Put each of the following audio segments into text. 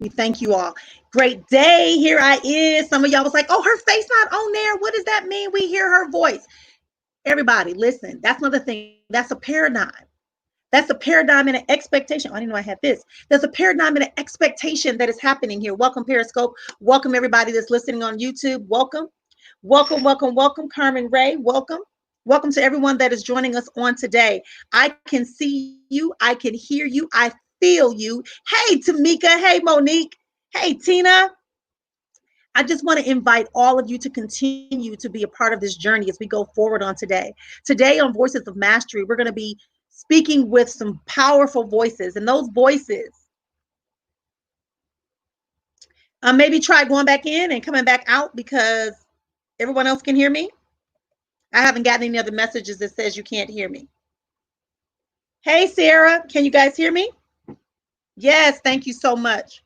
We thank you all. Great day. Here I is. Some of y'all was like, oh, her face not on there. What does that mean? We hear her voice. Everybody, listen. That's another thing. That's a paradigm. That's a paradigm and an expectation. Oh, I didn't know I had this. There's a paradigm and an expectation that is happening here. Welcome, Periscope. Welcome, everybody that's listening on YouTube. Welcome. Welcome, welcome, welcome, Carmen Ray. Welcome. Welcome to everyone that is joining us on today. I can see you. I can hear you. I feel you. Hey, Tamika. Hey, Monique. Hey, Tina. I just want to invite all of you to continue to be a part of this journey as we go forward on today. Today on Voices of Mastery, we're going to be speaking with some powerful voices, and those voices, maybe try going back in and coming back out because everyone else can hear me. I haven't gotten any other messages that says you can't hear me. Hey, Sarah, can you guys hear me? Yes, thank you so much.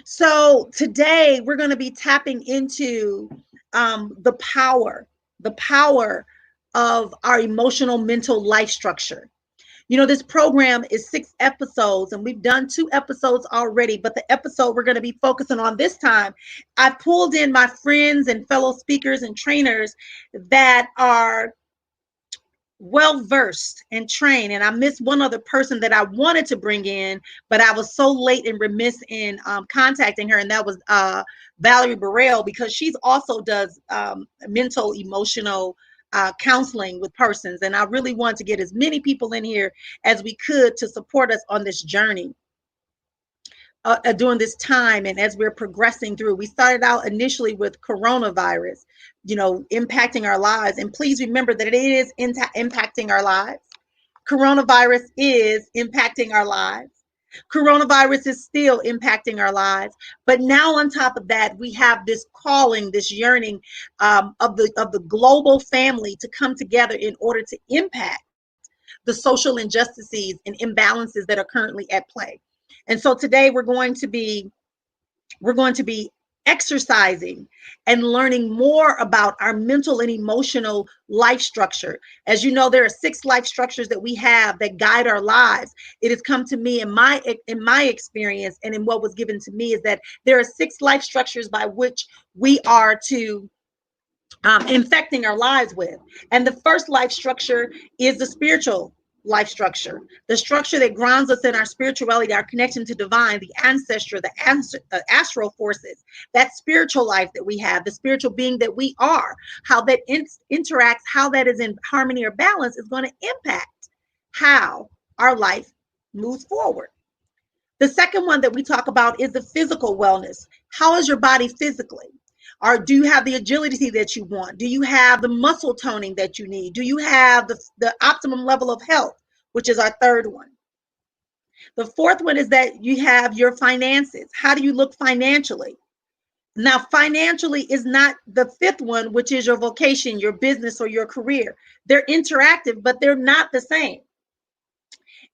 So today we're going to be tapping into the power of our emotional mental life structure. You know, this program is 6 episodes and we've done 2 episodes already, but the episode we're going to be focusing on this time, I pulled in my friends and fellow speakers and trainers that are well versed and trained, and I missed one other person that I wanted to bring in, but I was so late and remiss in contacting her, and that was Valerie Burrell, because she's also does mental emotional counseling with persons, and I really want to get as many people in here as we could to support us on this journey during this time. And as we're progressing through, we started out initially with coronavirus, you know, impacting our lives. And please remember that it is impacting our lives. Coronavirus is impacting our lives. Coronavirus is still impacting our lives. But now on top of that, we have this calling, this yearning of the global family to come together in order to impact the social injustices and imbalances that are currently at play. And so today we're going to be exercising and learning more about our mental and emotional life structure. As you know, there are 6 life structures that we have that guide our lives. It has come to me in my experience and in what was given to me is that there are 6 life structures by which we are to infecting our lives with. And the first life structure is the spiritual life structure, the structure that grounds us in our spirituality, our connection to divine, the ancestry, the astral forces, that spiritual life that we have, the spiritual being that we are, how that interacts, how that is in harmony or balance is going to impact how our life moves forward. The second one that we talk about is the physical wellness. How is your body physically? Or do you have the agility that you want? Do you have the muscle toning that you need? Do you have the optimum level of health, which is our third one? The fourth one is that you have your finances. How do you look financially? Now, financially is not the fifth one, which is your vocation, your business, or your career. They're interactive, but they're not the same.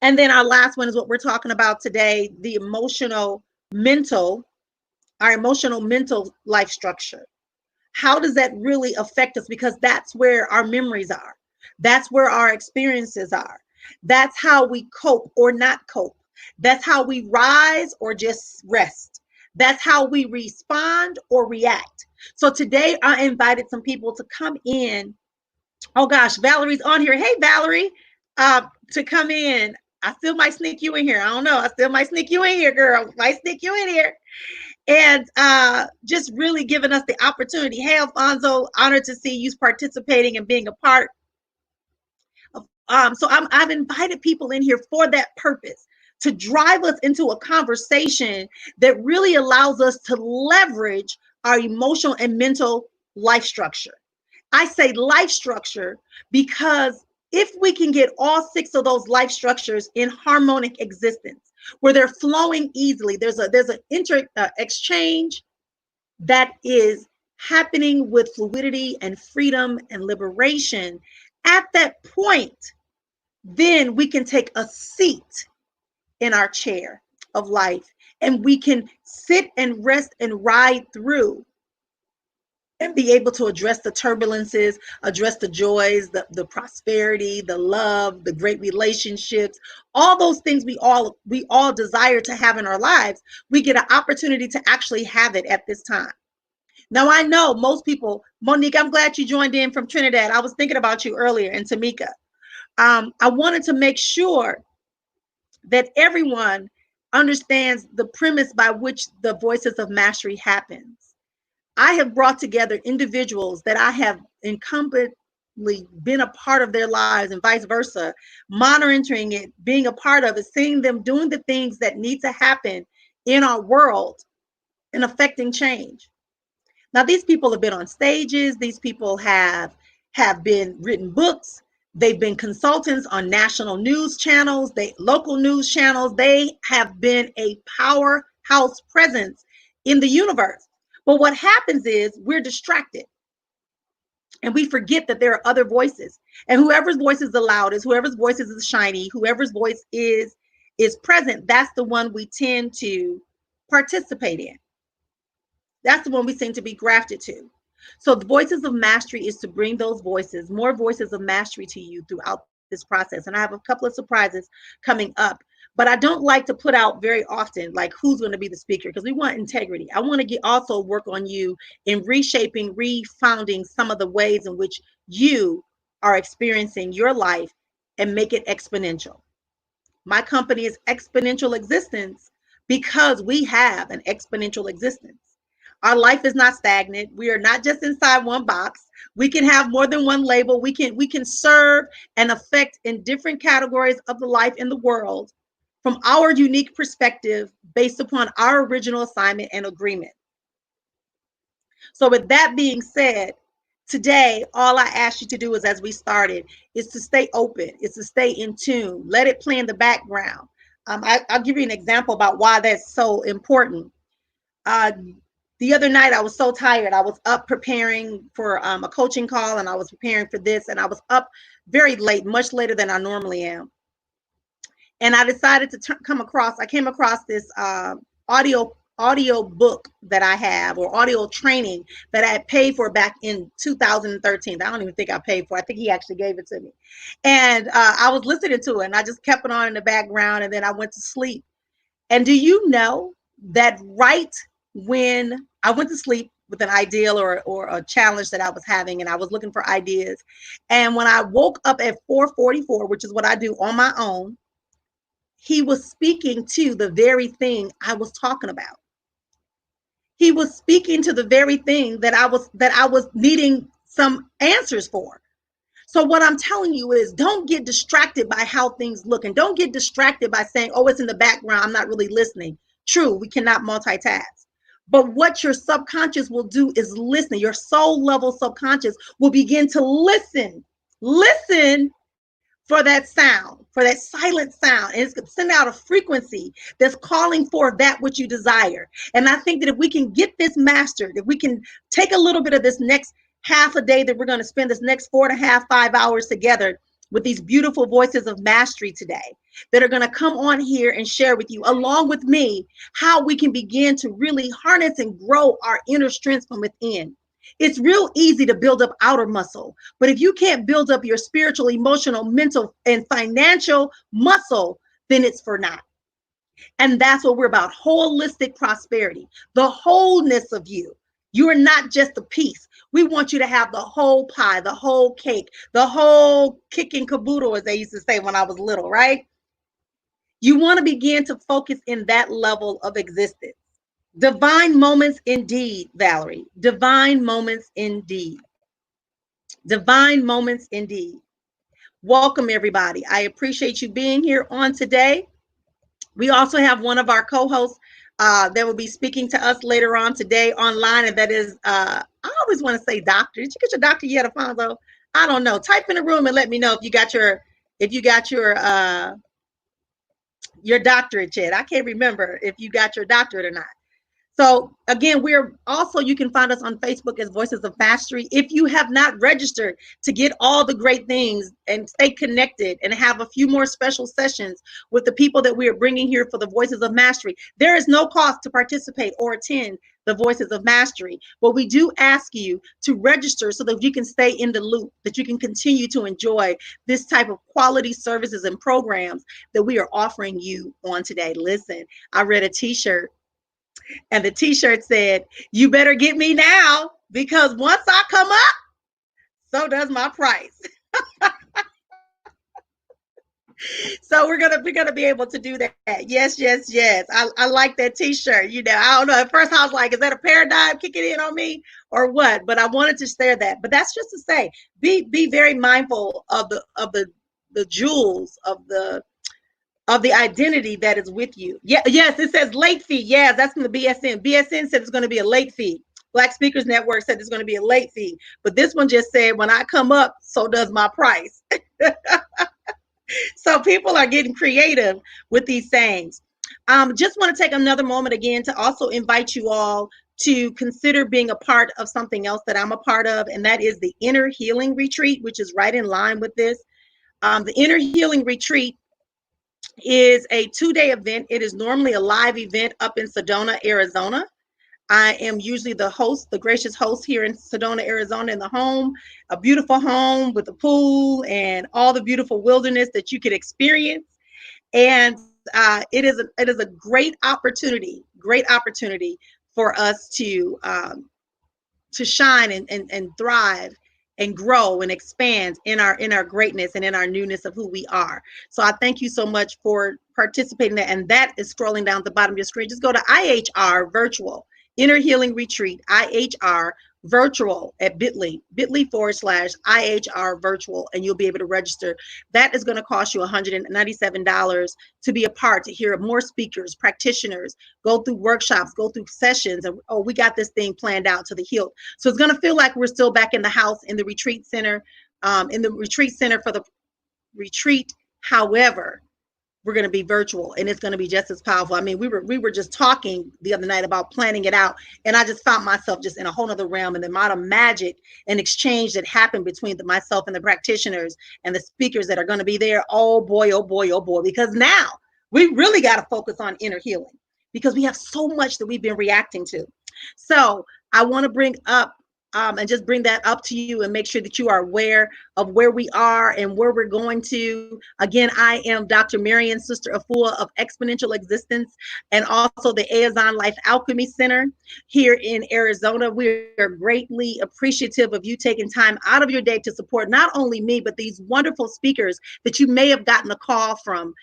And then our last one is what we're talking about today, the our emotional mental life structure. How does that really affect us? Because that's where our memories are. That's where our experiences are. That's how we cope or not cope. That's how we rise or just rest. That's how we respond or react. So today I invited some people to come in. Oh gosh, Valerie's on here. Hey, Valerie, to come in. I still might sneak you in here. I don't know. I still might sneak you in here, girl. Might sneak you in here. And just really giving us the opportunity. Hey, Alfonso, honored to see you participating and being a part of. So I've invited people in here for that purpose, to drive us into a conversation that really allows us to leverage our emotional and mental life structure. I say life structure because if we can get all 6 of those life structures in harmonic existence, where they're flowing easily, there's an exchange that is happening with fluidity and freedom and liberation. At that point, then we can take a seat in our chair of life and we can sit and rest and ride through and be able to address the turbulences, address the joys, the prosperity, the love, the great relationships, all those things we all desire to have in our lives. We get an opportunity to actually have it at this time. Now I know most people, Monique, I'm glad you joined in from Trinidad. I was thinking about you earlier, and Tamika. I wanted to make sure that everyone understands the premise by which the Voices of Mastery happens. I have brought together individuals that I have incumbently been a part of their lives and vice versa, monitoring it, being a part of it, seeing them doing the things that need to happen in our world and affecting change. Now, these people have been on stages, these people have been written books, they've been consultants on national news channels, local news channels, they have been a powerhouse presence in the universe. But what happens is we're distracted and we forget that there are other voices. And whoever's voice is the loudest, whoever's voice is the shiny, whoever's voice is present, that's the one we tend to participate in. That's the one we seem to be grafted to. So the Voices of Mastery is to bring those voices, more voices of mastery to you throughout this process. And I have a couple of surprises coming up, but I don't like to put out very often like who's going to be the speaker, because we want integrity. I want to also work on you in reshaping, refounding some of the ways in which you are experiencing your life and make it exponential. My company is Exponential Existence because we have an exponential existence. Our life is not stagnant. We are not just inside one box. We can have more than one label. We can serve and affect in different categories of the life in the world from our unique perspective based upon our original assignment and agreement. So with that being said, today, all I ask you to do is, as we started, is to stay open, is to stay in tune, let it play in the background. I'll give you an example about why that's so important. Uh, the other night, I was so tired. I was up preparing for a coaching call, and I was preparing for this, and I was up very late, much later than I normally am. And I decided to I came across this audio book that I have, or audio training that I had paid for back in 2013. I don't even think I paid for it. I think he actually gave it to me. And I was listening to it, and I just kept it on in the background, and then I went to sleep. And do you know that right when I went to sleep with an ideal or a challenge that I was having, and I was looking for ideas, and when I woke up at 4:44, which is what I do on my own, he was speaking to the very thing I was talking about. He was speaking to the very thing that I was needing some answers for. So what I'm telling you is, don't get distracted by how things look, and don't get distracted by saying, oh, it's in the background, I'm not really listening. True, we cannot multitask. But what your subconscious will do is listen. Your soul level subconscious will begin to listen. Listen for that sound, for that silent sound. And it's going to send out a frequency that's calling for that which you desire. And I think that if we can get this mastered, if we can take a little bit of this next half a day that we're going to spend this next 4.5, 5 hours together with these beautiful voices of mastery today that are going to come on here and share with you, along with me, how we can begin to really harness and grow our inner strength from within. It's real easy to build up outer muscle, but if you can't build up your spiritual, emotional, mental, and financial muscle, then it's for naught. And that's what we're about: holistic prosperity, the wholeness of you. You are not just a piece. We want you to have the whole pie, the whole cake, the whole kick and caboodle, as they used to say when I was little, right? You want to begin to focus in that level of existence. Divine moments indeed, Valerie. Divine moments indeed. Divine moments indeed. Welcome, everybody. I appreciate you being here on today. We also have one of our co-hosts that will be speaking to us later on today online, and that is, I always want to say doctor. Did you get your doctor yet, Afonso? I don't know. Type in the room and let me know if you got your doctorate yet. I can't remember if you got your doctorate or not. So again, you can find us on Facebook as Voices of Mastery. If you have not registered to get all the great things and stay connected and have a few more special sessions with the people that we are bringing here for the Voices of Mastery, there is no cost to participate or attend the Voices of Mastery. But we do ask you to register so that you can stay in the loop, that you can continue to enjoy this type of quality services and programs that we are offering you on today. Listen, I read a t-shirt, and the t-shirt said, "You better get me now, because once I come up, so does my price." So we're gonna be able to do that. Yes, yes, yes. I like that t-shirt. I don't know. At first I was like, is that a paradigm kicking in on me or what? But I wanted to share that. But that's just to say, be very mindful of the jewels of the identity that is with you. Yeah, yes, it says late fee. Yes, that's from the BSN. BSN said it's going to be a late fee. Black Speakers Network said it's going to be a late fee. But this one just said, when I come up, so does my price. So people are getting creative with these sayings. Just want to take another moment again to also invite you all to consider being a part of something else that I'm a part of, and that is the Inner Healing Retreat, which is right in line with this. The Inner Healing Retreat is a 2-day event. It is normally a live event up in Sedona, Arizona. I am usually the host, the gracious host here in Sedona, Arizona, in the home, a beautiful home with a pool and all the beautiful wilderness that you could experience. And it is a great opportunity for us to shine and thrive and grow and expand in our greatness and in our newness of who we are. So I thank you so much for participating in that. And that is scrolling down at the bottom of your screen. Just go to IHR Virtual Inner Healing Retreat, IHR Virtual at bit.ly/IHR Virtual, and you'll be able to register. That is going to cost you $197 to be a part, to hear more speakers, practitioners, go through workshops, go through sessions. And oh, we got this thing planned out to the hilt. So it's going to feel like we're still back in the house in the retreat center, for the retreat. However, we're going to be virtual, and it's going to be just as powerful. I mean, we were just talking the other night about planning it out, and I just found myself just in a whole nother realm, and the amount of magic and exchange that happened between myself and the practitioners and the speakers that are going to be there. Oh boy, oh boy, oh boy, because now we really got to focus on inner healing, because we have so much that we've been reacting to. So I want to bring up and just bring that up to you and make sure that you are aware of where we are and where we're going to. Again, I am Dr. Marian, Sister Afua of Exponential Existence, and also the Azon Life Alchemy Center here in Arizona. We are greatly appreciative of you taking time out of your day to support not only me, but these wonderful speakers that you may have gotten a call from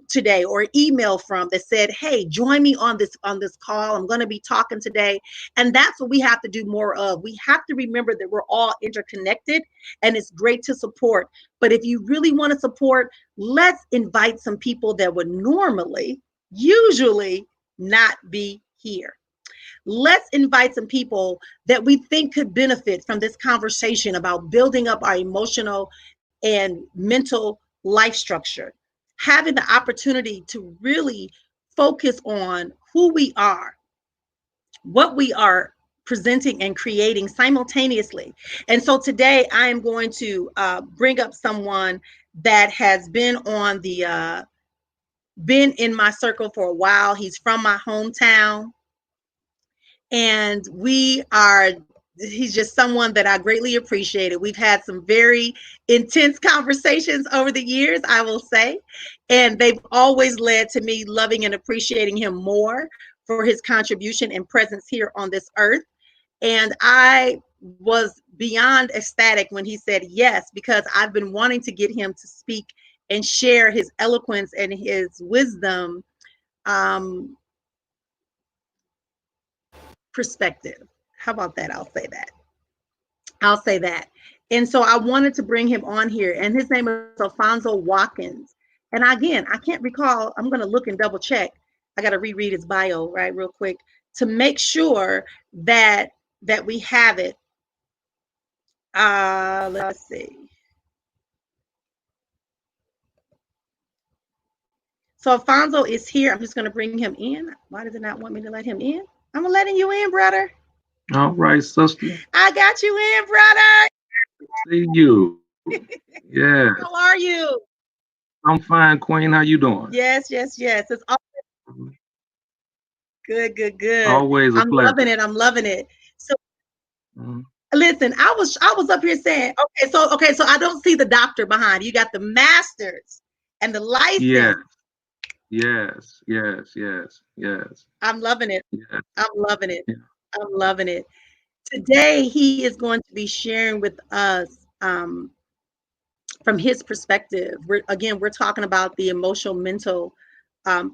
today or email from that said, hey, join me on this call. I'm going to be talking today. And that's what we have to do more of. We have to remember that we're all interconnected, and it's great to support. But if you really want to support, let's invite some people that would usually not be here. Let's invite some people that we think could benefit from this conversation about building up our emotional and mental life structure, having the opportunity to really focus on who we are, what we are presenting and creating simultaneously. And so today I am going to bring up someone that has been in my circle for a while. He's from my hometown, and he's just someone that I greatly appreciated. We've had some very intense conversations over the years, I will say, and they've always led to me loving and appreciating him more for his contribution and presence here on this earth. And I was beyond ecstatic when he said yes, because I've been wanting to get him to speak and share his eloquence and his wisdom perspective. How about that? I'll say that. And so I wanted to bring him on here, and his name is Alfonso Watkins. And again, I can't recall. I'm going to look and double check. I got to reread his bio, right, real quick, to make sure that we have it. Let's see. So Alfonso is here. I'm just going to bring him in. Why does it not want me to let him in? I'm letting you in, brother. All right, sister. I got you in, brother. See you. Yeah. How are you? I'm fine, Queen. How you doing? Yes, yes, yes. It's all Good, good, good. Always a I'm loving pleasure. it. I'm loving it. So Mhm. listen, I was up here saying, okay, so I don't see the doctor behind. You got the masters and the Yes, license. yes, yes, yes, yes, I'm loving it. yes. I'm loving it. Yeah. I'm loving it. Today he is going to be sharing with us from his perspective. We're talking about the emotional mental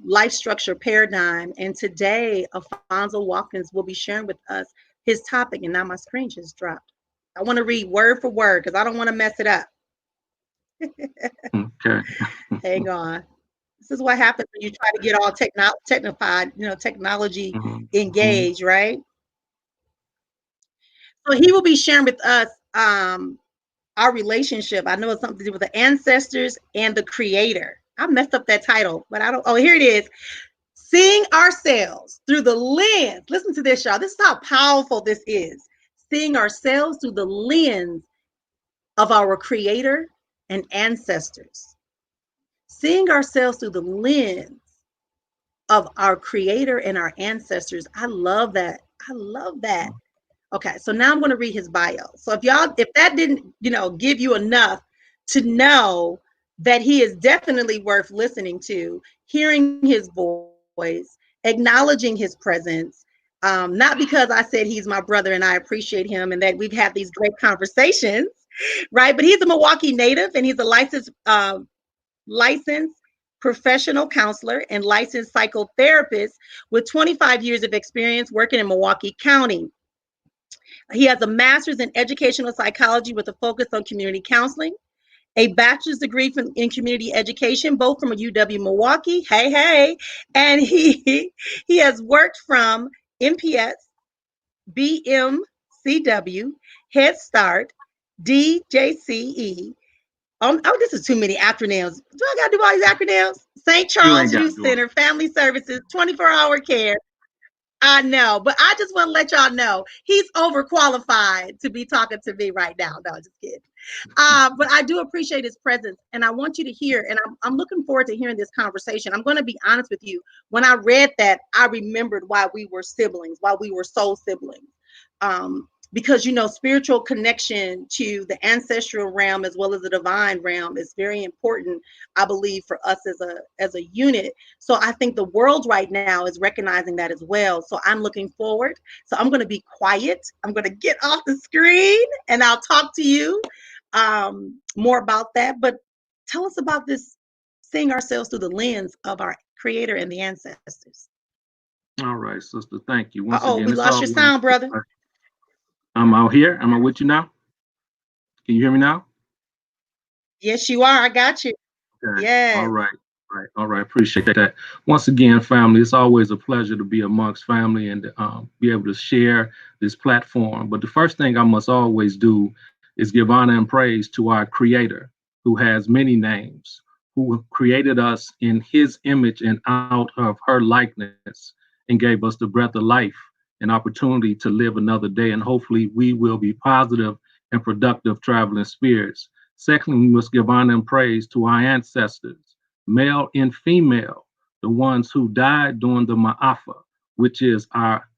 life structure paradigm. And today, Alfonso Watkins will be sharing with us his topic. And now my screen just dropped. I want to read word for word because I don't want to mess it up. Okay. Hang on. This is what happens when you try to get all technified, technology Mhm, mhm. engaged, right? So he will be sharing with us our relationship. I know it's something to do with the ancestors and the creator. I messed up that title, but I don't. Oh, here it is. Seeing ourselves through the lens. Listen to this, y'all. This is how powerful this is. Seeing ourselves through the lens of our creator and ancestors. Seeing ourselves through the lens of our creator and our ancestors. I love that. I love that. Okay, so now I'm going to read his bio. So if that didn't, give you enough to know that he is definitely worth listening to, hearing his voice, acknowledging his presence, not because I said he's my brother and I appreciate him and that we've had these great conversations, right? But he's a Milwaukee native and he's a licensed professional counselor and licensed psychotherapist with 25 years of experience working in Milwaukee County. He has a master's in educational psychology with a focus on community counseling, a bachelor's degree in community education, both from UW Milwaukee. Hey, hey. And he has worked from MPS, BMCW, Head Start, DJCE. This is too many acronyms. Do I got to do all these acronyms? St. You Charles ain't got Youth to do Center, Family Services, 24-hour care, I know, but I just want to let y'all know he's overqualified to be talking to me right now. No, just kidding. But I do appreciate his presence, and I want you to hear. And I'm looking forward to hearing this conversation. I'm going to be honest with you. When I read that, I remembered why we were siblings, why we were soul siblings. Because spiritual connection to the ancestral realm as well as the divine realm is very important, I believe, for us as a unit. So I think the world right now is recognizing that as well. So I'm looking forward. So I'm going to be quiet. I'm going to get off the screen and I'll talk to you more about that. But tell us about this, seeing ourselves through the lens of our creator and the ancestors. All right, sister. Thank you. Once Uh-oh, again, we it's lost your always sound, brother. I'm out here. Am I with you now? Can you hear me now? Yes, you are. I got you. Okay. All Yes. right. Right. All right. Appreciate that. Once again, family, it's always a pleasure to be amongst family and be able to share this platform. But the first thing I must always do is give honor and praise to our Creator, who has many names, who created us in His image and out of her likeness, and gave us the breath of life and opportunity to live another day. And hopefully, we will be positive and productive traveling spirits. Secondly, we must give honor and praise to our ancestors, male and female, the ones who died during the Ma'afa, which is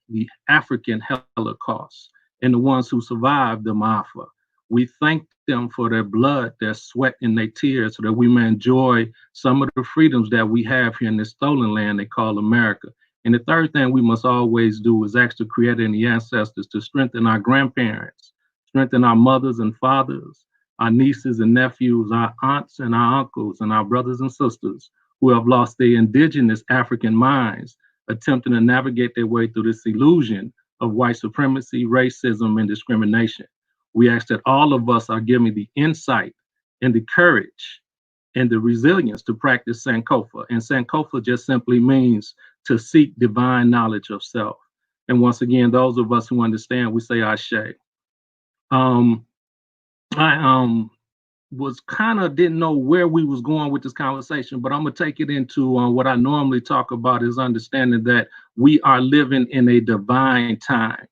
the African Holocaust, and the ones who survived the Ma'afa. We thank them for their blood, their sweat, and their tears so that we may enjoy some of the freedoms that we have here in this stolen land they call America. And the third thing we must always do is ask the Creator and the ancestors to strengthen our grandparents, strengthen our mothers and fathers, our nieces and nephews, our aunts and our uncles, and our brothers and sisters who have lost their indigenous African minds, attempting to navigate their way through this illusion of white supremacy, racism, and discrimination. We ask that all of us are given the insight and the courage and the resilience to practice Sankofa. And Sankofa just simply means to seek divine knowledge of self. And once again, those of us who understand, we say Ashe. Um, I was kind of didn't know where we was going with this conversation, but I'm gonna take it into what I normally talk about is understanding that we are living in a divine time,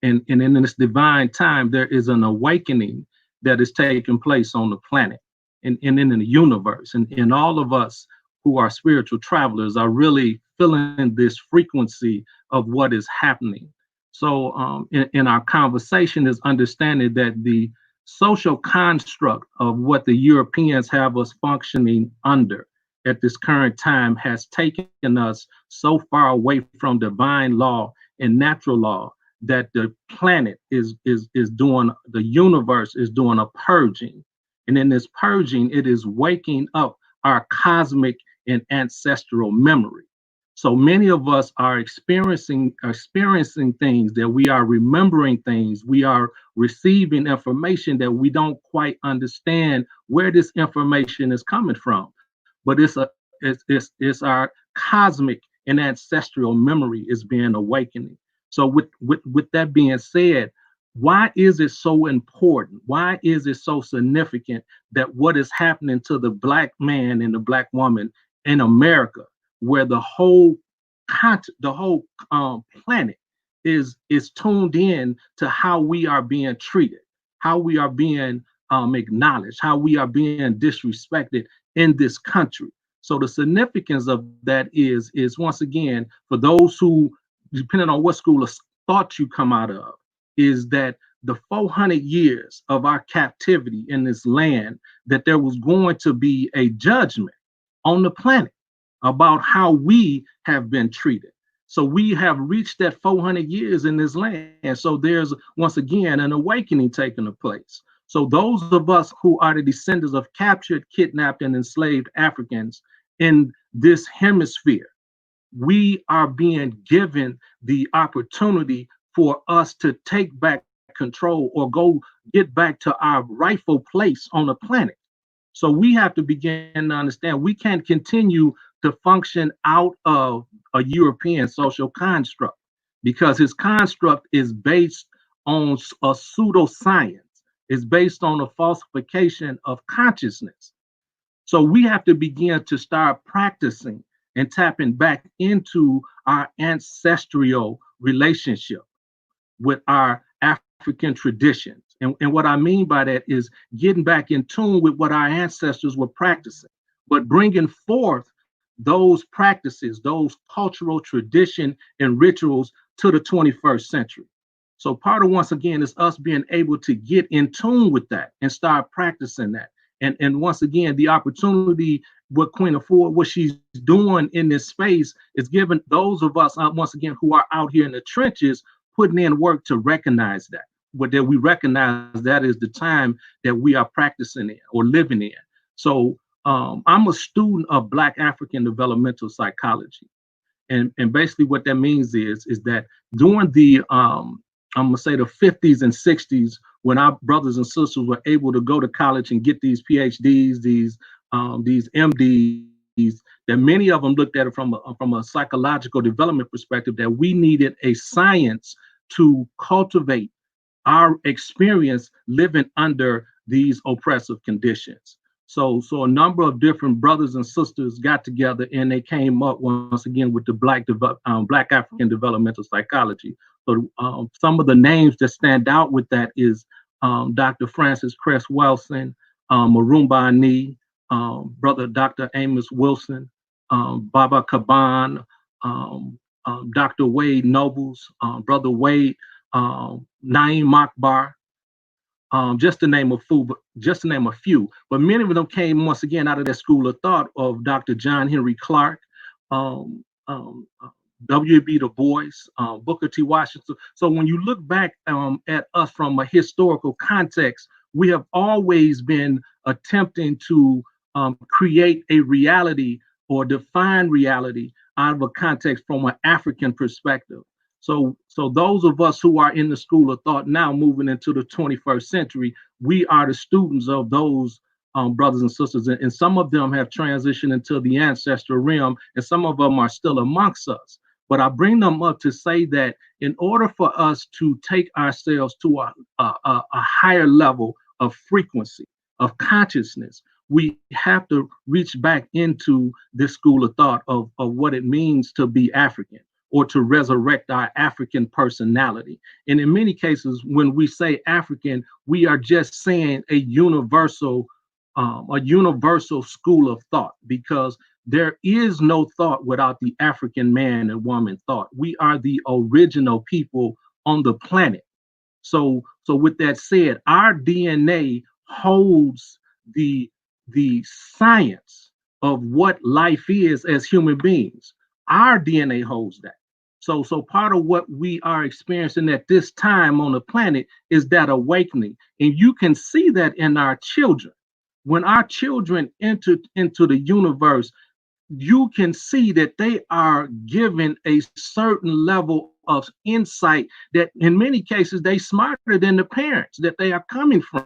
and in this divine time there is an awakening that is taking place on the planet and in the universe, and all of us who are spiritual travelers are really feeling this frequency of what is happening. So in our conversation is understanding that the social construct of what the Europeans have us functioning under at this current time has taken us so far away from divine law and natural law that the planet is doing, the universe is doing a purging. And in this purging, it is waking up our cosmic and ancestral memory. So many of us are experiencing things, that we are remembering things, we are receiving information that we don't quite understand where this information is coming from. But it's our cosmic and ancestral memory is being awakening. So with that being said, why is it so important? Why is it so significant that what is happening to the black man and the black woman in America, where the whole planet is tuned in to how we are being treated, how we are being acknowledged, how we are being disrespected in this country? So the significance of that is once again, for those who, depending on what school of thought you come out of, is that the 400 years of our captivity in this land, that there was going to be a judgment on the planet about how we have been treated. So we have reached that 400 years in this land. So there's once again an awakening taking place. So those of us who are the descendants of captured, kidnapped, and enslaved Africans in this hemisphere, we are being given the opportunity for us to take back control or go get back to our rightful place on the planet. So we have to begin to understand we can't continue to function out of a European social construct, because his construct is based on a pseudoscience, is based on a falsification of consciousness. So we have to begin to start practicing and tapping back into our ancestral relationship with our African traditions. And what I mean by that is getting back in tune with what our ancestors were practicing, but bringing forth those practices, those cultural tradition and rituals to the 21st century. So part of, once again, is us being able to get in tune with that and start practicing that. And once again, the opportunity, what Queen of Ford, what she's doing in this space is giving those of us, once again, who are out here in the trenches, putting in work to recognize that. But that we recognize that is the time that we are practicing in or living in. So I'm a student of Black African developmental psychology. And basically what that means is that during the I'm gonna say the 50s and 60s, when our brothers and sisters were able to go to college and get these PhDs, these MDs, that many of them looked at it from a psychological development perspective, that we needed a science to cultivate our experience living under these oppressive conditions. So a number of different brothers and sisters got together and they came up once again with the Black African developmental psychology. So some of the names that stand out with that is Dr. Francis Cress Wilson, Marumba Ani, Brother Dr. Amos Wilson, Baba Kaban, Dr. Wade Nobles, Brother Wade, Naeem Akbar, just to name a few. Just to name a few. But many of them came once again out of that school of thought of Dr. John Henry Clark, um, um, W.B. Du Bois, Booker T. Washington. So when you look back at us from a historical context, we have always been attempting to create a reality or define reality out of a context from an African perspective. So those of us who are in the school of thought now, moving into the 21st century, we are the students of those brothers and sisters, and some of them have transitioned into the ancestral realm, and some of them are still amongst us. But I bring them up to say that in order for us to take ourselves to a higher level of frequency, of consciousness, we have to reach back into this school of thought of what it means to be African, or to resurrect our African personality. And in many cases, when we say African, we are just saying a universal school of thought, because There is no thought without the African man and woman thought. We are the original people on the planet. So with that said, our DNA holds the the science of what life is as human beings. Our DNA holds that. So part of what we are experiencing at this time on the planet is that awakening. And you can see that in our children. When our children enter into the universe, you can see that they are given a certain level of insight that in many cases they smarter than the parents that they are coming from,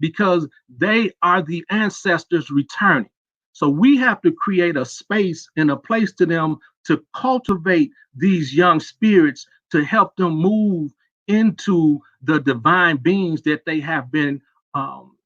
because they are the ancestors returning. So we have to create a space and a place to them to cultivate these young spirits to help them move into the divine beings that they have been um,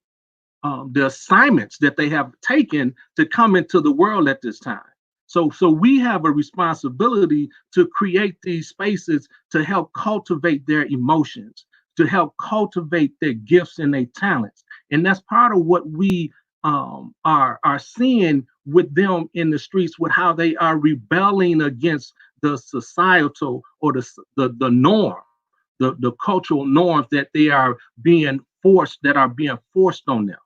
the assignments that they have taken to come into the world at this time. So we have a responsibility to create these spaces to help cultivate their emotions, to help cultivate their gifts and their talents, and that's part of what we are seeing with them in the streets, with how they are rebelling against the societal or the norm, the cultural norms that they are being forced that are being forced on them.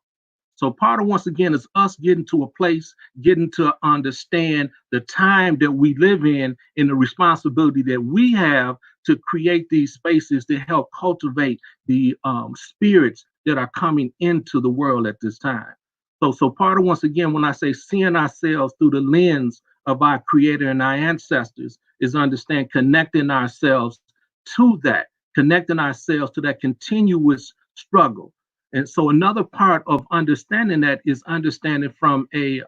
So part of, once again, is us getting to a place, getting to understand the time that we live in and the responsibility that we have to create these spaces to help cultivate the spirits that are coming into the world at this time. So part of, once again, when I say seeing ourselves through the lens of our creator and our ancestors, is understand connecting ourselves to that, connecting ourselves to that continuous struggle. And so another part of understanding that is understanding from a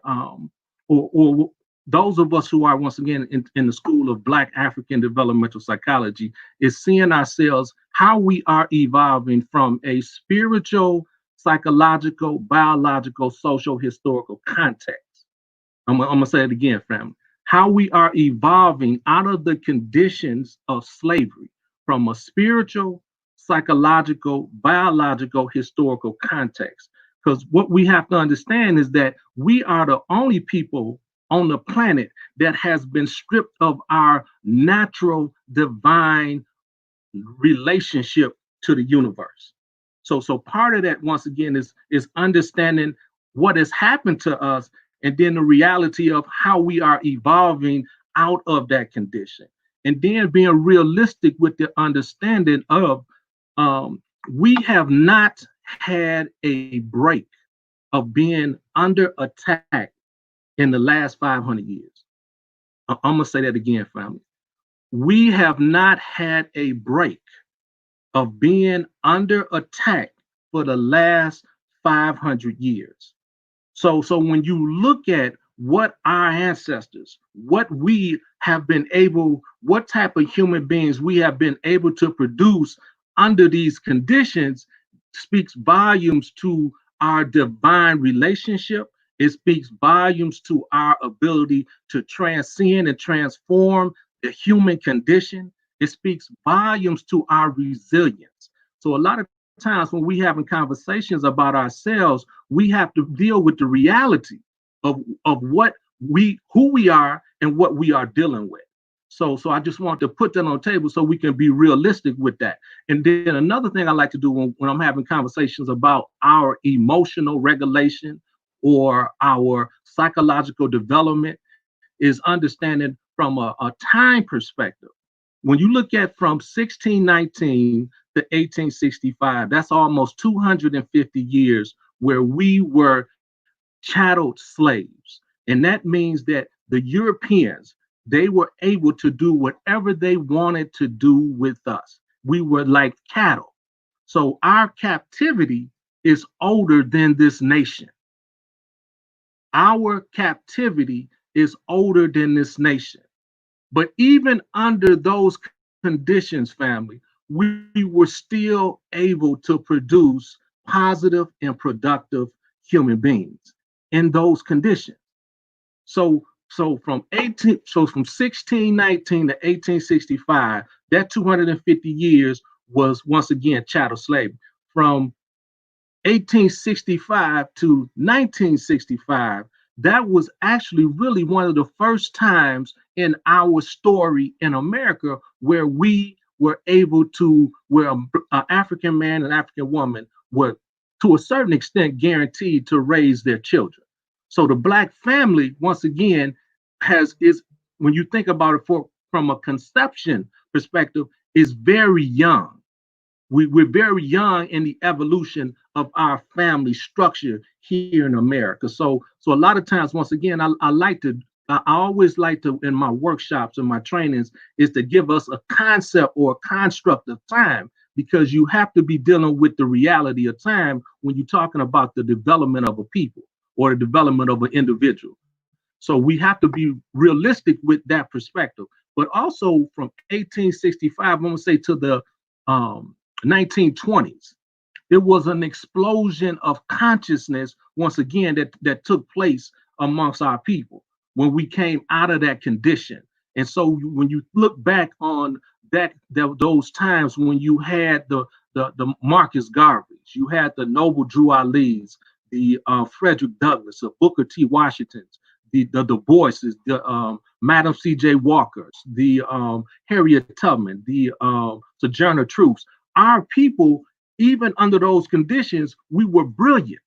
or those of us who are, once again, in the school of Black African developmental psychology, is seeing ourselves how we are evolving from a spiritual, psychological, biological, social, historical context. I'm gonna say it again, family. How we are evolving out of the conditions of slavery from a spiritual, psychological, biological, historical context. Because what we have to understand is that we are the only people on the planet that has been stripped of our natural divine relationship to the universe. So part of that, once again, is understanding what has happened to us, and then the reality of how we are evolving out of that condition, and then being realistic with the understanding of we have not had a break of being under attack in the last 500 years. I'm gonna say that again, family. We have not had a break of being under attack for the last 500 years. So when you look at what our ancestors, what we have been able, what type of human beings we have been able to produce under these conditions, speaks volumes to our divine relationship. It speaks volumes to our ability to transcend and transform the human condition. It speaks volumes to our resilience. So a lot of times when we having conversations about ourselves, we have to deal with the reality of what who we are and what we are dealing with. So I just want to put that on the table so we can be realistic with that. And then another thing I like to do when I'm having conversations about our emotional regulation or our psychological development is understanding from a time perspective. When you look at from 1619 to 1865, that's almost 250 years where we were chattel slaves. And that means that the Europeans, they were able to do whatever they wanted to do with us. We were like cattle. So our captivity is older than this nation. Our captivity is older than this nation. But even under those conditions, family, we were still able to produce positive and productive human beings in those conditions. So from 1619 to 1865, that 250 years was, once again, chattel slavery. From 1865 to 1965, that was actually really one of the first times in our story in America where we were able to, where an African man and African woman were, to a certain extent, guaranteed to raise their children. So the Black family, once again, is, when you think about it from a conception perspective, is very young. We're very young in the evolution of our family structure here in America. So a lot of times, once again, I always like to, in my workshops and my trainings, is to give us a concept or a construct of time, because you have to be dealing with the reality of time when you're talking about the development of a people or the development of an individual. So we have to be realistic with that perspective. But also from 1865, I'm going to say, to the um, 1920s, it was an explosion of consciousness, once again, that took place amongst our people when we came out of that condition. And so when you look back on those times when you had the Marcus Garveys, you had the Noble Drew Ali's, the Frederick Douglass, the Booker T. Washingtons, the Du Boises, the Madam C.J. Walkers, the Harriet Tubman, the Sojourner Truths. Our people, even under those conditions, we were brilliant.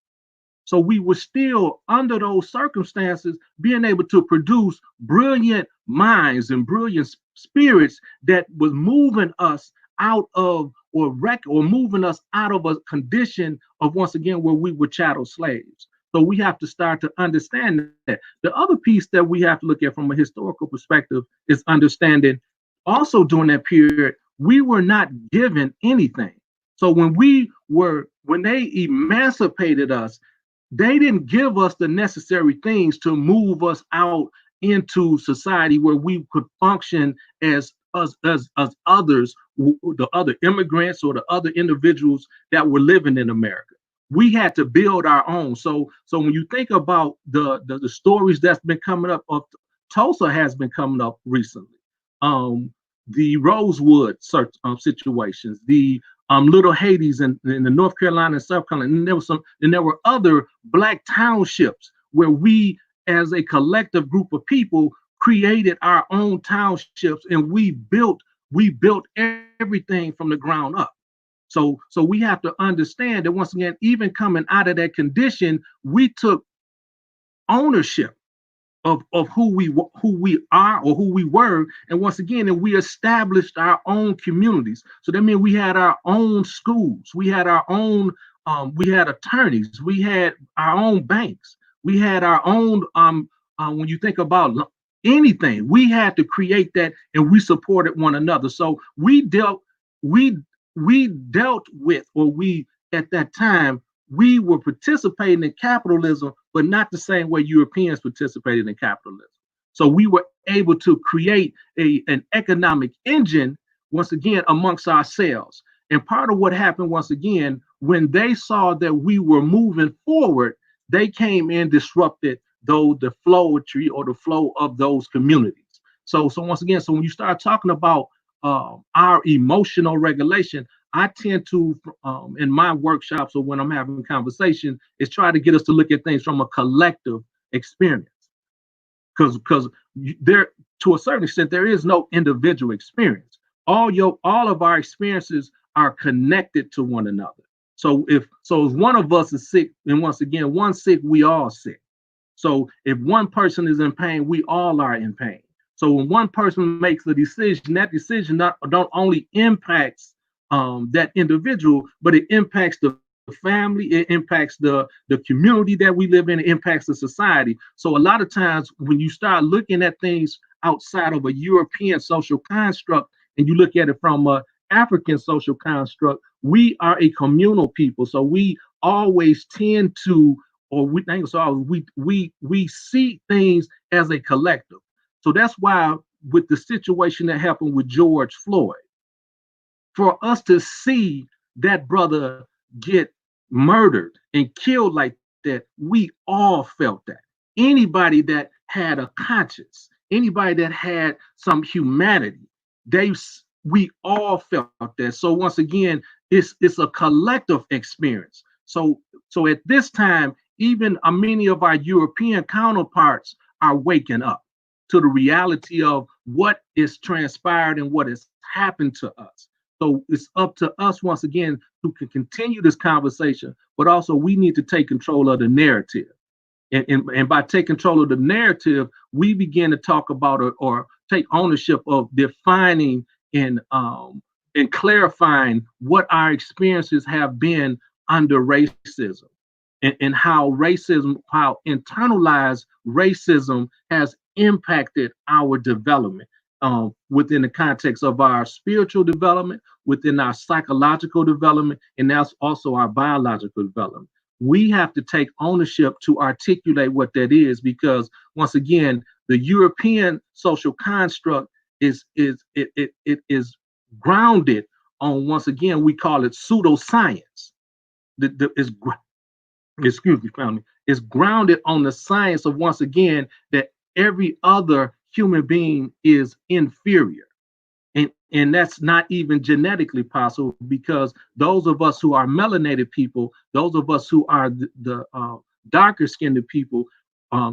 So we were still, under those circumstances, being able to produce brilliant minds and brilliant spirits that was moving us out of, or moving us out of a condition of, once again, where we were chattel slaves. So we have to start to understand that. The other piece that we have to look at from a historical perspective is understanding, also during that period, we were not given anything. So when they emancipated us, they didn't give us the necessary things to move us out into society where we could function as others, the other immigrants or the other individuals that were living in America. We had to build our own. So when you think about the stories that's been coming up, of Tulsa has been coming up recently. The Rosewood situations, the Little Hades in the North Carolina and South Carolina, and there were other Black townships where we, as a collective group of people, created our own townships, and we built everything from the ground up. So we have to understand that, once again, even coming out of that condition, we took ownership of who we are, or who we were. And once again, and we established our own communities. So that means we had our own schools, we had our own we had attorneys, we had our own banks, we had our own when you think about anything, we had to create that, and we supported one another. So we we dealt with, or we, at that time, we were participating in capitalism, but not the same way Europeans participated in capitalism. So we were able to create an economic engine, once again, amongst ourselves. And part of what happened, once again, when they saw that we were moving forward, they came in, disrupted the flowetry, or the flow of those communities. So once again, so when you start talking about our emotional regulation, I tend to, in my workshops or when I'm having conversation, is try to get us to look at things from a collective experience. Because there, to a certain extent, there is no individual experience. All of our experiences are connected to one another. If one of us is sick, and once again, one sick, we all sick. So if one person is in pain, we all are in pain. So when one person makes a decision, that decision don't only impacts that individual, but it impacts the family, it impacts the community that we live in, it impacts the society. So a lot of times when you start looking at things outside of a European social construct, and you look at it from a African social construct, we are a communal people. So we always tend to, or we think so, we see things as a collective. So that's why, with the situation that happened with George Floyd, for us to see that brother get murdered and killed like that, we all felt that. Anybody that had a conscience, anybody that had some humanity, we all felt that. So once again, it's a collective experience. So at this time, even many of our European counterparts are waking up to the reality of what is transpired and what has happened to us. So it's up to us once again to continue this conversation, but also we need to take control of the narrative. And by taking control of the narrative, we begin to talk about or take ownership of defining and clarifying what our experiences have been under racism, and how internalized racism has impacted our development, within the context of our spiritual development, within our psychological development, and that's also our biological development. We have to take ownership to articulate what that is, because once again, the European social construct is grounded on, once again, we call it pseudoscience. Is excuse me, family, is grounded on the science of, once again, that every other human being is inferior. And that's not even genetically possible, because those of us who are melanated people, those of us who are the darker skinned people,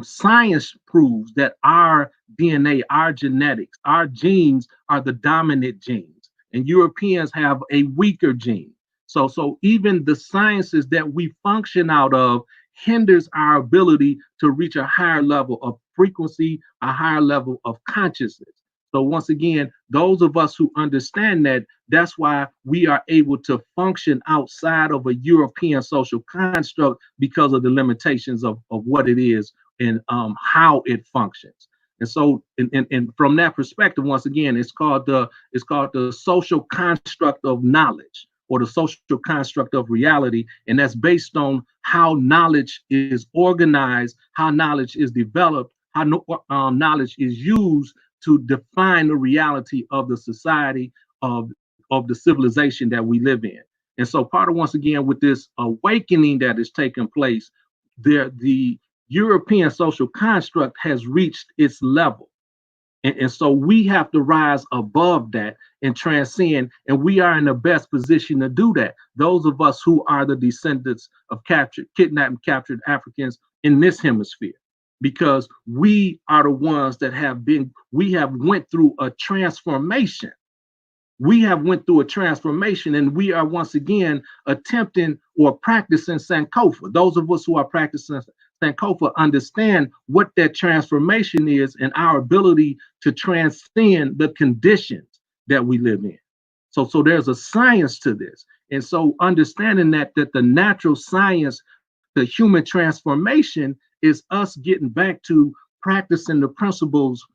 science proves that our DNA, our genetics, our genes are the dominant genes, and Europeans have a weaker gene. So even the sciences that we function out of hinders our ability to reach a higher level of frequency, a higher level of consciousness. So once again, those of us who understand that, that's why we are able to function outside of a European social construct, because of the limitations of what it is and how it functions. And so, and from that perspective, once again, it's called the social construct of knowledge, or the social construct of reality, and that's based on how knowledge is organized, how knowledge is developed, how knowledge is used to define the reality of the society, of the civilization that we live in. And so part of, once again, with this awakening that is taking place, the European social construct has reached its level. And so we have to rise above that and transcend, and we are in the best position to do that. Those of us who are the descendants of kidnapped and captured Africans in this hemisphere, because we are the ones that we have went through a transformation. We have went through a transformation, and we are once again attempting or practicing Sankofa. Those of us who are practicing Sankofa understand what that transformation is, and our ability to transcend the conditions that we live in. So there's a science to this. And so understanding that the natural science, the human transformation, is us getting back to practicing the principles.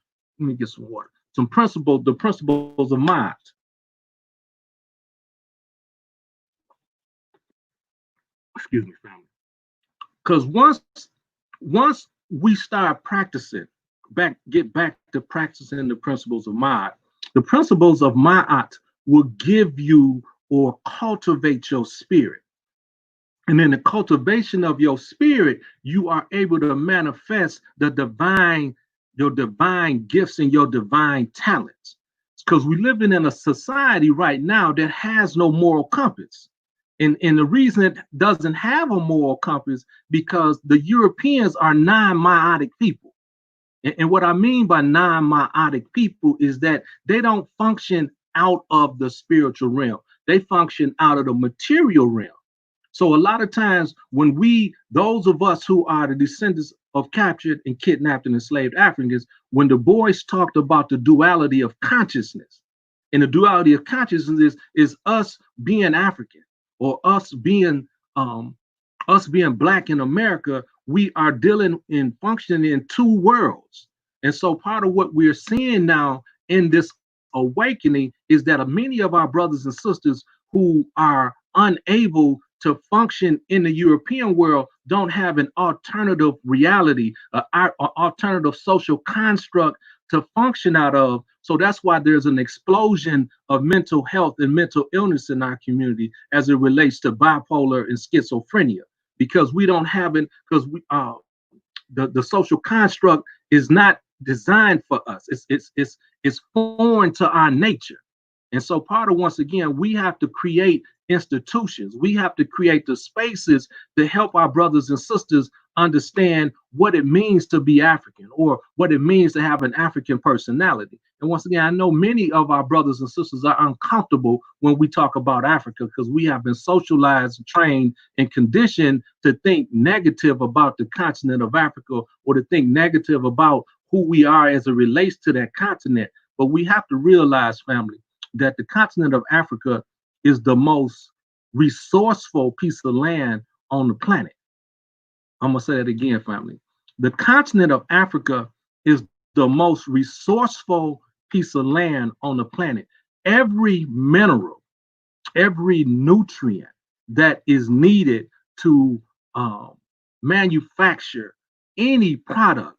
Let me get some water. The principles of mind. Excuse me, family. Because once we start practicing, get back to practicing the principles of Ma'at, the principles of Ma'at will give you or cultivate your spirit. And in the cultivation of your spirit, you are able to manifest your divine gifts and your divine talents. Because we're living in a society right now that has no moral compass. And the reason it doesn't have a moral compass, because the Europeans are non-meiotic people. And what I mean by non-meiotic people is that they don't function out of the spiritual realm. They function out of the material realm. So a lot of times when those of us who are the descendants of captured and kidnapped and enslaved Africans, when the boys talked about the duality of consciousness, and the duality of consciousness is us being African, or us being black in America, we are dealing and functioning in two worlds. And so part of what we're seeing now in this awakening is that many of our brothers and sisters who are unable to function in the European world don't have an alternative reality, an alternative social construct to function out of. So that's why there's an explosion of mental health and mental illness in our community as it relates to bipolar and schizophrenia, because we don't have it, because the social construct is not designed for us. It's foreign to our nature. And so part of, once again, we have to create institutions. We have to create the spaces to help our brothers and sisters understand what it means to be African, or what it means to have an African personality. And once again, I know many of our brothers and sisters are uncomfortable when we talk about Africa, because we have been socialized, trained, and conditioned to think negative about the continent of Africa, or to think negative about who we are as it relates to that continent. But we have to realize, family, that the continent of Africa is the most resourceful piece of land on the planet. I'm going to say that again, family. The continent of Africa is the most resourceful piece of land on the planet. Every mineral, every nutrient that is needed to manufacture any product,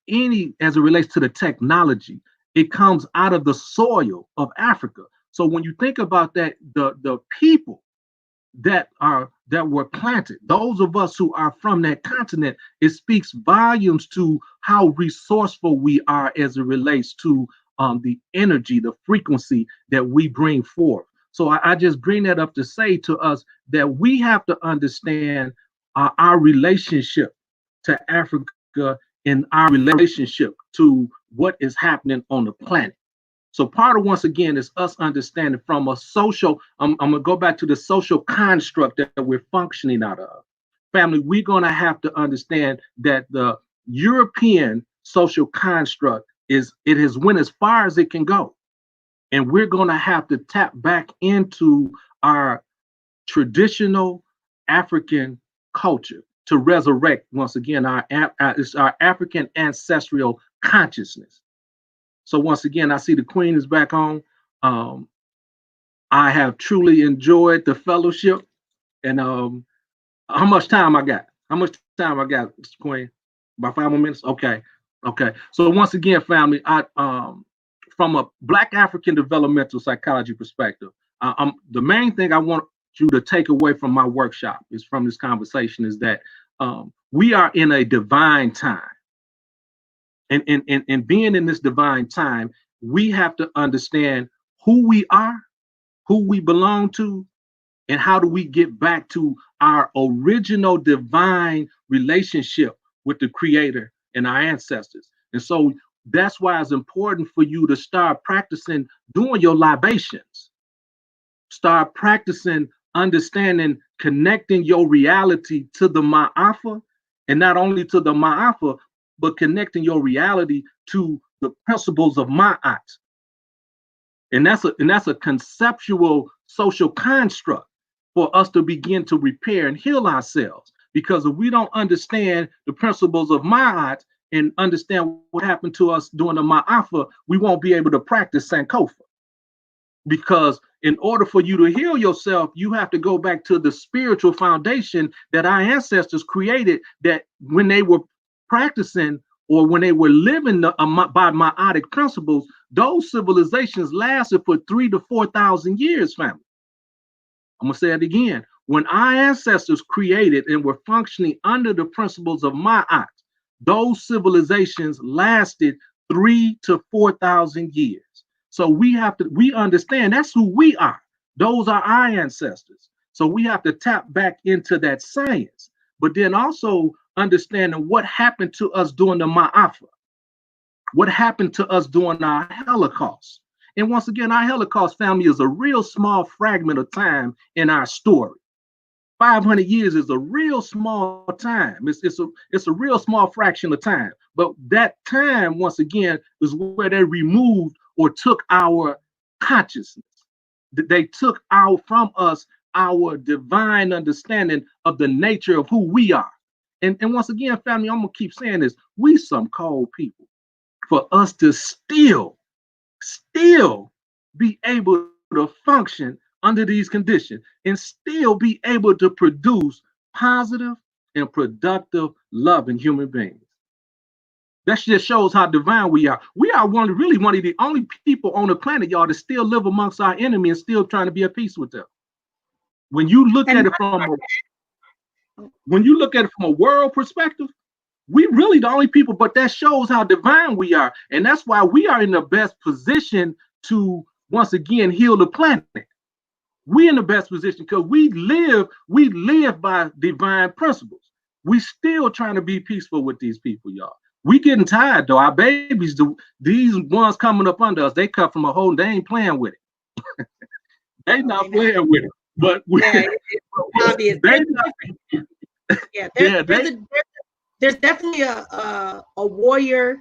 any as it relates to the technology, it comes out of the soil of Africa. So when you think about that, the people that were planted, those of us who are from that continent, it speaks volumes to how resourceful we are as it relates to the energy, the frequency that we bring forth. So I just bring that up to say to us that we have to understand our relationship to Africa, and our relationship to what is happening on the planet. So part of, once again, is us understanding from a social, I'm gonna go back to the social construct that we're functioning out of. Family, we're gonna have to understand that the European social construct it has went as far as it can go. And we're gonna have to tap back into our traditional African culture to resurrect, once again, it's our African ancestral consciousness. So once again, I see the Queen is back on. I have truly enjoyed the fellowship. And how much time I got? How much time I got, Mr. Queen? About 5 more minutes? Okay. Okay. So once again, family, I from a Black African developmental psychology perspective, the main thing I want you to take away from my workshop is from this conversation is that we are in a divine time. And being in this divine time, we have to understand who we are, who we belong to, and how do we get back to our original divine relationship with the Creator and our ancestors. And so that's why it's important for you to start practicing doing your libations. Start practicing understanding, connecting your reality to the Ma'afa, and not only to the Ma'afa, but connecting your reality to the principles of Ma'at. And that's a conceptual social construct for us to begin to repair and heal ourselves. Because if we don't understand the principles of Ma'at and understand what happened to us during the Ma'afa, we won't be able to practice Sankofa. Because in order for you to heal yourself, you have to go back to the spiritual foundation that our ancestors created, that when they were practicing or when they were living by Ma'atic principles, those civilizations lasted for 3,000 to 4,000 years, family. I'm going to say it again. When our ancestors created and were functioning under the principles of Ma'at, those civilizations lasted 3,000 to 4,000 years. So we understand that's who we are. Those are our ancestors. So we have to tap back into that science, but then also understanding what happened to us during the Ma'afa, what happened to us during our Holocaust. And once again, our Holocaust, family, is a real small fragment of time in our story. 500 years is a real small time. It's a real small fraction of time. But that time, once again, is where they removed or took our consciousness. They took out from us our divine understanding of the nature of who we are. And once again, family, I'm going to keep saying this. We some cold people. For us to still be able to function under these conditions and still be able to produce positive and productive love in human beings. That just shows how divine we are. We are really one of the only people on the planet, y'all, that still live amongst our enemy and still trying to be at peace with them. When you look at it from a world perspective, we really the only people, but that shows how divine we are. And that's why we are in the best position to once again, heal the planet. We in the best position because we live by divine principles. We still trying to be peaceful with these people, y'all. We getting tired though. Our babies do. These ones coming up under us, they cut from a hole. They ain't playing with it. They not playing with it. But yeah, it's obvious. Yeah, there's definitely a warrior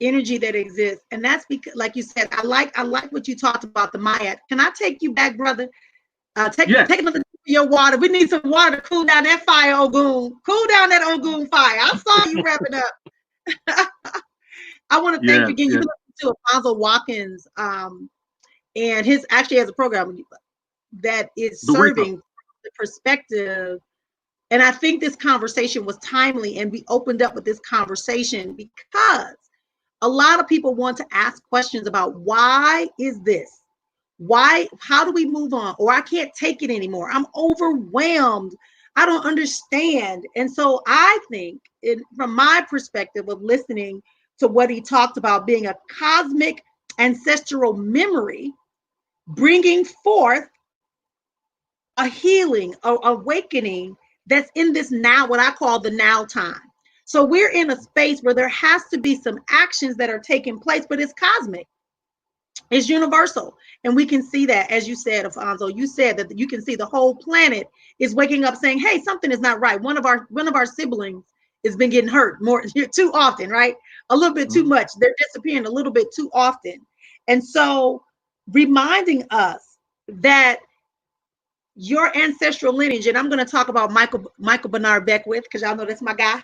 energy that exists, and that's because, like you said, I like what you talked about the Maya. Can I take you back, brother? Take another sip of your water. We need some water to cool down that fire, Ogun. Cool down that Ogun fire. I saw you wrapping up. I want to thank you again. You can listen to Alfonso Watkins, and his actually has a program that is serving the perspective. And I think this conversation was timely, and we opened up with this conversation because a lot of people want to ask questions about why is this? Why? How do we move on? Or I can't take it anymore. I'm overwhelmed. I don't understand. And so I think, from my perspective of listening to what he talked about being a cosmic ancestral memory, bringing forth a healing, a awakening that's in this now, what I call the now time. So we're in a space where there has to be some actions that are taking place, but it's cosmic. It's universal. And we can see that, as you said, Alfonso, you said that you can see the whole planet is waking up saying, hey, something is not right. One of our siblings has been getting hurt more too often, right? A little bit too much. They're disappearing a little bit too often. And so reminding us that your ancestral lineage, and I'm going to talk about Michael Bernard Beckwith, because y'all know that's my guy.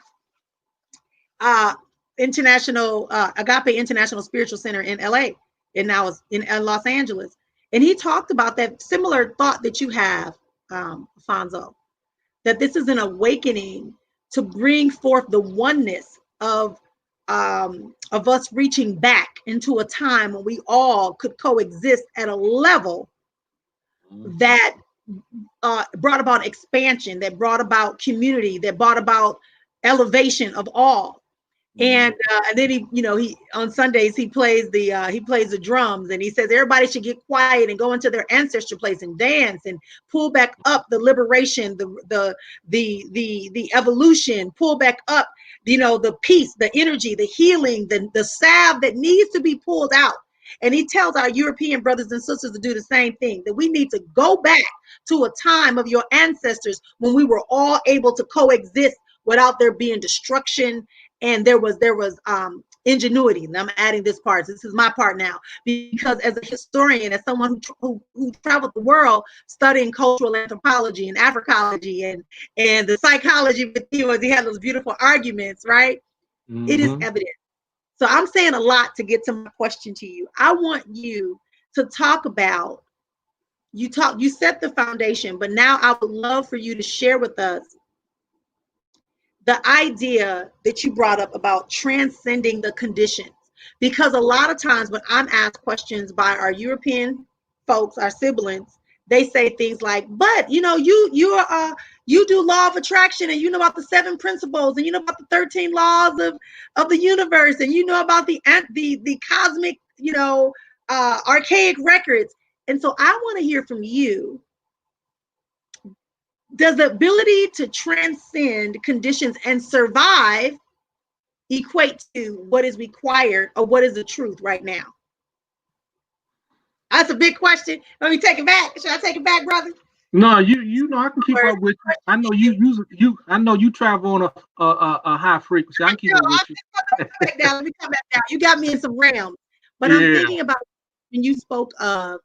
International Agape International Spiritual Center in LA, and now it's in Los Angeles. And he talked about that similar thought that you have, Alfonso, that this is an awakening to bring forth the oneness of us reaching back into a time when we all could coexist at a level that brought about expansion, that brought about community, that brought about elevation of all. And then he on Sundays he plays the drums, and he says everybody should get quiet and go into their ancestral place and dance and pull back up the liberation, the evolution, pull back up, the peace, the energy, the healing, the salve that needs to be pulled out. And he tells our European brothers and sisters to do the same thing, that we need to go back to a time of your ancestors when we were all able to coexist without there being destruction. And there was ingenuity. And I'm adding this part. This is my part now, because as a historian, as someone who traveled the world studying cultural anthropology and Africology and the psychology with you, as he had those beautiful arguments, right? It is evident. So I'm saying a lot to get to my question to you. I want you to talk about, you set the foundation, but now I would love for you to share with us the idea that you brought up about transcending the conditions. Because a lot of times when I'm asked questions by our European folks, our siblings, they say things like, but you do law of attraction, and you know about the 7 principles, and you know about the 13 laws of the universe, and you know about the cosmic, archaic records. And so I want to hear from you. Does the ability to transcend conditions and survive equate to what is required, or what is the truth right now? That's a big question. Let me take it back. Should I take it back, brother? No, you know I can keep up with you. I know I know you travel on a high frequency. I can keep up with you. Let me come back down. You got me in some realms. But I'm thinking about when you spoke of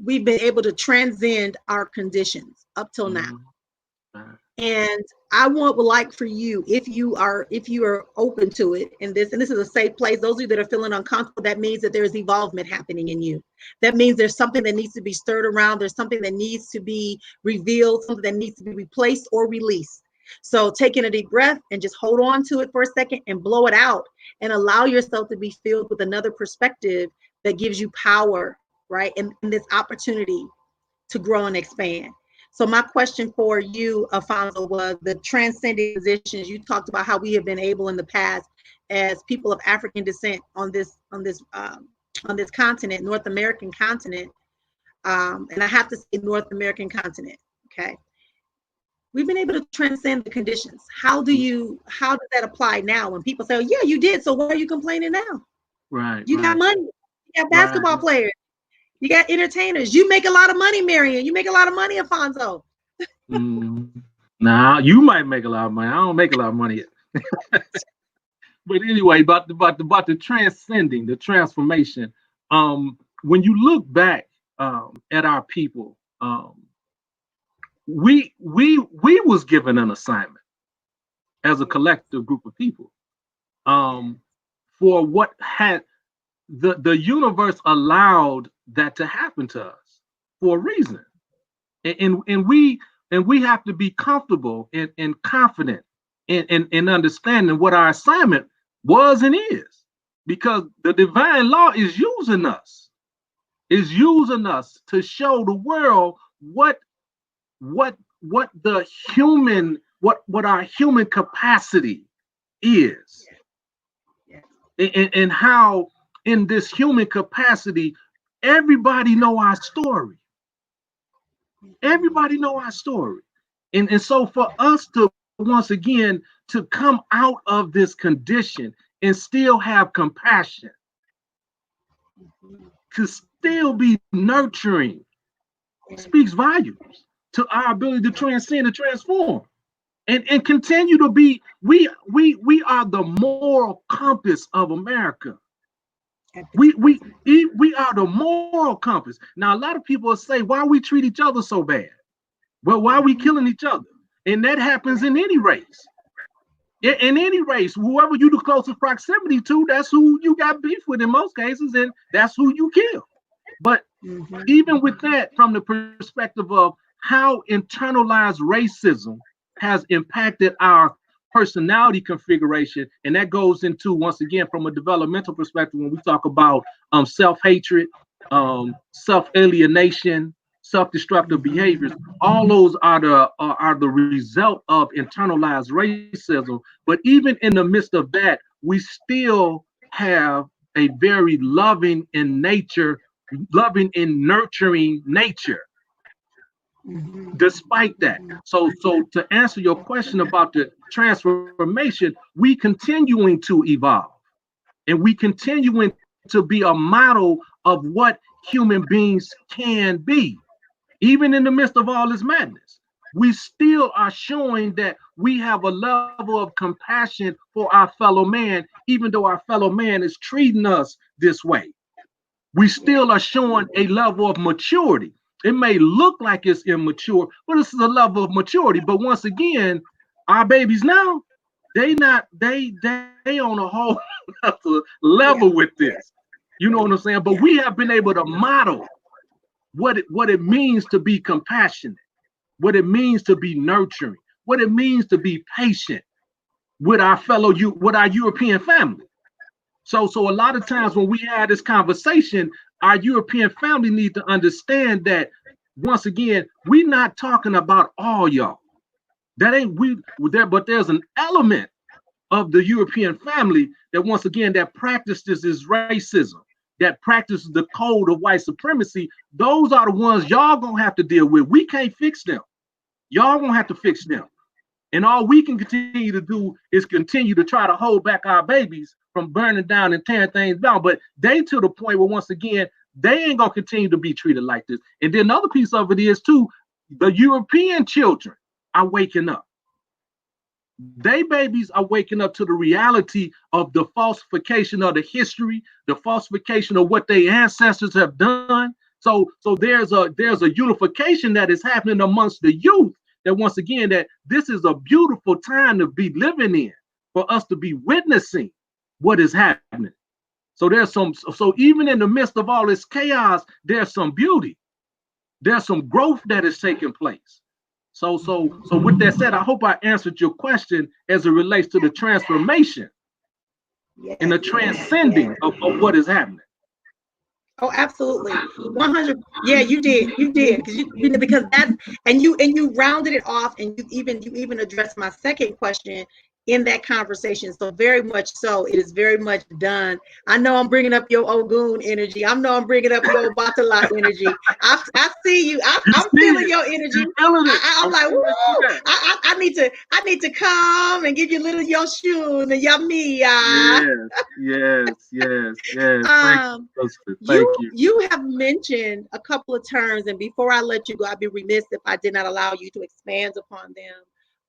we've been able to transcend our conditions up till now. And I would like for you, if you are open to it, and this is a safe place, those of you that are feeling uncomfortable, that means that there's evolvement happening in you. That means there's something that needs to be stirred around. There's something that needs to be revealed, something that needs to be replaced or released. So taking a deep breath and just hold on to it for a second and blow it out, and allow yourself to be filled with another perspective that gives you power, right? And this opportunity to grow and expand. So my question for you, Alfonso, was the transcending positions. You talked about how we have been able in the past as people of African descent on this continent, North American continent, and I have to say North American continent. Okay, we've been able to transcend the conditions. How does that apply now when people say, oh, yeah, you did, so why are you complaining now? Right. You got money, you got basketball Right. players, you got entertainers, you make a lot of money, Marion, you make a lot of money, Alfonso. Now you might make a lot of money. I don't make a lot of money yet. But anyway, about the transcending, the transformation. When you look back at our people, we was given an assignment as a collective group of people, for what had the universe allowed that to happen to us for a reason, and we have to be comfortable and confident in understanding what our assignment was and is, because the divine law is using us to show the world what the human what our human capacity is, and how in this human capacity everybody know our story. Everybody know our story, and so for us to once again to come out of this condition and still have compassion, to still be nurturing, speaks volumes to our ability to transcend and transform, and continue to be. We are the moral compass of America. We are the moral compass. Now, a lot of people will say, why we treat each other so bad? Well, why are we killing each other? And that happens in any race. In any race, whoever you the closest proximity to, that's who you got beef with in most cases, and that's who you kill. But even with that, from the perspective of how internalized racism has impacted our personality configuration, and that goes into, once again, from a developmental perspective, when we talk about self-hatred, self-alienation, self-destructive behaviors, all those are the result of internalized racism. But even in the midst of that, we still have a very loving and nurturing nature. Despite that, so to answer your question about the transformation, we continuing to evolve, and we continuing to be a model of what human beings can be. Even in the midst of all this madness, we still are showing that we have a level of compassion for our fellow man, even though our fellow man is treating us this way. We still are showing a level of maturity. It may look like it's immature, but this is a level of maturity. But once again, our babies now, they on a whole level with this. You know what I'm saying? But we have been able to model what it means to be compassionate, what it means to be nurturing, what it means to be patient with our European family. So a lot of times when we have this conversation, our European family need to understand that, once again, we're not talking about all y'all. That ain't we there, but there's an element of the European family that, once again, that practices this racism, that practices the code of white supremacy. Those are the ones y'all gonna have to deal with. We can't fix them. Y'all gonna have to fix them. And all we can continue to do is continue to try to hold back our babies from burning down and tearing things down. But they to the point where, once again, they ain't gonna continue to be treated like this. And then another piece of it is too, the European children are waking up. They babies are waking up to the reality of the falsification of the history, the falsification of what their ancestors have done. So there's a unification that is happening amongst the youth, that once again, that this is a beautiful time to be living in, for us to be witnessing what is happening. So even in the midst of all this chaos, there's some beauty. There's some growth that is taking place. So with that said, I hope I answered your question as it relates to the transformation and the transcending of what is happening. Oh, absolutely. 100. Yeah, you did. Because that's, and you rounded it off, and you even addressed my second question in that conversation. So very much so, it is very much done. I know I'm bringing up your Ogun energy. I know I'm bringing up your Batala energy. I see you. You I'm see feeling it. your energy. You feeling it. I'm I'm like, feeling woo! that. I need to come and give you a little Yoshun and Yamiya. Yes, yes, yes, yes. Thank Um, you, sister. Thank you. you have mentioned a couple of terms, and before I let you go, I'd be remiss if I did not allow you to expand upon them.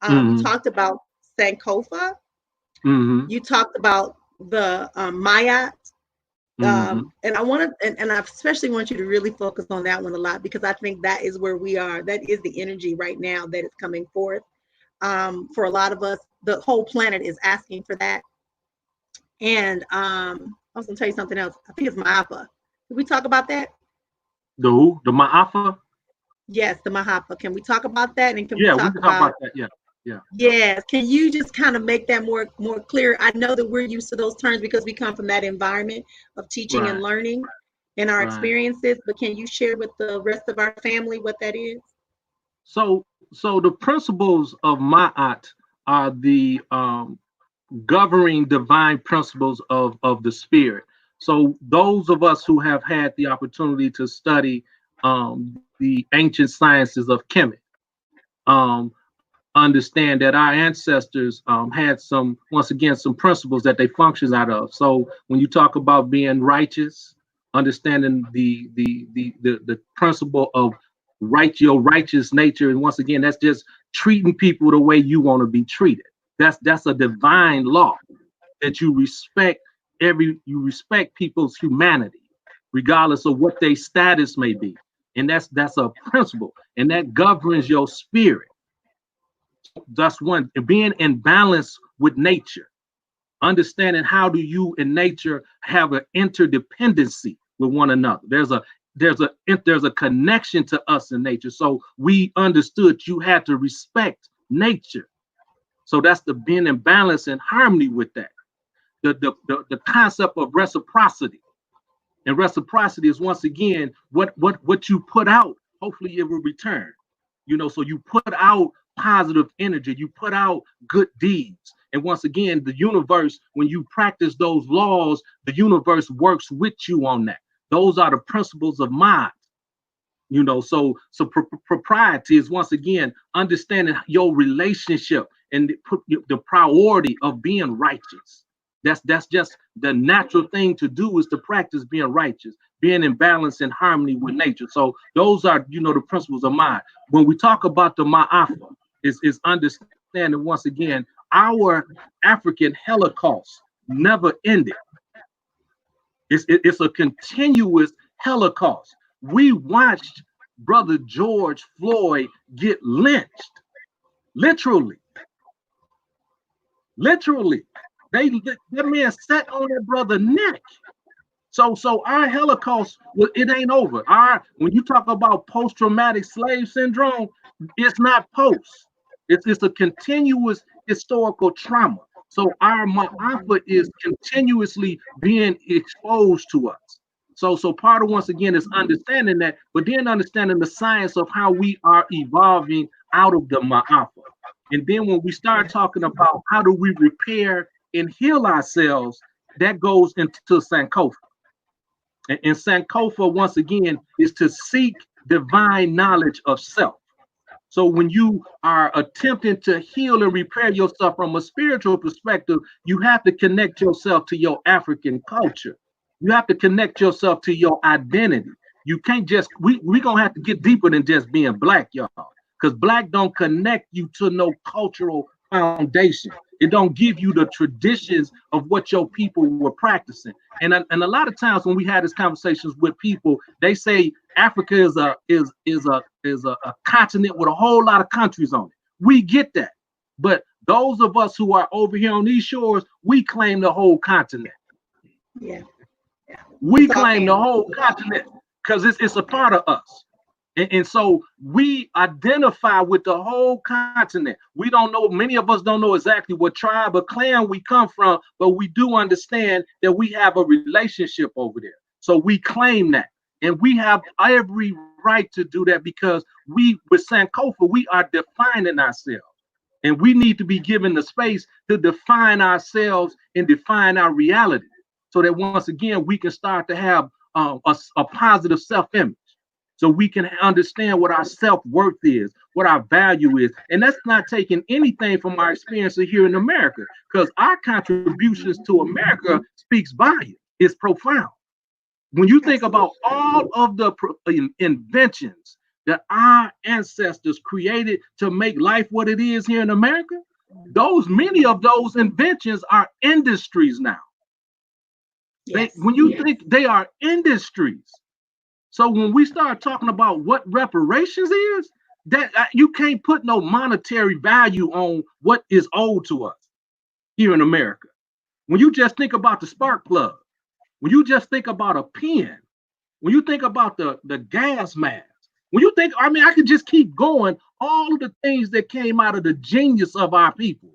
You Mm-hmm. talked about Sankofa. Mm-hmm. You talked about the Mayat. Mm-hmm. And I want to, and I especially want you to really focus on that one a lot because I think that is where we are. That is the energy right now that is coming forth. For a lot of us, the whole planet is asking for that. And I was going to tell you something else. I think it's Mahapa. Did we talk about that? The who? The Ma'afa? Yes, the Mahapa. Can we talk about that? And can we Yeah, we talk can talk about, about that. Yeah, yeah. yes, can you just kind of make that more clear? I know that we're used to those terms because we come from that environment of teaching and Right, learning and our right. experiences, but can you share with the rest of our family what that is? So the principles of Ma'at are the governing divine principles of the spirit. So those of us who have had the opportunity to study the ancient sciences of Kemet, um, understand that our ancestors had some, once again, some principles that they functioned out of. So when you talk about being righteous, understanding the principle of your righteous nature, and once again, that's just treating people the way you want to be treated. That's a divine law that you respect people's humanity, regardless of what their status may be, and that's a principle, and that governs your spirit. That's one, being in balance with nature, understanding how do you and nature have an interdependency with one another. There's a connection to us in nature. So we understood you had to respect nature. So that's the being in balance and harmony with that. The concept of reciprocity. And reciprocity is, once again, what you put out, hopefully it will return. So you put out positive energy, you put out good deeds. And once again, the universe, when you practice those laws, the universe works with you on that. Those are the principles of mind. So propriety is, once again, understanding your relationship and put the priority of being righteous. That's just the natural thing to do, is to practice being righteous, being in balance and harmony with nature. So those are, the principles of mind. When we talk about the Ma'afa, is understanding, once again, our African Holocaust never ended. It's a continuous Holocaust. We watched Brother George Floyd get lynched, literally, literally. That man sat on that brother's neck. So our Holocaust, well, it ain't over. When you talk about post-traumatic slave syndrome, it's not post. It's a continuous historical trauma. So our Ma'afa is continuously being exposed to us. So part of, once again, is understanding that, but then understanding the science of how we are evolving out of the Ma'afa. And then when we start talking about how do we repair and heal ourselves, that goes into Sankofa. And Sankofa, once again, is to seek divine knowledge of self. So when you are attempting to heal and repair yourself from a spiritual perspective, you have to connect yourself to your African culture. You have to connect yourself to your identity. You can't just, we gonna have to get deeper than just being black, y'all. Because black don't connect you to no cultural foundation. It don't give you the traditions of what your people were practicing. And a lot of times when we had these conversations with people, they say Africa is a continent with a whole lot of countries on it. We get that. But those of us who are over here on these shores, we claim the whole continent. Yeah, yeah. We It's all claim the family. whole continent because it's a part of us. And so we identify with the whole continent. We don't know, many of us don't know exactly what tribe or clan we come from, but we do understand that we have a relationship over there. So we claim that. And we have every right to do that because with Sankofa, we are defining ourselves. And we need to be given the space to define ourselves and define our reality so that once again, we can start to have a positive self-image. So we can understand what our self-worth is, what our value is. And that's not taking anything from our experience here in America, because our contributions to America speaks volume. It's profound. When you think about Absolutely. all of the inventions that our ancestors created to make life what it is here in America, those many of those inventions are industries now. Yes. When you think they are industries, so when we start talking about what reparations is, that you can't put no monetary value on what is owed to us here in America. When you just think about the spark plug, when you just think about a pen, when you think about the gas mask, when you think, I mean, I could just keep going, all of the things that came out of the genius of our people.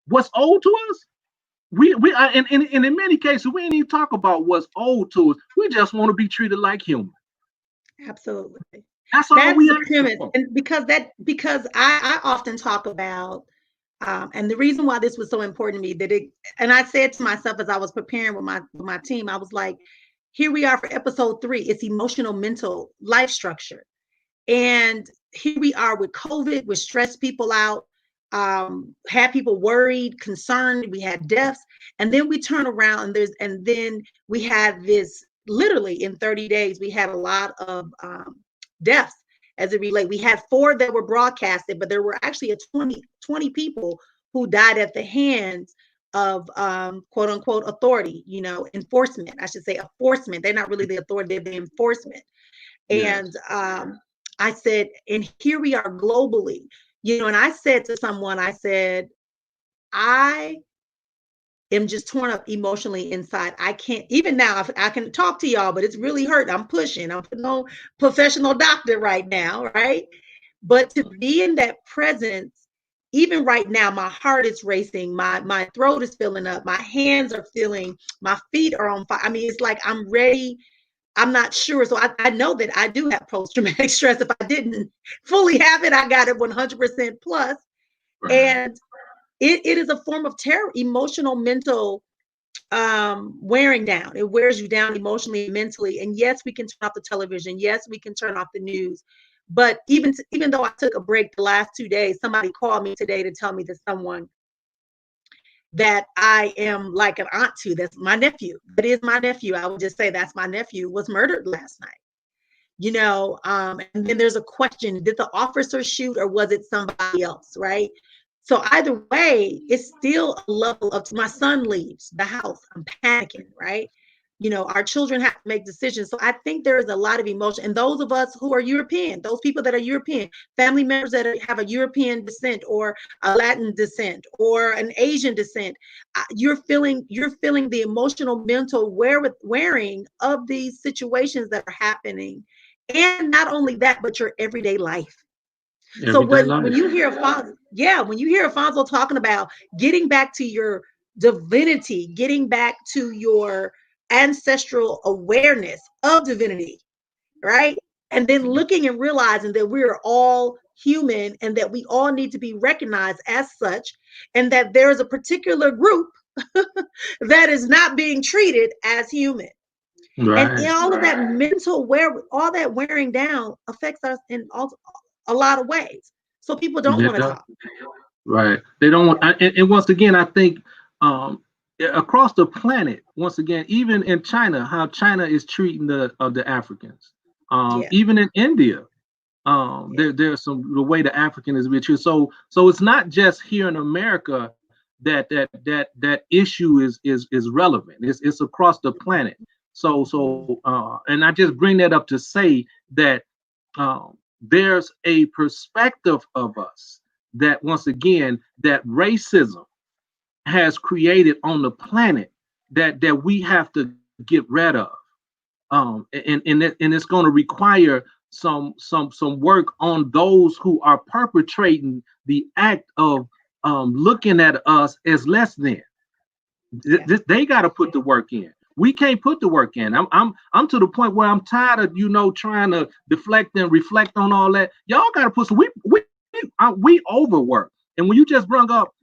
What's owed to us? And in many cases, we ain't even talk about what's owed to us. We just want to be treated like human. Absolutely. That's all That's we the ask premise. for. And because I often talk about and the reason why this was so important to me that it and I said to myself as I was preparing with my team, I was like, here we are for episode 3. It's emotional mental life structure. And here we are with COVID, with stressed people out, had people worried, concerned. We had deaths, and then we turn around and then we had this. Literally in 30 days, we had a lot of deaths as it relate. We had 4 that were broadcasted, but there were actually 20 people who died at the hands of quote unquote authority, enforcement. I should say enforcement. They're not really the authority; they're the enforcement. And Yes. I said, and here we are globally, and I said to someone, I said, I am just torn up emotionally inside. I can't, even now, I can talk to y'all, but it's really hurt. I'm pushing, I'm putting on professional doctor right now, right? But to be in that presence, even right now, my heart is racing, my throat is filling up, my hands are feeling, my feet are on fire. I mean, it's like I'm ready. I'm not sure. So I know that I do have post traumatic stress. If I didn't fully have it, I got it 100% plus. Right. And it is a form of terror, emotional, mental wearing down. It wears you down emotionally and mentally. And yes, we can turn off the television. Yes, we can turn off the news. But even though I took a break the last 2 days, somebody called me today to tell me that someone that I am like an aunt to, that's my nephew. That is my nephew. I would just say that's my nephew, was murdered last night. And then there's a question, did the officer shoot or was it somebody else, right? So either way, it's still a level of, my son leaves the house, I'm panicking, right? Our children have to make decisions. So I think there is a lot of emotion. And those of us who are European, those people that are European, family members that have a European descent or a Latin descent or an Asian descent, you're feeling the emotional, mental wearing of these situations that are happening. And not only that, but your everyday life. So Everyday when life. you hear Alfonso, yeah, when you hear Alfonso talking about getting back to your divinity, getting back to your ancestral awareness of divinity, right? And then looking and realizing that we are all human and that we all need to be recognized as such, and that there is a particular group that is not being treated as human. And Right. all of that mental all that wearing down affects us in a lot of ways. So people don't It want to does. talk. Right. They don't want, and once again, I think um, across the planet, once again, even in China, how China is treating the Africans, Yeah, even in India, yeah, there's the way the African is being treated. So it's not just here in America that issue is relevant. It's across the planet. And I just bring that up to say that there's a perspective of us that once again that racism has created on the planet that we have to get rid of, and it's going to require some work on those who are perpetrating the act of looking at us as less than. yeah. They got to put the work in. We can't put the work in. I'm to the point where I'm tired of trying to deflect and reflect on all that. Y'all got to put some. We overwork. And when you just brought up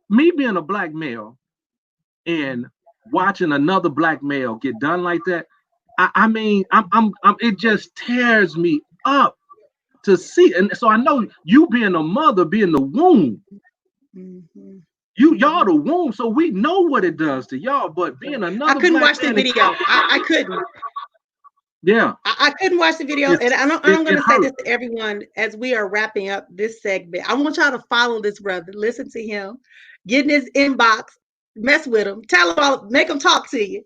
me being a black male and watching another black male get done like that, I mean, it just tears me up to see. And so I know you being a mother, being the womb, Mm-hmm. y'all the womb, so we know what it does to y'all. But being I another couldn't black watch the man, video. I couldn't. yeah, I couldn't watch the video, and I'm going it to say this hurt. to everyone as we are wrapping up this segment. I want y'all to follow this brother, listen to him, get in his inbox, mess with him, tell him all, make him talk to you.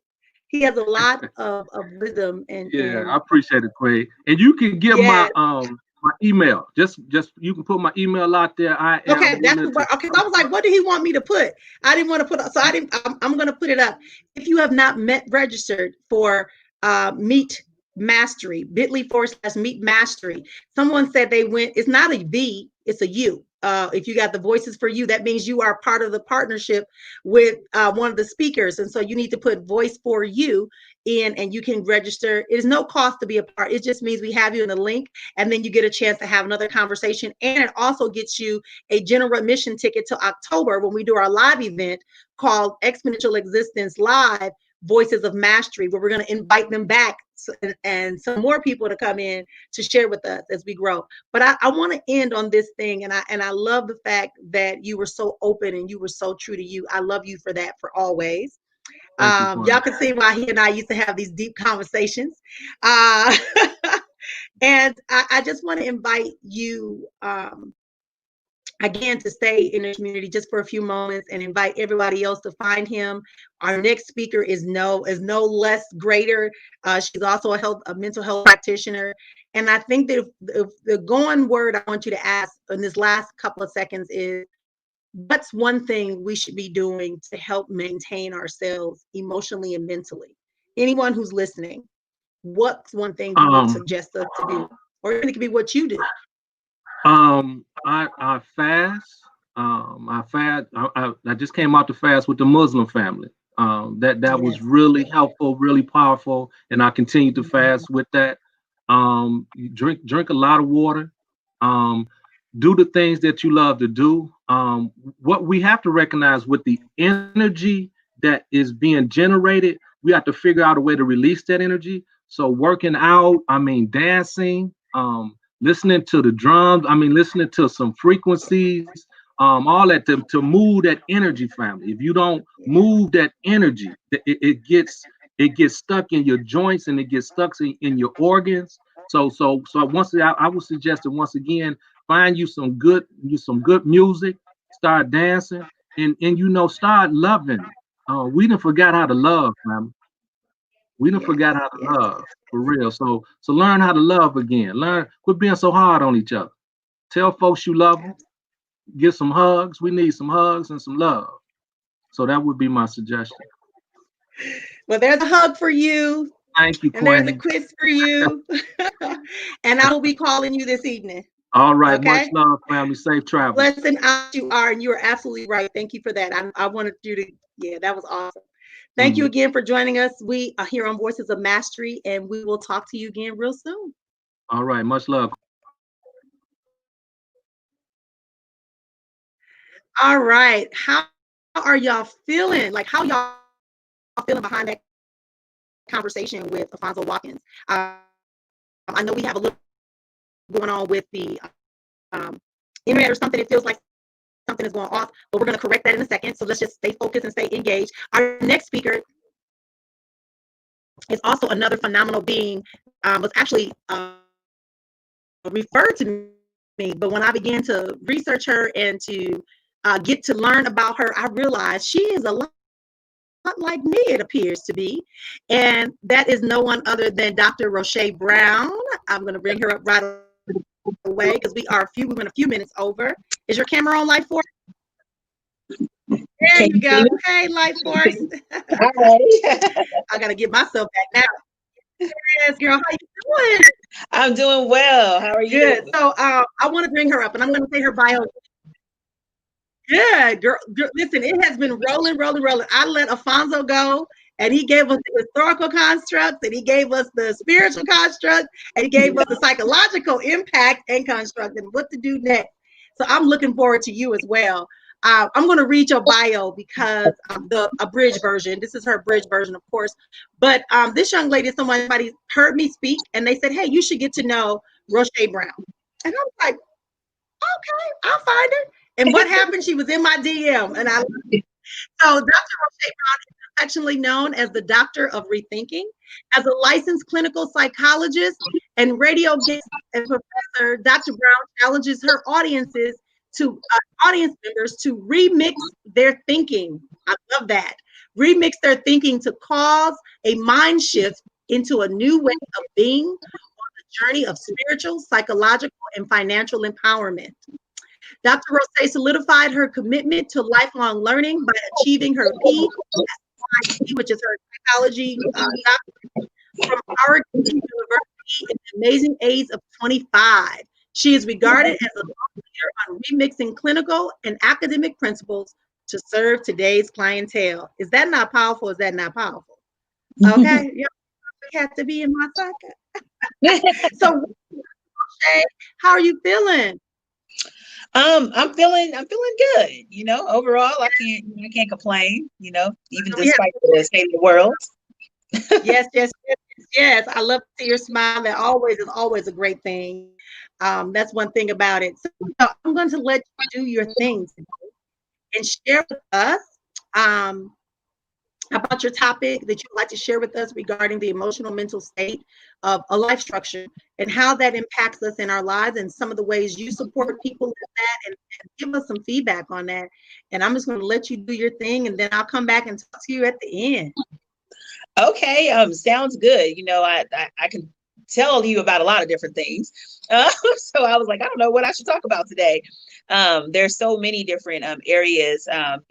He has a lot of wisdom Yeah, I and appreciate it, Quay. And you can give yeah. my email. Just you can put my email out there. I Okay, am that's willing to. okay. I was like, what did he want me to put? I didn't want to put, so I didn't. I'm going to put it up. If you have not registered for Meet Mastery, bit.ly/Meet Mastery. Someone said they went. It's not a V, it's a U. If you got the Voices for You, that means you are part of the partnership with one of the speakers, and so you need to put Voice for You in, and you can register. It is no cost to be a part. It just means we have you in the link, and then you get a chance to have another conversation, and it also gets you a general admission ticket to October when we do our live event called Exponential Existence Live Voices of Mastery, where we're going to invite them back and some more people to come in to share with us as we grow. But I want to end on this thing, and I love the fact that you were so open and you were so true to you. I love you for that, for always. Thank you, Y'all Quinn. can see why he and I used to have these deep conversations. Uh, and I just want to invite you again to stay in the community just for a few moments and invite everybody else to find him. Our next speaker is no less greater. She's also a mental health practitioner. And I think that if the going word I want you to ask in this last couple of seconds is, what's one thing we should be doing to help maintain ourselves emotionally and mentally? Anyone who's listening, what's one thing you would Um, suggest us to do? Or it could be what you do. I fast. I fast. I just came out to fast with the Muslim family. That was Yes. really helpful, really powerful, and I continue to fast with that. Drink a lot of water. Um, do the things that you love to do. What we have to recognize with the energy that is being generated, we have to figure out a way to release that energy. So working out, I mean dancing, listening to the drums, I mean listening to some frequencies, all that to move that energy, family. If you don't move that energy, it gets stuck in your joints and it gets stuck in your organs. So once I would suggest that once again, find some good music, start dancing, and start loving. We done forgot how to love, man. We done Yes. forgot how to Yes. love for real. So learn how to love again. Quit being so hard on each other. Tell folks you love them. Give some hugs. We need some hugs and some love. So that would be my suggestion. Well, there's a hug for you, Thank you, and there's a Quinn. quiz for you. And I will be calling you this evening. All right, much Okay? love, family. Safe travels. Blessing out you are, and you are absolutely right. Thank you for that. I wanted you to, yeah, that was awesome. Thank you Mhm. again for joining us. We are here on Voices of Mastery, and we will talk to you again real soon. All right, much love. All right. How are y'all feeling? Like, how y'all feeling behind that conversation with Alfonso Watkins? I know we have a little going on with the internet or something. It feels like something is going off, but we're going to correct that in a second. So let's just stay focused and stay engaged. Our next speaker is also another phenomenal being. Was actually referred to me, but when I began to research her and to get to learn about her, I realized she is a lot like me, it appears to be. And that is no one other than Dr. Roche Brown. I'm going to bring her up right away because we went a few minutes over. Is your camera on, Light Force? There you go. Can you Hey, see Light me? Force. All right. I got to get myself back now. Yes, girl. How you doing? I'm doing well. How are Good. you? So I want to bring her up, and I'm going to say her bio. Yeah, girl, listen, it has been rolling, rolling, rolling. I let Alfonso go, and he gave us the historical constructs, and he gave us the spiritual construct, and he gave us the psychological impact and construct, and what to do next. So I'm looking forward to you as well. I'm going to read your bio because the abridged version. This is her abridged version, of course. But this young lady, somebody heard me speak, and they said, "Hey, you should get to know Roche Brown." And I was like, "Okay, I'll find her." And what happened? She was in my DM, and I. So Dr. Roche Brown is affectionately known as the Doctor of Rethinking. As a licensed clinical psychologist and radio guest and professor, Dr. Brown challenges her audience members to remix their thinking. I love that. Remix their thinking to cause a mind shift into a new way of being on the journey of spiritual, psychological, and financial empowerment. Dr. Rose solidified her commitment to lifelong learning by achieving her PhD, which is her psychology doctorate from Oregon University in the amazing age of 25. She is regarded as a leader on remixing clinical and academic principles to serve today's clientele. Is that not powerful? Is that not powerful? Okay, you have to be in my pocket. So, how are you feeling? I'm feeling good. Overall, I can't complain. Even despite the state of the world. Yes. I love to see your smile. That always is always a great thing. That's one thing about it. So I'm going to let you do your thing today and share with us about your topic that you'd like to share with us regarding the emotional mental state of a life structure and how that impacts us in our lives and some of the ways you support people in that and give us some feedback on that. And I'm just going to let you do your thing, and then I'll come back and talk to you at the end. Okay, sounds good. I can tell you about a lot of different things. So I was like, I don't know what I should talk about today. There's so many different areas. One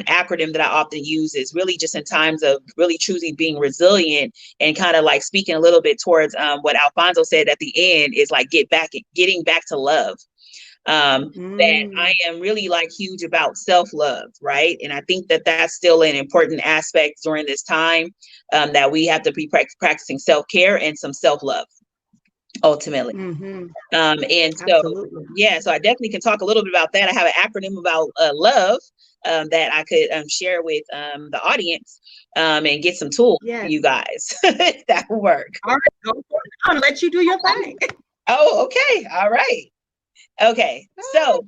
acronym that I often use is really just in times of really truly being resilient and kind of like speaking a little bit towards what Alfonso said at the end is like getting back to love. That I am really like huge about self-love, right? And I think that that's still an important aspect during this time, that we have to be practicing self-care and some self-love ultimately. And Absolutely. so I definitely can talk a little bit about that. I have an acronym about love that I could share with the audience and get some tools for you guys. That will work. All right, go for it. I'm gonna let you do your thing. Oh, okay. All right. Okay. So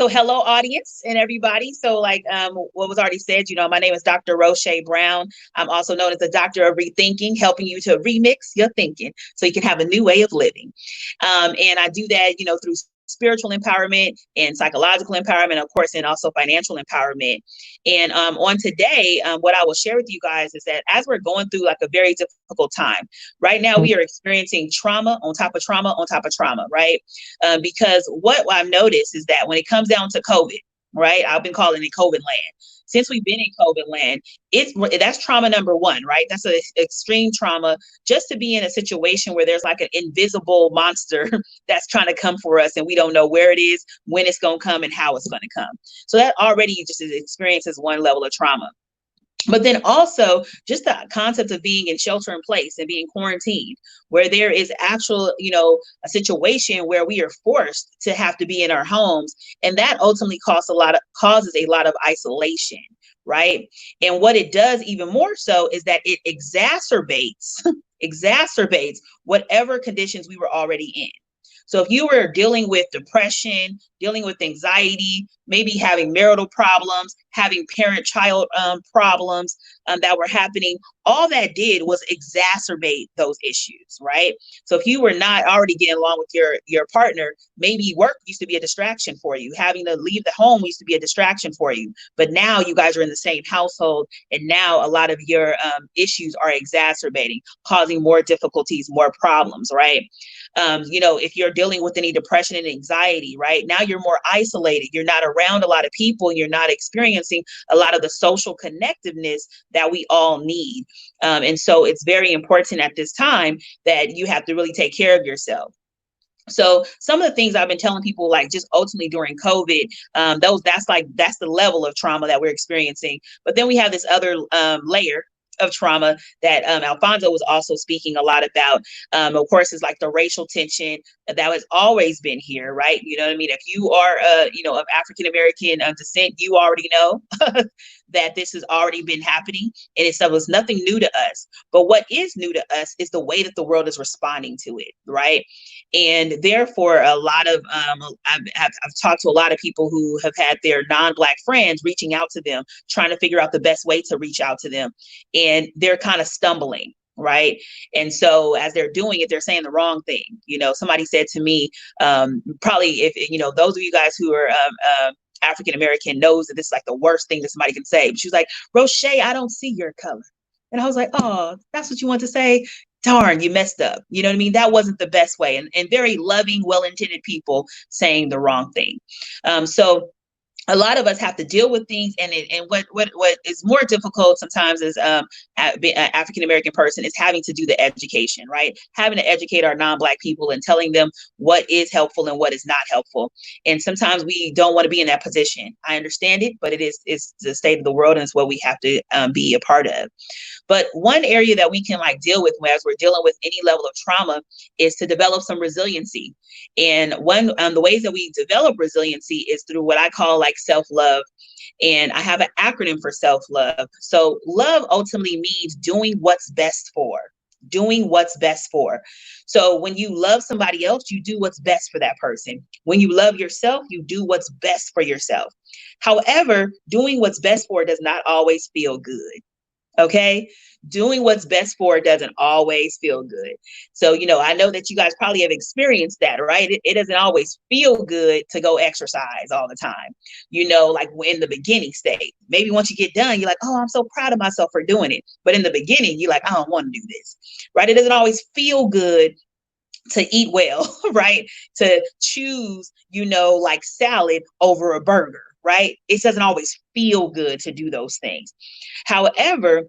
hello audience and everybody. So what was already said, my name is Dr. Roche Brown. I'm also known as the Doctor of Rethinking, helping you to remix your thinking so you can have a new way of living. And I do that, through spiritual empowerment and psychological empowerment, of course, and also financial empowerment. And on today, what I will share with you guys is that as we're going through like a very difficult time, right now we are experiencing trauma on top of trauma on top of trauma, right? Because what I've noticed is that when it comes down to COVID, right? I've been calling it COVID land. Since we've been in COVID land, that's trauma number one, right? That's an extreme trauma, just to be in a situation where there's like an invisible monster that's trying to come for us and we don't know where it is, when it's going to come, and how it's going to come. So that already just experiences one level of trauma. But then also just the concept of being in shelter in place and being quarantined, where there is actual, a situation where we are forced to have to be in our homes. And that ultimately causes a lot of isolation, right? And what it does even more so is that it exacerbates whatever conditions we were already in. So if you were dealing with depression, dealing with anxiety, maybe having marital problems, having parent-child problems that were happening, all that did was exacerbate those issues, right? So if you were not already getting along with your partner, maybe work used to be a distraction for you. Having to leave the home used to be a distraction for you. But now you guys are in the same household, and now a lot of your issues are exacerbating, causing more difficulties, more problems, right? If you're dealing with any depression and anxiety, right? Now you're more isolated. You're not around a lot of people. You're not experiencing a lot of the social connectiveness that we all need. And so it's very important at this time that you have to really take care of yourself. So some of the things I've been telling people, like just ultimately during COVID, that's the level of trauma that we're experiencing. But then we have this other layer of trauma that Alfonso was also speaking a lot about. Of course, is like the racial tension that has always been here, right? You know what I mean? If you are, of African American descent, you already know that this has already been happening, and it was nothing new to us. But what is new to us is the way that the world is responding to it, right? And therefore, a lot of I've talked to a lot of people who have had their non-Black friends reaching out to them, trying to figure out the best way to reach out to them, and they're kind of stumbling, right? And so as they're doing it, they're saying the wrong thing. Somebody said to me, probably if those of you guys who are African American knows that this is like the worst thing that somebody can say. But she was like, Roche, I don't see your color. And I was like, oh, that's what you want to say? Darn, you messed up. You know what I mean? That wasn't the best way. And very loving, well-intended people saying the wrong thing. So a lot of us have to deal with things, and what is more difficult sometimes is being an African American person is having to do the education, right? Having to educate our non-Black people and telling them what is helpful and what is not helpful. And sometimes we don't want to be in that position. I understand it, but it's the state of the world, and it's what we have to be a part of. But one area that we can deal with as we're dealing with any level of trauma is to develop some resiliency. And one the ways that we develop resiliency is through what I call self-love. And I have an acronym for self-love. So love ultimately means doing what's best for. Doing what's best for. So when you love somebody else, you do what's best for that person. When you love yourself, you do what's best for yourself. However, doing what's best for does not always feel good. Okay. Doing what's best for doesn't always feel good. So, I know that you guys probably have experienced that, right? It doesn't always feel good to go exercise all the time, like in the beginning state. Maybe once you get done, you're like, oh, I'm so proud of myself for doing it. But in the beginning, you're like, I don't want to do this, right? It doesn't always feel good to eat well, right? To choose, salad over a burger, right? It doesn't always feel good to do those things. However,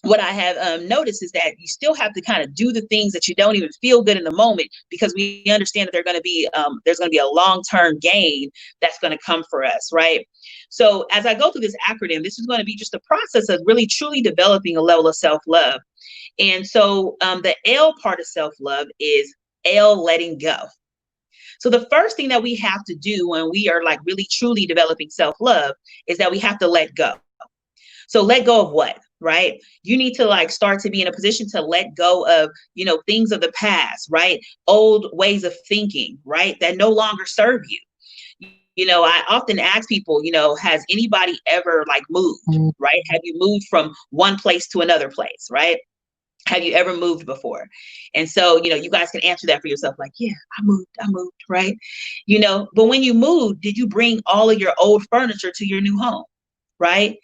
what I have noticed is that you still have to kind of do the things that you don't even feel good in the moment, because we understand that there's going to be a long-term gain that's going to come for us, right? So as I go through this acronym, this is going to be just a process of really truly developing a level of self-love. And so the L part of self-love is L, letting go. So the first thing that we have to do when we are really truly developing self-love is that we have to let go. So let go of what, right? You need to start to be in a position to let go of, things of the past, right? Old ways of thinking, right? That no longer serve you. I often ask people, has anybody ever moved, right? Have you moved from one place to another place, right? Have you ever moved before? And so, you guys can answer that for yourself. Yeah, I moved, right? But when you moved, did you bring all of your old furniture to your new home, right?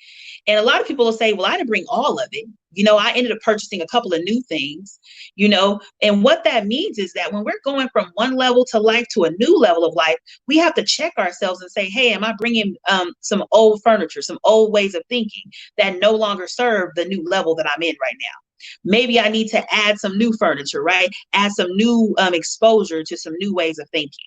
And a lot of people will say, well, I didn't bring all of it. I ended up purchasing a couple of new things, and what that means is that when we're going from one level to life to a new level of life, we have to check ourselves and say, hey, am I bringing some old furniture, some old ways of thinking that no longer serve the new level that I'm in right now? Maybe I need to add some new furniture, right? Add some new exposure to some new ways of thinking.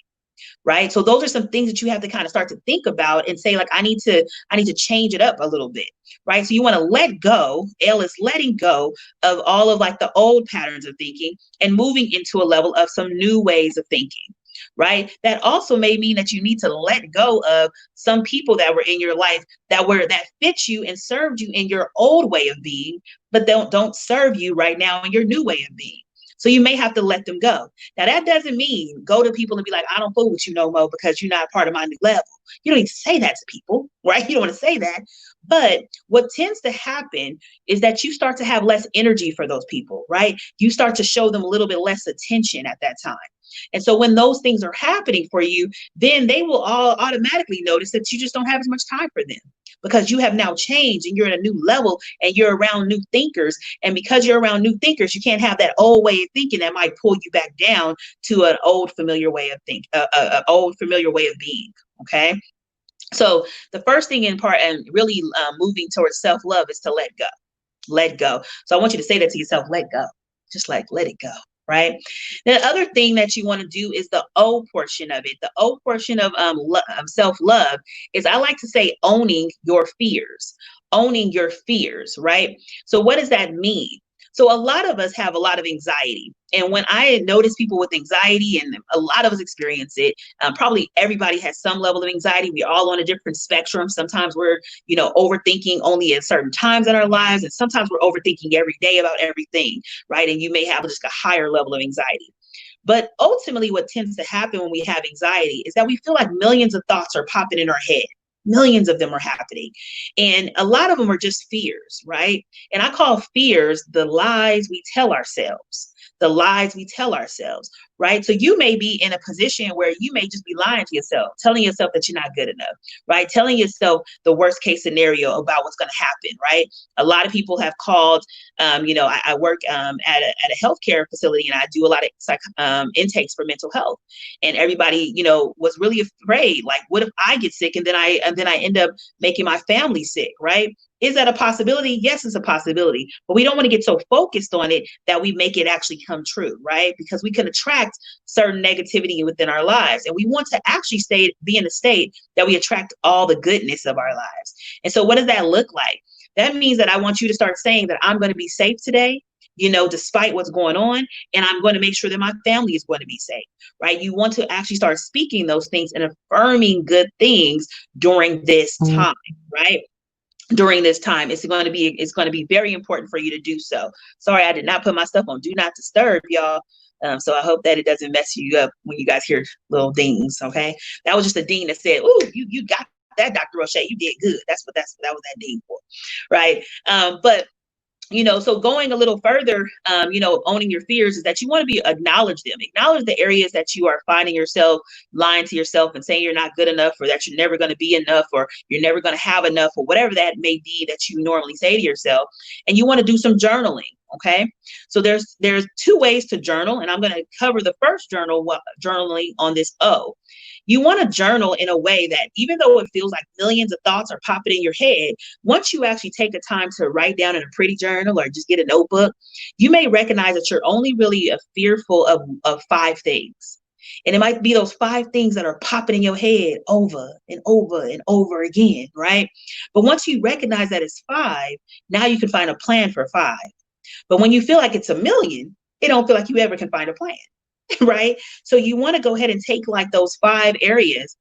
Right. So those are some things that you have to kind of start to think about and say, I need to change it up a little bit. Right. So you want to let go. L is letting go of all of the old patterns of thinking and moving into a level of some new ways of thinking. Right. That also may mean that you need to let go of some people that were in your life that fit you and served you in your old way of being, but don't serve you right now in your new way of being. So you may have to let them go. Now, that doesn't mean go to people and be like, I don't fool with you no more because you're not part of my new level. You don't need to say that to people, right? You don't want to say that. But what tends to happen is that you start to have less energy for those people, right? You start to show them a little bit less attention at that time. And so when those things are happening for you, then they will all automatically notice that you just don't have as much time for them, because you have now changed and you're at a new level and you're around new thinkers. And because you're around new thinkers, you can't have that old way of thinking that might pull you back down to an old familiar way of old familiar way of being. Okay. So the first thing in part and really moving towards self-love is to let go. Let go. So I want you to say that to yourself, let go. Just let it go. right? The other thing that you want to do is the O portion of it. The O portion of self-love is, I like to say, owning your fears. Owning your fears, right? So what does that mean? So a lot of us have a lot of anxiety. And when I notice people with anxiety, and a lot of us experience it, probably everybody has some level of anxiety. We're all on a different spectrum. Sometimes we're, overthinking only at certain times in our lives. And sometimes we're overthinking every day about everything, right? And you may have just a higher level of anxiety. But ultimately, what tends to happen when we have anxiety is that we feel like millions of thoughts are popping in our head. Millions of them are happening. And a lot of them are just fears, right? And I call fears the lies we tell ourselves. The lies we tell ourselves, right? So you may be in a position where you may just be lying to yourself, telling yourself that you're not good enough, right? Telling yourself the worst case scenario about what's going to happen, right? A lot of people have called, I work at a healthcare facility, and I do a lot of intakes for mental health. And everybody, was really afraid, like, what if I get sick and then I end up making my family sick, right? Is that a possibility? Yes, it's a possibility, but we don't want to get so focused on it that we make it actually come true, right? Because we can attract certain negativity within our lives, and we want to actually be in a state that we attract all the goodness of our lives. And so what does that look like? That means that I want you to start saying that I'm going to be safe today, despite what's going on, and I'm going to make sure that my family is going to be safe, right? You want to actually start speaking those things and affirming good things during this time, right? During this time, it's going to be very important for you to do so. Sorry, I did not put my stuff on do not disturb, y'all. So I hope that it doesn't mess you up when you guys hear little dings. Okay, that was just a ding that said, "Ooh, you got that, Dr. Roche. You did good." That was that ding for, right? But so going a little further, owning your fears is that you want to acknowledge them. Acknowledge the areas that you are finding yourself lying to yourself and saying you're not good enough, or that you're never going to be enough, or you're never going to have enough, or whatever that may be that you normally say to yourself. And you want to do some journaling. Okay. So there's 2 ways to journal, and I'm going to cover the first journaling on this O. You want to journal in a way that, even though it feels like millions of thoughts are popping in your head, once you actually take the time to write down in a pretty journal or just get a notebook, you may recognize that you're only really fearful of 5 things. And it might be those 5 things that are popping in your head over and over and over again, right? But once you recognize that it's 5, now you can find a plan for 5. But when you feel like it's a million, it don't feel like you ever can find a plan. Right? So you want to go ahead and take like those 5 areas,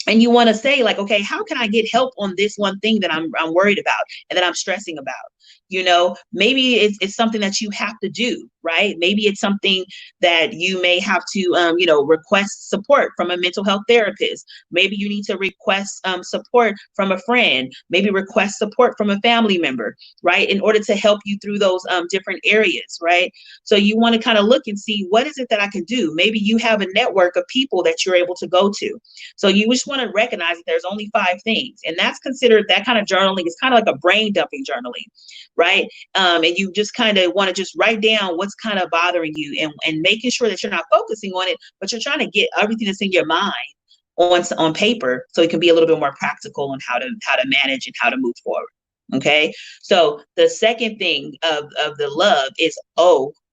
and you want to say, like, okay, how can I get help on this one thing that I'm worried about and that I'm stressing about? Maybe it's something that you have to do, right? Maybe it's something that you may have to, request support from a mental health therapist. Maybe you need to request support from a friend, maybe request support from a family member, right? In order to help you through those different areas, right? So you want to kind of look and see, what is it that I can do? Maybe you have a network of people that you're able to go to. So you just want to recognize that there's only 5 things, and that's considered, that kind of journaling is kind of like a brain dumping journaling, right? And you just kind of want to just write down what's kind of bothering you, and making sure that you're not focusing on it, but you're trying to get everything that's in your mind on paper, so it can be a little bit more practical on how to manage and how to move forward. Okay. So the second thing of the love is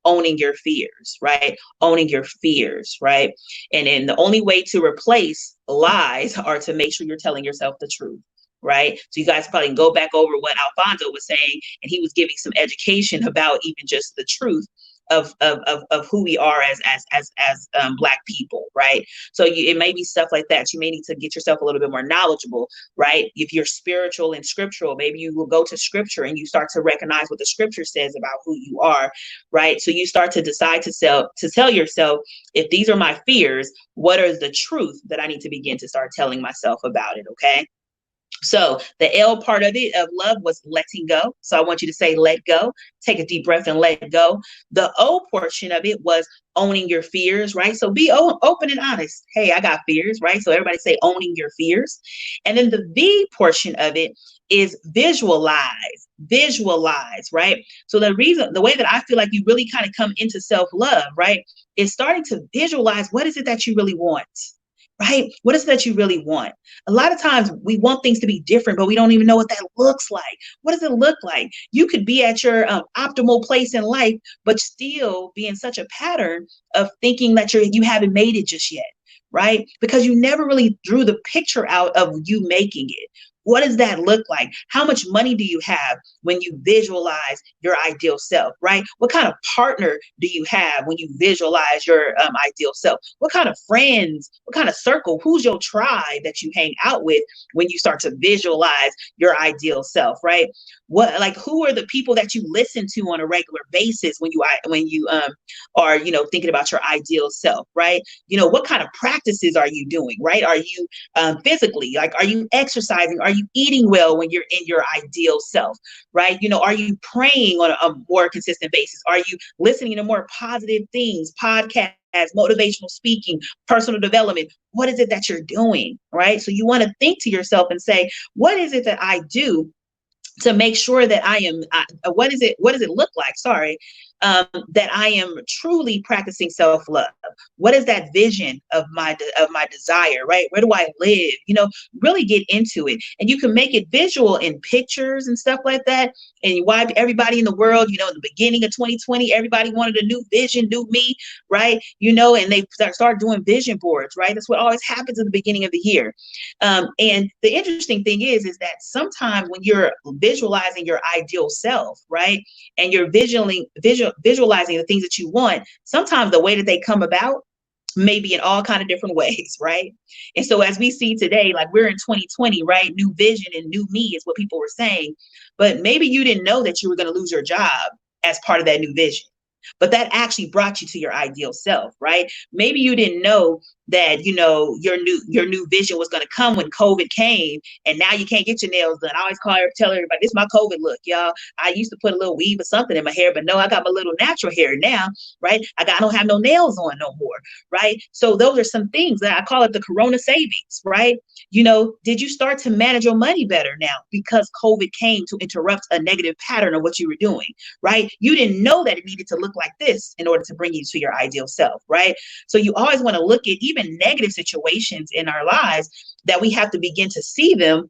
owning your fears, right? Owning your fears, right? And then the only way to replace lies are to make sure you're telling yourself the truth, right? So you guys probably can go back over what Alfonso was saying, and he was giving some education about even just the truth of who we are as Black people, right? So it may be stuff like that. You may need to get yourself a little bit more knowledgeable, right? If you're spiritual and scriptural, maybe you will go to scripture and you start to recognize what the scripture says about who you are, right? So you start to decide to tell yourself, if these are my fears, what is the truth that I need to begin to start telling myself about it, okay? So the L part of love was letting go. So I want you to say, let go. Take a deep breath and let go. The O portion of it was owning your fears, right? So be open and honest. Hey, I got fears, right? So everybody say owning your fears. And then the V portion of it is visualize, right? So the way that I feel like you really kind of come into self-love, right, is starting to visualize, what is it that you really want? right? What is it that you really want? A lot of times we want things to be different, but we don't even know what that looks like. What does it look like? You could be at your optimal place in life, but still be in such a pattern of thinking that you haven't made it just yet, right? Because you never really drew the picture out of you making it. What does that look like? How much money do you have when you visualize your ideal self, right? What kind of partner do you have when you visualize your ideal self? What kind of friends, what kind of circle, who's your tribe that you hang out with when you start to visualize your ideal self, right? What, like, who are the people that you listen to on a regular basis when you are, thinking about your ideal self, right? What kind of practices are you doing, right? Are you physically, like, are you exercising? Are you eating well when you're in your ideal self, right? Are you praying on a more consistent basis? Are you listening to more positive things, podcasts, motivational speaking, personal development? What is it that you're doing, right? So you want to think to yourself and say, what is it that I do to make sure that what does it look like? Sorry, that I am truly practicing self-love. What is that vision of my desire, right? Where do I live? Really get into it. And you can make it visual in pictures and stuff like that. And why everybody in the world, in the beginning of 2020, everybody wanted a new vision, new me, right? And they start doing vision boards, right? That's what always happens at the beginning of the year. And the interesting thing is that sometimes when you're visualizing your ideal self, right, and you're visualizing the things that you want, sometimes the way that they come about may be in all kind of different ways, right? And so as we see today, like, we're in 2020, right? New vision and new me is what people were saying. But maybe you didn't know that you were going to lose your job as part of that new vision. But that actually brought you to your ideal self, right? Maybe you didn't know that, your new vision was going to come when COVID came, and now you can't get your nails done. I always tell everybody, this is my COVID look, y'all. I used to put a little weave or something in my hair, but no, I got my little natural hair now, right? I don't have no nails on no more, right? So those are some things that I call it the Corona savings, right? Did you start to manage your money better now because COVID came to interrupt a negative pattern of what you were doing, right? You didn't know that it needed to look like this in order to bring you to your ideal self, right? So you always want to look at even negative situations in our lives, that we have to begin to see them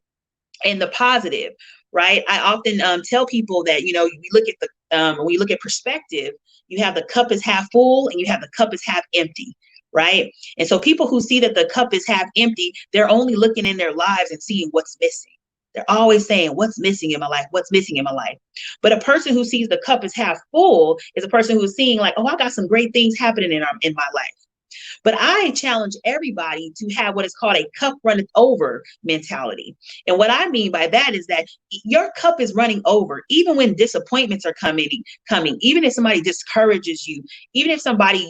in the positive, right? I often tell people that, we look at when we look at perspective, you have the cup is half full and you have the cup is half empty, right? And so people who see that the cup is half empty, they're only looking in their lives and seeing what's missing. They're always saying, what's missing in my life? What's missing in my life? But a person who sees the cup is half full is a person who's seeing, like, oh, I got some great things happening in my life. But I challenge everybody to have what is called a cup runneth over mentality. And what I mean by that is that your cup is running over, even when disappointments are coming, even if somebody discourages you, even if somebody,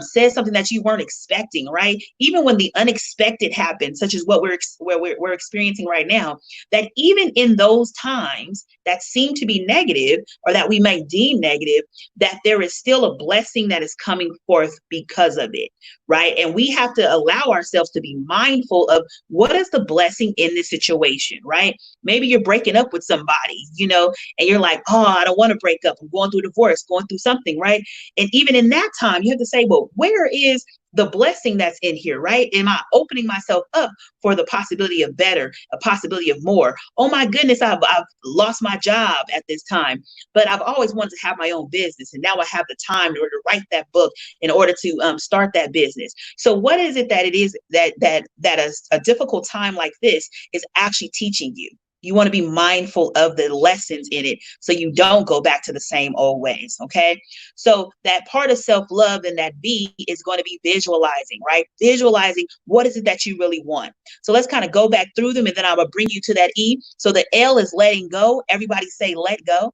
says something that you weren't expecting, right? Even when the unexpected happens, such as what we're experiencing right now, that even in those times that seem to be negative, or that we might deem negative, that there is still a blessing that is coming forth because of it, right? And we have to allow ourselves to be mindful of what is the blessing in this situation, right? Maybe you're breaking up with somebody, and you're like, oh, I don't want to break up. I'm going through a divorce, going through something, right? And even in that time, you have to say, well, where is the blessing that's in here, right? Am I opening myself up for the possibility of better, a possibility of more? Oh my goodness, I've lost my job at this time, but I've always wanted to have my own business, and now I have the time in order to write that book, in order to start that business. So what is it that it is that a difficult time like this is actually teaching you? You want to be mindful of the lessons in it so you don't go back to the same old ways, okay? So that part of self-love and that V is going to be visualizing, right? Visualizing what is it that you really want. So let's kind of go back through them, and then I will bring you to that E. So the L is letting go. Everybody say let go.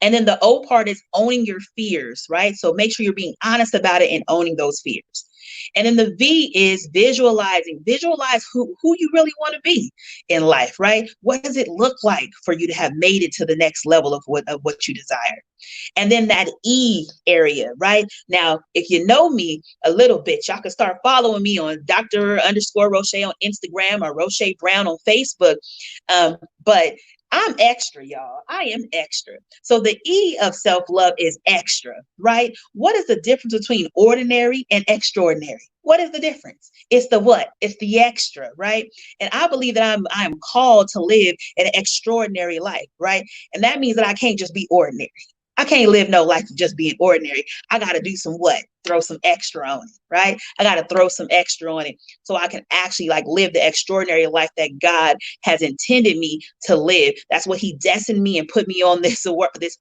And then the O part is owning your fears, right? So make sure you're being honest about it and owning those fears. And then the V is visualizing. Visualize who you really want to be in life, right? What does it look like for you to have made it to the next level of what you desire? And then that E area, right? Now, if you know me a little bit, y'all can start following me on Dr._Roche on Instagram, or Roche Brown on Facebook. But I'm extra, y'all. I am extra. So the E of self-love is extra, right? What is the difference between ordinary and extraordinary? What is the difference? It's the what? It's the extra, right? And I believe that I'm called to live an extraordinary life, right? And that means that I can't just be ordinary. I can't live no life of just being ordinary. I got to do some what? Throw some extra on it, right? I got to throw some extra on it so I can actually like live the extraordinary life that God has intended me to live. That's what he destined me and put me on this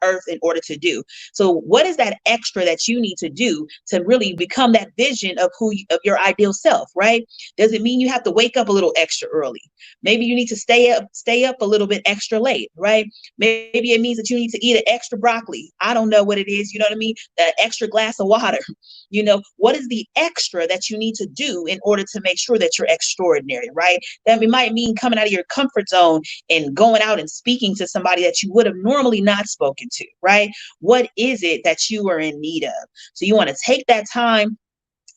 earth in order to do. So what is that extra that you need to do to really become that vision of of your ideal self, right? Does it mean you have to wake up a little extra early? Maybe you need to stay up a little bit extra late, right? Maybe it means that you need to eat an extra broccoli. I don't know what it is. You know what I mean? That extra glass of water. You know, what is the extra that you need to do in order to make sure that you're extraordinary, right? That might mean coming out of your comfort zone and going out and speaking to somebody that you would have normally not spoken to, right? What is it that you are in need of? So you want to take that time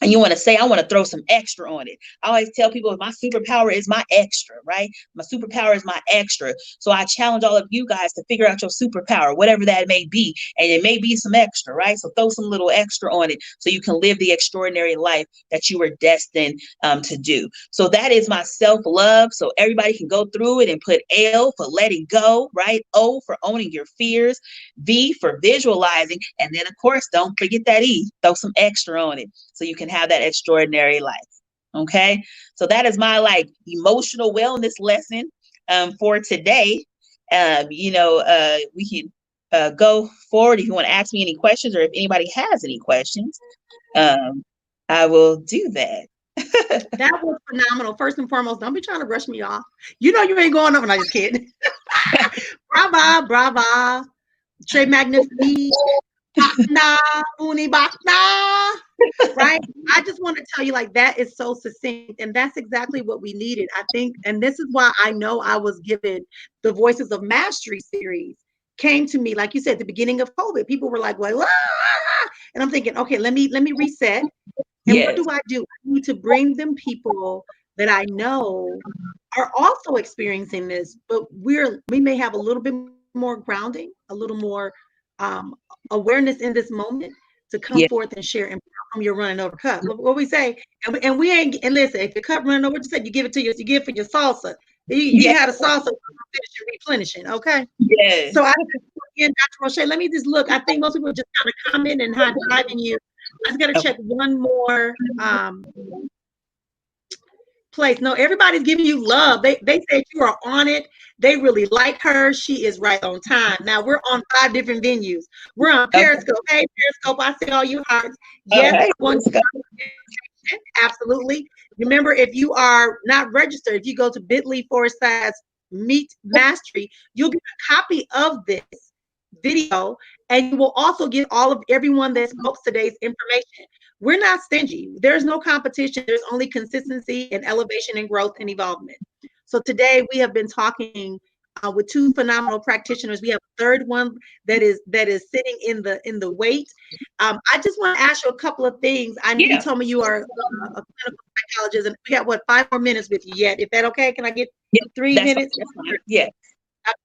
and you want to say, I want to throw some extra on it. I always tell people my superpower is my extra, right? My superpower is my extra. So I challenge all of you guys to figure out your superpower, whatever that may be. And it may be some extra, right? So throw some little extra on it so you can live the extraordinary life that you were destined to do. So that is my self-love. So everybody can go through it and put L for letting go, right? O for owning your fears, V for visualizing. And then, of course, don't forget that E, throw some extra on it so you can have that extraordinary life. Okay. So that is my like emotional wellness lesson for today. We can go forward if you want to ask me any questions or if anybody has any questions. I will do that. That was phenomenal. First and foremost, don't be trying to brush me off. You know you ain't going over. No, just kidding. Brava, brava. Très magnifique. Bakna, uni bakna. Right? I just want to tell you, like, that is so succinct. And that's exactly what we needed. I think, and this is why I know I was given the Voices of Mastery series came to me, like you said, at the beginning of COVID. People were like, well, and I'm thinking, okay, let me reset. And Yes. what do? I need to bring them people that I know are also experiencing this, but we may have a little bit more grounding, a little more awareness in this moment to come forth and share and from your running over cup. What we say, and we ain't. And listen, if your cup running over, what you said, you give it to you. You give it for your salsa. You had a salsa replenishing. Okay. Yes. So again, Dr. Roche, let me just look. I think most people just kind of comment and high fiving you. I just got to check one more place. No, everybody's giving you love. They said you are on it. They really like her. She is right on time. Now we're on 5 different venues. We're on Periscope. Okay. Hey, Periscope, I see all you hearts. Yes, absolutely. Remember, if you are not registered, if you go to bit.ly/meet mastery, you'll get a copy of this video, and you will also get all of everyone that spoke today's information. We're not stingy. There's no competition. There's only consistency and elevation and growth and evolvement. So today we have been talking with 2 phenomenal practitioners. We have a third one that is sitting in the wait. I just want to ask you a couple of things. I know you told me you are a clinical psychologist, and we got 5 more minutes with you yet. If that okay? Can I get 3 minutes? Yeah.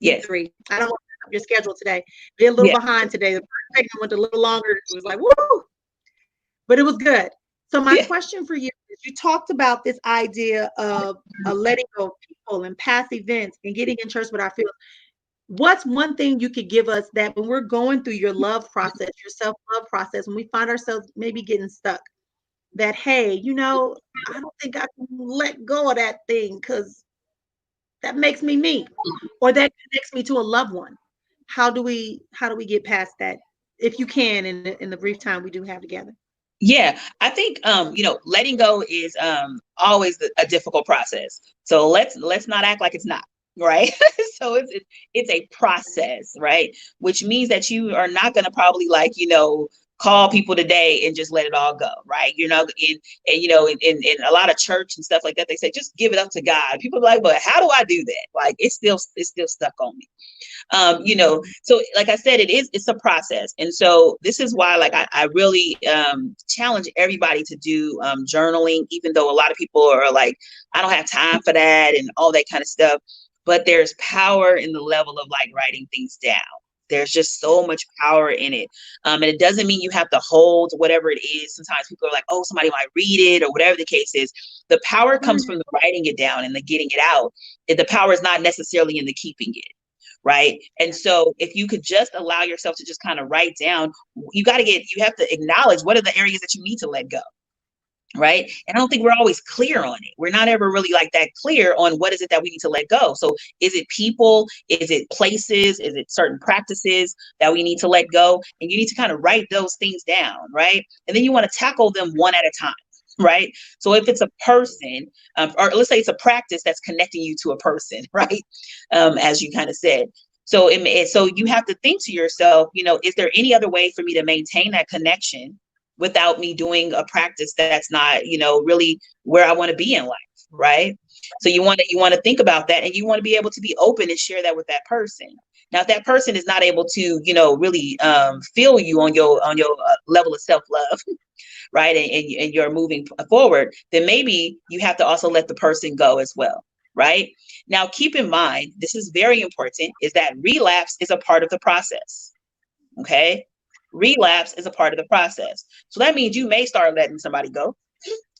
Yes. 3. I don't want to up your schedule today. Be a little behind today. The first segment went a little longer. It was like, woo! But it was good. So my question for you is, you talked about this idea of letting go of people and past events and getting in church with our feelings. What's one thing you could give us that when we're going through your love process, your self-love process, when we find ourselves maybe getting stuck, that, hey, I don't think I can let go of that thing because that makes me me, or that connects me to a loved one. How do we get past that, if you can, in the brief time we do have together? Yeah, I think letting go is always a difficult process. So let's not act like it's not, right? So it's a process, right? Which means that you are not going to probably call people today and just let it all go, right? In a lot of church and stuff like that, they say just give it up to God. People are like, but how do I do that? Like it's still stuck on me. So like I said, it's a process. And so this is why, I really challenge everybody to do journaling, even though a lot of people are like, I don't have time for that and all that kind of stuff. But there's power in the level of writing things down. There's just so much power in it. And it doesn't mean you have to hold whatever it is. Sometimes people are like, oh, somebody might read it or whatever the case is. The power comes from the writing it down and the getting it out. The power is not necessarily in the keeping it. Right. And so if you could just allow yourself to just kind of write down, you have to acknowledge what are the areas that you need to let go. Right. And I don't think we're always clear on it. We're not ever really like that clear on what is it that we need to let go. So is it people? Is it places? Is it certain practices that we need to let go? And you need to kind of write those things down. Right. And then you want to tackle them one at a time. Right. So if it's a person, or let's say it's a practice that's connecting you to a person, right? As you kind of said. So so you have to think to yourself, is there any other way for me to maintain that connection without me doing a practice that's not, really where I want to be in life, right? So you want to think about that, and you want to be able to be open and share that with that person. Now, if that person is not able to, really feel you on your level of self-love, right, and you're moving forward, then maybe you have to also let the person go as well, right? Now, keep in mind, this is very important, is that relapse is a part of the process, okay? Relapse is a part of the process. So that means you may start letting somebody go,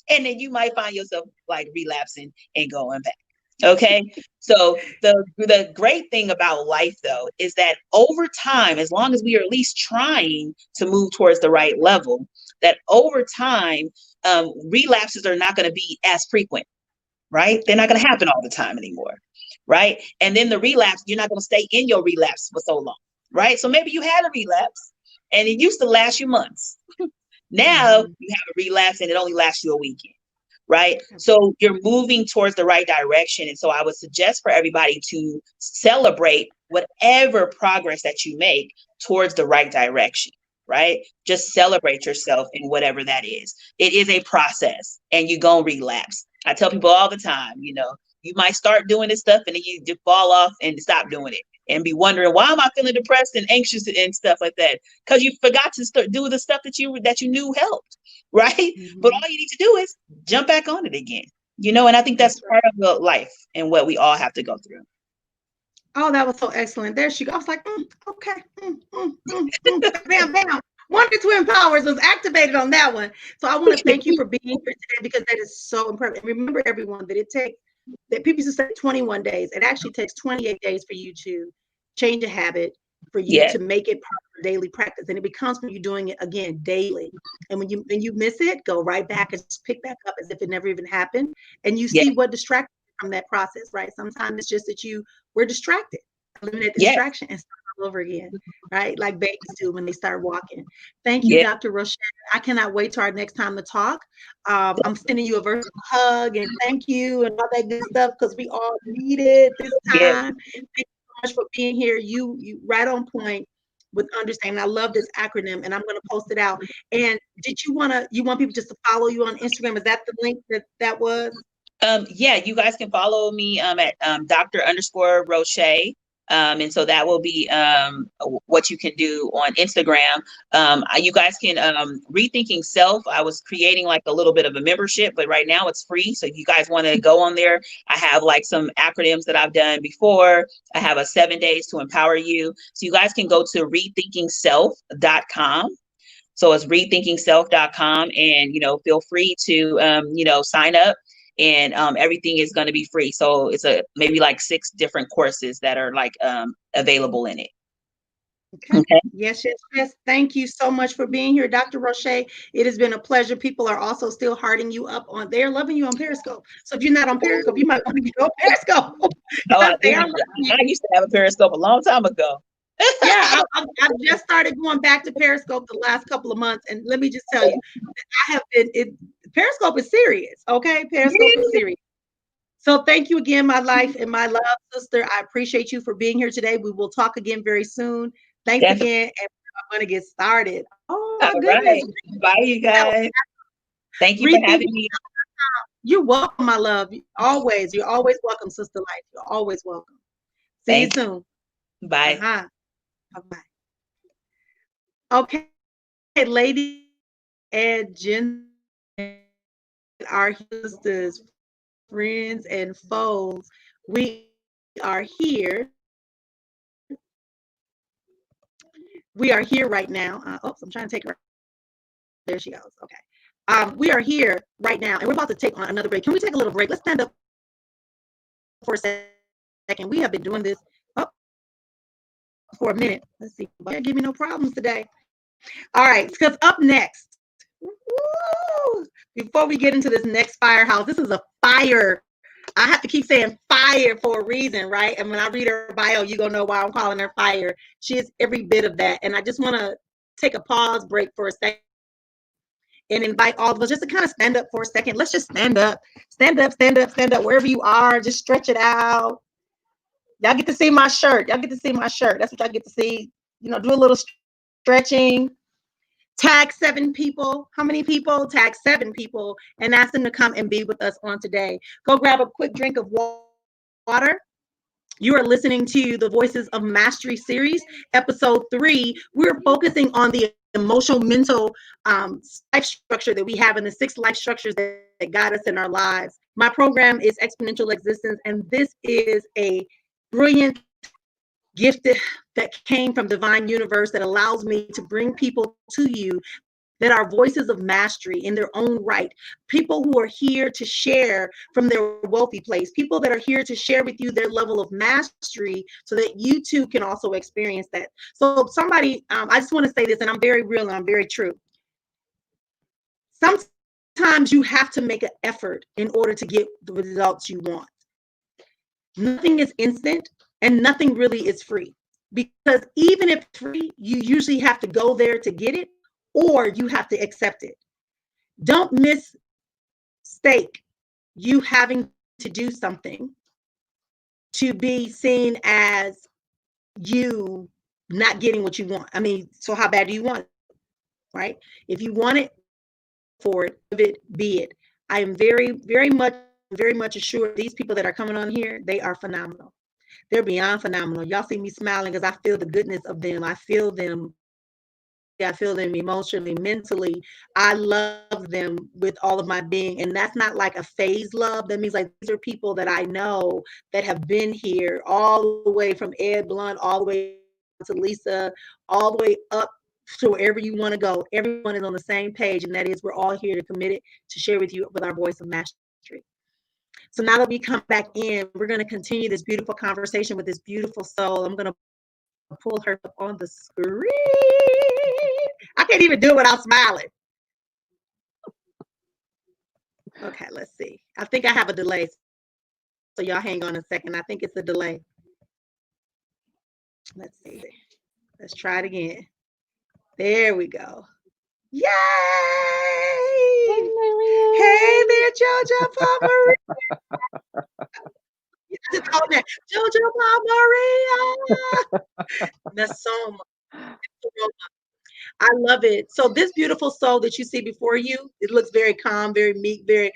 and then you might find yourself like relapsing and going back. Okay. So the great thing about life, though, is that over time, as long as we are at least trying to move towards the right level, that over time, relapses are not going to be as frequent, right? They're not going to happen all the time anymore, right? And then the relapse, you're not going to stay in your relapse for so long, right? So maybe you had a relapse and it used to last you months. Now you have a relapse and it only lasts you a weekend, right? So you're moving towards the right direction. And so I would suggest for everybody to celebrate whatever progress that you make towards the right direction, right? Just celebrate yourself in whatever that is. It is a process, and you're going to relapse. I tell people all the time, you might start doing this stuff and then you just fall off and stop doing it and be wondering, why am I feeling depressed and anxious and stuff like that? Because you forgot to start do the stuff that you knew helped, right? But all you need to do is jump back on it again, and I think that's part of the life and what we all have to go through. Oh, that was so excellent. There she goes. I was like, okay. Bam, bam. One of the twin powers was activated on that one. So I want to thank you for being here today, because that is so important. And remember, everyone, that people used to say 21 days. It actually takes 28 days for you to change a habit, for you to make it part of daily practice. And it becomes when you're doing it again daily. And when you miss it, go right back and just pick back up as if it never even happened. And you see what distracted you from that process, right? Sometimes it's just that we're distracted. Eliminate the distraction and start all over again, right? Like babies do when they start walking. Thank you, Dr. Rochelle. I cannot wait till our next time to talk. I'm sending you a virtual hug and thank you and all that good stuff, because we all need it this time. Thank you so much for being here. You right on point with understanding. I love this acronym, and I'm going to post it out. And you want people just to follow you on Instagram? Is that the link that was? Yeah, you guys can follow me at Dr._Roche. And so that will be what you can do on Instagram. You guys can Rethinking Self. I was creating like a little bit of a membership, but right now it's free. So if you guys want to go on there, I have like some acronyms that I've done before. I have a 7 days to empower you. So you guys can go to rethinkingself.com. So it's rethinkingself.com, and feel free to sign up. And everything is going to be free. So it's maybe like 6 different courses that are like available in it. Okay. Yes. Thank you so much for being here, Dr. Roche. It has been a pleasure. People are also still hearting you up they're loving you on Periscope. So if you're not on Periscope, you might want to go on Periscope. I used to have a Periscope a long time ago. Yeah, I just started going back to Periscope the last couple of months, and let me just tell you, I have been. Periscope is serious, okay? Periscope is serious. So thank you again, my life and my love sister. I appreciate you for being here today. We will talk again very soon. Thanks again, and I'm going to get started. Oh my goodness! Right. Bye, you guys. Thank you for having me. You're welcome, my love. Always, you're always welcome, Sister Life. You're always welcome. See you soon. Bye. Bye-bye. Okay, ladies and gentlemen, our sisters, friends, and foes, we are here we are here right now. Oops, I'm trying to take her. There she goes. Okay. We are here right now, and we're about to take on another break. Can we take a little break? Let's stand up for a second. We have been doing this for a minute. Let's see. Why give me no problems today? All right, because up next, before we get into this next firehouse, this is a fire. I have to keep saying fire for a reason, right? And when I read her bio, you're going to know why I'm calling her fire. She is every bit of that. And I just want to take a pause break for a second and invite all of us just to kind of stand up for a second. Let's just stand up, stand up, stand up, stand up, wherever you are. Just stretch it out. Y'all get to see my shirt. Y'all get to see my shirt. That's what y'all get to see. You know, do a little stretching. Tag 7 people. How many people? Tag 7 people and ask them to come and be with us on today. Go grab a quick drink of water. You are listening to the Voices of Mastery series, episode 3. We're focusing on the emotional, mental life structure that we have in the 6 life structures that guide us in our lives. My program is Exponential Existence, and this is a brilliant gift that came from divine universe that allows me to bring people to you that are voices of mastery in their own right, people who are here to share from their wealthy place, people that are here to share with you their level of mastery so that you too can also experience that. So somebody, I just want to say this, and I'm very real and I'm very true. Sometimes you have to make an effort in order to get the results you want. Nothing is instant and nothing really is free, because even if it's free, you usually have to go there to get it, or you have to accept it. Don't mistake you having to do something to be seen as you not getting what you want. I mean, so how bad do you want it, right? If you want it, for it, be it. I am very much assured these people that are coming on here, they are phenomenal. They're beyond phenomenal. Y'all see me smiling because I feel the goodness of them. I feel them physically, I feel them emotionally, mentally. I love them with all of my being. And that's not like a phase love. That means like these are people that I know that have been here all the way from Ed Blunt, all the way to Lisa, all the way up to wherever you want to go. Everyone is on the same page, and that is we're all here to commit it to share with you with our voice of mastery. So now that we come back in, we're going to continue this beautiful conversation with this beautiful soul. I'm going to pull her up on the screen. I can't even do it without smiling. Okay, let's see. I think I have a delay. So y'all hang on a second. I think it's a delay. Let's see. Let's try it again. There we go. Yay! Hey there, JoJo Palmaria. Just call that JoJo Palmaria. Nasoma. I love it. So this beautiful soul that you see before you, it looks very calm, very meek, very,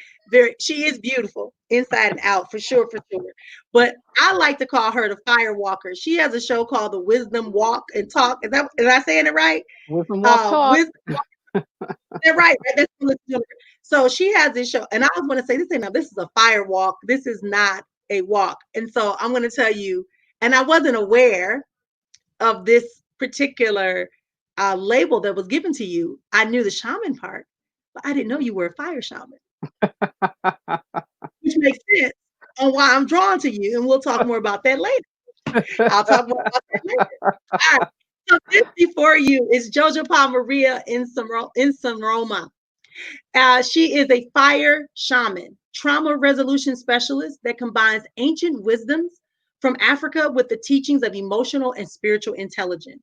she is beautiful inside and out, for sure, for sure. But I like to call her the fire walker. She has a show called The Wisdom Walk and Talk. Is I saying it right? Wisdom Walk Talk. They're right. So she has this show, and I was going to say this is a fire walk. This is not a walk. And so I'm going to tell you, and I wasn't aware of this particular label that was given to you. I knew the shaman part, but I didn't know you were a fire shaman, which makes sense on why I'm drawn to you. And we'll talk more about that later. I'll talk more about that later. All right. So this before you is JoJo Palmaria in Sonoma. She is a fire shaman, trauma resolution specialist that combines ancient wisdoms from Africa with the teachings of emotional and spiritual intelligence.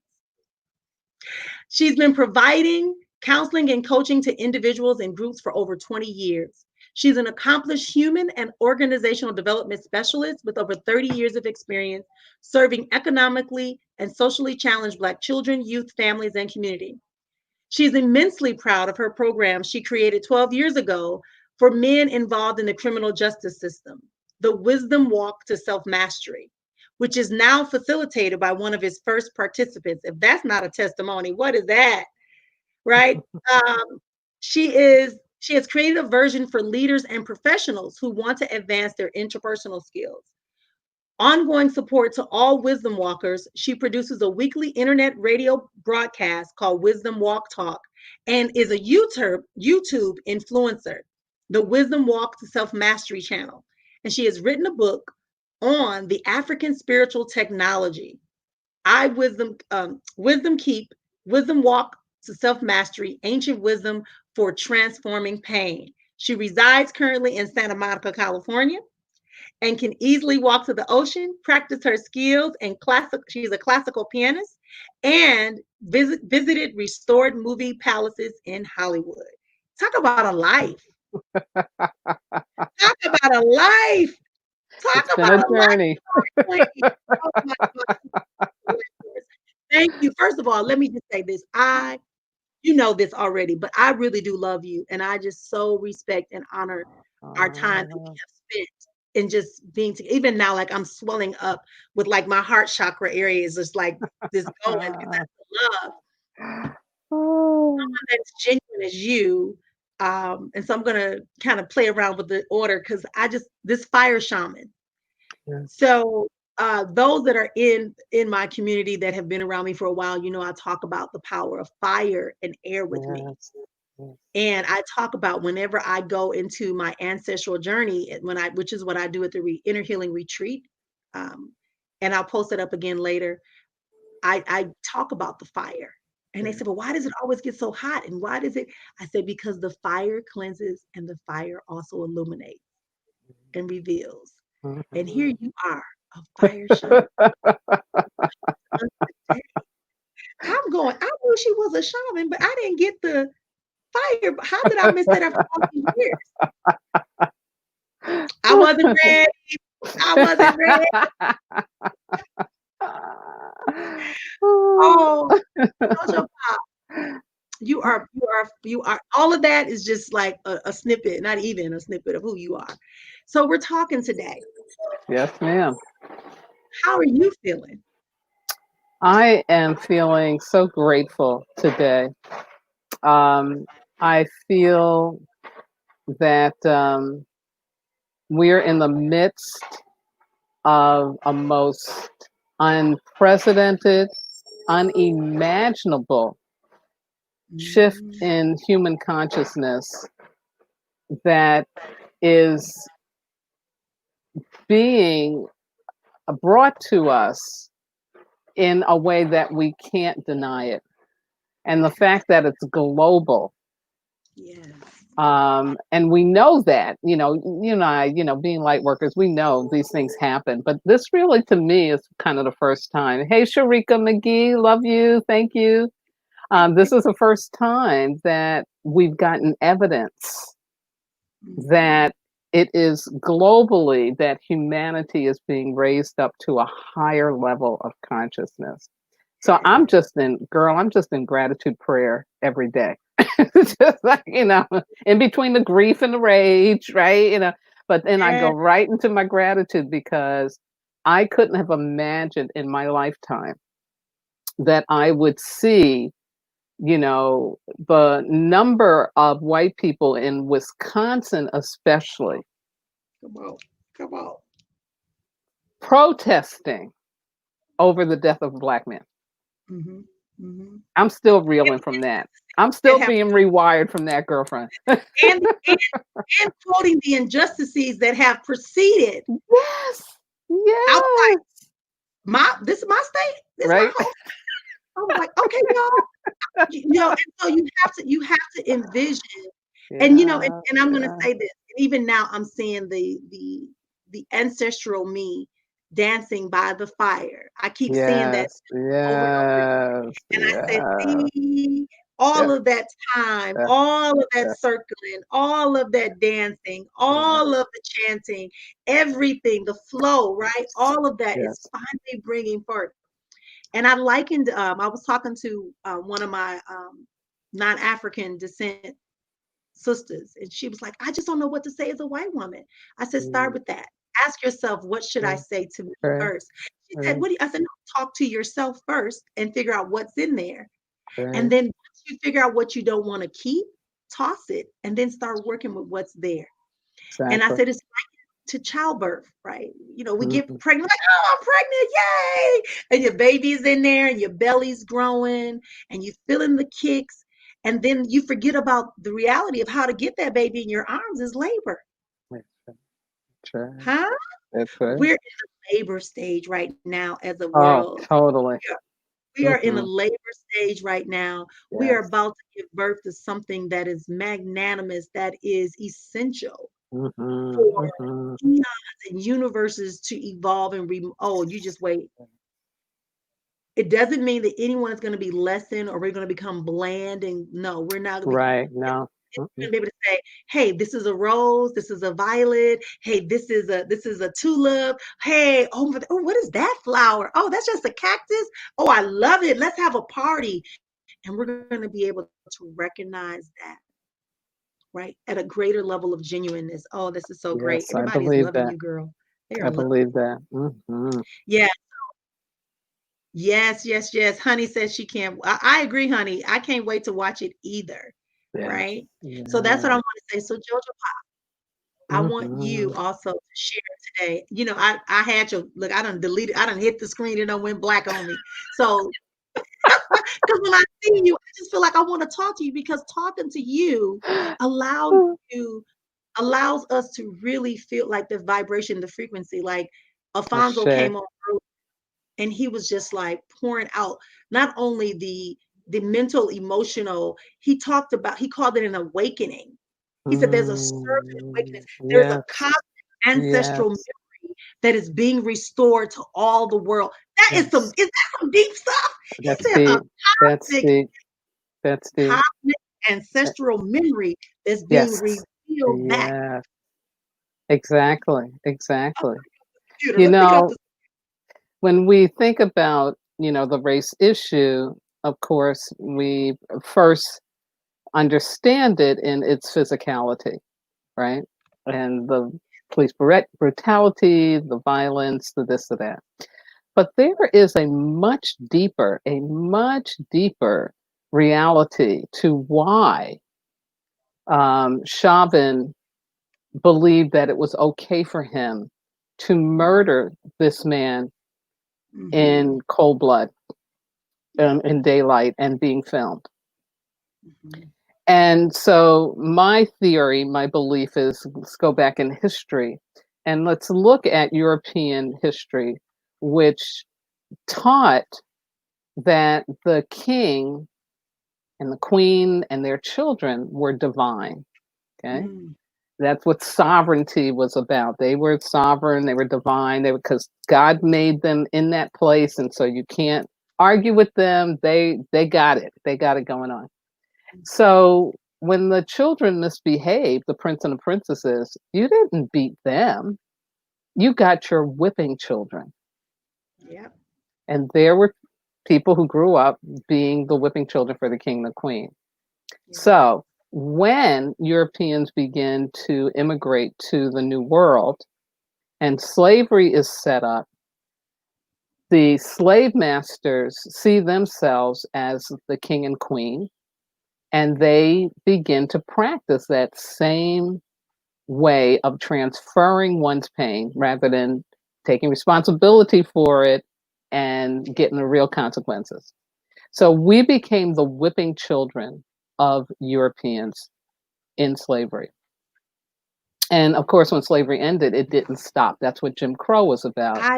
She's been providing counseling and coaching to individuals and groups for over 20 years. She's an accomplished human and organizational development specialist with over 30 years of experience serving economically and socially challenged Black children, youth, families, and community. She's immensely proud of her program she created 12 years ago for men involved in the criminal justice system, the Wisdom Walk to Self-Mastery, which is now facilitated by one of his first participants. If that's not a testimony, what is that? Right? She has created a version for leaders and professionals who want to advance their interpersonal skills. Ongoing support to all wisdom walkers, she produces a weekly internet radio broadcast called Wisdom Walk Talk and is a YouTube influencer, the Wisdom Walk to Self Mastery channel. And she has written a book on the African spiritual technology. Wisdom Keep, Wisdom Walk to Self Mastery, Ancient Wisdom for Transforming Pain. She resides currently in Santa Monica, California, and can easily walk to the ocean, practice her skills, and she's a classical pianist, and visited restored movie palaces in Hollywood. Talk about a life. Talk about a life. Talk It's been about a a life. journey. Oh my God. Thank you. First of all, let me just say this. You know this already, but I really do love you. And I just so respect and honor our time that we have spent in just being together. Even now, like I'm swelling up with like my heart chakra area is just like this going because that's the love. Someone that's genuine as you. And so I'm gonna kind of play around with the order because this fire shaman. Yes. So those that are in my community that have been around me for a while, you know, I talk about the power of fire and air with me. Yes. Yes. And I talk about whenever I go into my ancestral journey, which is what I do at the Inner Healing Retreat, and I'll post it up again later. I talk about the fire, and they said, "Well, why does it always get so hot? And why does it?" I said, "Because the fire cleanses, and the fire also illuminates and reveals." And here you are, a fire shaman. I'm going. I knew she was a shaman, but I didn't get the fire. How did I miss that after all these years? I wasn't ready. I wasn't ready. Oh, you are. All of that is just like a snippet, not even a snippet of who you are. So we're talking today. Yes, ma'am. How are you feeling? I am feeling so grateful today. I feel that we're in the midst of a most unprecedented, unimaginable shift in human consciousness that is being brought to us in a way that we can't deny it. And the fact that it's global. Yes. And we know that, you and I, being light workers, we know these things happen. But this really, to me, is kind of the first time. Hey, Sharika McGee, love you. Thank you. This is the first time that we've gotten evidence that it is globally that humanity is being raised up to a higher level of consciousness. So I'm just in gratitude prayer every day. Just like, in between the grief and the rage, right? But then I go right into my gratitude because I couldn't have imagined in my lifetime that I would see, the number of white people in Wisconsin, especially, Come on. protesting over the death of a Black man. Mm-hmm. Mm-hmm. I'm still reeling from that. I'm still being rewired from that, girlfriend. and quoting the injustices that have preceded. Yes. Yes. This is my state. This right. My home. I was like, okay, y'all. And so you have to envision. Yeah, and and I'm gonna say this. Even now, I'm seeing the ancestral me dancing by the fire. I keep seeing that over and over. And I said, see, all of that time, all of that circling, all of that dancing, all of the chanting, everything, the flow, right? All of that is finally bringing forth. And I likened, I was talking to one of my non-African descent sisters, and she was like, I just don't know what to say as a white woman. I said, start with that. Ask yourself, what should I say to me first? She said, I said, no, talk to yourself first and figure out what's in there. And then once you figure out what you don't want to keep, toss it and then start working with what's there. And I said, it's like to childbirth, right? We get Mhm. pregnant, like, oh, I'm pregnant, yay! And your baby's in there and your belly's growing and you feeling the kicks. And then you forget about the reality of how to get that baby in your arms is labor. That's right. Huh? That's right. We're in the labor stage right now as a Oh, world. totally. We are in a Hmm. labor stage right now. We are Yes. about to give birth to something that is magnanimous, that is essential Hmm. for Hmm. eons and universes to evolve and oh, you just wait. It doesn't mean that anyone is going to be lessened or we're going to become bland. And no, we're not going to be. Right. No. It's Mm-mm. going to be able to say, "Hey, this is a rose. This is a violet. Hey, this is a tulip. Hey, oh, what is that flower? Oh, that's just a cactus. Oh, I love it. Let's have a party." And we're going to be able to recognize that, right, at a greater level of genuineness. Oh, this is so great. Yes, I Everybody is believe loving that. you, girl. They I are loving. believe that. Hmm. Yeah. Yes, yes, yes. Honey says she can't. I agree, honey. I can't wait to watch it either. Yeah. Right. So that's what I Yeah. want to say. So Jojo, I want you Hmm. also to share today. I had your look. I done deleted. I done hit the screen and it went black on me. So because when I see you, I just feel like I want to talk to you because talking to you allows you allows us to really feel like the vibration, the frequency. Like Alfonso Ashe. came on early and he was just like pouring out not only the mental, emotional. He called it an awakening. He said there's a surge in awakeness. There's a Yes. cosmic ancestral Yes. memory that is being restored to all the world. Yes. Is that some deep stuff? He That's said a deep. That's cosmic, deep. That's deep. cosmic Uh, ancestral memory that's being Yes. revealed back. Yeah. Exactly. Exactly. Computer, You let's pick it up. know, when we think about, the race issue, of course, we first understand it in its physicality, right? And the police brutality, the violence, the this, the that. But there is a much deeper reality to why Chauvin believed that it was okay for him to murder this man Mm-hmm. in cold blood, Yeah. in daylight, and being filmed. Mm-hmm. And so, my theory, my belief is let's go back in history and let's look at European history, which taught that the king and the queen and their children were divine. Okay. Mm. That's what sovereignty was about. They were sovereign, they were divine, they were because God made them in that place, and so you can't argue with them. They got it. They got it going on. So when the children misbehaved, the prince and the princesses, you didn't beat them. You got your whipping children. Yep. And there were people who grew up being the whipping children for the king and the queen. Yeah. So when Europeans begin to immigrate to the New World and slavery is set up, the slave masters see themselves as the king and queen, and they begin to practice that same way of transferring one's pain rather than taking responsibility for it and getting the real consequences. So we became the whipping children of Europeans in slavery. And of course, when slavery ended, it didn't stop. That's what Jim Crow was about. I.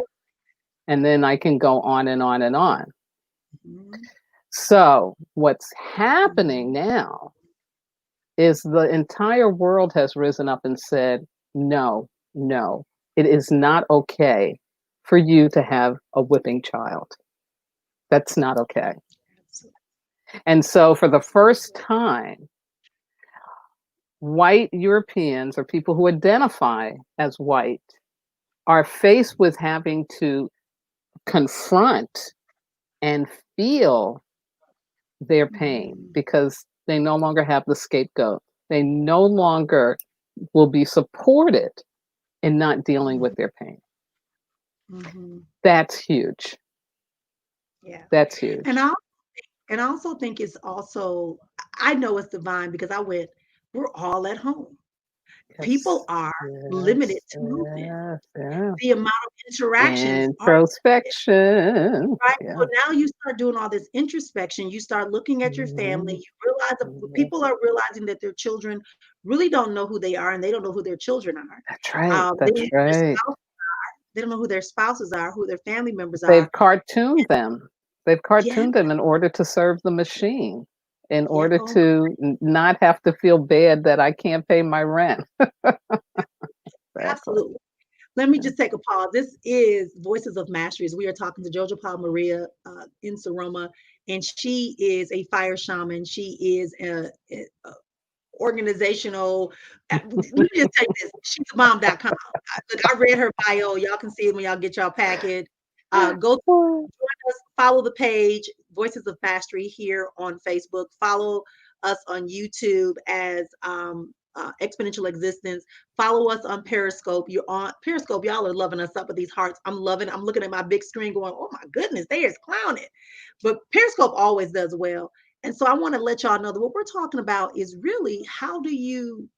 And then I can go on and on and on. Mhm. So, what's happening now is the entire world has risen up and said, no, no, it is not okay for you to have a whipping child. That's not okay. And so, for the first time, white Europeans or people who identify as white are faced with having to confront and feel their pain Mhm. because they no longer have the scapegoat. They no longer will be supported in not dealing with their pain. Mhm. That's huge. Yeah. That's And huge. I and I also think it's also I know it's divine because we're all at home. People Yes. are limited Yes. to movement. Yes. Yeah. The amount of interactions are limited, Introspection. right? Yeah. So now you start doing all this introspection. You start looking at your family. Mhm. You realize that Mhm. people are realizing that their children really don't know who they are, and they don't know who their children are. That's right. They That's don't know who their right. spouse, they don't know who their spouses are, who their family members They've are. cartooned them. They've Yeah, cartooned them in order to serve the machine, in yeah. order Oh, to not have to feel bad that I can't pay my rent. Exactly. absolutely. Let me Yeah. just take a pause. This is Voices of Masteries. We are talking to Jojo Paul Maria in Saroma, and she is a fire shaman. She is a organizational. Let me just take this. She's a mom.com. Look, I read her bio. Y'all can see it when y'all get y'all packet. Go Oh, join us, follow the page, Voices of Mastery here on Facebook. Follow us on YouTube as Exponential Existence. Follow us on Periscope. You're on Periscope. Y'all are loving us up with these hearts. I'm loving it. I'm looking at my big screen going, oh my goodness, they is clowning. But Periscope always does well. And so I want to let y'all know that what we're talking about is really how do you,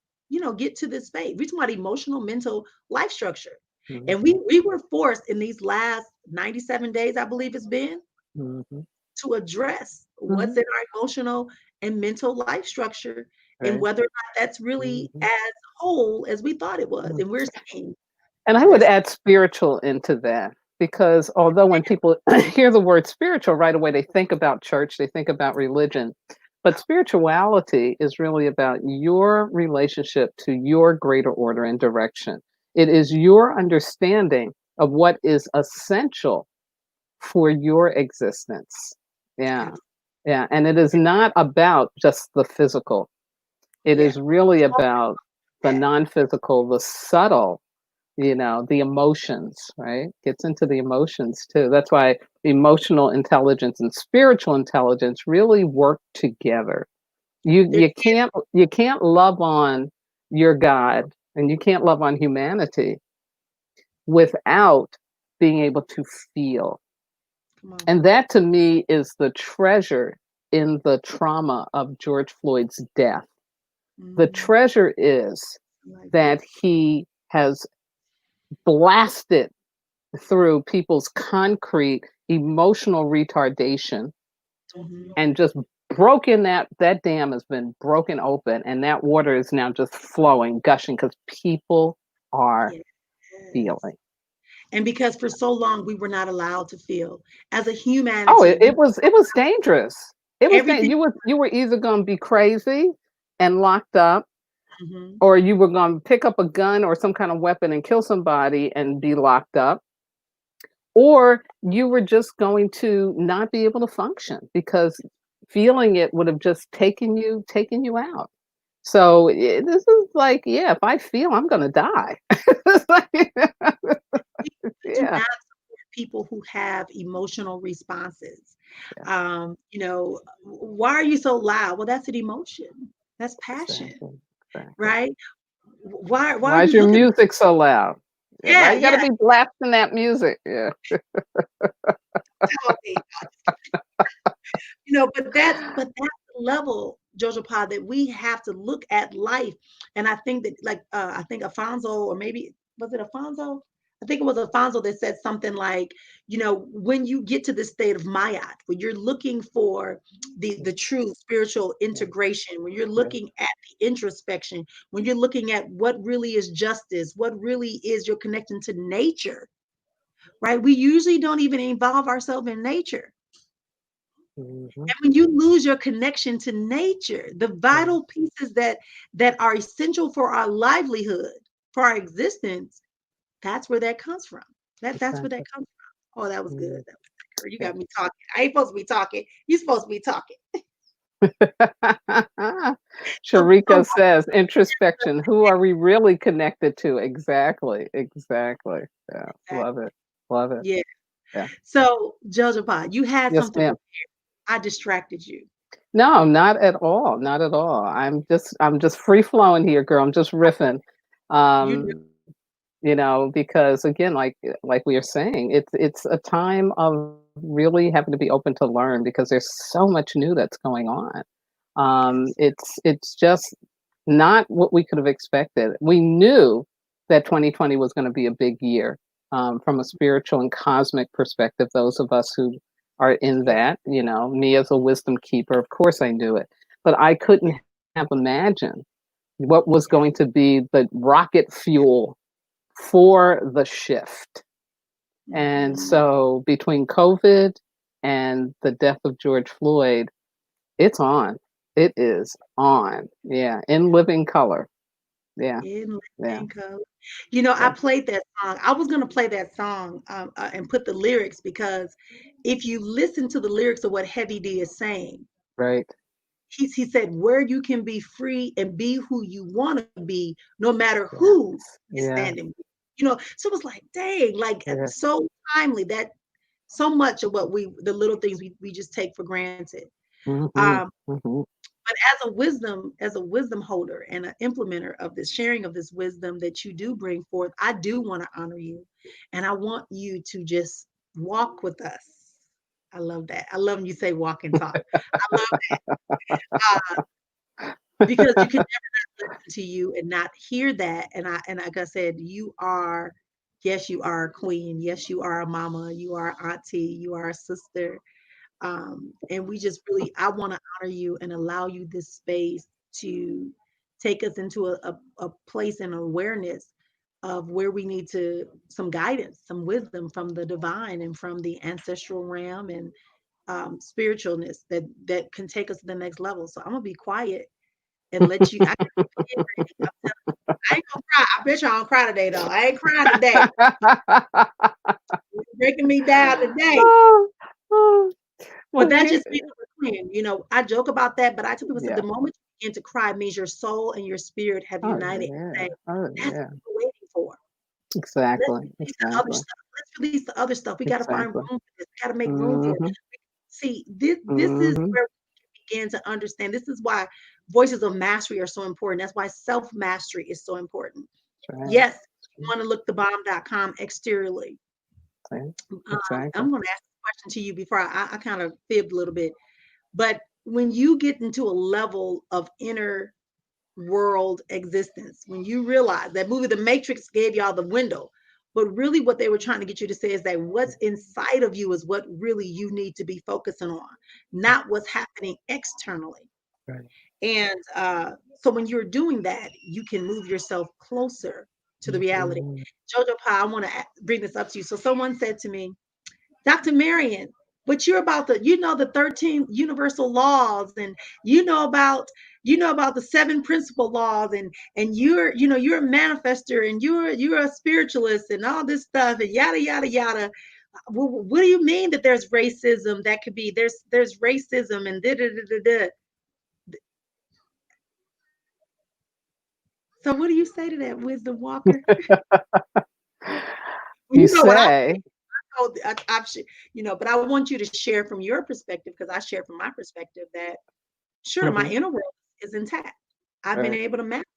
get to this space? We're talking about emotional, mental life structure. And mhm, we were forced in these last 97 days, I believe it's been, mhm, to address what's mhm. in our emotional and mental life structure and Right. whether or not that's really Mhm, as whole as we thought it was. mhm. And we're seeing And I would there's add spiritual into that because although when people hear the word spiritual right away, they think about church, they think about religion. But spirituality is really about your relationship to your greater order and direction. It is your understanding of what is essential for your existence. Yeah. Yeah. And it is not about just the physical, it yeah. is really Talk about the that. non physical, the subtle, the emotions, right? Gets into the emotions too. That's why emotional intelligence and spiritual intelligence really work together. You There, you can't love on your God and you can't love on humanity without being able to feel. come on. And that to me is the treasure in the trauma of George Floyd's death. The Mhm. treasure is Like that this. he has blasted through people's concrete emotional retardation Mhm. and just broken that dam has been broken open and that water is now just flowing, gushing because people are Yes. feeling. And because for so long we were not allowed to feel. As a Oh, humanity, we it was dangerous. It was everything. you were either going to be crazy and locked up, Mhm. or you were going to pick up a gun or some kind of weapon and kill somebody and be locked up, or you were just going to not be able to function because feeling it would have just taken you out. So this is like, yeah, if I feel, I'm going to die. It's like, We do yeah. not support people who have emotional responses. Yeah, Why are you so loud? Well, that's an emotion. That's passion, exactly, exactly. right? Why are Why is you your looking? music so loud? Yeah, why Yeah, you got to yeah. be blasting that music? Yeah, Tell me. But that's the level, Jojo Pa, that we have to look at life. And I think that, like, I think Afonso, or maybe was it Afonso? I think it was Afonso that said something like, when you get to this state of Mayat, when you're looking for the true spiritual yeah, integration, when you're yeah. looking at the introspection, when you're looking at what really is justice, what really is your connection to nature, right? We usually don't even involve ourselves in nature. Mhm, And when you lose your connection to nature, the yeah, vital pieces that are essential for our livelihood, for our existence, that's where that comes from. That's where that exactly. comes from. Oh, that was good. Mhm, That was good. Girl, you yeah. got me talking. I ain't supposed to be talking. You supposed to be talking. So Sharika says introspection. Who are we really connected to? Exactly, exactly. Yeah, love it, love it. yeah. Yeah. So Joseph, you had Yes, something ma'am. prepared. I distracted you. No, not at all. Not at all. I'm just free flowing here, girl. I'm just riffing. You know, Um, because again, like we are saying, it's a time of really having to be open to learn because there's so much new that's going on. yes. It's just not what we could have expected. We knew that 2020 was going to be a big year from a spiritual and cosmic perspective. Those of us who are in that, me as a wisdom keeper, of course I knew it, but I couldn't have imagined what was going to be the rocket fuel for the shift. And so between COVID and the death of George Floyd, it's on. It is on. Yeah. In living color. Yeah. In Yeah. living color. I played that song. I was going to play that song and put the lyrics, because if you listen to the lyrics of what Heavy D is saying, Right. he said, where you can be free and be who you want to be, no matter who is standing with you. So it was like, dang, like so timely, that so much of what the little things we just take for granted. But as a wisdom holder and an implementer of this, sharing of this wisdom that you do bring forth, I do want to honor you. And I want you to just walk with us. I love that. I love when you say walk and talk. I love that. Because you can never not listen to you and not hear that. And like I said, yes, you are a queen. Yes, you are a mama. You are auntie. You are a sister. And I want to honor you and allow you this space to take us into a place and awareness of where we need some guidance, some wisdom from the divine and from the ancestral realm and spiritualness that can take us to the next level. So I'm gonna be quiet and let you. I ain't gonna cry. I bet you I don't cry today though. I ain't crying today. You're breaking me down today. But that just means we're clean. I joke about that, but I tell people, the moment you begin to cry means your soul and your spirit have united. That's what we're waiting for. Exactly. Let's release the other stuff. We got to find room for this. We got to make room for it. See, this is where we begin to understand. This is why voices of mastery are so important. That's why self-mastery is so important. Right. Yes, you want to look thebomb.com exteriorly. Exactly. I'm going to ask a question to you before I kind of fibbed a little bit. But when you get into a level of inner world existence, when you realize that movie, The Matrix, gave y'all the window, but really what they were trying to get you to say is that what's inside of you is what really you need to be focusing on, not what's happening externally. Right. And so when you're doing that, you can move yourself closer to the reality. Jojo Pa, I want to bring this up to you. So someone said to me, Dr. Marion, but you're about the 13 universal laws, and you know about the 7 principal laws, and you're a manifester, and you're a spiritualist and all this stuff, and yada yada yada. What do you mean that there's racism? That could be there's racism and da da da da da. So what do you say to that, Wisdom Walker? You say, but I want you to share from your perspective, because I share from my perspective that sure, my inner world is intact. I've been able to manifest.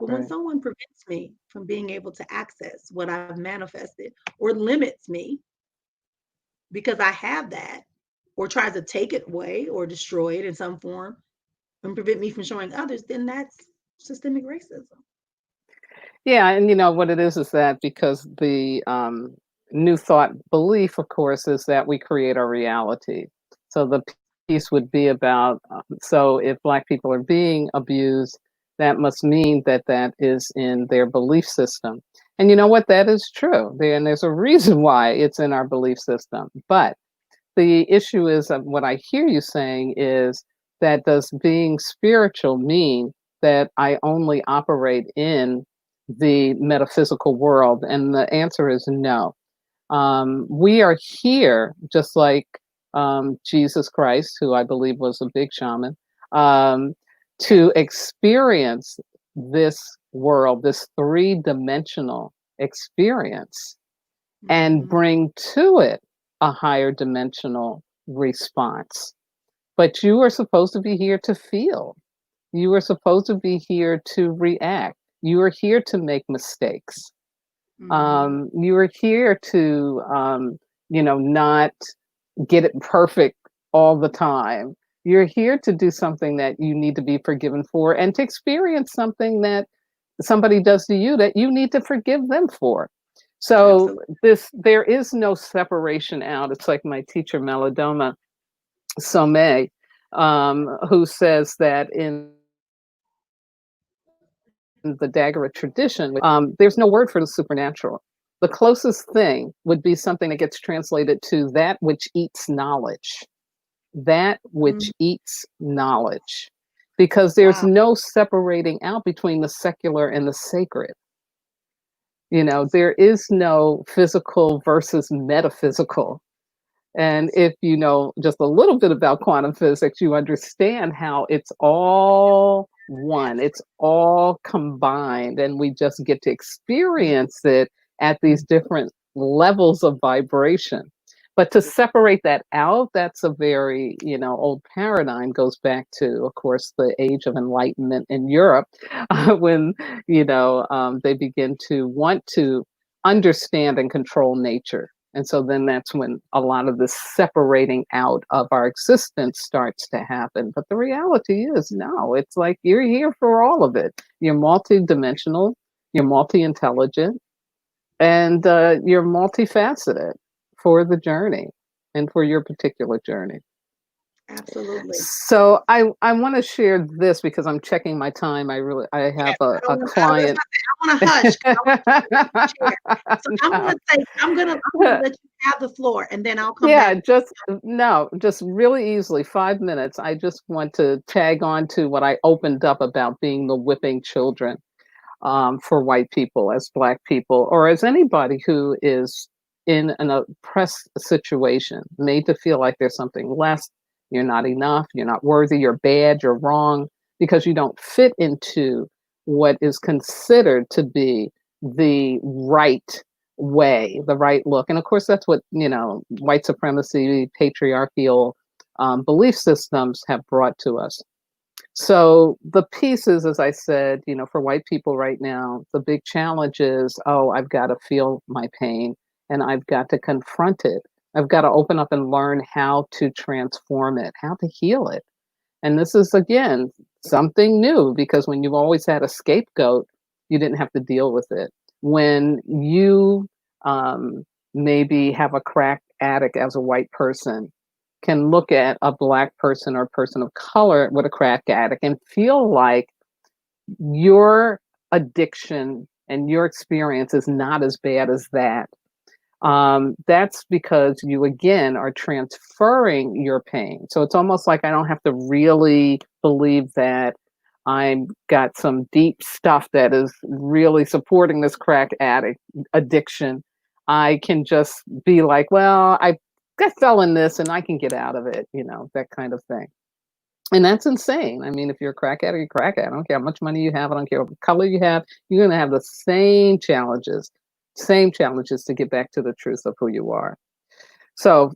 But when someone prevents me from being able to access what I've manifested, or limits me because I have that, or tries to take it away or destroy it in some form and prevent me from showing others, then that's systemic racism. Yeah, and what it is that because the new thought belief, of course, is that we create our reality. So the piece would be about, so if Black people are being abused, that must mean that that is in their belief system. And you know what? That is true. And there's a reason why it's in our belief system. But the issue is what I hear you saying is that does being spiritual mean that I only operate in the metaphysical world? And the answer is no. We are here just like Jesus Christ, who I believe was a big shaman, to experience this world, this 3-dimensional experience, and bring to it a higher dimensional response. But you are supposed to be here to feel. You are supposed to be here to react. You are here to make mistakes. You are here to, not get it perfect all the time. You're here to do something that you need to be forgiven for and to experience something that somebody does to you that you need to forgive them for. So Absolutely. there is no separation out. It's like my teacher Melodoma Somé, who says that in the Daguerreotypes tradition, there's no word for the supernatural. The closest thing would be something that gets translated to that which eats knowledge. That which Mm, eats knowledge. Because there's wow. no separating out between the secular and the sacred. You know, there is no physical versus metaphysical. And if you know just a little bit about quantum physics, you understand how it's all one, it's all combined, and we just get to experience it at these different levels of vibration. But to separate that out, that's a very, old paradigm, goes back to, of course, the age of enlightenment in Europe, when, they begin to want to understand and control nature. And so then that's when a lot of this separating out of our existence starts to happen. But the reality is, no, it's like you're here for all of it. You're multidimensional, you're multi-intelligent, and you're multifaceted for the journey and for your particular journey. Absolutely. So I want to share this because I'm checking my time. I have Yes, I a don't want. client. I want to hush 'cause I want you to share. So I'm No. gonna say I'm gonna let you have the floor, and then I'll come Yeah, back. just really easily, 5 minutes. I just want to tag on to what I opened up about being the whipping children, for white people, as Black people, or as anybody who is in an oppressed situation, made to feel like there's something less, you're not enough, you're not worthy, you're bad, you're wrong, because you don't fit into what is considered to be the right way, the right look. And of course, that's what, white supremacy, patriarchal belief systems have brought to us. So the pieces, as I said, for white people right now, the big challenge is, oh, I've got to feel my pain and I've got to confront it. I've got to open up and learn how to transform it, how to heal it. And this is, again, something new, because when you've always had a scapegoat, you didn't have to deal with it. When you maybe have a crack addict as a white person, can look at a Black person or a person of color with a crack addict and feel like your addiction and your experience is not as bad as that. That's because you, again, are transferring your pain. So it's almost like I don't have to really believe that I've got some deep stuff that is really supporting this crack addict addiction. I can just be like, well, I fell in this and I can get out of it, that kind of thing. And that's insane. I mean, if you're a crack addict, you're a crack addict. I don't care how much money you have. I don't care what color you have. You're going to have the same challenges to get back to the truth of who you are. So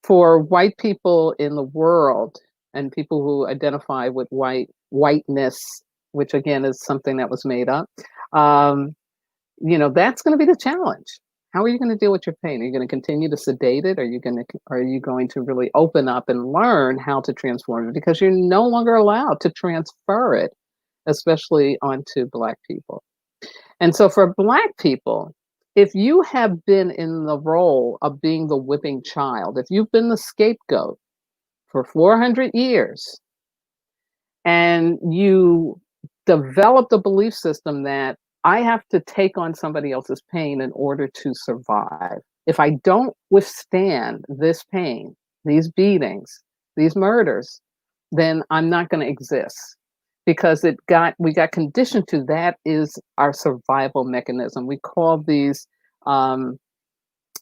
for white people in the world and people who identify with whiteness, which again is something that was made up, that's going to be the challenge. How are you going to deal with your pain? Are you going to continue to sedate it? Are you going to really open up and learn how to transform it? Because you're no longer allowed to transfer it, especially onto Black people. And so for Black people, if you have been in the role of being the whipping child, if you've been the scapegoat for 400 years, and you developed a belief system that I have to take on somebody else's pain in order to survive. If I don't withstand this pain, these beatings, these murders, then I'm not going to exist, because we got conditioned to that is our survival mechanism. We call these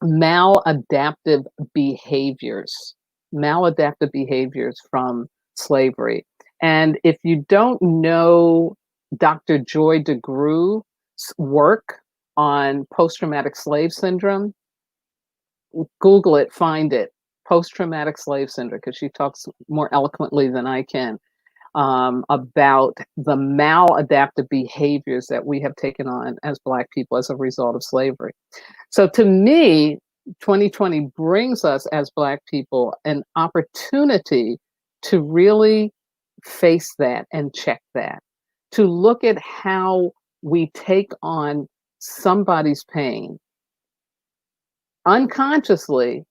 maladaptive behaviors, maladaptive behaviors from slavery. And if you don't know Dr. Joy DeGruy's work on post-traumatic slave syndrome, Google it, find it, post-traumatic slave syndrome, because she talks more eloquently than I can about the maladaptive behaviors that we have taken on as Black people as a result of slavery. So to me, 2020 brings us as Black people an opportunity to really face that and check that, to look at how we take on somebody's pain unconsciously,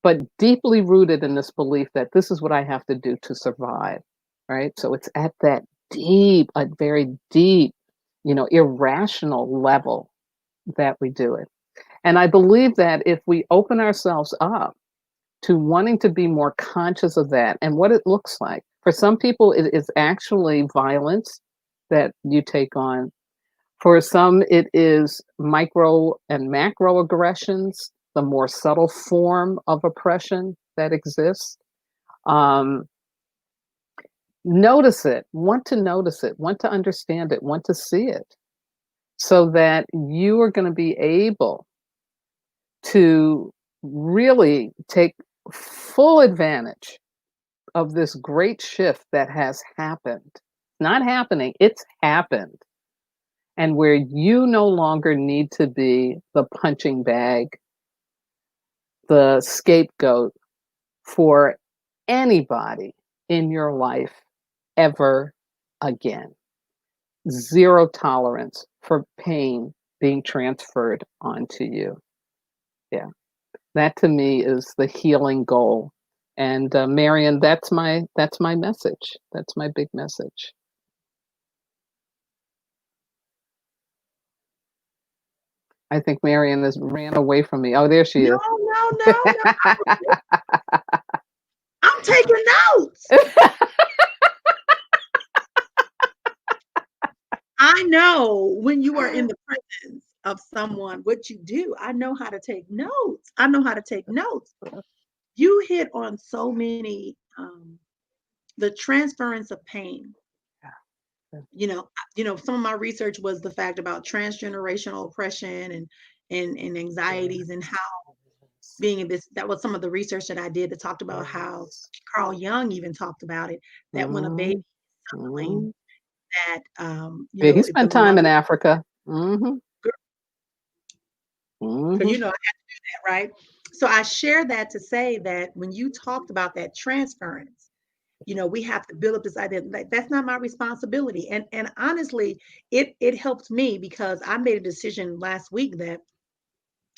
but deeply rooted in this belief that this is what I have to do to survive, right? So it's at that deep, a very deep, irrational level that we do it. And I believe that if we open ourselves up to wanting to be more conscious of that and what it looks like, for some people, it is actually violence that you take on. For some, it is micro and macro aggressions, the more subtle form of oppression that exists. Notice it, want to understand it, want to see it, so that you are going to be able to really take full advantage of this great shift that has happened. Not happening, it's happened. And where you no longer need to be the punching bag, the scapegoat for anybody in your life ever again. Zero tolerance for pain being transferred onto you. Yeah, that to me is the healing goal. And Marion, that's my message. That's my big message. I think Marion has ran away from me. Oh, there she is. No. I'm taking notes. I know when you are in the presence of someone, what you do. I know how to take notes. You hit on so many, the transference of pain. Some of my research was the fact about transgenerational oppression and anxieties, and how being in this, that was some of the research that I did that talked about how Carl Jung even talked about it, that when a baby is suckling, that he spent time in Africa. Because I had to do that, right? So I share that to say that when you talked about that transference, we have to build up this idea like that's not my responsibility. And honestly, it helped me, because I made a decision last week that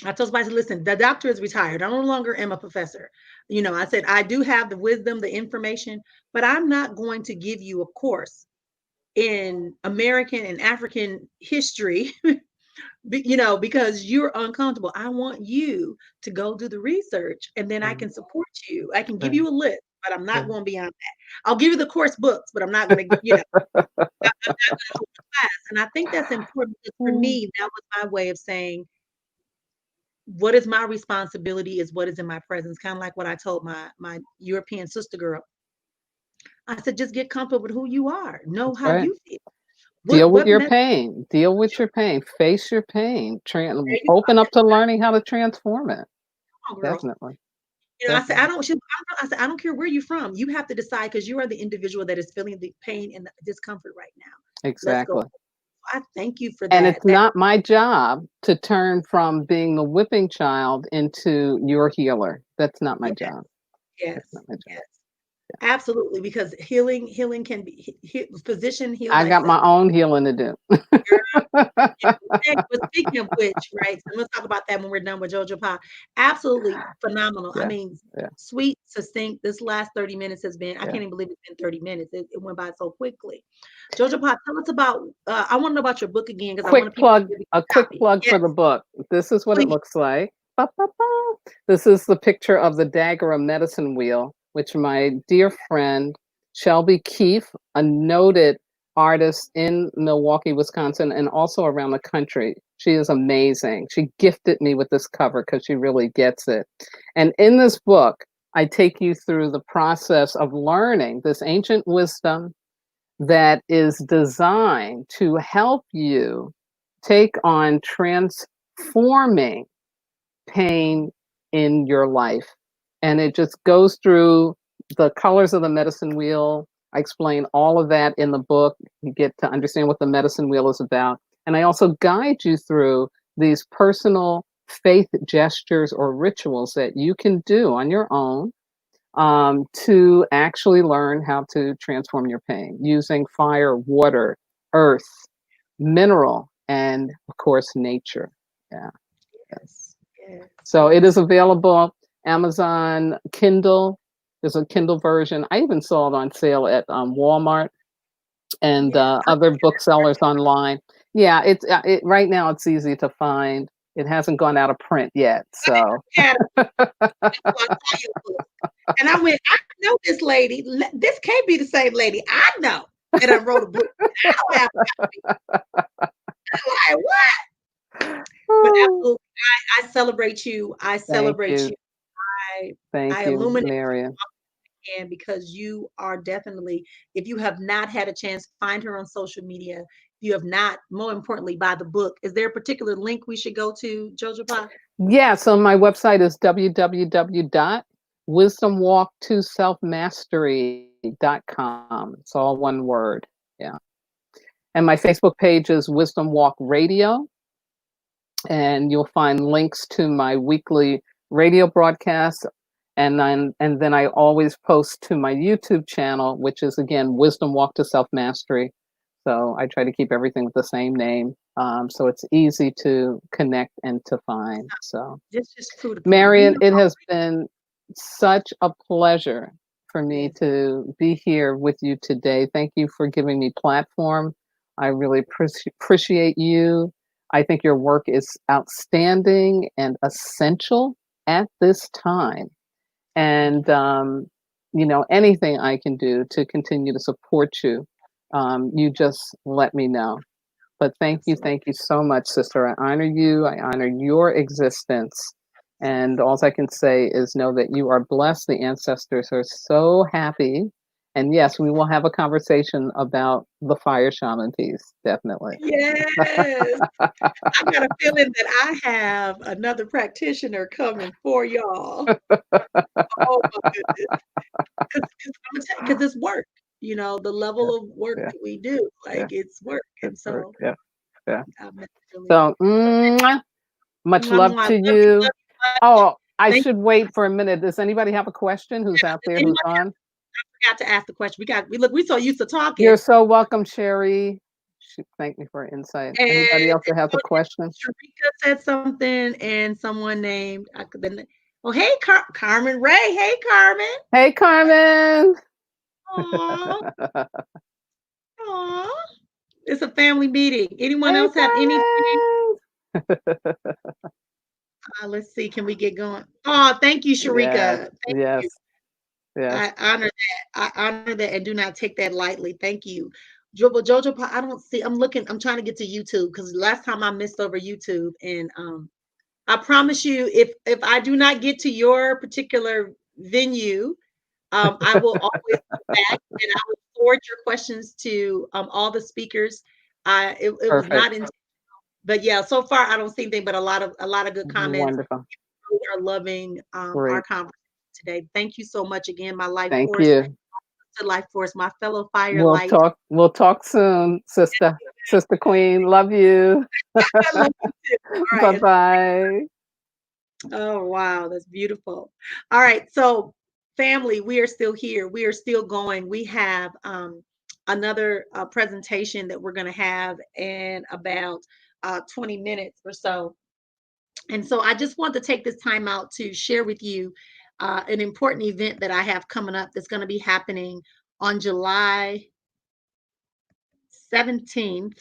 I told somebody, listen, the doctor is retired. I no longer am a professor. I said, I do have the wisdom, the information, but I'm not going to give you a course in American and African history, because you're uncomfortable. I want you to go do the research, and then I can support you. I can give you a list, but I'm not going beyond that. I'll give you the course books, but I'm not going to, I'm not going to hold class. And I think that's important, because for me, that was my way of saying, what is my responsibility is what is in my presence. Kind of like what I told my European sister girl. I said, just get comfortable with who you are. Know That's how right. you feel. Deal with your pain. Deal with your pain. Face your pain. Open up to learning how to transform it. Definitely. I said, I don't care where you're from. You have to decide, because you are the individual that is feeling the pain and the discomfort right now. Exactly. Let's go. I thank you for that. And it's not my job to turn from being the whipping child into your healer. That's not my job. Yes. Absolutely, because healing can be physician heal. I got my own healing to do. But speaking of which, right? So let's talk about that when we're done with Jojo Pa. Absolutely phenomenal. I mean, sweet, succinct. This last 30 minutes has been, I can't even believe it's been 30 minutes. It went by so quickly. Jojo Pa, tell us about, I want to know about your book again, because I want a quick plug for the book. This is what it looks like. This is the picture of the dagger of medicine wheel, which my dear friend Shelby Keefe, a noted artist in Milwaukee, Wisconsin, and also around the country. She is amazing. She gifted me with this cover because she really gets it. And in this book, I take you through the process of learning this ancient wisdom that is designed to help you take on transforming pain in your life. And it just goes through the colors of the medicine wheel. I explain all of that in the book. You get to understand what the medicine wheel is about. And I also guide you through these personal faith gestures or rituals that you can do on your own to actually learn how to transform your pain using fire, water, earth, mineral, and of course, nature. Yeah. Yes. Yes. So it is Yes. available Amazon Kindle. There's a Kindle version. I even saw it on sale at Walmart and Yes. other booksellers online. Yeah, it right now it's easy to find. It hasn't gone out of print yet, so Had I saw your book. And I went, I know this lady. This can't be the same lady I know that I wrote a book. I don't have like what? But oh, absolutely, I celebrate you. I thank celebrate you, you. I thank I you, illuminate Marion. you again because you are definitely, if you have not had a chance, find her on social media. If you have not, more importantly, buy the book. Is there a particular link we should go to, Jojo Pa? Yeah, so my website is www.wisdomwalk2selfmastery.com. It's all one word. Yeah. And my Facebook page is Wisdom Walk Radio, and you'll find links to my weekly radio broadcasts. And then I always post to my YouTube channel, which is again Wisdom Walk to Self Mastery. So I try to keep everything with the same name, so it's easy to connect and to find. So, This is true to point. You Marion, know, it has been such a pleasure for me yes. to be here with you today. Thank you for giving me platform. I really appreciate you. I think your work is outstanding and essential at this time. And anything I can do to continue to support you, you just let me know. But Absolutely. thank you so much, sister. I honor you. I honor your existence. And all I can say is know that you are blessed. The ancestors are so happy. And yes, we will have a conversation about the fire shaman piece, definitely. Yes. I got a feeling that I have another practitioner coming for y'all. Oh my goodness. Because it's work, the Yeah, level of work yeah, that we do, yeah. like it's work. And Good work. so Yeah, yeah. I'm really, So, much mwah, love mwah, to love you, you. love you much. Oh, I Thank should wait for a minute. Does anybody have a question who's out you. there who's Anyone on? forgot to ask the question? We so used to You're talking. so welcome, Sherry. She thanked me for her insight. Anybody else that has a Oh, question? Sharika said something, and someone named. I could then. Oh, hey, Carmen Ray. Hey, Carmen. Hey, Carmen. Aw, aw. It's a family meeting. Anyone Hey, else have anything? Carmen. Let's see. Can we get going? Oh, thank you, Yes, Sharika. Thank you. yes, yes. I honor that. I honor that and do not take that lightly. Thank you. Jojo, I don't see. I'm looking. I'm trying to get to YouTube because last time I missed over YouTube, and I promise you, if I do not get to your particular venue, I will always come back and I will forward your questions to all the speakers. It was Perfect. not in, but yeah, so far I don't see anything but a lot of good comments. Wonderful. We are loving our Great. conversation today. Thank you so much again, my life Thank force, you. to life force, my fellow fire We'll light. talk. We'll talk soon, sister. Sister Queen. Love you. I love you too. All Bye right. bye. Oh, wow, that's beautiful. All right, so family, we are still here. We are still going. We have another presentation that we're going to have in about 20 minutes or so. And so I just want to take this time out to share with you an important event that I have coming up that's going to be happening on July 17th,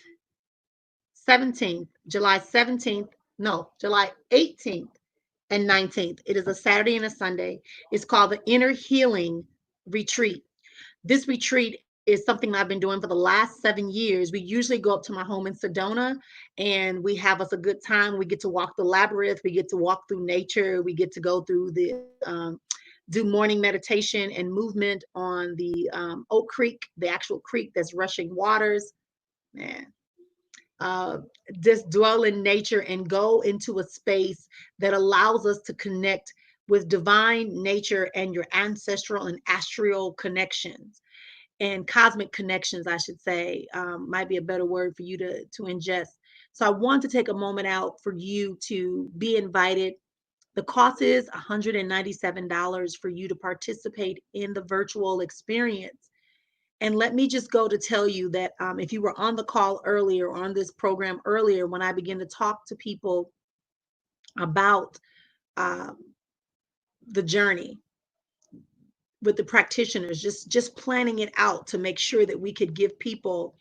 17th, July 17th, no, July 18th and 19th. It is a Saturday and a Sunday. It's called the Inner Healing Retreat. This retreat is something I've been doing for the last 7 years. We usually go up to my home in Sedona and we have us a good time. We get to walk the labyrinth, we get to walk through nature, we get to go through do morning meditation and movement on the Oak Creek, the actual creek that's rushing waters. Man, uh, just dwell in nature and go into a space that allows us to connect with divine nature and your ancestral and astral connections and cosmic connections, I should say, might be a better word for you to ingest. So I want to take a moment out for you to be invited The cost is $197 for you to participate in the virtual experience. And let me just go to tell you that if you were on the call earlier, on this program earlier, when I began to talk to people about um, the journey with the practitioners, just planning it out to make sure that we could give people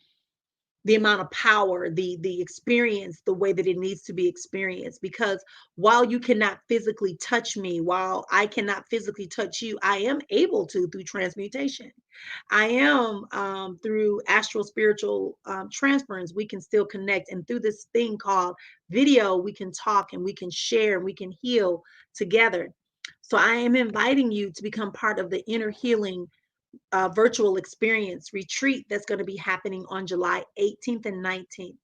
the amount of power, the experience, the way that it needs to be experienced. Because while you cannot physically touch me, while I cannot physically touch you, I am able to through transmutation. I am through astral spiritual transference. We can still connect, and through this thing called video, we can talk and we can share and we can heal together. So I am inviting you to become part of the inner healing virtual experience retreat that's going to be happening on July 18th and 19th.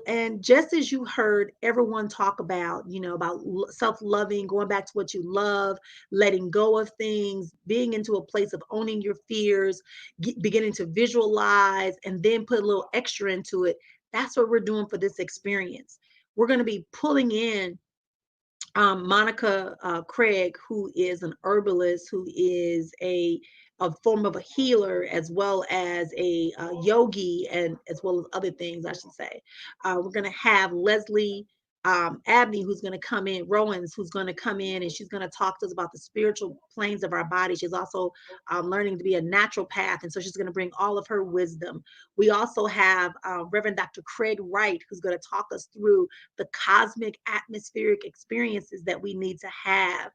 And just as you heard everyone talk about, about self-loving, going back to what you love, letting go of things, being into a place of owning your fears, beginning to visualize, and then put a little extra into it. That's what we're doing for this experience. We're going to be pulling in Monica Craig, who is an herbalist, who is a form of a healer, as well as a yogi, and as well as other things, I should say. We're going to have Leslie Abney, who's going to come in, Rowans, who's going to come in, and she's going to talk to us about the spiritual planes of our body. She's also learning to be a naturopath, and so she's going to bring all of her wisdom. We also have Reverend Dr. Craig Wright, who's going to talk us through the cosmic atmospheric experiences that we need to have.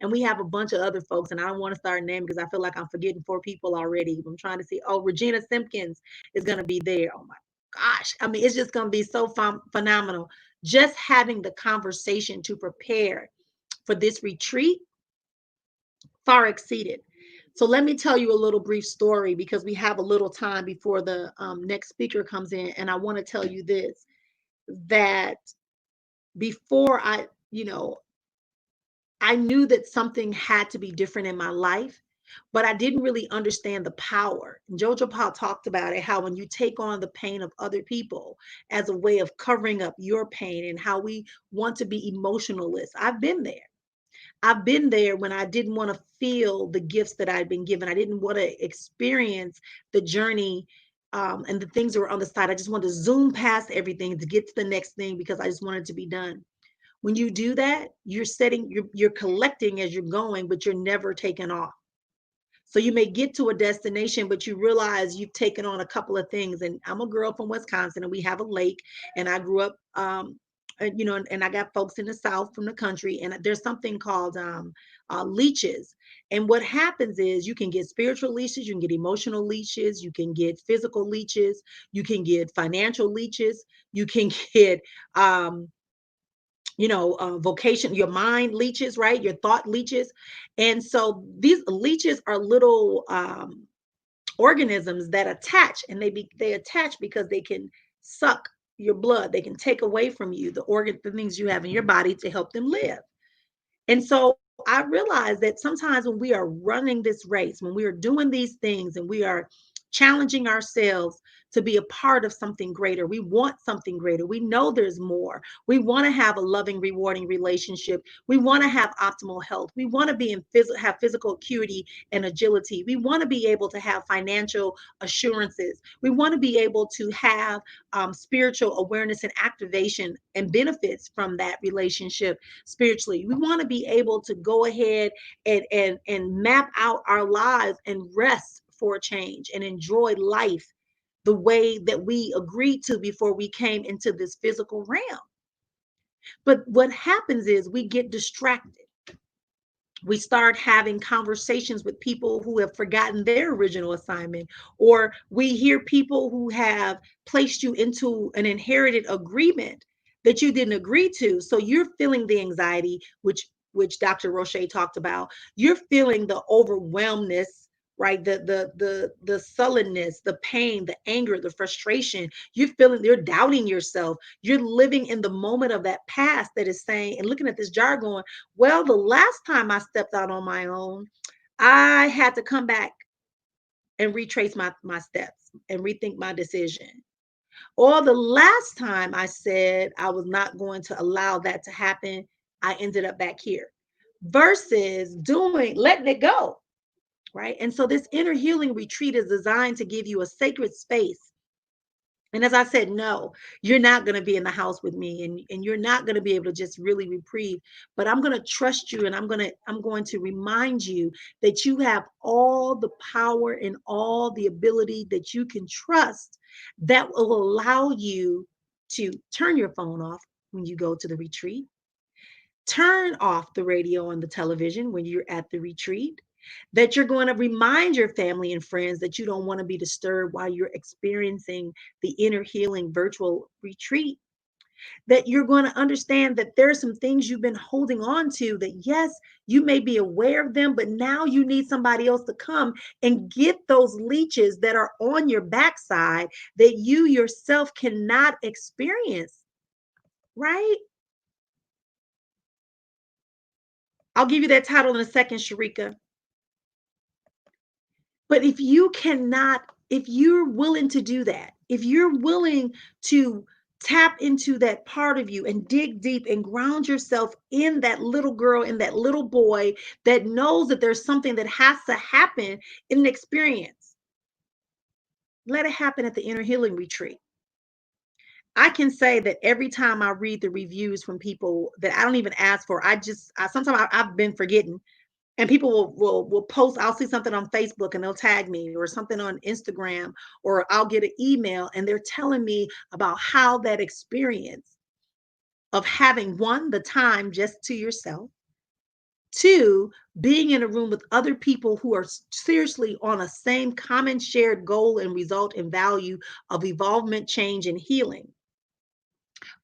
And we have a bunch of other folks, and I don't want to start naming because I feel like I'm forgetting 4 people already. I'm trying to see. Oh, Regina Simpkins is going to be there. Oh my gosh. I mean, it's just going to be so phenomenal. Just having the conversation to prepare for this retreat far exceeded. So let me tell you a little brief story because we have a little time before the next speaker comes in. And I want to tell you this, that before I knew that something had to be different in my life, but I didn't really understand the power. And Jojo Paul talked about it, how when you take on the pain of other people as a way of covering up your pain, and how we want to be emotionalists. I've been there. I've been there when I didn't want to feel the gifts that I'd been given. I didn't want to experience the journey and the things that were on the side. I just wanted to zoom past everything to get to the next thing because I just wanted to be done. When you do that, you're collecting as you're going, but you're never taking off. So you may get to a destination, but you realize you've taken on a couple of things. And I'm a girl from Wisconsin, and we have a lake, and I grew up, and I got folks in the South from the country, and there's something called leeches. And what happens is you can get spiritual leeches, you can get emotional leeches, you can get physical leeches, you can get financial leeches, you can get vocation, your mind leeches, right? Your thought leeches. And so these leeches are little organisms that attach, and they attach because they can suck your blood. They can take away from you the things you have in your body to help them live. And so I realized that sometimes when we are running this race, when we are doing these things and we are challenging ourselves to be a part of something greater, we want something greater. We know there's more. We want to have a loving, rewarding relationship. We want to have optimal health. We want to be have physical acuity and agility. We want to be able to have financial assurances. We want to be able to have spiritual awareness and activation and benefits from that relationship spiritually. We want to be able to go ahead and map out our lives and rest for a change and enjoy life the way that we agreed to before we came into this physical realm. But what happens is we get distracted. We start having conversations with people who have forgotten their original assignment, or we hear people who have placed you into an inherited agreement that you didn't agree to. So you're feeling the anxiety, which Dr. Roche talked about. You're feeling the overwhelmness, right? The sullenness, the pain, the anger, the frustration. You're doubting yourself. You're living in the moment of that past that is saying and looking at this jar going, well, the last time I stepped out on my own, I had to come back and retrace my steps and rethink my decision. Or the last time I said I was not going to allow that to happen, I ended up back here versus letting it go. Right. And so this inner healing retreat is designed to give you a sacred space. And as I said, no, you're not going to be in the house with me, and you're not going to be able to just really reprieve, but I'm going to trust you, and I'm going to remind you that you have all the power and all the ability that you can trust that will allow you to turn your phone off when you go to the retreat, turn off the radio and the television when you're at the retreat, that you're going to remind your family and friends that you don't want to be disturbed while you're experiencing the inner healing virtual retreat, that you're going to understand that there are some things you've been holding on to that, yes, you may be aware of them, but now you need somebody else to come and get those leeches that are on your backside that you yourself cannot experience, right? I'll give you that title in a second, Sharika. But if you're willing to do that, if you're willing to tap into that part of you and dig deep and ground yourself in that little girl, in that little boy that knows that there's something that has to happen in an experience, let it happen at the inner healing retreat. I can say that every time I read the reviews from people that I don't even ask for, sometimes I've been forgetting. And people will post, I'll see something on Facebook and they'll tag me, or something on Instagram, or I'll get an email and they're telling me about how that experience of having, one, the time just to yourself, two, being in a room with other people who are seriously on a same common shared goal and result and value of evolvement, change, and healing.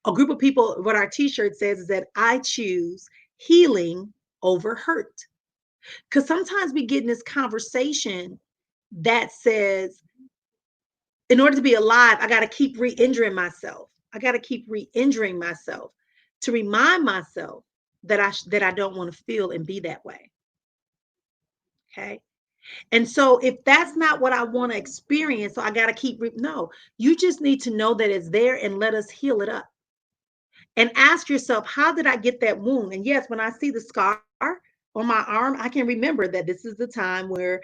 A group of people, what our t-shirt says is that I choose healing over hurt. Because sometimes we get in this conversation that says, in order to be alive, I got to keep re-injuring myself. I got to keep re-injuring myself to remind myself that I don't want to feel and be that way. Okay. And so if that's not what I want to experience, so I got to no, you just need to know that it's there and let us heal it up. And ask yourself, how did I get that wound? And yes, when I see the scar on my arm, I can remember that this is the time where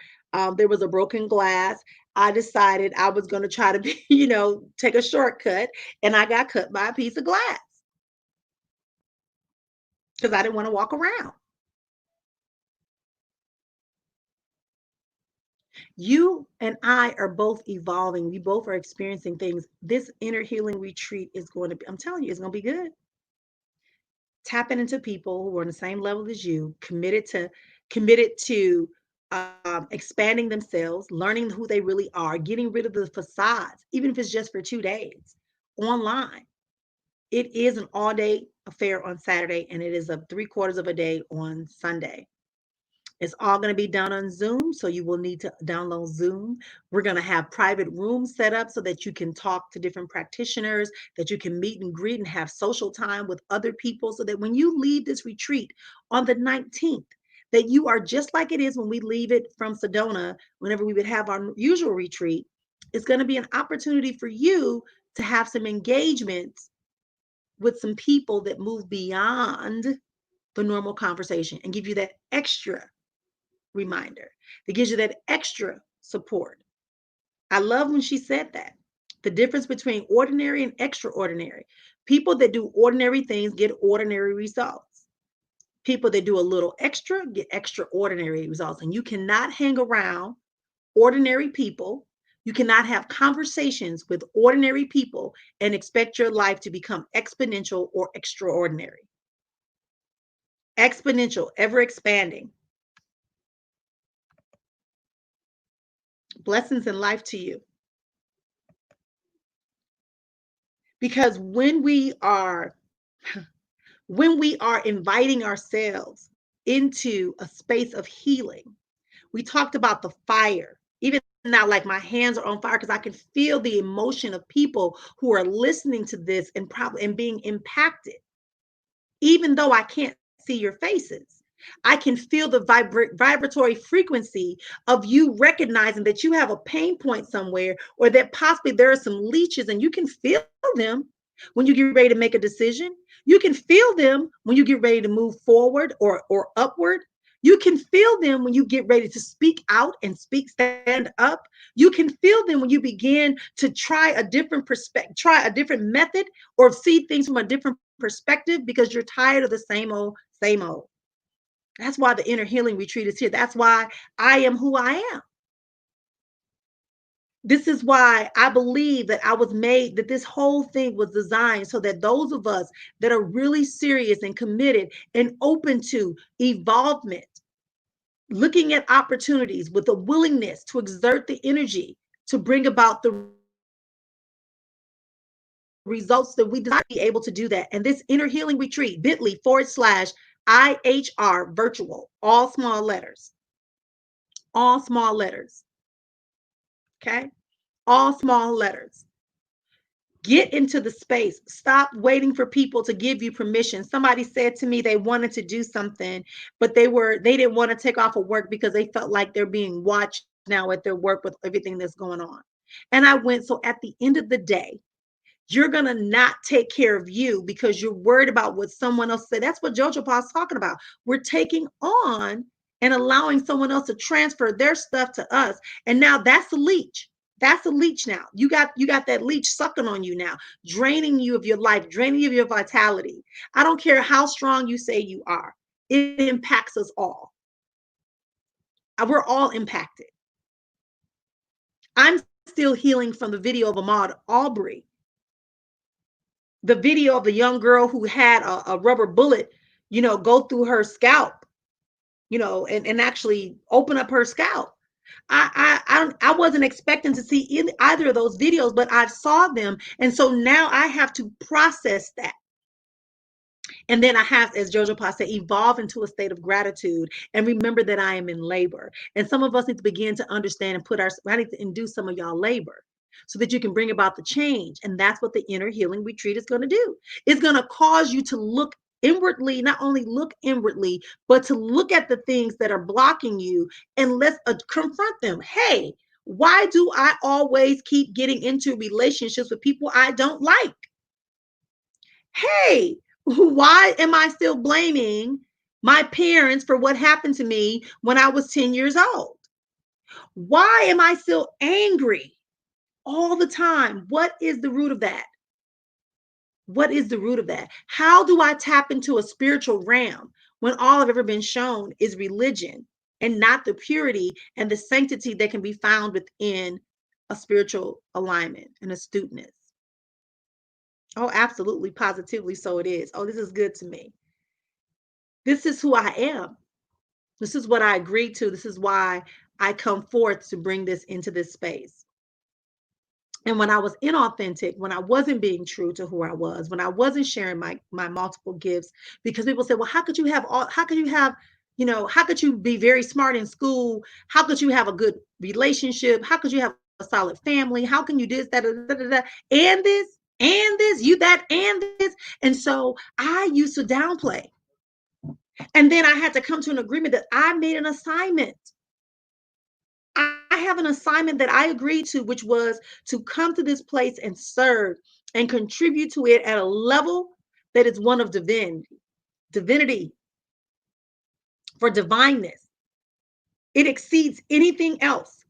there was a broken glass. I decided I was going to try to be, take a shortcut, and I got cut by a piece of glass because I didn't want to walk around. You and I are both evolving. We both are experiencing things. This inner healing retreat is going to be, I'm telling you, it's going to be good. Tapping into people who are on the same level as you, committed to expanding themselves, learning who they really are, getting rid of the facades, even if it's just for 2 days online. It is an all-day affair on Saturday, and it is a 3/4 of a day on Sunday. It's all going to be done on Zoom, so you will need to download Zoom. We're going to have private rooms set up so that you can talk to different practitioners, that you can meet and greet and have social time with other people, so that when you leave this retreat on the 19th, that you are just like it is when we leave it from Sedona, whenever we would have our usual retreat. It's going to be an opportunity for you to have some engagements with some people that move beyond the normal conversation and give you that extra reminder that gives you that extra support. I love when she said that. The difference between ordinary and extraordinary. People that do ordinary things get ordinary results. People that do a little extra get extraordinary results. And you cannot hang around ordinary people. You cannot have conversations with ordinary people and expect your life to become exponential or extraordinary. Exponential, ever expanding. Blessings in life to you. Because when we are inviting ourselves into a space of healing, we talked about the fire. Even now, like, my hands are on fire because I can feel the emotion of people who are listening to this and being impacted. Even though I can't see your faces, I can feel the vibratory frequency of you recognizing that you have a pain point somewhere, or that possibly there are some leeches and you can feel them, when you get ready to make a decision. You can feel them when you get ready to move forward or upward. You can feel them when you get ready to speak out and stand up. You can feel them when you begin to try a different perspective, try a different method, or see things from a different perspective because you're tired of the same old, same old. That's why the inner healing retreat is here. That's why I am who I am. This is why I believe that I was made, that this whole thing was designed so that those of us that are really serious and committed and open to evolvement, looking at opportunities with a willingness to exert the energy to bring about the results that we desire, be able to do that. And this inner healing retreat, bit.ly/IHR virtual, all small letters, all small letters. Okay. All small letters. Get into the space. Stop waiting for people to give you permission. Somebody said to me they wanted to do something, but they didn't want to take off of work because they felt like they're being watched now at their work with everything that's going on. And I went, so at the end of the day, you're going to not take care of you because you're worried about what someone else said. That's what Jojo Pa's talking about. We're taking on and allowing someone else to transfer their stuff to us. And now that's a leech. That's a leech now. You got that leech sucking on you now, draining you of your life, draining you of your vitality. I don't care how strong you say you are. It impacts us all. We're all impacted. I'm still healing from the video of Ahmaud Arbery. The video of the young girl who had a rubber bullet, go through her scalp, and actually open up her scalp. I wasn't expecting to see either of those videos, but I saw them. And so now I have to process that. And then I have, as Jojo Pa said, evolve into a state of gratitude and remember that I am in labor. And some of us need to begin to understand and I need to induce some of y'all labor so that you can bring about the change. And that's what the inner healing retreat is going to do. It's going to cause you to look inwardly, not only look inwardly, but to look at the things that are blocking you and let's confront them. Hey, why do I always keep getting into relationships with people I don't like? Hey, why am I still blaming my parents for what happened to me when I was 10 years old? Why am I still angry all the time? What is the root of that? What is the root of that? How do I tap into a spiritual realm when all I've ever been shown is religion and not the purity and the sanctity that can be found within a spiritual alignment and astuteness? Oh, absolutely, positively, so it is. Oh, this is good to me. This is who I am. This is what I agreed to. This is why I come forth to bring this into this space. And when I was inauthentic, when I wasn't being true to who I was, when I wasn't sharing my multiple gifts, because people said, well, how could you be very smart in school? How could you have a good relationship? How could you have a solid family? How can you do this, that, and this, you that, and this? And so I used to downplay. And then I had to come to an agreement that I made an assignment. I have an assignment that I agreed to, which was to come to this place and serve and contribute to it at a level that is one of divinity, for divineness. It exceeds anything else.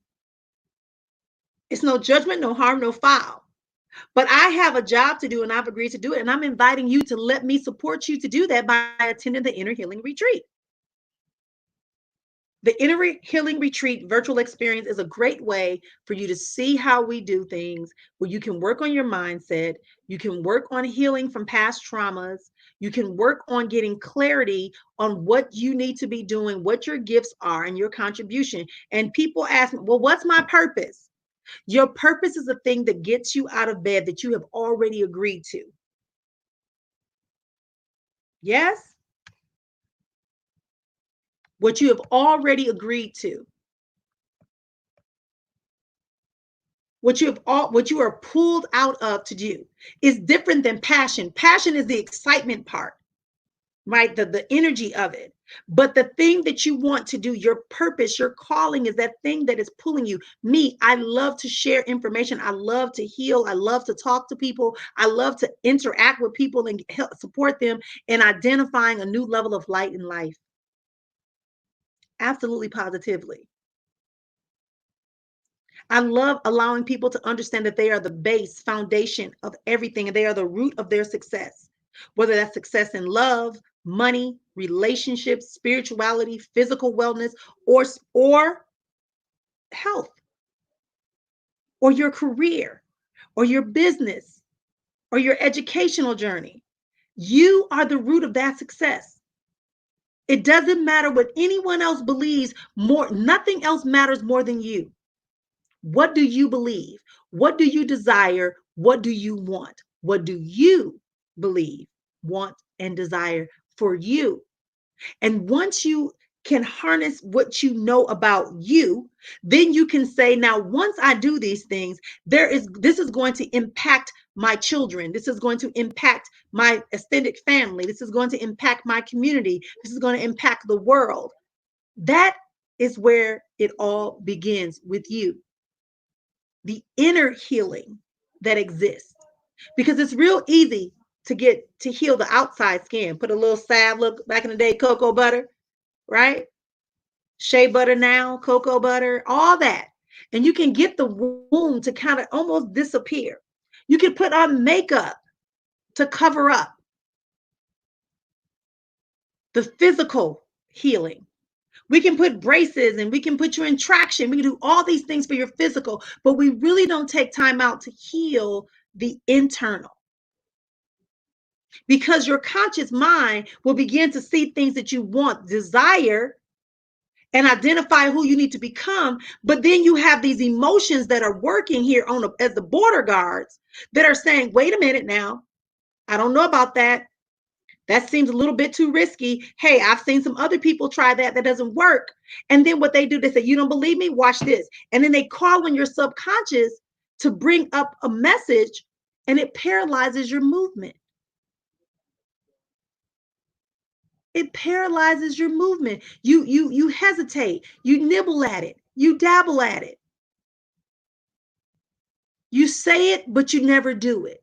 It's no judgment, no harm, no foul. But I have a job to do and I've agreed to do it. And I'm inviting you to let me support you to do that by attending the Inner Healing Retreat. The Inner Healing Retreat virtual experience is a great way for you to see how we do things, where you can work on your mindset, you can work on healing from past traumas, you can work on getting clarity on what you need to be doing, what your gifts are, and your contribution. And people ask me, well, what's my purpose? Your purpose is the thing that gets you out of bed that you have already agreed to. Yes? What you have already agreed to. What you are pulled out of to do is different than passion. Passion is the excitement part, right? The energy of it. But the thing that you want to do, your purpose, your calling is that thing that is pulling you. Me, I love to share information. I love to heal. I love to talk to people. I love to interact with people and help support them in identifying a new level of light in life. Absolutely, positively. I love allowing people to understand that they are the base foundation of everything and they are the root of their success, whether that's success in love, money, relationships, spirituality, physical wellness, or health, or your career, or your business, or your educational journey. You are the root of that success. It doesn't matter what anyone else believes, more nothing else matters more than you. What do you believe? What do you desire? What do you want? What do you believe, want, and desire for you? And once you can harness what you know about you, then you can say, now, once I do these things, this is going to impact my children. This is going to impact my extended family. This is going to impact my community. This is going to impact the world. That is where it all begins with you. The inner healing that exists. Because it's real easy to heal the outside skin. Put a little salve, look back in the day, cocoa butter, right? Shea butter now, cocoa butter, all that. And you can get the wound to kind of almost disappear. You can put on makeup to cover up the physical healing. We can put braces and we can put you in traction. We can do all these things for your physical, but we really don't take time out to heal the internal. Because your conscious mind will begin to see things that you want, desire, and identify who you need to become. But then you have these emotions that are working here as the border guards that are saying, wait a minute now, I don't know about that. That seems a little bit too risky. Hey, I've seen some other people try that. That doesn't work. And then what they do, they say, you don't believe me? Watch this. And then they call on your subconscious to bring up a message, and it paralyzes your movement. It paralyzes your movement. You hesitate. You nibble at it. You dabble at it. You say it, but you never do it.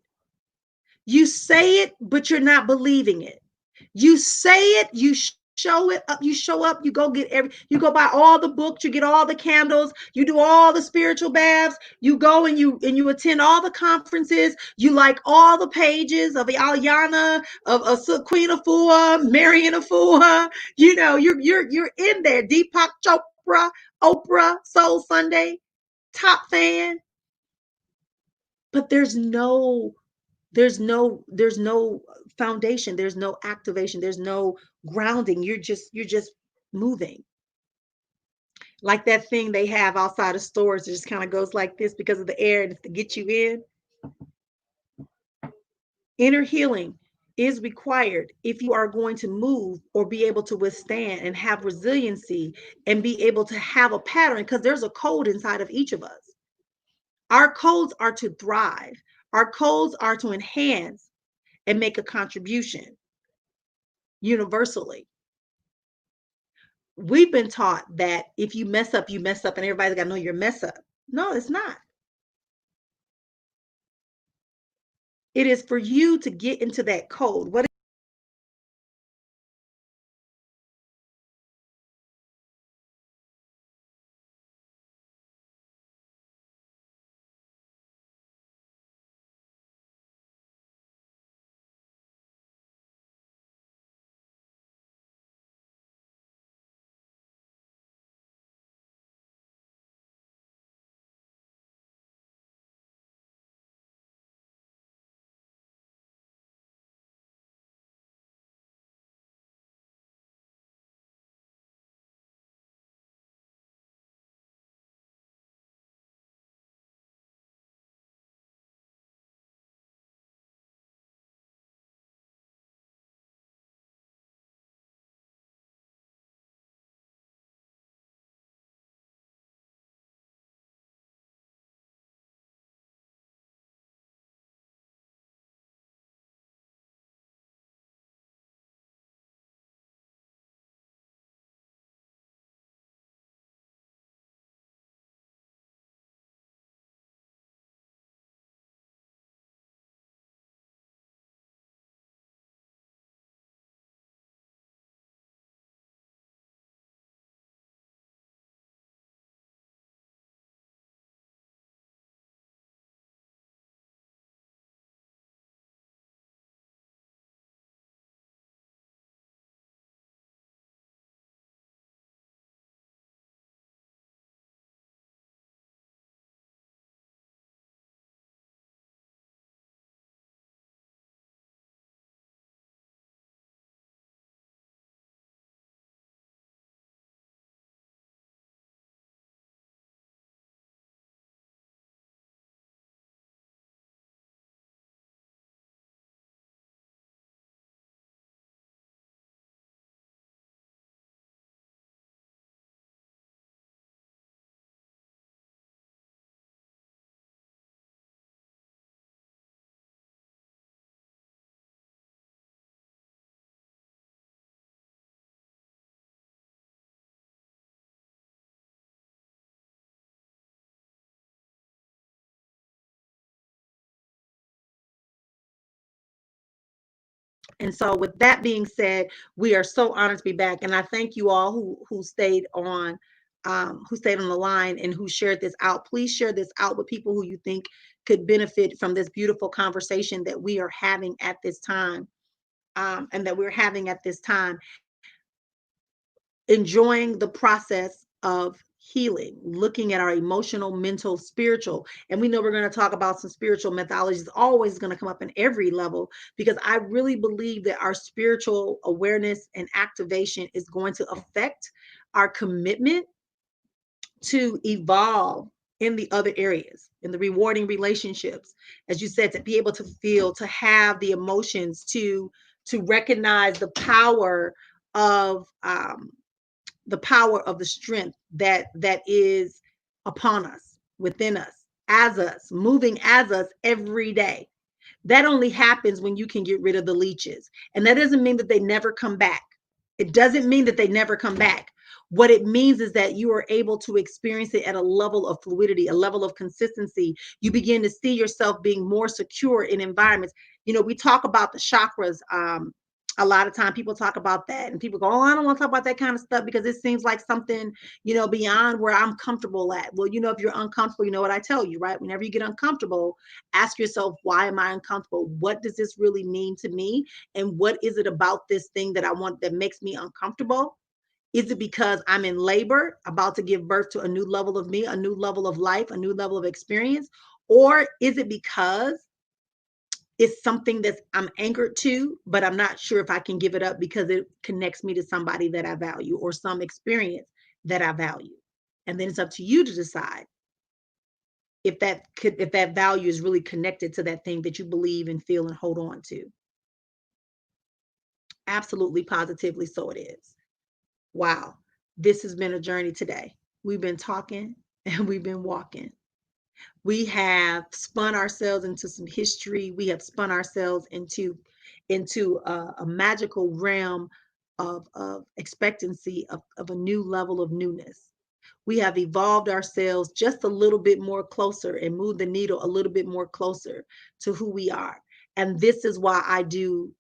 You say it, but you're not believing it. You say it, you show it up, you show up, you go buy all the books, you get all the candles, you do all the spiritual baths, you go and you attend all the conferences, you like all the pages of Aliana, of Queen Afua, Marian Afua, you're in there, Deepak Chopra, Oprah, Soul Sunday, top fan, but there's no foundation, there's no activation, there's no grounding. You're just moving like that thing they have outside of stores. It just kind of goes like this because of the air and it's to get you in. Inner healing is required if you are going to move or be able to withstand and have resiliency and be able to have a pattern, because there's a code inside of each of us. Our codes are to thrive. Our codes are to enhance and make a contribution universally. We've been taught that if you mess up, you mess up, and everybody's got to know your mess up. No, it's not. It is for you to get into that code. What And so with that being said, we are so honored to be back. And I thank you all who stayed on, who stayed on the line and who shared this out. Please share this out with people who you think could benefit from this beautiful conversation that we are having at this time. And that we're having at this time, enjoying the process of healing, looking at our emotional, mental, spiritual. And we know we're going to talk about some spiritual methodologies, always going to come up in every level, because I really believe that our spiritual awareness and activation is going to affect our commitment to evolve in the other areas, in the rewarding relationships, as you said, to be able to feel, to have the emotions, to recognize of the power of the strength that is upon us, within us, as us, moving as us every day. That only happens when you can get rid of the leeches. And that doesn't mean that they never come back. It doesn't mean that they never come back. What it means is that you are able to experience it at a level of fluidity, a level of consistency. You begin to see yourself being more secure in environments. You know, we talk about the chakras. A lot of time people talk about that and people go, oh, I don't want to talk about that kind of stuff because it seems like something, you know, beyond where I'm comfortable at. Well, you know, if you're uncomfortable, you know what I tell you, right? Whenever you get uncomfortable, ask yourself, why am I uncomfortable? What does this really mean to me? And what is it about this thing that I want that makes me uncomfortable? Is it because I'm in labor, about to give birth to a new level of me, a new level of life, a new level of experience? Or is it because it's something that I'm anchored to, but I'm not sure if I can give it up because it connects me to somebody that I value or some experience that I value? And then it's up to you to decide if that value is really connected to that thing that you believe and feel and hold on to. Absolutely, positively, so it is. Wow, this has been a journey today. We've been talking and we've been walking. We have spun ourselves into some history. We have spun ourselves into a magical realm of expectancy of a new level of newness. We have evolved ourselves just a little bit more closer and moved the needle a little bit more closer to who we are. And this is why I do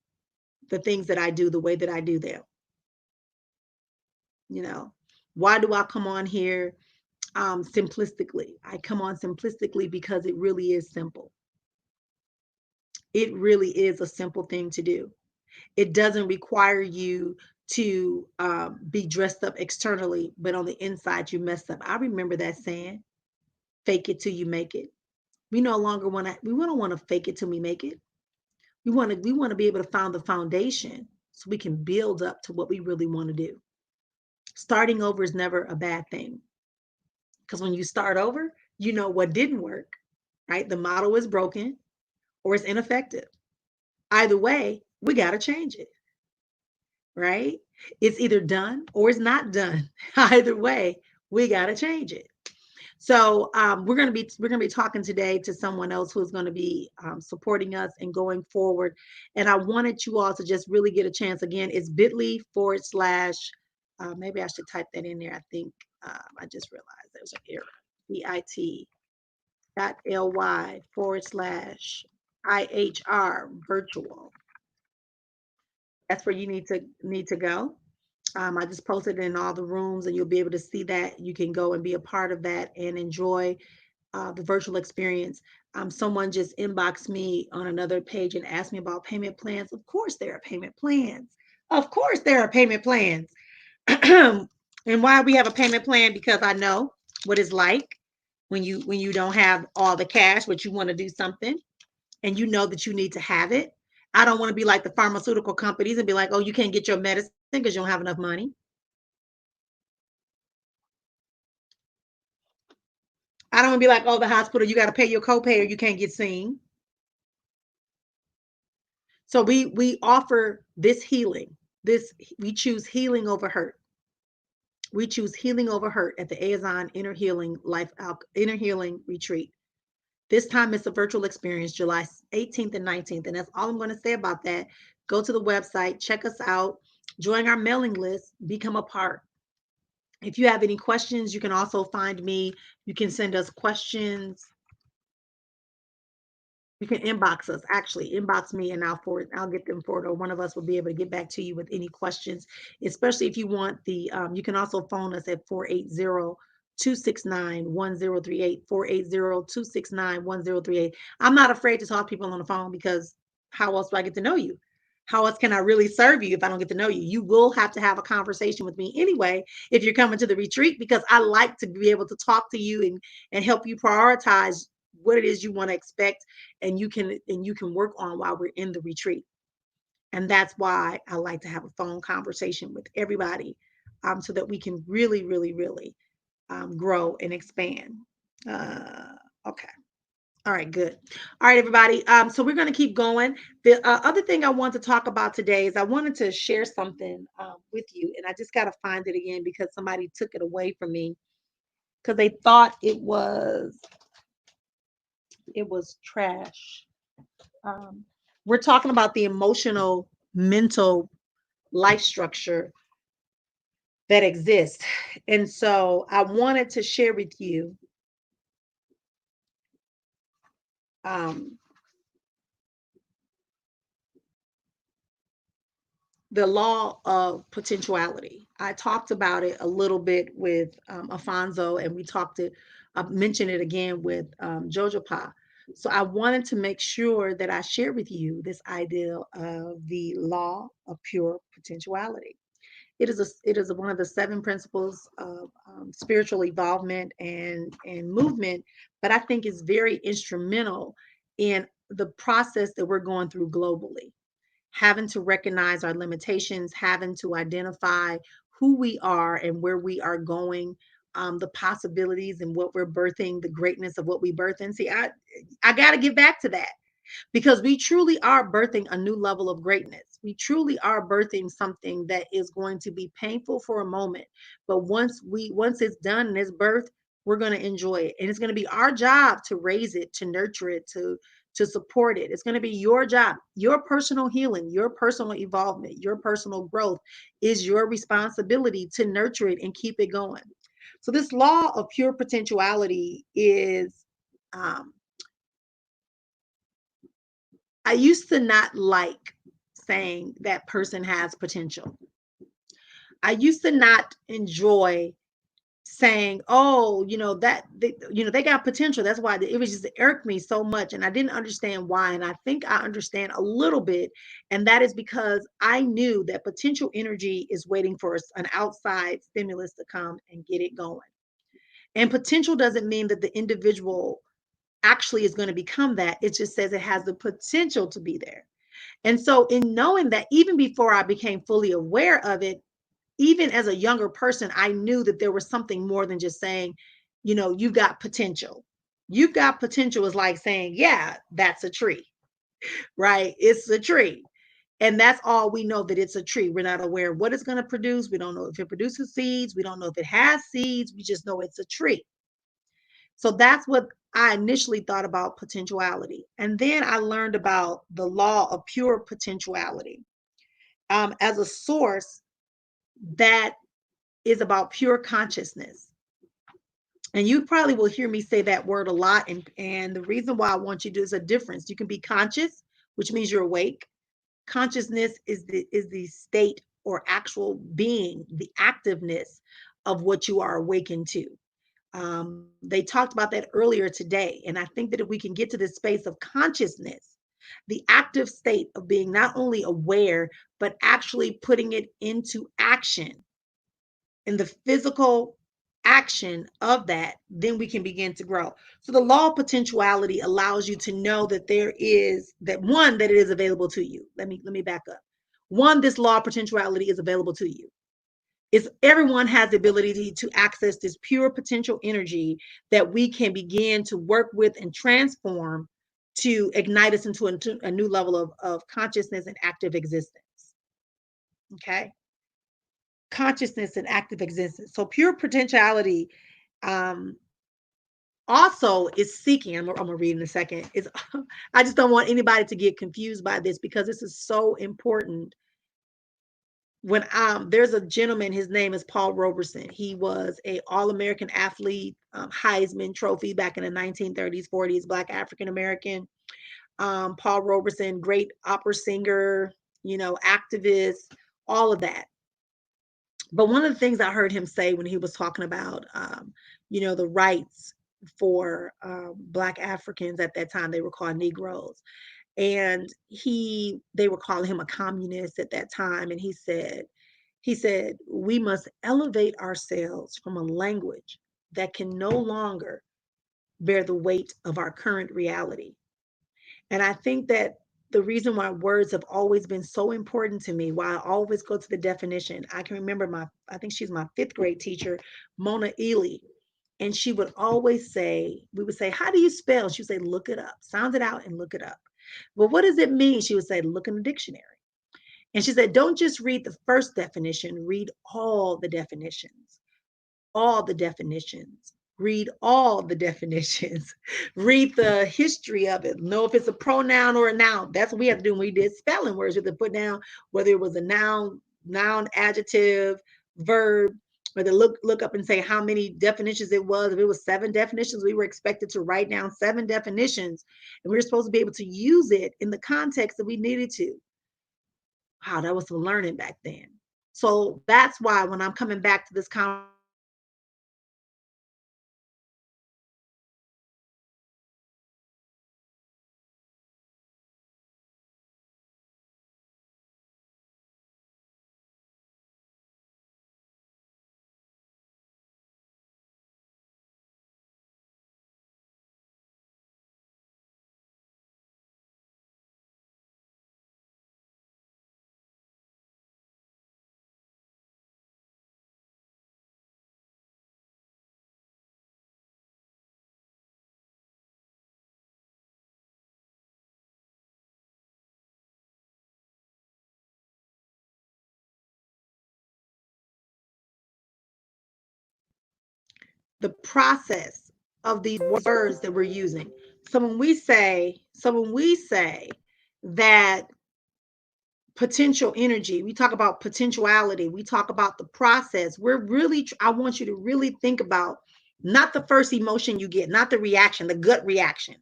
the things that I do the way that I do them. You know, why do I come on here simplistically? I come on simplistically because it really is simple. It really is a simple thing to do. It doesn't require you to be dressed up externally, but on the inside you messed up. I remember that saying, fake it till you make it. We no longer want to, we don't want to fake it till we make it. We want to be able to find the foundation so we can build up to what we really want to do. Starting over is never a bad thing, because when you start over, you know what didn't work, right? The model is broken or it's ineffective. Either way, we got to change it, right? It's either done or it's not done. Either way, we got to change it. So we're gonna be talking today to someone else who's going to be supporting us and going forward. And I wanted you all to just really get a chance. Again, it's bit.ly/. Maybe I should type that in there. I think I just realized there's an error. bit.ly/IHR virtual. That's where you need to go. I just posted it in all the rooms, and you'll be able to see that. You can go and be a part of that and enjoy the virtual experience. Someone just inboxed me on another page and asked me about payment plans. Of course, there are payment plans. Of course, there are payment plans. And why we have a payment plan? Because I know what it's like when you don't have all the cash, but you want to do something, and you know that you need to have it. I don't want to be like the pharmaceutical companies and be like, oh, you can't get your medicine because you don't have enough money. I don't want to be like, oh, the hospital, you got to pay your copay or you can't get seen. So we offer this healing. We choose healing over hurt. We choose healing over hurt at the Azon Inner Healing Inner Healing Retreat. This time it's a virtual experience, July 18th and 19th. And that's all I'm going to say about that. Go to the website, check us out, join our mailing list, become a part. If you have any questions, you can also find me. You can send us questions. You can inbox us. Actually, inbox me, and I'll get them forward, or one of us will be able to get back to you with any questions, especially if you want the. You can also phone us at 480-269-1038. 480-269-1038. I'm not afraid to talk to people on the phone, because how else do I get to know you? How else can I really serve you if I don't get to know you? You will have to have a conversation with me anyway if you're coming to the retreat, because I like to be able to talk to you and help you prioritize what it is you want to expect, and you can work on while we're in the retreat. And that's why I like to have a phone conversation with everybody, so that we can really, really, really grow and expand. Okay. All right, good. All right, everybody. So we're going to keep going. The other thing I want to talk about today is I wanted to share something with you, and I just got to find it again because somebody took it away from me because they thought it was trash. Um, we're talking about the emotional, mental life structure that exists. And so I wanted to share with you um, the law of potentiality. I talked about it a little bit with Afonso, and I mentioned it again with Jojo Pa. So I wanted to make sure that I share with you this idea of the law of pure potentiality. It is one of the seven principles of spiritual evolvement and movement, but I think it's very instrumental in the process that we're going through globally, having to recognize our limitations, having to identify who we are and where we are going, the possibilities and what we're birthing, the greatness of what we birth. And see, I got to get back to that, because we truly are birthing a new level of greatness. We truly are birthing something that is going to be painful for a moment, but once it's done and it's birthed, we're going to enjoy it, and it's going to be our job to raise it, to nurture it, to support it. It's going to be your job. Your personal healing, your personal evolvement, your personal growth is your responsibility to nurture it and keep it going. So this law of pure potentiality is um, I used to not like saying that person has potential. I used to not enjoy saying, "Oh, they got potential." That's why it was just it irked me so much, and I didn't understand why. And I think I understand a little bit, and that is because I knew that potential energy is waiting for an outside stimulus to come and get it going. And potential doesn't mean that the individual actually is going to become that. It just says it has the potential to be there. And so, in knowing that, even before I became fully aware of it, even as a younger person, I knew that there was something more than just saying, you've got potential. You've got potential is like saying, yeah, that's a tree, right? It's a tree. And that's all we know, that it's a tree. We're not aware of what it's going to produce. We don't know if it produces seeds. We don't know if it has seeds. We just know it's a tree. So that's what I initially thought about potentiality. And then I learned about the law of pure potentiality as a source that is about pure consciousness. And you probably will hear me say that word a lot. And the reason why I want you to do is a difference. You can be conscious, which means you're awake. Consciousness is the state or actual being, the activeness of what you are awakened to. They talked about that earlier today. And I think that if we can get to this space of consciousness, the active state of being not only aware, but actually putting it into action, in the physical action of that, then we can begin to grow. So the law of potentiality allows you to know that there is that it is available to you. Let me back up. One, this law of potentiality is available to you. Is everyone has the ability to access this pure potential energy that we can begin to work with and transform to ignite us into a new level of consciousness and active existence. Okay. Consciousness and active existence. So pure potentiality um, also is seeking. I'm gonna read in a second. Is I just don't want anybody to get confused by this, because this is so important. When there's a gentleman, his name is Paul Robeson. He was a All-American athlete, Heisman Trophy back in the 1930s, 40s, Black African American. Paul Robeson, great opera singer, activist, all of that. But one of the things I heard him say when he was talking about, the rights for Black Africans at that time, they were called Negroes, and they were calling him a communist at that time, and he said we must elevate ourselves from a language that can no longer bear the weight of our current reality. And I think that the reason why words have always been so important to me, why I always go to the definition, I can remember I think she's my fifth grade teacher, Mona Ely. And she would always say, we would say, how do you spell? She would say, look it up, sound it out and look it up. Well, what does it mean? She would say, look in the dictionary. And she said, don't just read the first definition, read all the definitions, all the definitions. Read all the definitions. Read the history of it. Know if it's a pronoun or a noun. That's what we have to do when we did spelling words. We have to put down whether it was a noun, adjective, verb, or to look up and say how many definitions it was. If it was 7 definitions, we were expected to write down 7 definitions, and we were supposed to be able to use it in the context that we needed to. Wow, that was some learning back then. So that's why when I'm coming back to this conversation, the process of these words that we're using. So when we say that potential energy, we talk about potentiality, we talk about the process. I want you to really think about not the first emotion you get, not the reaction, the gut reaction,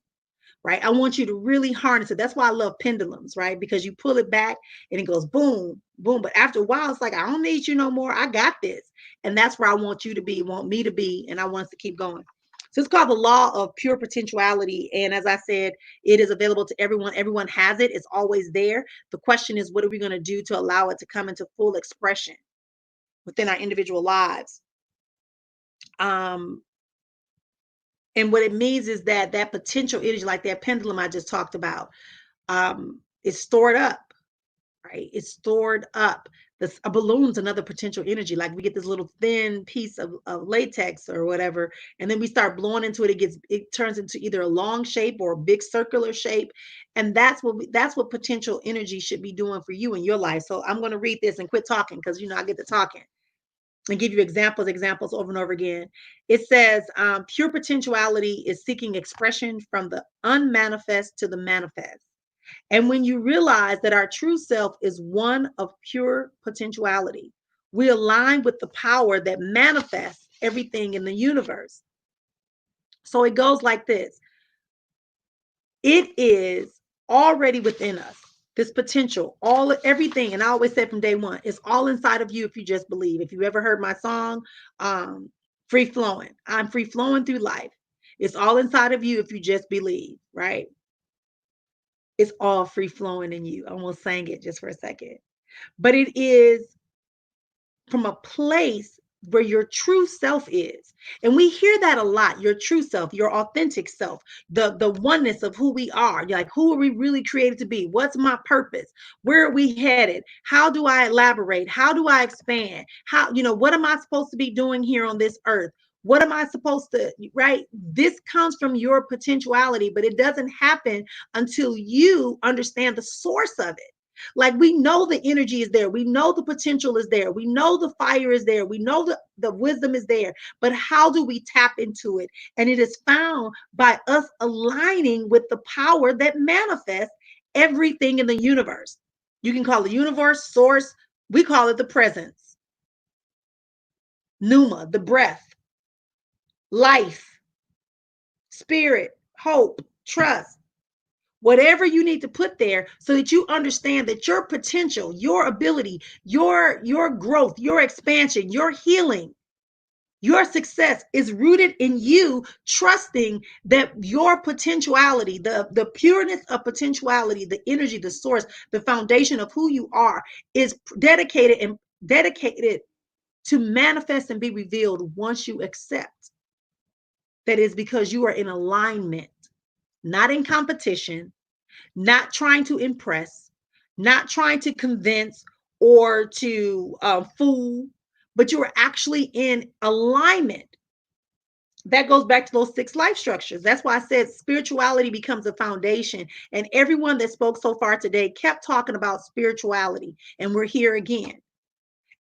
right? I want you to really harness it. That's why I love pendulums, right? Because you pull it back and it goes boom, boom. But after a while, it's like, I don't need you no more. I got this. And that's where I want you to be, want me to be, and I want us to keep going. So it's called the law of pure potentiality. And as I said, it is available to everyone. Everyone has it. It's always there. The question is, what are we going to do to allow it to come into full expression within our individual lives? And what it means is that that potential energy, like that pendulum I just talked about, is stored up, right? It's stored up. A balloon's another potential energy. Like we get this little thin piece of latex or whatever, and then we start blowing into it. It turns into either a long shape or a big circular shape, and that's what potential energy should be doing for you in your life. So I'm going to read this and quit talking because I get to talking and give you examples over and over again. It says, pure potentiality is seeking expression from the unmanifest to the manifest. And when you realize that our true self is one of pure potentiality, we align with the power that manifests everything in the universe. So it goes like this. It is already within us. This potential, everything, and I always said from day one, it's all inside of you if you just believe. If you ever heard my song, Free Flowing, I'm free flowing through life. It's all inside of you if you just believe, right? It's all free flowing in you. I almost sang it just for a second. But it is from a place where your true self is. And we hear that a lot, your true self, your authentic self, the oneness of who we are. You're like, who are we really created to be? What's my purpose? Where are we headed? How do I elaborate? How do I expand? What am I supposed to be doing here on this earth? What am I supposed to, right? This comes from your potentiality, but it doesn't happen until you understand the source of it. Like we know the energy is there. We know the potential is there. We know the fire is there. We know the wisdom is there. But how do we tap into it? And it is found by us aligning with the power that manifests everything in the universe. You can call the universe, source. We call it the presence. Pneuma, the breath, life, spirit, hope, trust. whatever you need to put there so that you understand that your potential, your ability, your growth, your expansion, your healing, your success is rooted in you trusting that your potentiality, the pureness of potentiality, the energy, the source, the foundation of who you are is dedicated to manifest and be revealed once you accept that is because you are in alignment, not in competition, not trying to impress, not trying to convince or to fool, but you are actually in alignment. That goes back to those 6 life structures. That's why I said spirituality becomes a foundation. And everyone that spoke so far today kept talking about spirituality. And we're here again.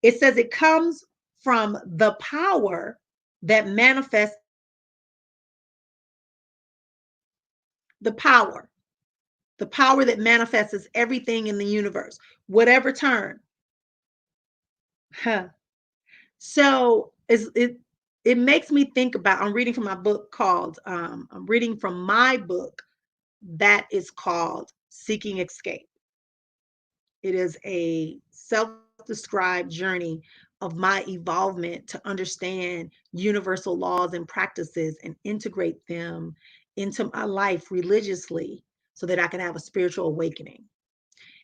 It says it comes from the power that manifests the power that manifests everything in the universe, whatever turn. Huh. So it makes me think about, I'm reading from my book called, I'm reading from my book that is called Seeking Escape. It is a self-described journey of my evolvement to understand universal laws and practices and integrate them into my life religiously so that I can have a spiritual awakening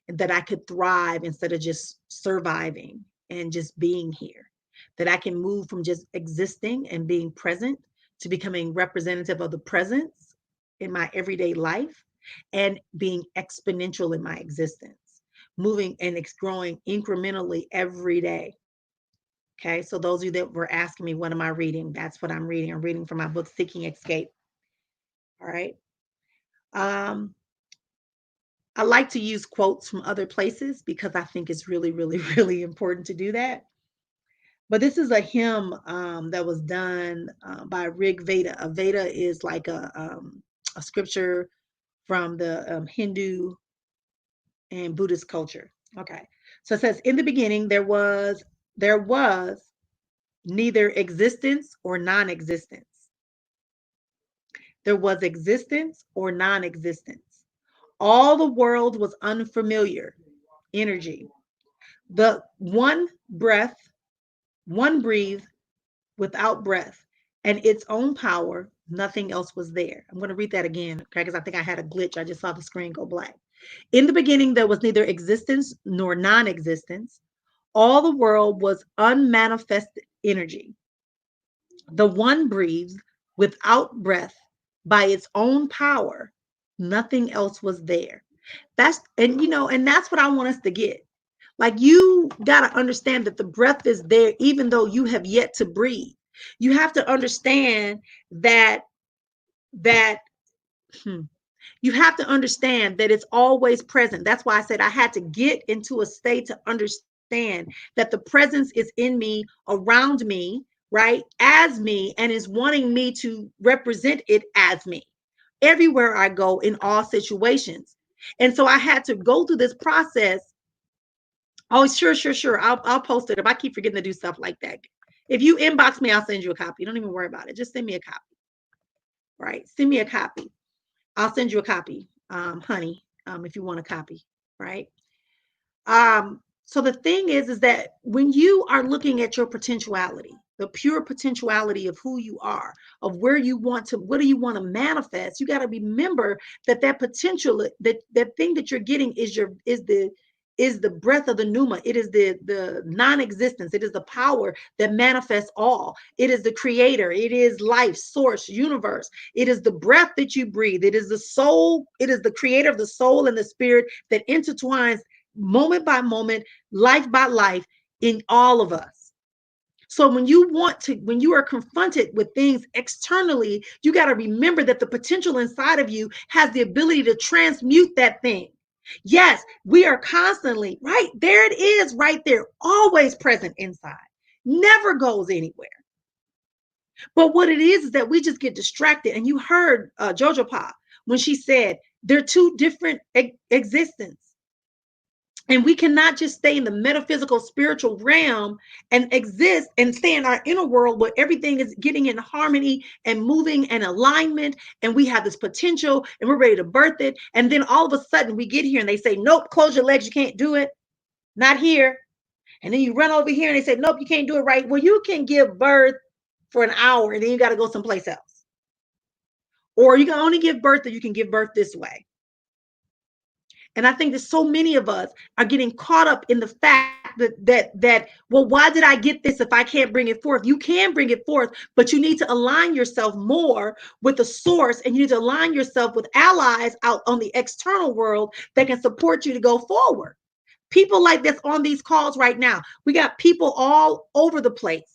and that I could thrive instead of just surviving and just being here. That I can move from just existing and being present to becoming representative of the presence in my everyday life and being exponential in my existence, moving and growing incrementally every day. Okay, so those of you that were asking me, what am I reading? That's what I'm reading. I'm reading from my book, Seeking Escape. All right. Um, I like to use quotes from other places because I think it's really, really, really important to do that. But this is a hymn that was done by Rig Veda. A Veda is like a scripture from the Hindu and Buddhist culture. Okay, so it says, "In the beginning there was neither existence or non-existence. There was existence or non-existence. All the world was unfamiliar energy. The one breathe without breath, and its own power, nothing else was there." I'm going to read that again, okay, because I think I had a glitch. I just saw the screen go black. "In the beginning, there was neither existence nor non existence. All the world was unmanifested energy. The one breathes without breath by its own power. Nothing else was there." And that's what I want us to get. Like, you got to understand that the breath is there even though you have yet to breathe. You have to understand that that hmm, you have to understand that it's always present. That's why I said I had to get into a state to understand that the presence is in me, around me, right? As me, and is wanting me to represent it as me everywhere I go in all situations. And so I had to go through this process. Oh, sure, sure, sure. I'll post it if I keep forgetting to do stuff like that. If you inbox me, I'll send you a copy. Don't even worry about it. Just send me a copy. Right? Send me a copy. I'll send you a copy, honey, if you want a copy. Right? So the thing is that when you are looking at your potentiality, the pure potentiality of who you are, of where you want to, what do you want to manifest, you got to remember that that potential, that thing that you're getting is the breath of the pneuma. It is the non-existence. It is the power that manifests all. It is the creator. It is life, source, universe. It is the breath that you breathe. It is the soul. It is the creator of the soul and the spirit that intertwines moment by moment, life by life in all of us. So when you are confronted with things externally, you got to remember that the potential inside of you has the ability to transmute that thing. Yes, we are constantly, right there, it is right there, always present inside, never goes anywhere. But what it is that we just get distracted. And you heard Jojo Pa when she said they're two different existence. And we cannot just stay in the metaphysical spiritual realm and exist and stay in our inner world where everything is getting in harmony and moving and alignment. And we have this potential and we're ready to birth it. And then all of a sudden we get here and they say, nope, close your legs. You can't do it. Not here. And then you run over here and they say, nope, you can't do it right. Well, you can give birth for an hour and then you got to go someplace else. Or you can only give birth, or you can give birth this way. And I think that so many of us are getting caught up in the fact that well, why did I get this if I can't bring it forth? You can bring it forth, but you need to align yourself more with the source, and you need to align yourself with allies out on the external world that can support you to go forward. People like this on these calls right now. We got people all over the place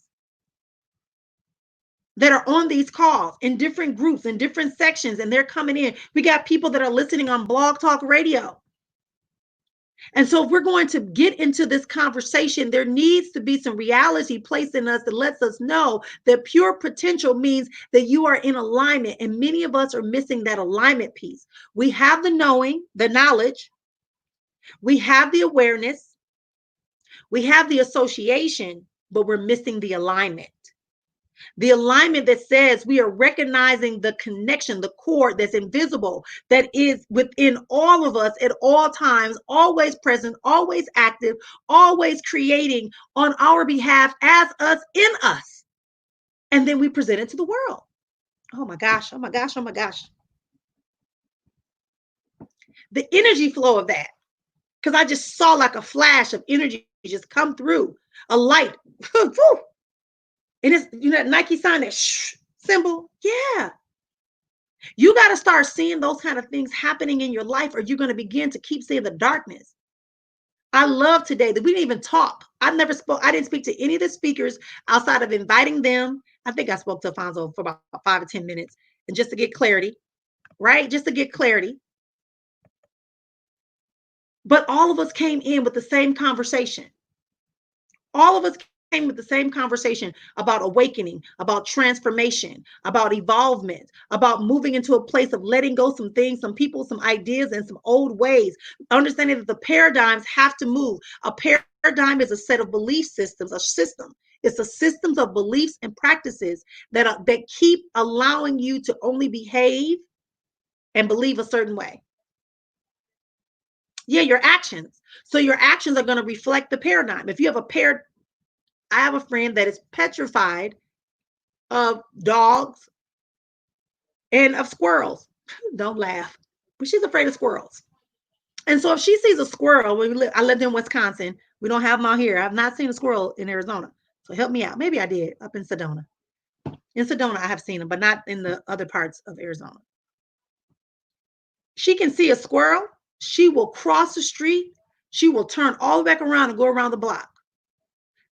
that are on these calls in different groups, in different sections, and they're coming in. We got people that are listening on Blog Talk Radio. And so if we're going to get into this conversation, there needs to be some reality placed in us that lets us know that pure potential means that you are in alignment. And many of us are missing that alignment piece. We have the knowing, the knowledge, we have the awareness, we have the association, but we're missing the alignment. The alignment that says we are recognizing the connection, the cord that's invisible, that is within all of us at all times, always present, always active, always creating on our behalf as us, in us. And then we present it to the world. Oh my gosh, oh my gosh, oh my gosh. The energy flow of that, because I just saw like a flash of energy just come through, a light. And it's, that Nike sign, that symbol. Yeah. You got to start seeing those kind of things happening in your life, or you're going to begin to keep seeing the darkness. I love today that we didn't even talk. I didn't speak to any of the speakers outside of inviting them. I think I spoke to Alfonso for about 5 or 10 minutes, and just to get clarity, right? Just to get clarity. But all of us came in with the same conversation. All of us came with the same conversation about awakening, about transformation, about evolvement, about moving into a place of letting go some things, some people, some ideas, and some old ways. Understanding that the paradigms have to move. A paradigm is a set of belief systems, a system. It's a system of beliefs and practices that keep allowing you to only behave and believe a certain way. Yeah, your actions. So your actions are going to reflect the paradigm. If you have I have a friend that is petrified of dogs and of squirrels. Don't laugh, but she's afraid of squirrels. And so if she sees a squirrel, I lived in Wisconsin. We don't have them out here. I've not seen a squirrel in Arizona. So help me out. Maybe I did up in Sedona. In Sedona, I have seen them, but not in the other parts of Arizona. She can see a squirrel. She will cross the street. She will turn all the way back around and go around the block.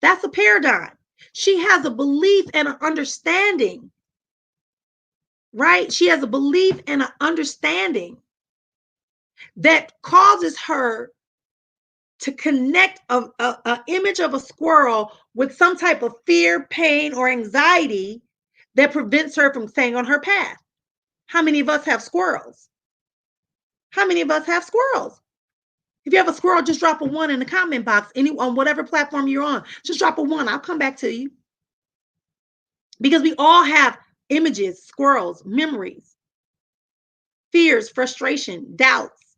That's a paradigm. She has a belief and an understanding, right? She has a belief and an understanding that causes her to connect an image of a squirrel with some type of fear, pain, or anxiety that prevents her from staying on her path. How many of us have squirrels? How many of us have squirrels? If you have a squirrel, just drop a 1 in the comment box, on whatever platform you're on. Just drop a 1. I'll come back to you. Because we all have images, squirrels, memories, fears, frustration, doubts,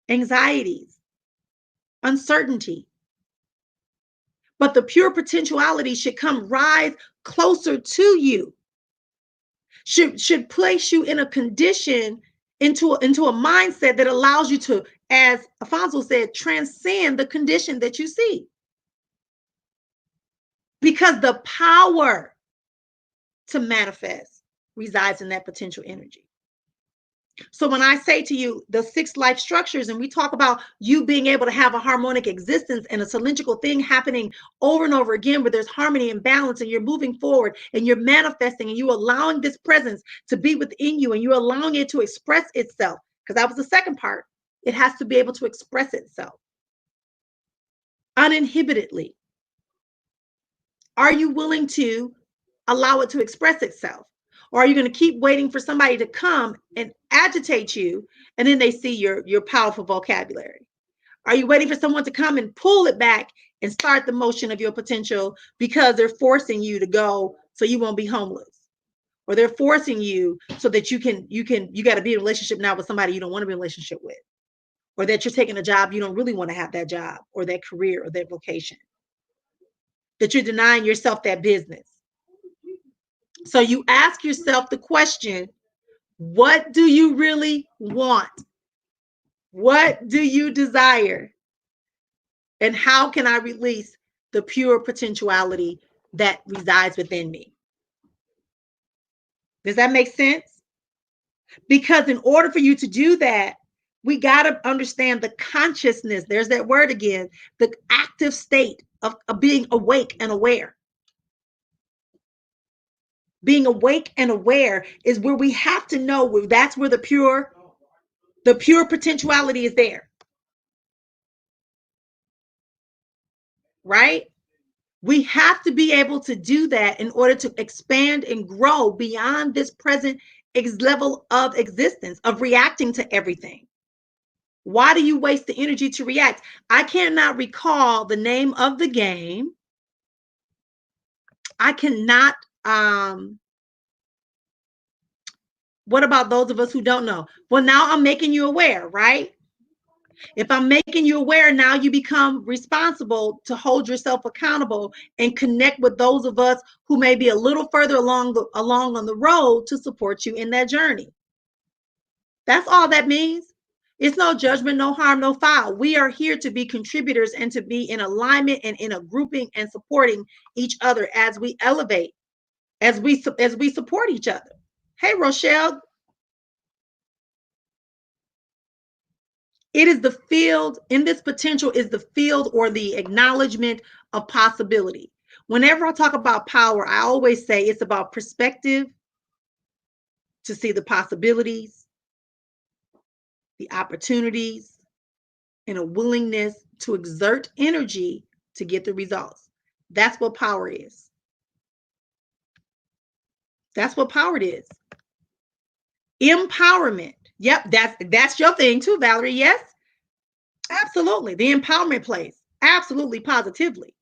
anxieties, uncertainty. But the pure potentiality should come rise closer to you. Should place you in a condition, into a mindset that allows you to, as Alfonso said, transcend the condition that you see. Because the power to manifest resides in that potential energy. So when I say to you the 6 life structures, and we talk about you being able to have a harmonic existence and a cylindrical thing happening over and over again, where there's harmony and balance, and you're moving forward and you're manifesting and you're allowing this presence to be within you, and you're allowing it to express itself, because that was the second part. It has to be able to express itself uninhibitedly. Are you willing to allow it to express itself? Or are you going to keep waiting for somebody to come and agitate you, and then they see your powerful vocabulary? Are you waiting for someone to come and pull it back and start the motion of your potential because they're forcing you to go so you won't be homeless? Or they're forcing you so that you got to be in a relationship now with somebody you don't want to be in a relationship with, or that you're taking a job you don't really want to have, that job or that career or that vocation, that you're denying yourself that business. So you ask yourself the question, what do you really want? What do you desire? And how can I release the pure potentiality that resides within me? Does that make sense? Because in order for you to do that, we got to understand the consciousness. There's that word again, the active state of being awake and aware. Being awake and aware is where we have to know that's where the pure potentiality is there. Right? We have to be able to do that in order to expand and grow beyond this present level of existence, of reacting to everything. Why do you waste the energy to react? I cannot recall the name of the game. I cannot. What about those of us who don't know? Well, now I'm making you aware, right? If I'm making you aware, now you become responsible to hold yourself accountable and connect with those of us who may be a little further along on the road to support you in that journey. That's all that means. It's no judgment, no harm, no foul. We are here to be contributors and to be in alignment and in a grouping and supporting each other as we elevate, as we support each other. Hey, Rochelle. It is the field, in this potential is the field or the acknowledgement of possibility. Whenever I talk about power, I always say it's about perspective, to see the possibilities, the opportunities, and a willingness to exert energy to get the results. That's what power is. That's what power is. Empowerment. Yep, that's your thing too, Valerie. Yes, absolutely. The empowerment place. Absolutely, positively.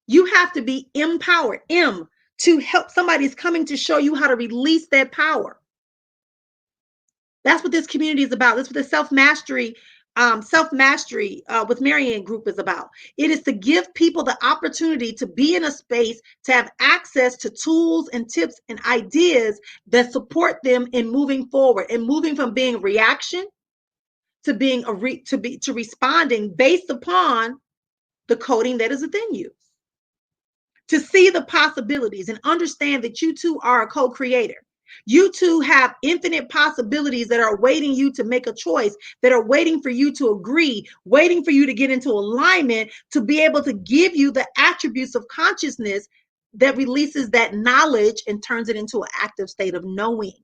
You have to be empowered. To help. Somebody's coming to show you how to release that power. That's what this community is about. That's what the self-mastery with Marianne group is about. It is to give people the opportunity to be in a space, to have access to tools and tips and ideas that support them in moving forward and moving from being reaction to being to responding based upon the coding that is within you. To see the possibilities and understand that you too are a co-creator. You too have infinite possibilities that are waiting you to make a choice, that are waiting for you to agree, waiting for you to get into alignment, to be able to give you the attributes of consciousness that releases that knowledge and turns it into an active state of knowing.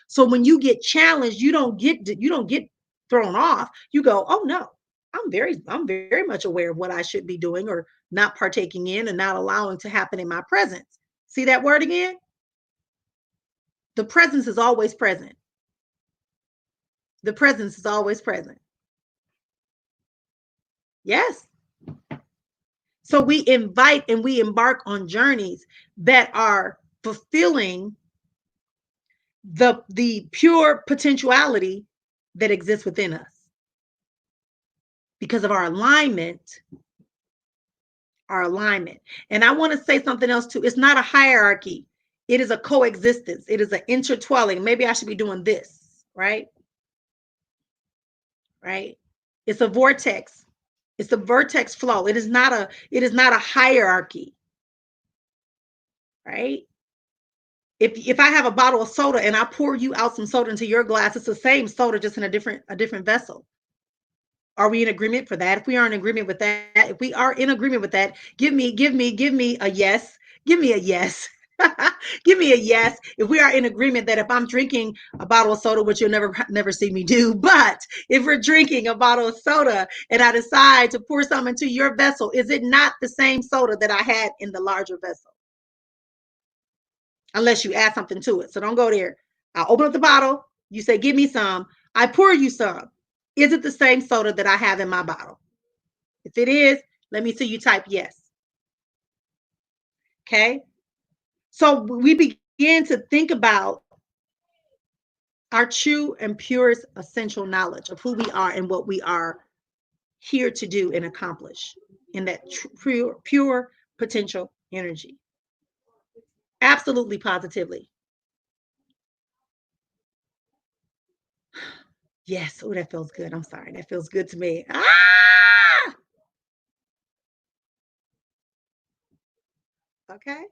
So when you get challenged, you don't get thrown off. You go, oh no, I'm very much aware of what I should be doing or not partaking in and not allowing to happen in my presence. See that word again? The presence is always present. The presence is always present. Yes. So we invite and we embark on journeys that are fulfilling the pure potentiality that exists within us. Because of our alignment. And I want to say something else too. It's not a hierarchy. It is a coexistence. It is an intertwining. Maybe I should be doing this, right? Right? It's a vortex. It's a vertex flow. It is not a hierarchy. Right? If I have a bottle of soda and I pour you out some soda into your glass, it's the same soda, just in a different vessel. Are we in agreement for that? If we are in agreement with that, give me a yes. Give me a yes. Give me a yes. If we are in agreement that if I'm drinking a bottle of soda, which you'll never see me do, but if we're drinking a bottle of soda and I decide to pour some into your vessel, is it not the same soda that I had in the larger vessel? Unless you add something to it. So don't go there. I'll open up the bottle. You say, give me some. I pour you some. Is it the same soda that I have in my bottle? If it is, let me see you type yes. Okay. So we begin to think about our true and purest essential knowledge of who we are and what we are here to do and accomplish in that pure potential energy. Absolutely, positively. Yes. Oh, that feels good. I'm sorry. That feels good to me. Ah! Okay.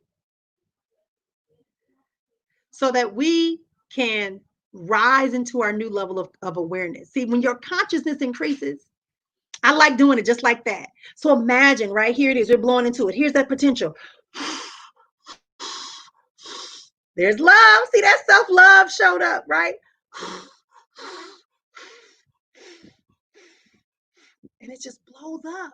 So that we can rise into our new level of awareness. See, when your consciousness increases, I like doing it just like that. So imagine, right here it is, we're blowing into it. Here's that potential. There's love. See, that self-love showed up, right? And it just blows up.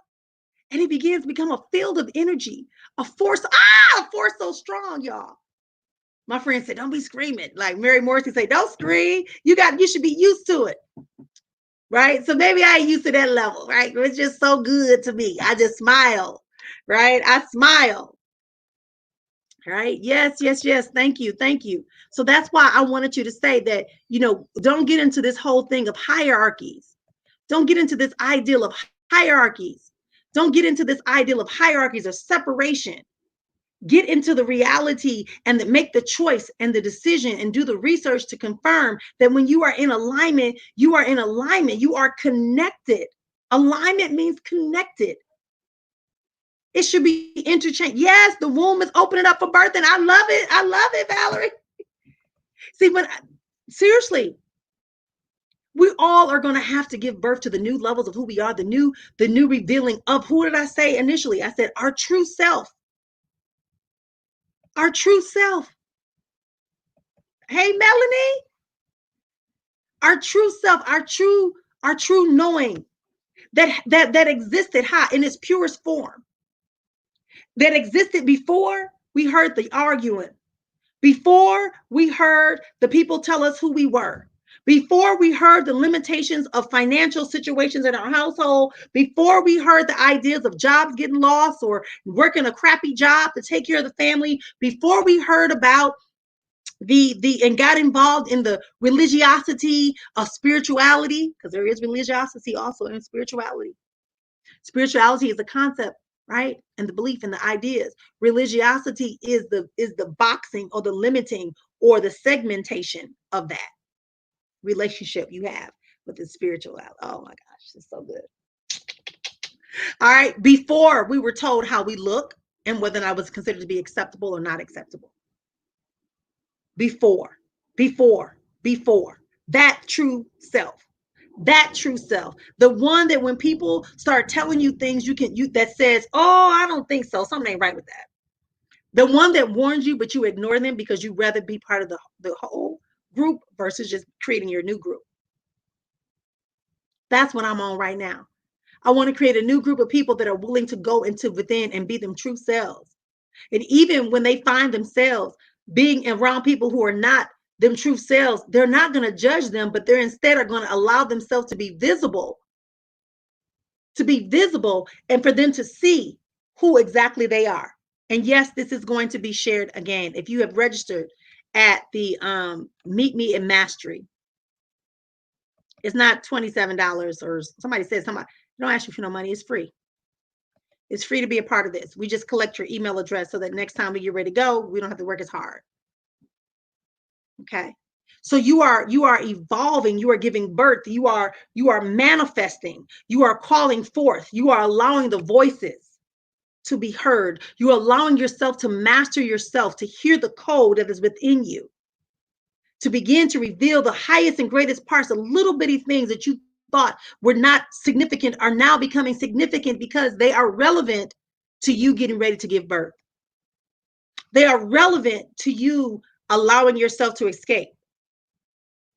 And it begins to become a field of energy, a force, a force so strong, y'all. My friend said, don't be screaming. Like Mary Morrissey say, don't scream. You should be used to it. Right? So maybe I ain't used to that level, right? It's just so good to me. I just smile, right? I smile. Right? Yes, yes, yes. Thank you. Thank you. So that's why I wanted you to say that, don't get into this whole thing of hierarchies. Don't get into this ideal of hierarchies. Don't get into this ideal of hierarchies or separation. Get into the reality and make the choice and the decision and do the research to confirm that when you are in alignment, you are in alignment. You are connected. Alignment means connected. It should be interchanged. Yes, the womb is opening up for birth, and I love it. I love it, Valerie. See, seriously, we all are going to have to give birth to the new levels of who we are, the new revealing of, who did I say initially? I said our true self. Our true self. Hey, Melanie. Our true self, our true knowing that existed in its purest form. That existed before we heard the arguing. Before we heard the people tell us who we were. Before we heard the limitations of financial situations in our household, before we heard the ideas of jobs getting lost or working a crappy job to take care of the family, before we heard about and got involved in the religiosity of spirituality, because there is religiosity also in spirituality. Spirituality is a concept, right? And the belief and the ideas. Religiosity is the boxing or the limiting or the segmentation of that relationship you have with the spirituality. Oh my gosh, it's so good. All right. Before we were told how we look and whether or not it was considered to be acceptable or not acceptable. Before that true self. That true self, the one that when people start telling you things that says, oh, I don't think so, something ain't right with that. The one that warns you, but you ignore them because you rather be part of the whole group versus just creating your new group. That's what I'm on right now. I want to create a new group of people that are willing to go into within and be them true selves. And even when they find themselves being around people who are not them true selves, they're not going to judge them, but they're instead are going to allow themselves to be visible and for them to see who exactly they are. And yes, this is going to be shared again. If you have registered at the Meet Me in Mastery, it's not $27 or somebody said don't ask you for no money. It's free. It's free to be a part of this. We just collect your email address so that next time we get ready to go, we don't have to work as hard. Okay. So you are evolving, you are giving birth, you are manifesting, you are calling forth, you are allowing the voices to be heard. You're allowing yourself to master yourself, to hear the code that is within you, to begin to reveal the highest and greatest parts, the little bitty things that you thought were not significant are now becoming significant because they are relevant to you getting ready to give birth. They are relevant to you allowing yourself to escape.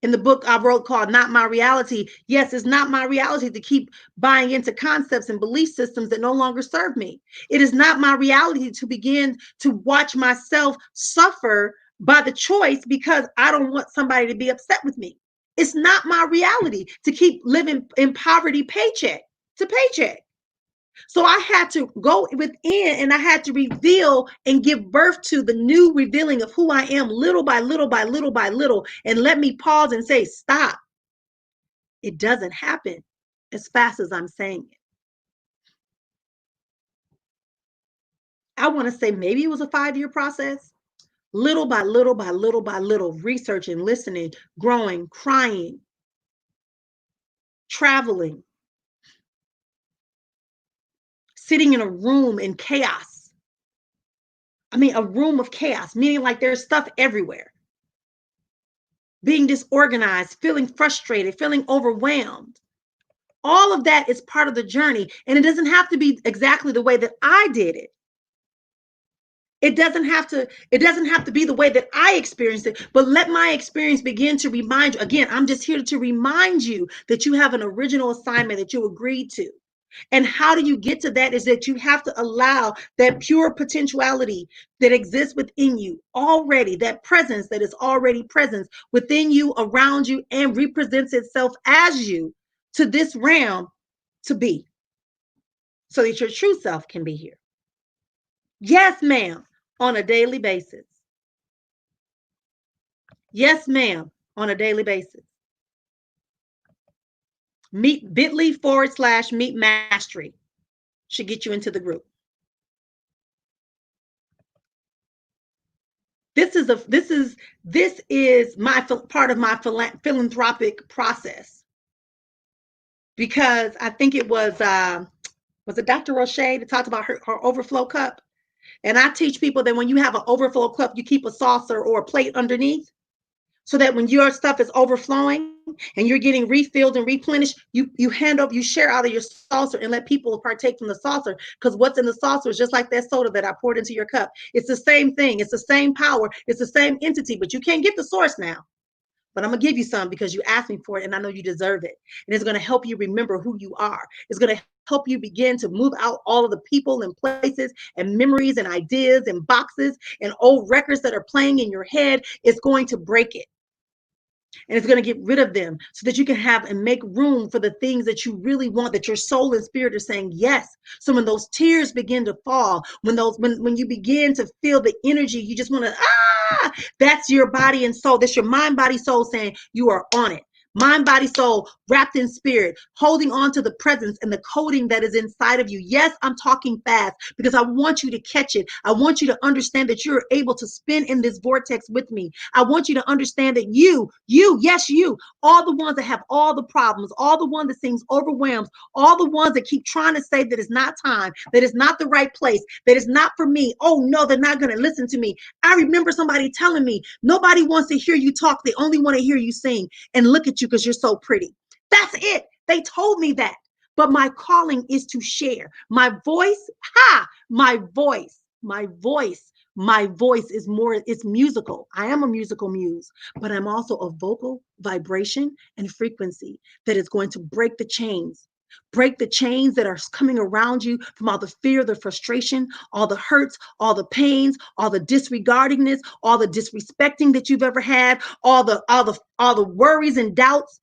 In the book I wrote called Not My Reality, yes, it's not my reality to keep buying into concepts and belief systems that no longer serve me. It is not my reality to begin to watch myself suffer by the choice because I don't want somebody to be upset with me. It's not my reality to keep living in poverty paycheck to paycheck. So I had to go within and I had to reveal and give birth to the new revealing of who I am little by little by little by little. And let me pause and say, stop. It doesn't happen as fast as I'm saying it. I want to say maybe it was a 5-year process. Little by little by little by little, researching, listening, growing, crying, traveling, sitting in a room in chaos. I mean, a room of chaos, meaning like there's stuff everywhere. Being disorganized, feeling frustrated, feeling overwhelmed. All of that is part of the journey. And it doesn't have to be exactly the way that I did it. It doesn't have to be the way that I experienced it, but let my experience begin to remind you. Again, I'm just here to remind you that you have an original assignment that you agreed to. And how do you get to that is that you have to allow that pure potentiality that exists within you already, that presence that is already present within you, around you, and represents itself as you to this realm to be, so that your true self can be here. Yes, ma'am, on a daily basis. Yes, ma'am, on a daily basis. Meet bit.ly/meet mastery should get you into the group. This is my part of my philanthropic process, because I think it was it Dr. Roche that talked about her overflow cup? And I teach people that when you have an overflow cup, you keep a saucer or a plate underneath, so that when your stuff is overflowing and you're getting refilled and replenished, you hand over, you share out of your saucer and let people partake from the saucer, because what's in the saucer is just like that soda that I poured into your cup. It's the same thing. It's the same power. It's the same entity, but you can't get the source now. But I'm going to give you some because you asked me for it and I know you deserve it. And it's going to help you remember who you are. It's going to help you begin to move out all of the people and places and memories and ideas and boxes and old records that are playing in your head. It's going to break it. And it's going to get rid of them so that you can have and make room for the things that you really want, that your soul and spirit are saying yes. So when those tears begin to fall, when you begin to feel the energy, you just want to, that's your body and soul. That's your mind, body, soul saying you are on it. Mind, body, soul, wrapped in spirit, holding on to the presence and the coding that is inside of you. Yes, I'm talking fast because I want you to catch it. I want you to understand that you're able to spin in this vortex with me. I want you to understand that yes, you, all the ones that have all the problems, all the ones that seems overwhelmed, all the ones that keep trying to say that it's not time, that it's not the right place, that it's not for me. Oh no, they're not going to listen to me. I remember somebody telling me, nobody wants to hear you talk. They only want to hear you sing and look at you because you're so pretty. That's it. They told me that. But my calling is to share. My voice, my voice is more, it's musical. I am a musical muse, but I'm also a vocal vibration and frequency that is going to break the chains. Break the chains that are coming around you from all the fear, the frustration, all the hurts, all the pains, all the disregardingness, all the disrespecting that you've ever had, all the worries and doubts,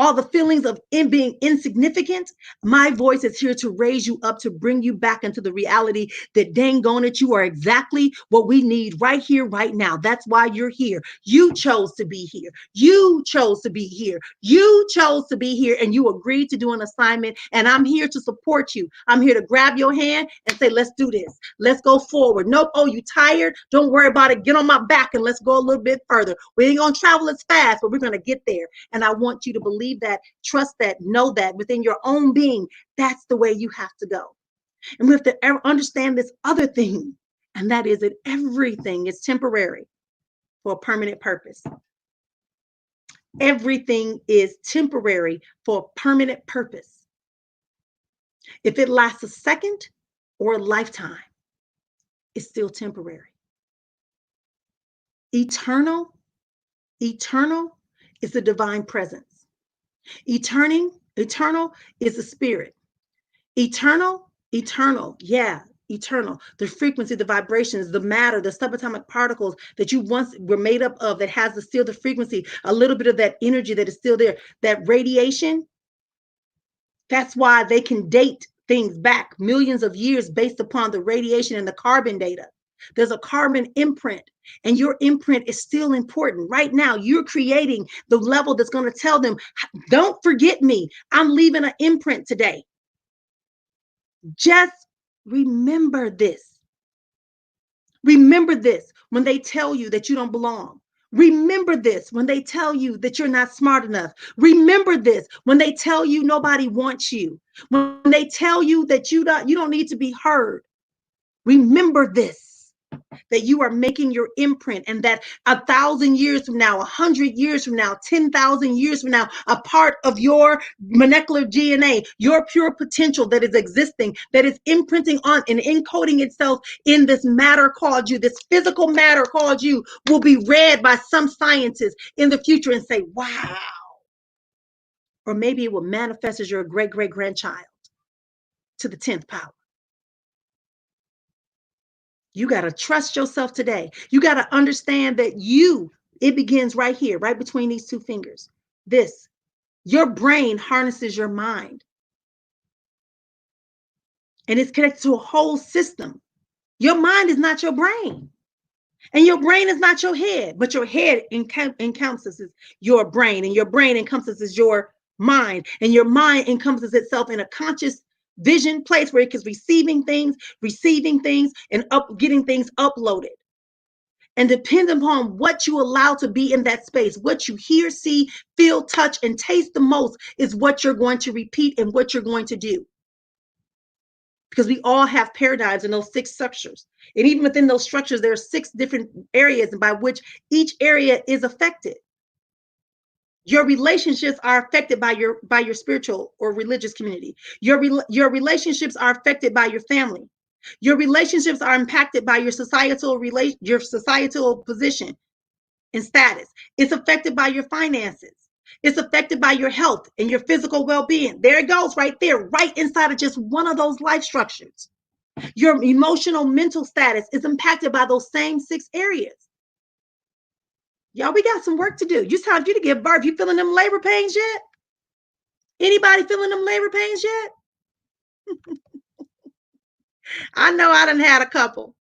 all the feelings of being insignificant. My voice is here to raise you up, to bring you back into the reality that dang on it, you are exactly what we need right here, right now. That's why you're here. You chose to be here. You chose to be here. You chose to be here, and you agreed to do an assignment, and I'm here to support you. I'm here to grab your hand and say, let's do this. Let's go forward. Nope. Oh, you tired? Don't worry about it. Get on my back and let's go a little bit further. We ain't going to travel as fast, but we're going to get there. And I want you to believe that, trust that, know that within your own being, that's the way you have to go. And we have to understand this other thing, and that is that everything is temporary for a permanent purpose. Everything is temporary for a permanent purpose. If it lasts a second or a lifetime, it's still temporary. Eternal is the divine presence. Eternal is the spirit. Eternal, yeah. eternal. The frequency, the vibrations, the matter, the subatomic particles that you once were made up of, that has still the frequency, a little bit of that energy that is still there, that radiation. That's why they can date things back millions of years based upon the radiation and the carbon data. There's a carbon imprint, and your imprint is still important. Right now, you're creating the level that's going to tell them, don't forget me. I'm leaving an imprint today. Just remember this. Remember this when they tell you that you don't belong. Remember this when they tell you that you're not smart enough. Remember this when they tell you nobody wants you. When they tell you that you don't need to be heard. Remember this, that you are making your imprint, and that 1,000 years from now, 100 years from now, 10,000 years from now, a part of your molecular DNA, your pure potential that is existing, that is imprinting on and encoding itself in this matter called you, this physical matter called you, will be read by some scientists in the future and say, wow. Or maybe it will manifest as your great-great-grandchild to the 10th power. You got to trust yourself today. You got to understand that it begins right here, right between these two fingers. Your brain harnesses your mind. And it's connected to a whole system. Your mind is not your brain. And your brain is not your head, but your head encompasses your brain, and your brain encompasses your mind, and your mind encompasses itself in a conscious vision place where it is receiving things, and getting things uploaded. And depending upon what you allow to be in that space, what you hear, see, feel, touch, and taste the most is what you're going to repeat and what you're going to do. Because we all have paradigms in those 6 structures. And even within those structures, there are 6 different areas by which each area is affected. Your relationships are affected by your spiritual or religious community. Your relationships are affected by your family. Your relationships are impacted by your societal position and status. It's affected by your finances. It's affected by your health and your physical well-being. There it goes, right there, right inside of just one of those life structures. Your emotional, mental status is impacted by those same 6 areas. Y'all, we got some work to do. It's time for you to give birth. You feeling them labor pains yet? Anybody feeling them labor pains yet? I know I done had a couple.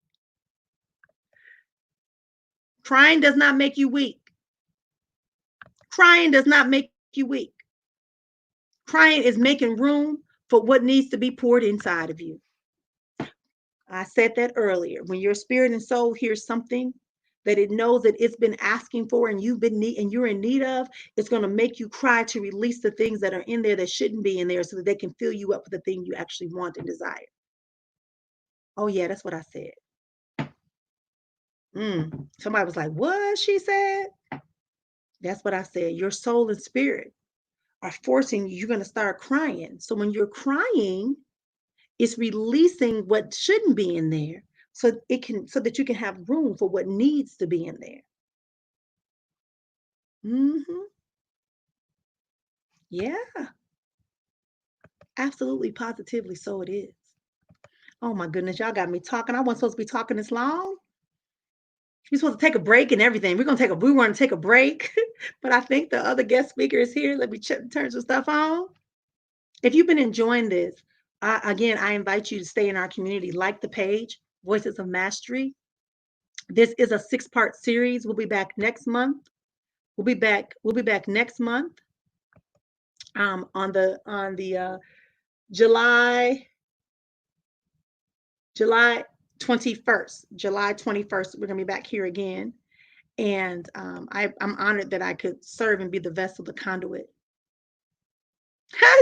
Crying does not make you weak. Crying does not make you weak. Crying is making room for what needs to be poured inside of you. I said that earlier. When your spirit and soul hears something that it knows that it's been asking for and you're in need of, it's going to make you cry to release the things that are in there that shouldn't be in there, so that they can fill you up with the thing you actually want and desire. Oh yeah, that's what I said. Somebody was like, what she said? That's what I said. Your soul and spirit are forcing you. You're going to start crying. So when you're crying, it's releasing what shouldn't be in there, so that you can have room for what needs to be in there. Yeah, absolutely, positively, so it is. Oh my goodness, y'all got me talking. I wasn't supposed to be talking this long. We're supposed to take a break and everything. We want to take a break, but I think the other guest speaker is here. Let me turn some stuff on. If you've been enjoying this, again, I invite you to stay in our community. Like the page, Voices of Mastery. This is a 6-part series. We'll be back next month. We'll be back next month. On the July 21st. July 21st, we're gonna be back here again. And I'm honored that I could serve and be the vessel, the conduit.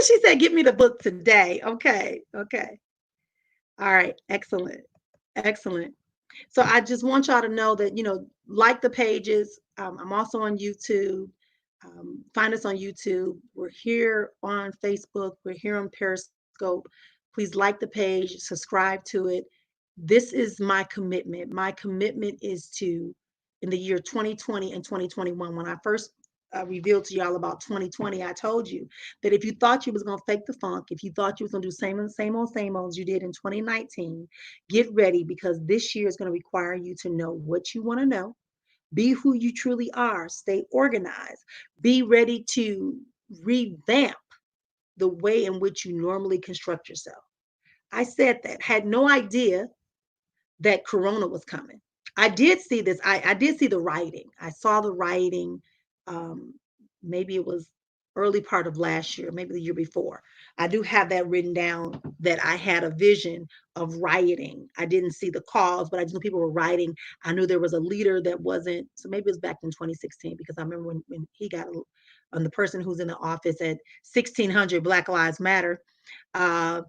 She said, give me the book today. Okay. All right, excellent. So I just want y'all to know that, like the pages. I'm also on YouTube. Find us on YouTube. We're here on Facebook. We're here on Periscope. Please like the page, subscribe to it. This is my commitment. My commitment is to, in the year 2020 and 2021, when I first revealed to y'all about 2020, I told you that if you thought you was gonna fake the funk, if you thought you was gonna do same old as you did in 2019, get ready because this year is gonna require you to know what you want to know, be who you truly are, stay organized, be ready to revamp the way in which you normally construct yourself. I said that, had no idea that Corona was coming. I did see this. I did see the writing. I saw the writing. Um, Maybe it was early part of last year, maybe the year before. I do have that written down that I had a vision of rioting. I didn't see the cause, but I just knew people were rioting. I knew there was a leader that wasn't. So maybe it was back in 2016 because I remember when he got on the person who's in the office at 1600 Black Lives Matter. Uh,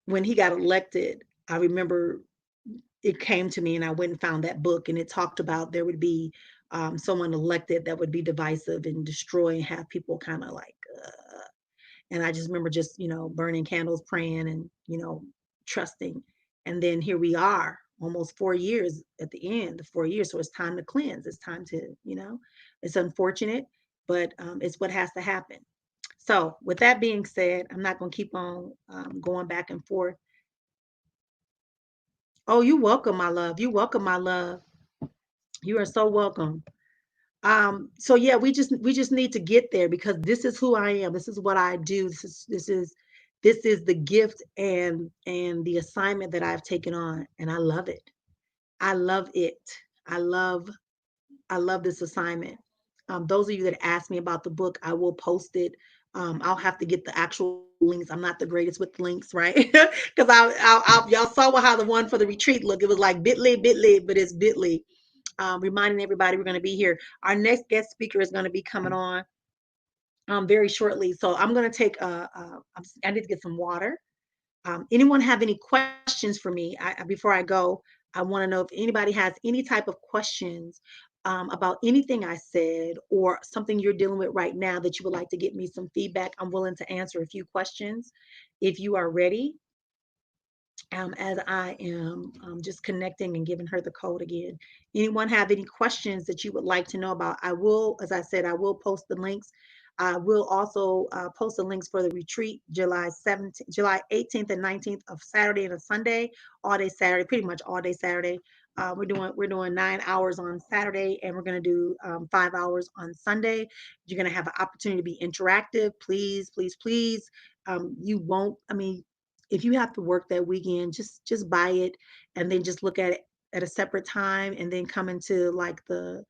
when he got elected, I remember it came to me and I went and found that book and it talked about there would be someone elected that would be divisive and destroy and have people kind of like, and I just remember just, burning candles, praying and, trusting. And then here we are almost 4 years at the end, the 4 years. So it's time to cleanse. It's time to, it's unfortunate, but it's what has to happen. So with that being said, I'm not going to keep on going back and forth. Oh, you welcome, my love. You welcome, my love. You are so welcome. So yeah, we just need to get there because this is who I am. This is what I do. This is the gift and the assignment that I've taken on, and I love it. I love it. I love I love this assignment. Those of you that ask me about the book, I will post it. I'll have to get the actual links. I'm not the greatest with links, right? Because y'all saw how the one for the retreat looked. It was like Bitly, but it's Bitly. Reminding everybody we're going to be here. Our next guest speaker is going to be coming on very shortly. So I'm going to take I need to get some water. Anyone have any questions for me? Before I go, I want to know if anybody has any type of questions about anything I said or something you're dealing with right now that you would like to get me some feedback. I'm willing to answer a few questions if you are ready. As I am just connecting and giving her the code again. Anyone have any questions that you would like to know about? I will, as I said, I will post the links. I will also post the links for the retreat, July 17th, July 18th and 19th of Saturday and a Sunday, all day Saturday, pretty much all day Saturday. We're doing 9 hours on Saturday and we're going to do 5 hours on Sunday. You're going to have an opportunity to be interactive. Please, please, please. You won't. I mean, if you have to work that weekend, just buy it and then just look at it at a separate time and then come into like the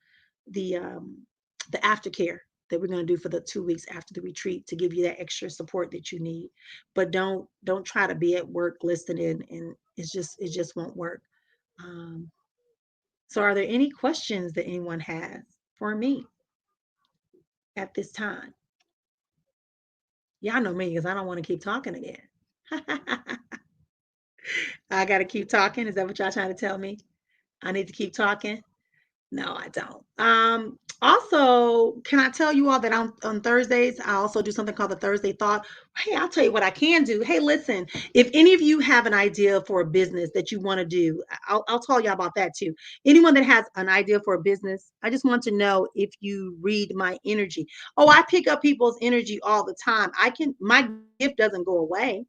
aftercare that we're going to do for the 2 weeks after the retreat to give you that extra support that you need. But don't try to be at work listening and it just won't work. um, so are there any questions that anyone has for me at this time? Y'all know me because I don't want to keep talking again. I got to keep talking. Is that what y'all trying to tell me? I need to keep talking? No, I don't. Also, can I tell you all that on Thursdays, I also do something called the Thursday Thought. Hey, I'll tell you what I can do. Hey, listen, if any of you have an idea for a business that you want to do, I'll tell you about that too. Anyone that has an idea for a business, I just want to know if you read my energy. Oh, I pick up people's energy all the time. My gift doesn't go away.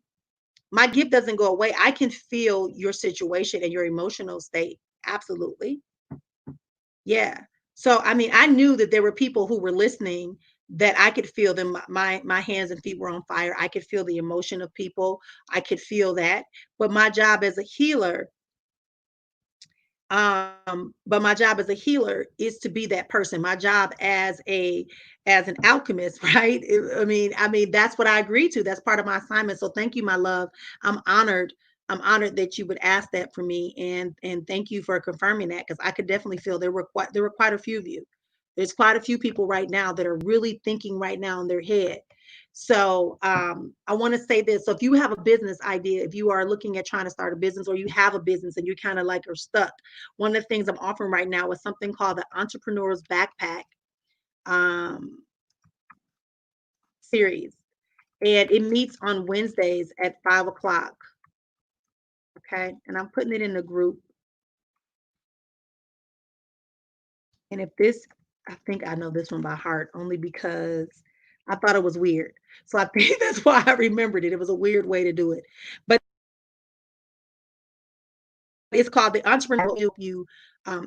My gift doesn't go away. I can feel your situation and your emotional state. Absolutely. Yeah. So I mean, I knew that there were people who were listening that I could feel them. My hands and feet were on fire. I could feel the emotion of people. I could feel that. But my job as a healer, is to be that person. My job as an alchemist, right? I mean that's what I agreed to. That's part of my assignment. So thank you, my love. I'm honored. I'm honored that you would ask that for me, and thank you for confirming that because I could definitely feel there were quite a few of you. There's quite a few people right now that are really thinking right now in their head. So I want to say this. So if you have a business idea, if you are looking at trying to start a business or you have a business and you kind of like are stuck, one of the things I'm offering right now is something called the Entrepreneur's Backpack um, series. And it meets on Wednesdays at 5 o'clock. Okay. And I'm putting it in the group. And if this I think I know this one by heart only because I thought it was weird. So I think that's why I remembered it. It was a weird way to do it. But it's called the Entrepreneur will help you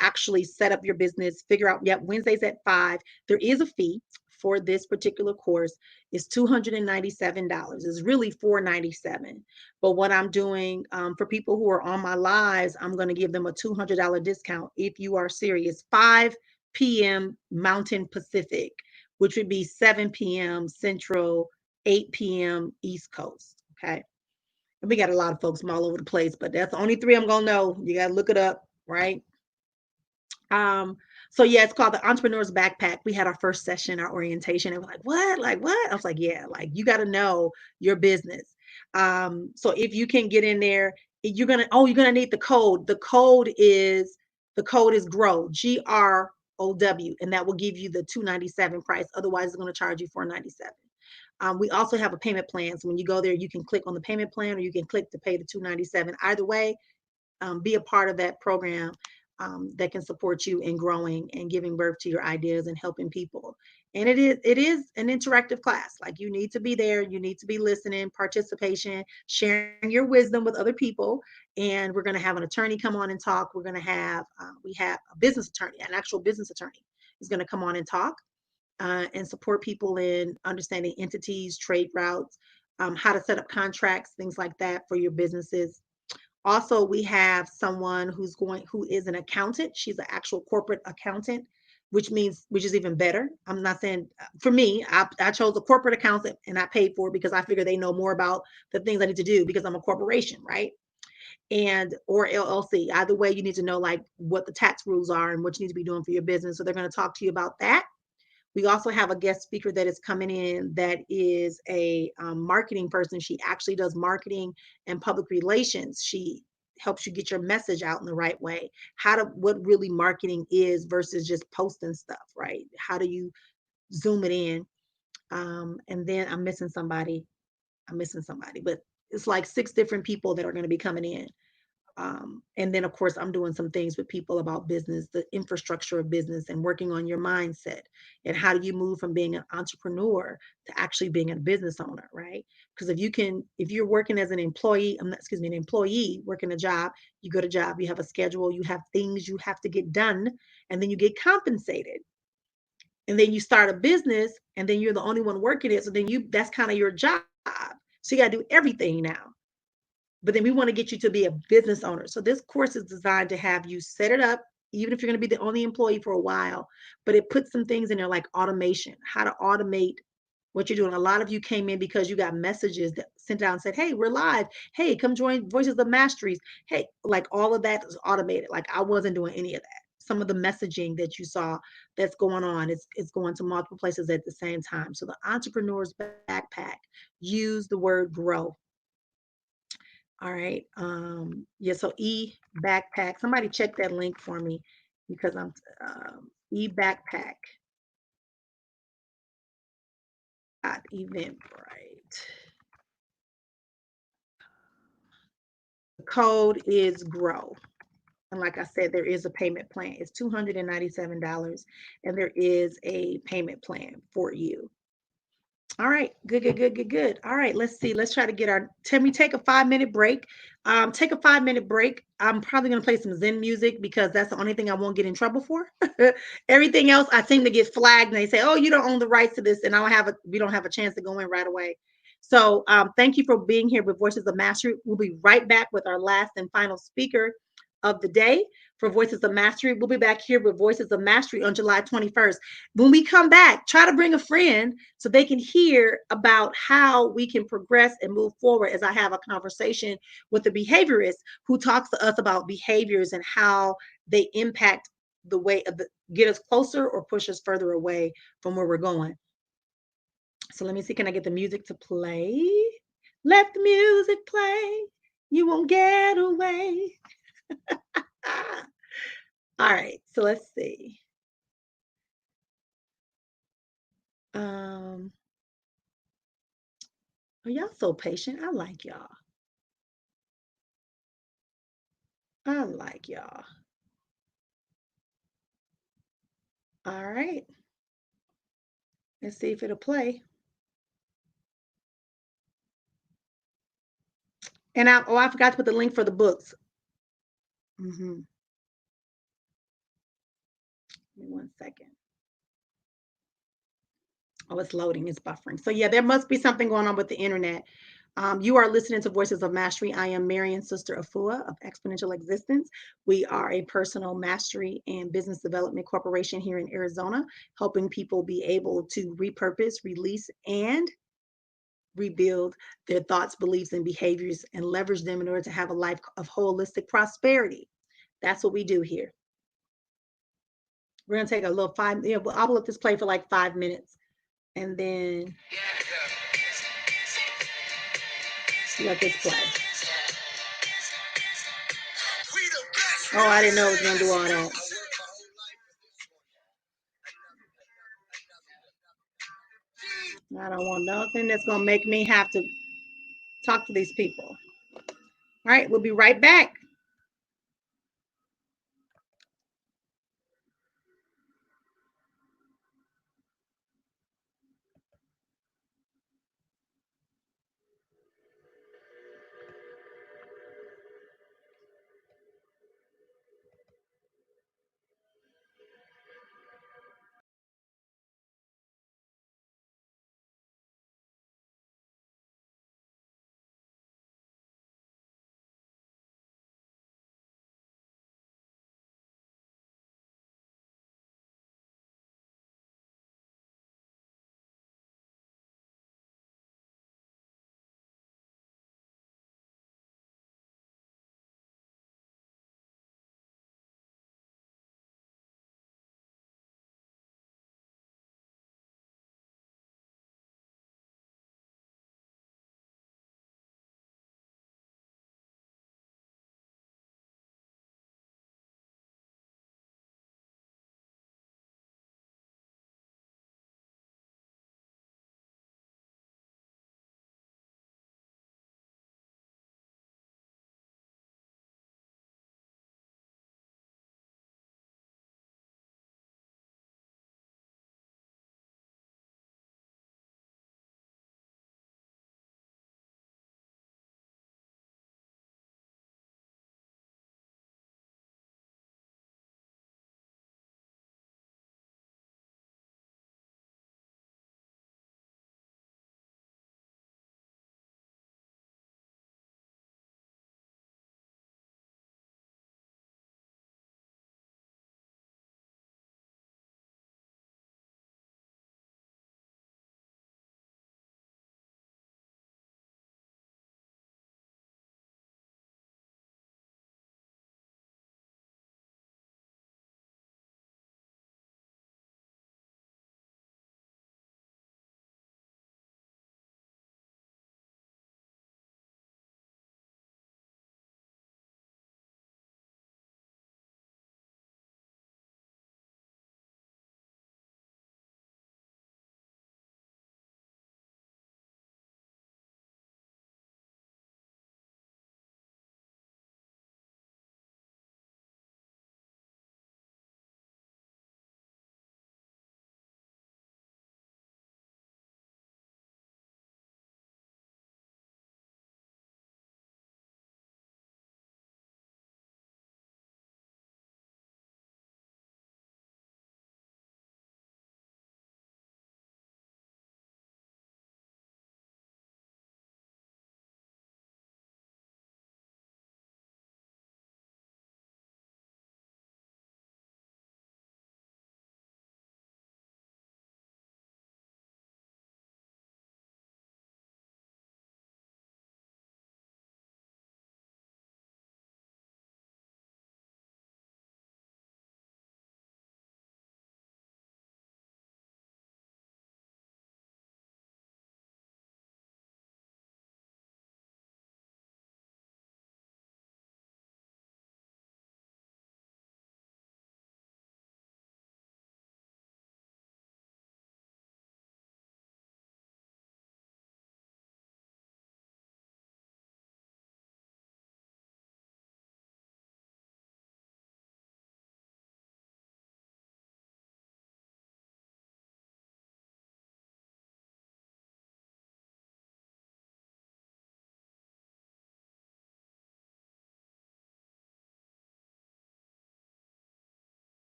actually set up your business, figure out, yep, Wednesdays at 5. There is a fee for this particular course. It's $297. It's really $497. But what I'm doing for people who are on my lives, I'm going to give them a $200 discount if you are serious. 5 p.m. Mountain Pacific, which would be 7 p.m. Central, 8 p.m. East Coast. Okay. And we got a lot of folks from all over the place, but that's the only three I'm gonna know. You gotta look it up, right? Um, so yeah, it's called the Entrepreneur's Backpack. We had our first session, our orientation, and we're like, what? Like what? I was like, yeah, like you gotta know your business. So if you can get in there, you're gonna need the code. The code is GROW, GROW, and that will give you the 297 price. Otherwise, it's gonna charge you 497. We also have a payment plan. So when you go there, you can click on the payment plan or you can click to pay the 297. Either way, be a part of that program that can support you in growing and giving birth to your ideas and helping people. And it is an interactive class. Like you need to be there, you need to be listening, participation, sharing your wisdom with other people. And we're going to have an attorney come on and talk. We're going to have we have a business attorney, an actual business attorney is going to come on and talk and support people in understanding entities, trade routes, how to set up contracts, things like that for your businesses. Also, we have someone who is an accountant. She's an actual corporate accountant, which is even better. I'm not saying for me, I chose a corporate accountant and I paid for it because I figure they know more about the things I need to do because I'm a corporation, right? And or LLC. Either way, you need to know like what the tax rules are and what you need to be doing for your business. So they're going to talk to you about that. We also have a guest speaker that is coming in that is a marketing person. She actually does marketing and public relations. She helps you get your message out in the right way. What really marketing is versus just posting stuff, right? How do you zoom it in? And then I'm missing somebody, but it's like 6 different people that are going to be coming in. And then, of course, I'm doing some things with people about business, the infrastructure of business, and working on your mindset. And how do you move from being an entrepreneur to actually being a business owner, right? Because if you're working as an employee, excuse me, an employee working a job, you go to job, you have a schedule, you have things you have to get done, and then you get compensated. And then you start a business, and then you're the only one working it. So then that's kind of your job. So you got to do everything now, but then we want to get you to be a business owner. So this course is designed to have you set it up, even if you're going to be the only employee for a while, but it puts some things in there like automation, how to automate what you're doing. A lot of you came in because you got messages that sent out and said, hey, we're live. Hey, come join Voices of Masteries. Hey, like all of that is automated. Like I wasn't doing any of that. Some of the messaging that you saw that's going on, it's going to multiple places at the same time. So the entrepreneur's backpack, use the word grow. All right. Yeah, so backpack. Somebody check that link for me because I'm backpack at Eventbrite. The code is GROW. And like I said, there is a payment plan. It's $297 and there is a payment plan for you. All right, good. All right, let's see. Let's try to get Can we take a 5-minute break? Take a 5-minute break. I'm probably gonna play some Zen music because that's the only thing I won't get in trouble for. Everything else, I seem to get flagged, and they say, "Oh, you don't own the rights to this," and we don't have a chance to go in right away. So, thank you for being here with Voices of Mastery. We'll be right back with our last and final speaker of the day for Voices of Mastery. We'll be back here with Voices of Mastery on July 21st. When we come back, try to bring a friend so they can hear about how we can progress and move forward as I have a conversation with a behaviorist who talks to us about behaviors and how they impact the way of get us closer or push us further away from where we're going. So let me see, can I get the music to play? Let the music play. You won't get away. All right, so let's see. Oh, y'all so patient. I like y'all. I like y'all. All right. Let's see if it'll play. And I forgot to put the link for the books. Mm-hmm. Give me 1 second. Oh, it's loading, it's buffering. So yeah, there must be something going on with the internet. You are listening to Voices of Mastery. I am Marian, Sister Afua of Exponential Existence. We are a personal mastery and business development corporation here in Arizona, helping people be able to repurpose, release, and rebuild their thoughts, beliefs, and behaviors and leverage them in order to have a life of holistic prosperity. That's what we do here. We're going to take a little I'll let this play for like 5 minutes and then let this play. Oh, I didn't know it was going to do all that. I don't want nothing that's going to make me have to talk to these people. All right, we'll be right back.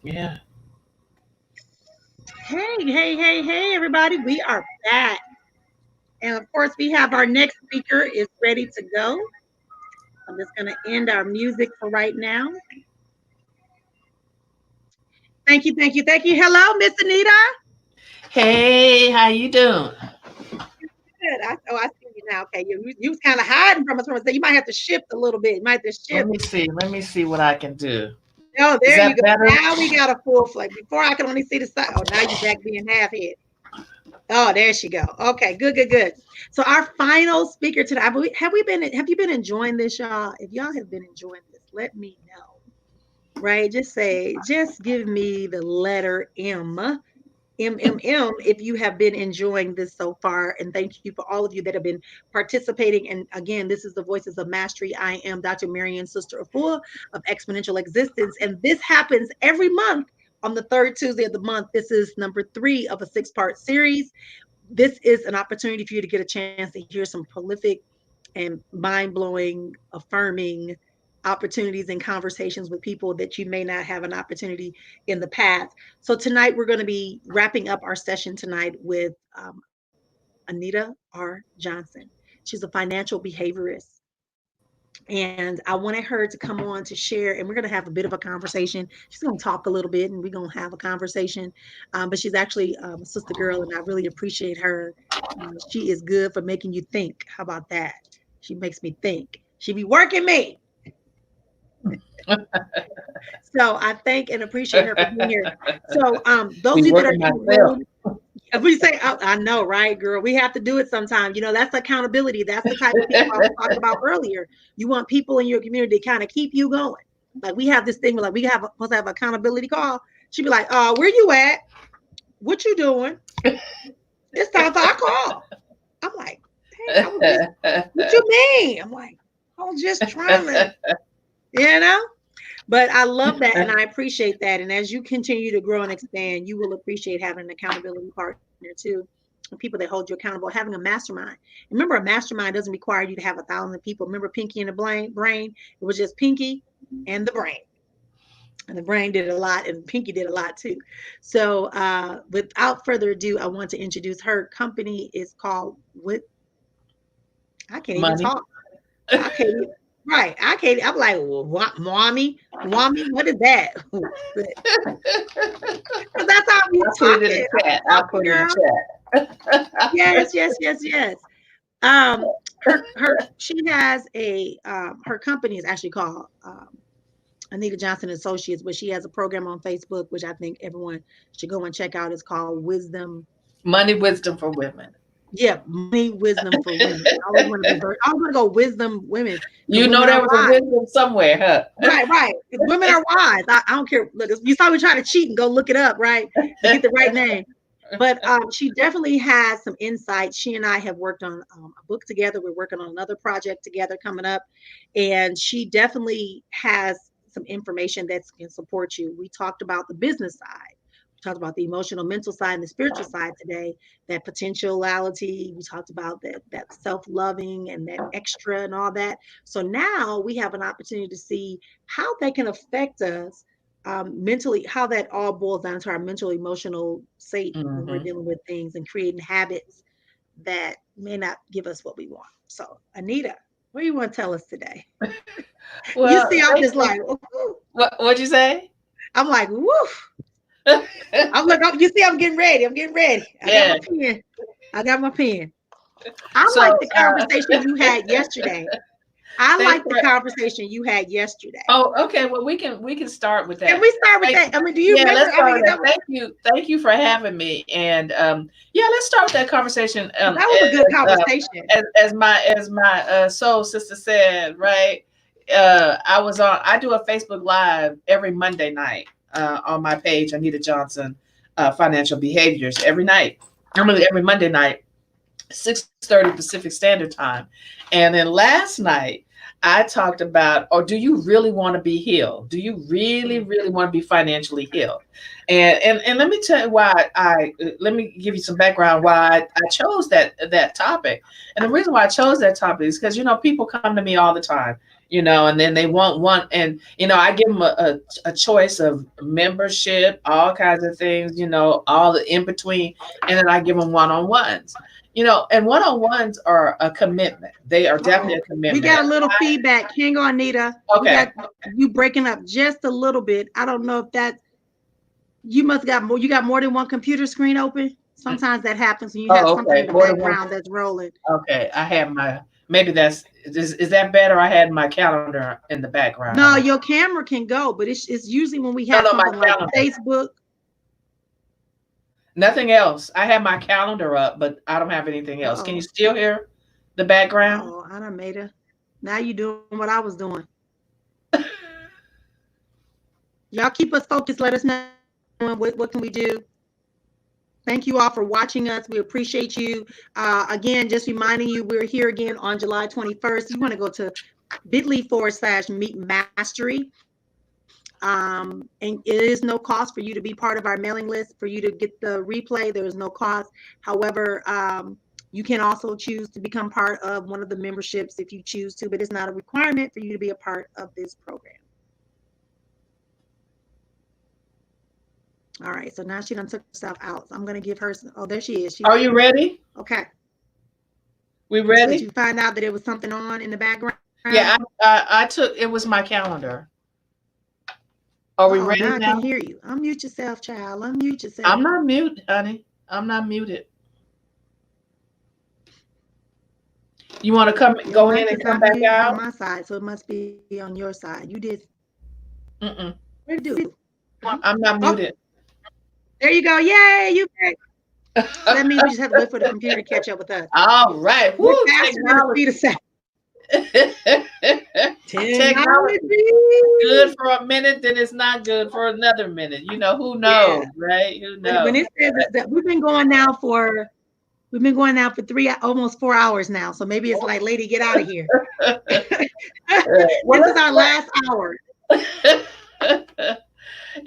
Yeah. Hey, everybody. We are back. And of course, we have our next speaker is ready to go. I'm just going to end our music for right now. Thank you. Hello, Miss Anita. Hey, how you doing? Good. I see you now. Okay, you was kind of hiding from us. So you might have to shift a little bit. You might have to shift. Let me see what I can do. Oh, Is there you that go. better? Now we got a full flag. Before I could only see the side. Oh, now you back being half head. Oh, there she go. Okay, good. So our final speaker today. Have you been enjoying this, y'all? If y'all have been enjoying this, let me know. Right? Just give me the letter M. If you have been enjoying this so far. And thank you for all of you that have been participating. And again, this is the Voices of Mastery. I am Dr. Marion, Sister Afua of Exponential Existence. And this happens every month on the third Tuesday of the month. This is number 3 of a 6-part series. This is an opportunity for you to get a chance to hear some prolific and mind-blowing, affirming opportunities and conversations with people that you may not have an opportunity in the past. So tonight we're going to be wrapping up our session tonight with Anita R. Johnson. She's a financial behaviorist. And I wanted her to come on to share, and we're going to have a bit of a conversation. She's going to talk a little bit, and we're going to have a conversation. But she's actually a sister girl, and I really appreciate her. She is good for making you think. How about that? She makes me think. She be working me. So I thank and appreciate her for being here. So those of you that are in the room, if we say, I know, right, girl, we have to do it sometime. That's accountability. That's the type of people I was talking about earlier. You want people in your community to kind of keep you going. Like we have this thing where like we have supposed to have an accountability call. She'd be like, where you at? What you doing? It's time for our call. I'm like, hey, what you mean? I'm like, I was just trying to, But I love that and I appreciate that. And as you continue to grow and expand, you will appreciate having an accountability partner too. And people that hold you accountable, having a mastermind. Remember, a mastermind doesn't require you to have 1,000 people. Remember Pinky and the brain? It was just Pinky and the brain. And the brain did a lot and Pinky did a lot too. So without further ado, I want to introduce her company is called I can't even talk. I can't even. Right. I can't. I'm like, what, mommy? What is that? That's how we talking. I'll put it in the chat. Yes. She has her company is actually called Anita Johnson Associates, but she has a program on Facebook, which I think everyone should go and check out. It's called Money Wisdom for Women. Yeah, money wisdom for women. I always want to go wisdom women. You know there was a wisdom somewhere, huh? Right. Women are wise. I don't care. Look, you saw me try to cheat and go look it up, right? To get the right name. But she definitely has some insights. She and I have worked on a book together. We're working on another project together coming up. And she definitely has some information that can support you. We talked about the business side. We talked about the emotional, mental side, and the spiritual side today, that potentiality. We talked about that self-loving and that extra and all that. So now we have an opportunity to see how they can affect us mentally, how that all boils down to our mental, emotional state when we're dealing with things and creating habits that may not give us what we want. So, Anita, what do you want to tell us today? Well, you see, I'm just like, what'd you say? I'm like, woof. You see, I'm getting ready. I got my pen. I like the conversation you had yesterday. The conversation you had yesterday. Oh, okay. Well, we can start with that. Can we start with that? I mean, do you remember? Let's start with that. Thank you for having me. And let's start with that conversation. That was a good conversation. As my soul sister said, right? I do a Facebook Live every Monday night on my page, Anita Johnson, Financial Behaviors, every Monday night, 6:30 Pacific Standard Time. And then last night, I talked about, or do you really want to be healed? Do you really, really want to be financially healed? And let me tell you why let me give you some background why I chose that topic. And the reason why I chose that topic is because, people come to me all the time. you know, and then they want one, and you know, I give them a choice of membership, all kinds of things, you know, all the in between, and then I give them one-on-ones, you know, and one-on-ones are a commitment. They are definitely a We commitment. got a little feedback. Hang on, Nita. We Okay. got you breaking up just a little bit. I don't know if that you must got more. You got more than one computer screen open. Sometimes that happens when you have Oh, something okay. in the More than one. background that's rolling. Okay, I have my, maybe that's, is that better? I had my calendar in the background. No, your camera can go, but it's usually when we have No, my something like calendar. Facebook. Nothing else. I have my calendar up, but I don't have anything else. Can you still hear the background? Oh, I done made it. Now you doing what I was doing. Y'all keep us focused. Let us know what can we do. Thank you all for watching us. We appreciate you. Again, just reminding you, we're here again on July 21st. You want to go to bit.ly/meet mastery. And it is no cost for you to be part of our mailing list. For you to get the replay, there is no cost. However, you can also choose to become part of one of the memberships if you choose to, but it's not a requirement for you to be a part of this program. All right, so now she done took herself out. So I'm going to give her, oh, there she is. Are you ready? Okay. We ready? Did you find out that it was something on in the background? Yeah, I took, it was my calendar. Are we ready now? I now? can hear you. Unmute yourself, child. Unmute yourself. I'm not mute, honey. I'm not muted. You want to go in and come back out? On my side, so it must be on your side. You did. Mm-mm. What did you do? I'm not muted. There you go. Yay, you back. That means we just have to wait for the computer to catch up with us. All right. Woo, technology. Technology. Good for a minute, then it's not good for another minute. You know, who knows, right? Who knows? When it says that we've been going now for almost 4 hours now. So maybe it's like, lady, get out of here. This is our last hour.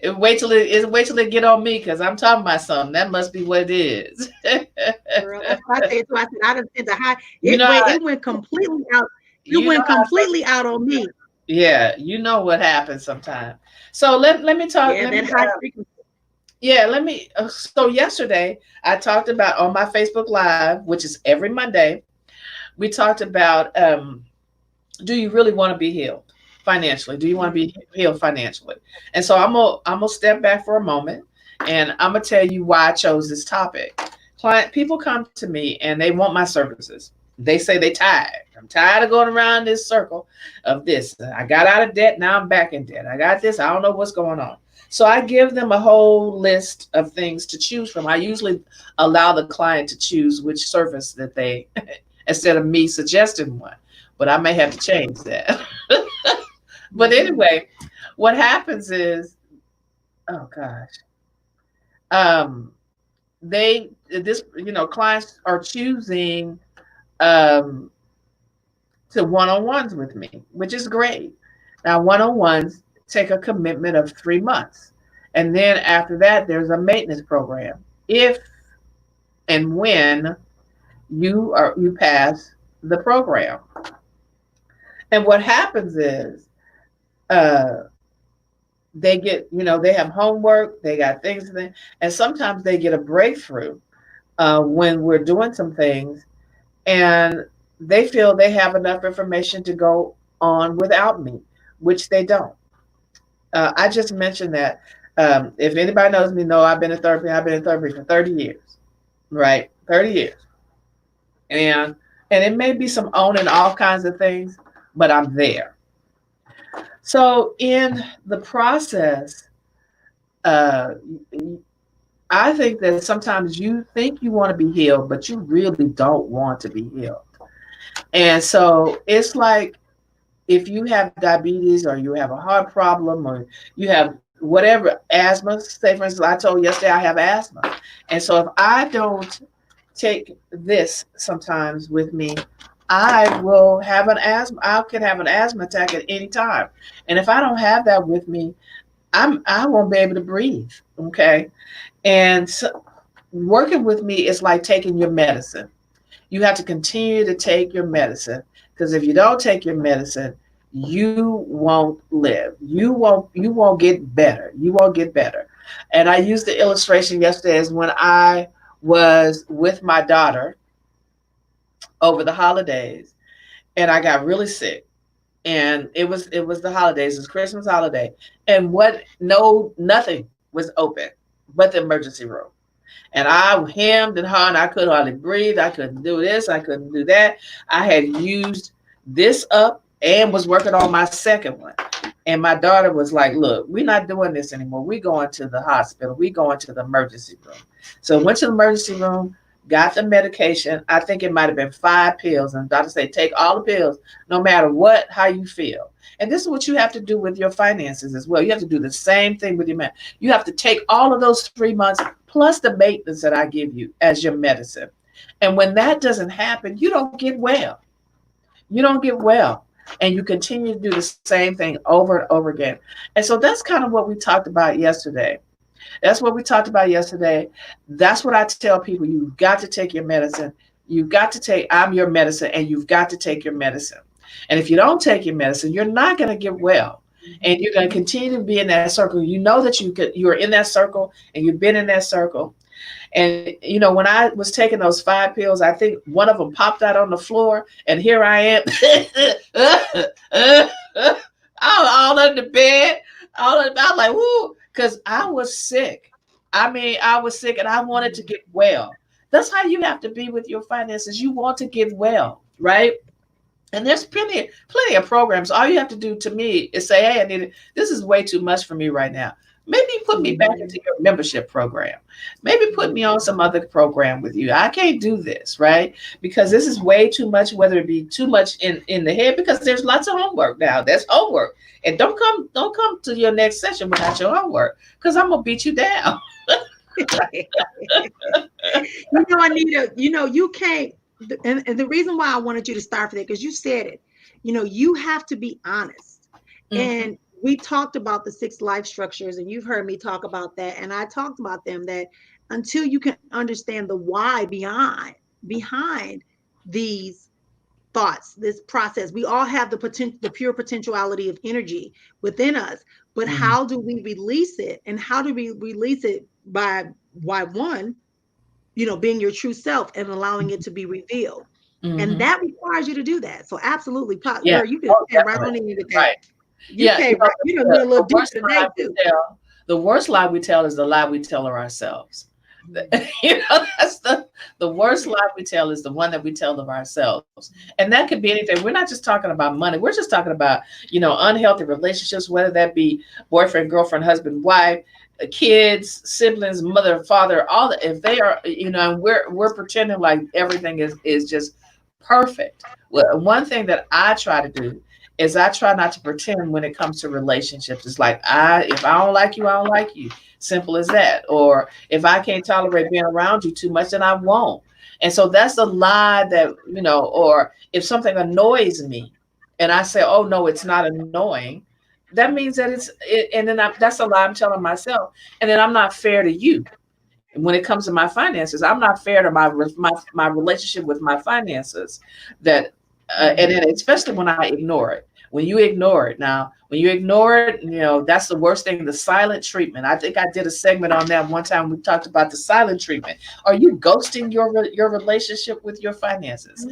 Wait till it get on me, because I'm talking about something. That must be what it is. Girl, that's what I said. So I said I done sent the high. It went completely out. It went completely out on me. Yeah, you know what happens sometimes. So let me talk. So yesterday I talked about on my Facebook Live, which is every Monday, we talked about do you really want to be healed financially? Do you want to be healed financially? And so I'm gonna step back for a moment, and I'm gonna tell you why I chose this topic. People come to me and they want my services. They say they tired. I'm tired of going around this circle of this. I got out of debt, now I'm back in debt. I got this, I don't know what's going on. So I give them a whole list of things to choose from. I usually allow the client to choose which service that they, instead of me suggesting one, but I may have to change that. But anyway, what happens is, oh gosh, clients are choosing to one-on-ones with me, which is great. Now, one-on-ones take a commitment of 3 months. And then after that, there's a maintenance program. If and when you pass the program. And what happens is they get, they have homework, they got things, and sometimes they get a breakthrough when we're doing some things, and they feel they have enough information to go on without me, which they don't. I just mentioned that. If anybody knows me, know I've been in therapy. I've been in therapy for 30 years, right? 30 years. And it may be some owning all kinds of things, but I'm there. So in the process, I think that sometimes you think you want to be healed, but you really don't want to be healed. And so it's like, if you have diabetes, or you have a heart problem, or you have whatever, asthma, say for instance, I told yesterday I have asthma. And so if I don't take this sometimes with me, I will have I could have an asthma attack at any time. And if I don't have that with me, I won't be able to breathe. Okay. And so working with me is like taking your medicine. You have to continue to take your medicine, because if you don't take your medicine, you won't live. You won't get better. You won't get better. And I used the illustration yesterday as when I was with my daughter over the holidays and I got really sick. And it was the holidays, it was Christmas holiday. And nothing was open but the emergency room. And I hemmed and hawed. I could hardly breathe. I couldn't do this. I couldn't do that. I had used this up and was working on my second one. And my daughter was like, look, we're not doing this anymore. We're going to the hospital. We're going to the emergency room. So went to the emergency room, got the medication. I think it might have been 5 pills. And the doctor said, take all the pills, no matter how you feel. And this is what you have to do with your finances as well. You have to do the same thing with your man. You have to take all of those 3 months plus the maintenance that I give you as your medicine. And when that doesn't happen, you don't get well. You don't get well. And you continue to do the same thing over and over again. And so that's kind of what we talked about yesterday. That's what we talked about yesterday. That's what I tell people. You've got to take your medicine. I'm your medicine, and you've got to take your medicine. And if you don't take your medicine, you're not going to get well. And you're going to continue to be in that circle. You know that you're in that circle, and you've been in that circle. And, when I was taking those 5 pills, I think one of them popped out on the floor, and here I am. I'm all under the bed. I'm like, woo, because I was sick. I mean, I was sick, and I wanted to get well. That's how you have to be with your finances. You want to get well, right? And there's plenty of programs. All you have to do to me is say, hey, Anita, this is way too much for me right now. Maybe put me back into your membership program. Maybe put me on some other program with you. I can't do this, right? Because this is way too much, whether it be too much in the head, because there's lots of homework now. There's homework. And don't come to your next session without your homework, because I'm gonna beat you down. Anita, you can't, and the reason why I wanted you to start for that, because you said it, you have to be honest. And we talked about the 6 life structures, and you've heard me talk about that. And I talked about them, that until you can understand the why behind these thoughts, this process, we all have the pure potentiality of energy within us. But how do we release it? And how do we release it? By one, being your true self and allowing it to be revealed. And that requires you to do that. So absolutely, girl, you can stand right on into that. Right. You came right. You know, a little deeper today too. The worst lie we tell is the lie we tell of ourselves. That's the worst lie we tell is the one that we tell of ourselves. And that could be anything. We're not just talking about money. We're just talking about, unhealthy relationships, whether that be boyfriend, girlfriend, husband, wife, kids, siblings, mother, father, all that. If they are, and we're pretending like everything is just perfect. Well, one thing that I try to do is I try not to pretend when it comes to relationships. It's like, if I don't like you, I don't like you. Simple as that. Or if I can't tolerate being around you too much, then I won't. And so that's a lie that, or if something annoys me and I say, oh, no, it's not annoying, that means that that's a lie I'm telling myself. And then I'm not fair to you. When it comes to my finances, I'm not fair to my relationship with my finances. And then especially when I ignore it. When you ignore it, that's the worst thing, the silent treatment. I think I did a segment on that one time. We talked about the silent treatment. Are you ghosting your relationship with your finances?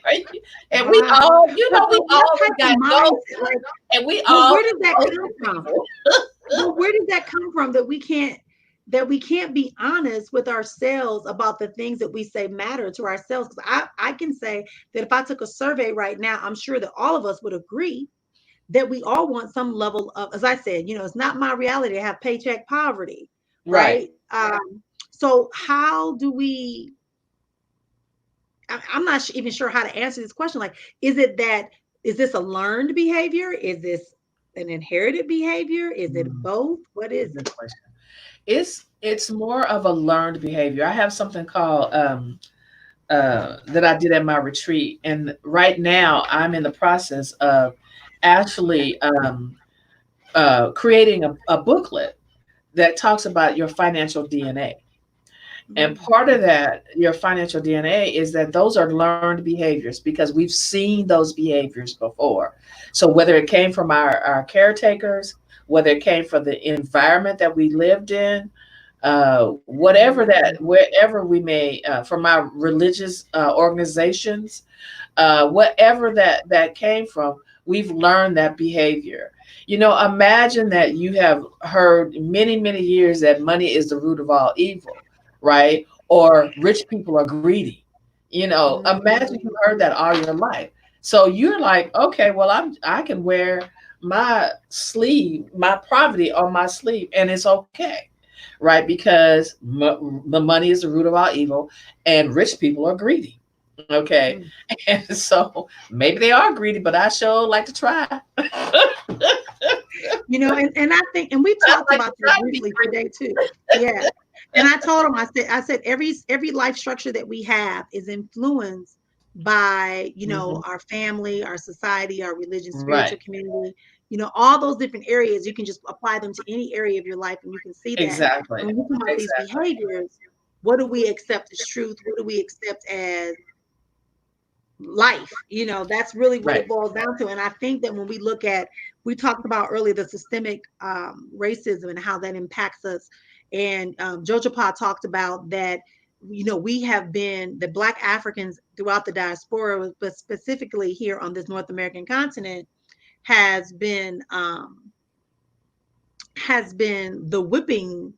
Right? And we all, we all got ghosted. And we all. Where does that come from? Where does that come from that we can't be honest with ourselves about the things that we say matter to ourselves? Because I can say that if I took a survey right now, I'm sure that all of us would agree that we all want some level of, as I said, it's not my reality to have paycheck poverty, right? So how do we, I'm not even sure how to answer this question. Like, is this a learned behavior? Is this an inherited behavior? Is it both? What is it? It's more of a learned behavior. I have something called that I did at my retreat, and right now I'm in the process of actually creating a booklet that talks about your financial DNA. And part of that, your financial DNA, is that those are learned behaviors because we've seen those behaviors before. So whether it came from our caretakers, whether it came from the environment that we lived in, whatever that, wherever we may, from our religious organizations, whatever that came from, we've learned that behavior. Imagine that you have heard many years that money is the root of all evil, right? Or rich people are greedy. Imagine you heard that all your life. So you're like, okay, well, I can wear my poverty on my sleeve, and it's okay, right? Because the money is the root of all evil, and rich people are greedy. Okay. And so maybe they are greedy, but I sure like to try. And I think, and we talked about this briefly today too. Yeah. And I told him, I said, every life structure that we have is influenced by, our family, our society, our religion, spiritual community, all those different areas. You can just apply them to any area of your life and you can see that. Exactly. When we talk about these behaviors, what do we accept as truth? What do we accept as life? That's really what it boils down to. And I think that when we look at, we talked about earlier, the systemic racism and how that impacts us. And Jojo Pa talked about that, we have been, the Black Africans throughout the diaspora, but specifically here on this North American continent, has been the whipping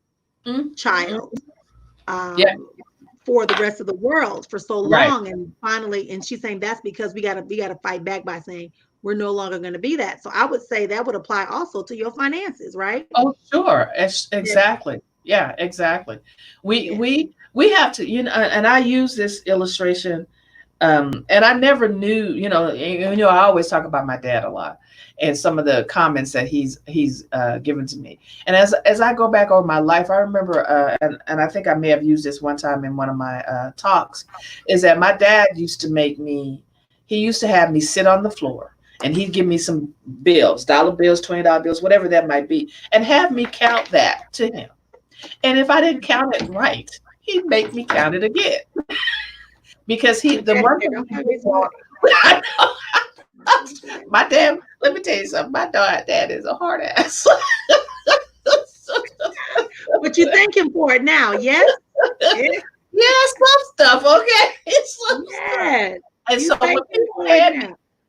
child. For the rest of the world for so long. And finally, and she's saying that's because we gotta fight back by saying we're no longer going to be that. So I would say that would apply also to your finances, right? Oh, sure. Exactly. Yeah, exactly. We have to, and I use this illustration, and I never knew, I always talk about my dad a lot and some of the comments that he's given to me. And as I go back over my life, I remember, and I think I may have used this one time in one of my talks, is that my dad used to have me sit on the floor and he'd give me some bills, dollar bills, $20 bills, whatever that might be, and have me count that to him. And if I didn't count it right, he'd make me count it again. Because the one thing my dad, let me tell you something, my dad is a hard ass. But you thank him for it now, yes? Yeah, some stuff, okay? Some stuff. And so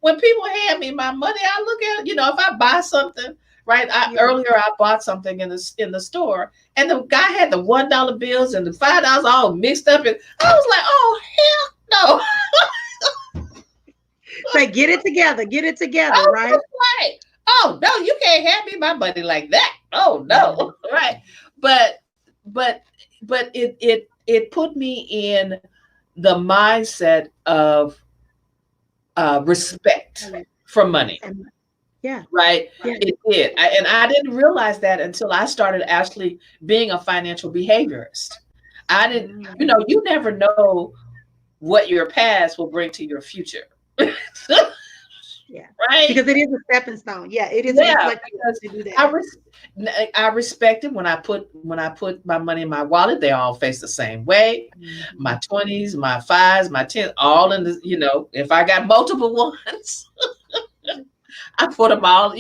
when people hand me my money, I look at, if I buy something, right? Earlier I bought something in the store, and the guy had the $1 bills and the $5 all mixed up, and I was like, oh hell no. Say, get it together, right? Right. Oh no, you can't hand me my money like that. Oh no, right? But it put me in the mindset of respect for money. Yeah. Right. Yeah. It did. And I didn't realize that until I started actually being a financial behaviorist. I didn't, you never know what your past will bring to your future. Yeah. Right. Because it is a stepping stone. Yeah. It is. Yeah, I respect it when I put my money in my wallet. They all face the same way. Mm-hmm. My 20s, my 5s, my 10s, all in the, if I got multiple ones, I put them all,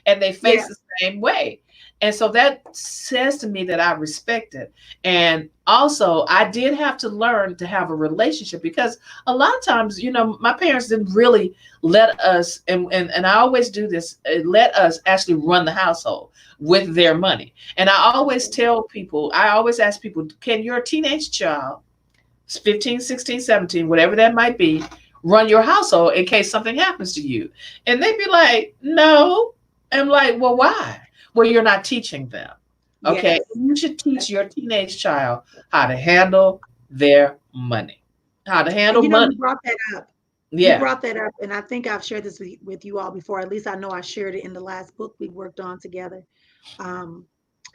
and they face the same way. And so that says to me that I respect it. And also I did have to learn to have a relationship, because a lot of times, my parents didn't really let us, and I always do this, let us actually run the household with their money. And I always ask people, can your teenage child, 15, 16, 17, whatever that might be, run your household in case something happens to you? And they'd be like, no. I'm like, well, why? Well, you're not teaching them. Okay. Yes. You should teach your teenage child how to handle their money, how to handle money. You brought that up. Yeah. You brought that up. And I think I've shared this with you all before. At least I know I shared it in the last book we worked on together. And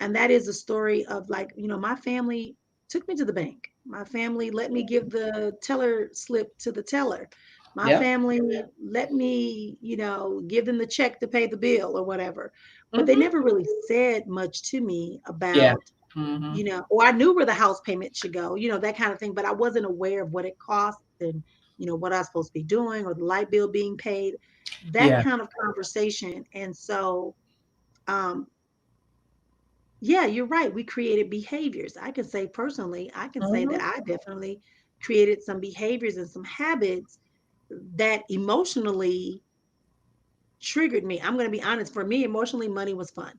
that is a story of, like, my family took me to the bank. My family let me give the teller slip to the teller. My family let me, give them the check to pay the bill or whatever. But they never really said much to me about Mm-hmm. Or I knew where the house payment should go, that kind of thing, but I wasn't aware of what it cost and, what I was supposed to be doing or the light bill being paid, that Yeah. kind of conversation. And so, um, yeah, you're right. We created behaviors. I can say personally, I can say Mm-hmm. that I definitely created some behaviors and some habits that emotionally triggered me. I'm going to be honest. For me, emotionally, money was fun.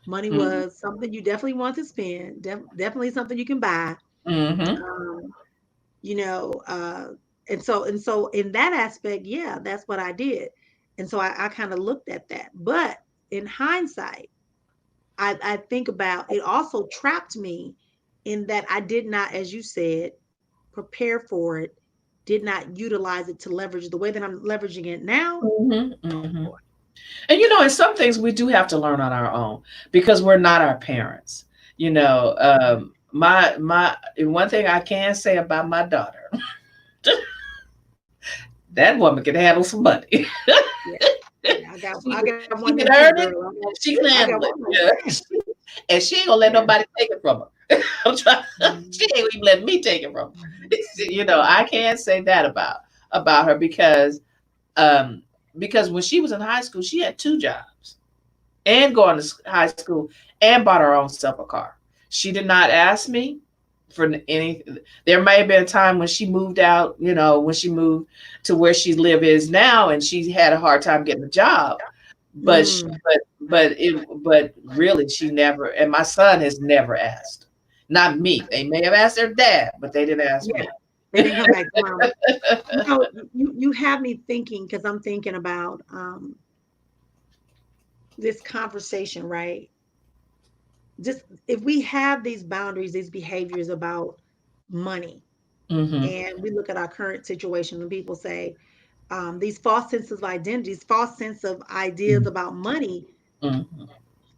Money was something you definitely want to spend, definitely something you can buy. Mm-hmm. Um, you know, and so in that aspect, yeah, that's what I did. And so I kind of looked at that. But in hindsight, I think about it also trapped me in that I did not, as you said, prepare for it, did not utilize it to leverage the way that I'm leveraging it now. Mm-hmm. Mm-hmm. And and some things we do have to learn on our own because we're not our parents. My one thing I can say about my daughter, that woman can handle some money. Yeah, yeah, she, I got one she there can too, earn it, girl. she can I got handle it. one like Yeah. that. And she ain't gonna let Yeah. nobody take it from her. I'm trying, Mhm, she ain't even letting me take it from her. mhm, I can't say that about her um because when she was in high school, she had two jobs and going to high school and bought her own self a car. She did not ask me for any. There may have been a time when she moved out, when she moved to where she live is now, and she had a hard time getting a job. But she, mm. but really, she never. And my son has never asked. Not me. They may have asked their dad, but they didn't ask Yeah, me. they didn't come back to mama. You have me thinking because I'm thinking about this conversation, right? Just if we have these boundaries, these behaviors about money, Mm-hmm. and we look at our current situation, and people say these false senses of identities, false sense of ideas about money. Mm-hmm.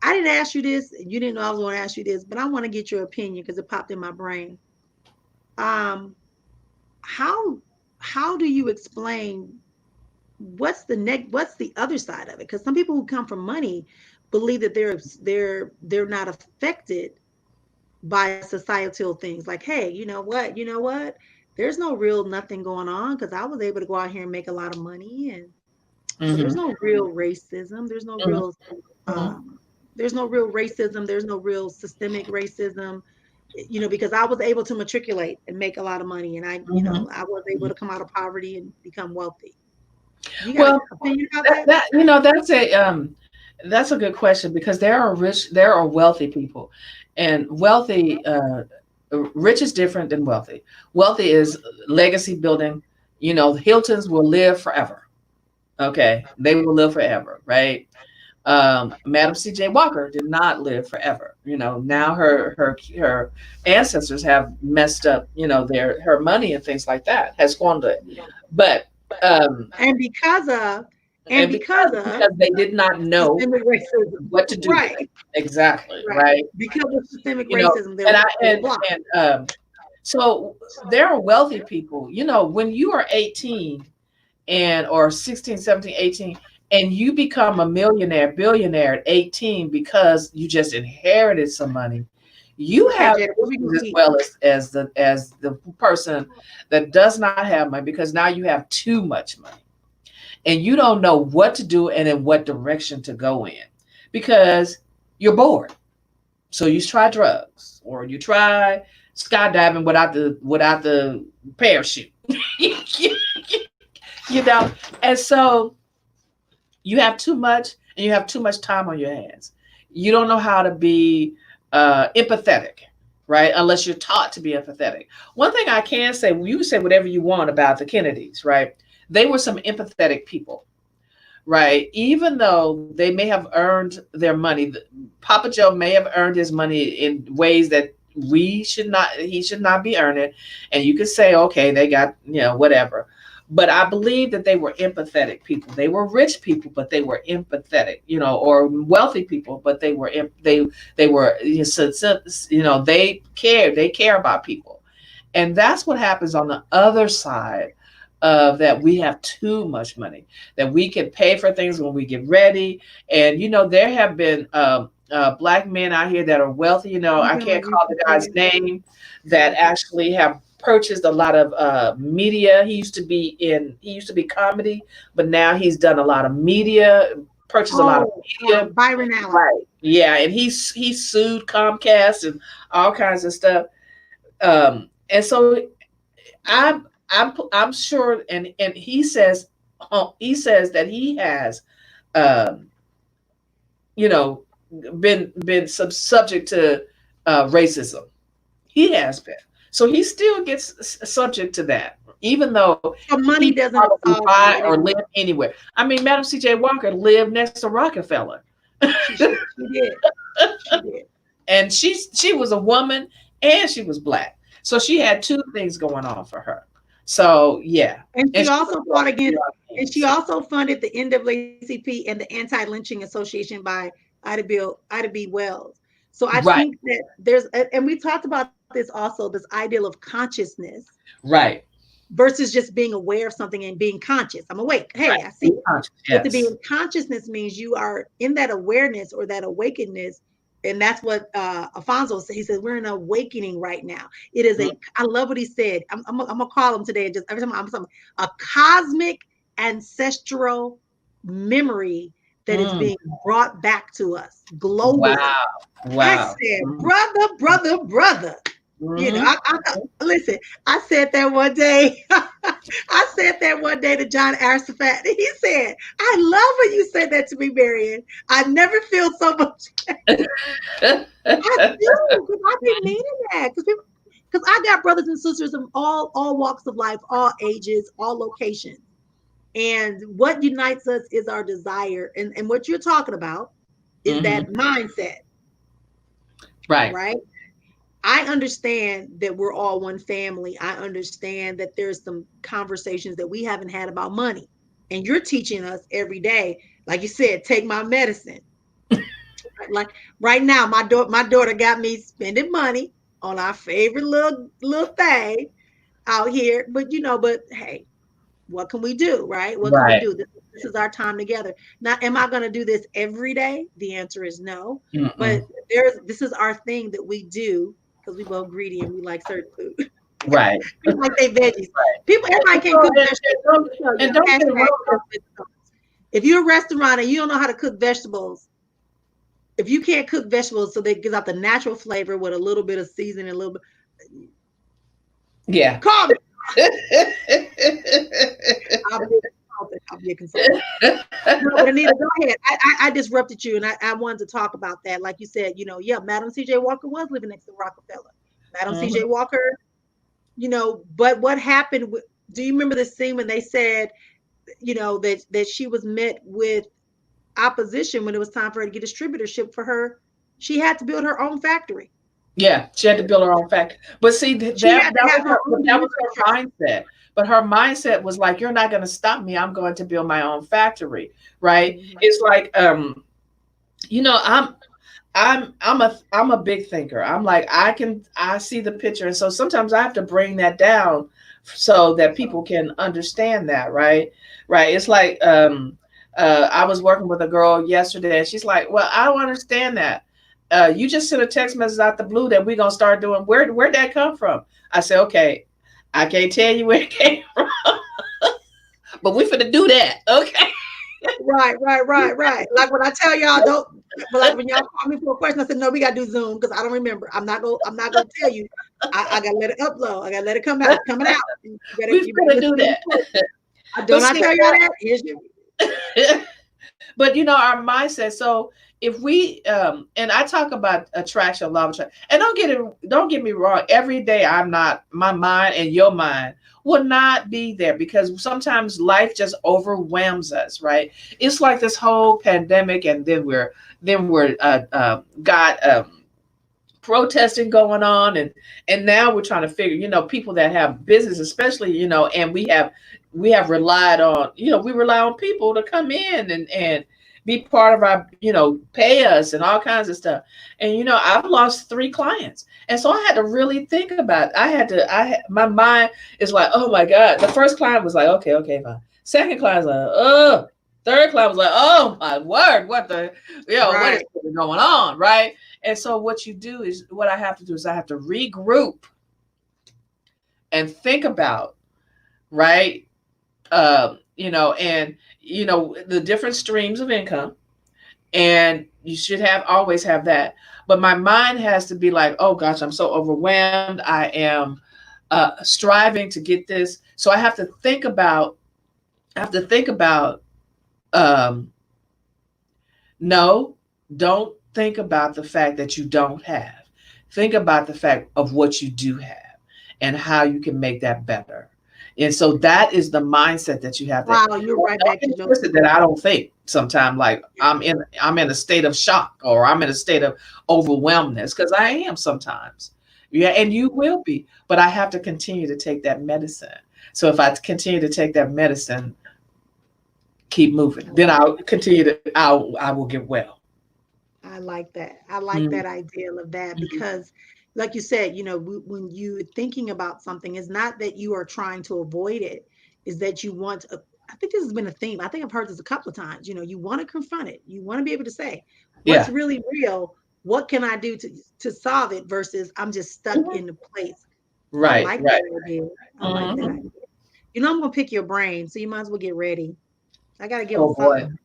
I didn't ask you this, and you didn't know I was going to ask you this, but I want to get your opinion because it popped in my brain. Um, how how do you explain what's the other side of it? Because some people who come from money believe that they're not affected by societal things like, hey, you know what, there's no real nothing going on because I was able to go out here and make a lot of money, and so Mm-hmm. there's no real racism, um there's no real racism, there's no real systemic racism, because I was able to matriculate and make a lot of money, and Mm-hmm. I was able to come out of poverty and become wealthy. You got an Well, opinion about that, that? that that's a good question because there are wealthy people, and rich is different than wealthy. Wealthy is legacy building. Hiltons will live forever. Okay, they will live forever, right? Madam C.J. Walker did not live forever. Now her ancestors have messed up. Her money and things like that has squandered it. Yeah. But um, And because of and and because of because they did not know systemic racism. what to do with it. Right, Exactly, right. right? Because of systemic You know, racism, they're and I they're blocked. and so there are wealthy people. When you are 18 and or 16, 17, 18, and you become a millionaire, billionaire at 18 because you just inherited some money, you Okay, have Jada, what we gonna issues as eat? well as the person that does not have money because now you have too much money and you don't know what to do and in what direction to go in because you're bored. So you try drugs or you try skydiving without the parachute. you know, and so you have too much and you have too much time on your hands. You don't know how to be empathetic, right? Unless you're taught to be empathetic. One thing I can say, well, you can say whatever you want about the Kennedys, right? They were some empathetic people, right? Even though they may have earned their money, Papa Joe may have earned his money in ways that he should not be earning. And you could say, okay, they got, whatever. But I believe that they were empathetic people. They were rich people, but they were empathetic, or wealthy people, but they were, they care about people. And that's what happens on the other side of that. We have too much money that we can pay for things when we get ready. And there have been Black men out here that are wealthy. You know, I can't call the guy's name, that actually have purchased a lot of media. He used to be comedy, but now he's done a lot of media, purchased a lot of media. Byron Allen. Right. Yeah, and he sued Comcast and all kinds of stuff. And so I'm sure, and he says that he has, you know, been subject to racism. He has been. So he still gets subject to that, even though money doesn't buy or live anywhere. I mean, Madam C.J. Walker lived next to Rockefeller. She did. She did. And she was a woman and she was Black. So she had two things going on for her. So yeah. And she also fought against, and she also funded the NAACP and the Anti-Lynching Association by Ida B. Wells. So I think that there's, and we talked about this also, this ideal of consciousness. Right. Versus just being aware of something and being conscious. I'm awake. Hey, I see. But to be in consciousness means you are in that awareness or that awakeness. And that's what Alfonso said. He said, we're in an awakening right now. It is I love what he said. I'm gonna call him today. Just every time I'm something, a cosmic ancestral memory that is being brought back to us globally. Wow. I said, brother. You know, listen, I said that one day. I said that one day to John Aristophat. He said, I love when you said that to me, Marion. I never feel so much. I do, because I've been meaning that. Because I got brothers and sisters of all walks of life, all ages, all locations. And what unites us is our desire. And what you're talking about is that mindset. Right. I understand that we're all one family. I understand that there's some conversations that we haven't had about money. And you're teaching us every day, like you said, take my medicine. Like right now, my daughter got me spending money on our favorite little thing out here. But hey, what can we do, right? What can we do? This is our time together. Now, am I going to do this every day? The answer is no. But this is our thing that we do. Because we both greedy and we like certain food. Right. People like they veggies. Everybody can't cook vegetables. And don't get wrong. If you're a restaurant and you don't know how to cook vegetables, if you can't cook vegetables so they give out the natural flavor with a little bit of seasoning, a little bit. Yeah. Call me. I'll be a consultant. No, but Anita, go ahead. I disrupted you, and I wanted to talk about that. Like you said, Madam C.J. Walker was living next to Rockefeller. Madam C.J. Walker, but what happened? Do you remember the scene when they said, that she was met with opposition when it was time for her to get distributorship for her? She had to build her own factory. Yeah, she had to build her own factory. But see, that was her mindset. But her mindset was like, you're not going to stop me. I'm going to build my own factory. Right. It's like, I'm a big thinker. I'm like, I see the picture. And so sometimes I have to bring that down so that people can understand that. Right. Right. It's like, I was working with a girl yesterday and she's like, well, I don't understand that. You just sent a text message out the blue that we're going to start doing. Where'd that come from? I said, okay, I can't tell you where it came from, but we finna do that. Okay. Right. Like when I tell y'all but like when y'all call me for a question, I said, no, we got to do Zoom because I don't remember. I'm not going to tell you. I got to let it upload. I got to let it come out. It's coming out. You better do that. Don't I tell y'all that? Here's your... But our mindset. So if we and I talk about attraction, law of attraction, and don't get me wrong, every day my mind and your mind will not be there because sometimes life just overwhelms us, right? It's like this whole pandemic, and then we're got protesting going on, and now we're trying to figure, people that have business, especially, and we relied on, we rely on people to come in and be part of our, pay us and all kinds of stuff. And, I've lost 3 clients. And so I had to really think about it. My mind is like, oh my God. The first client was like, okay, fine. Second client was like, Third class was like, oh my word, what the, what is Right. really going on, right? And so what you do is, what I have to do is I have to regroup and think about, right? And the different streams of income, and you should have always have that. But my mind has to be like, oh gosh, I'm so overwhelmed. I am striving to get this, so I have to think about um, no, don't think about the fact that you don't have. Think about the fact of what you do have and how you can make that better. And so that is the mindset that you have to. Wow, you're right Don't back get to it no. twisted that I don't think sometimes like I'm in a state of shock, or I'm in a state of overwhelmness, because I am sometimes. Yeah, and you will be. But I have to continue to take that medicine. So if I continue to take that medicine, keep moving, then I'll continue to I will get well. I like that. I like Mhm. that ideal of that because, like you said, when you're thinking about something, it's not that you are trying to avoid it, is that you want to. I think this has been a theme. I think I've heard this a couple of times. You want to confront it. You want to be able to say, what's Yeah. really real? What can I do to solve it versus I'm just stuck Mhm. in the place. I Right, like right. that idea. I like that Mhm. idea. I'm gonna pick your brain, so you might as well get ready. I gotta give them Oh boy. something.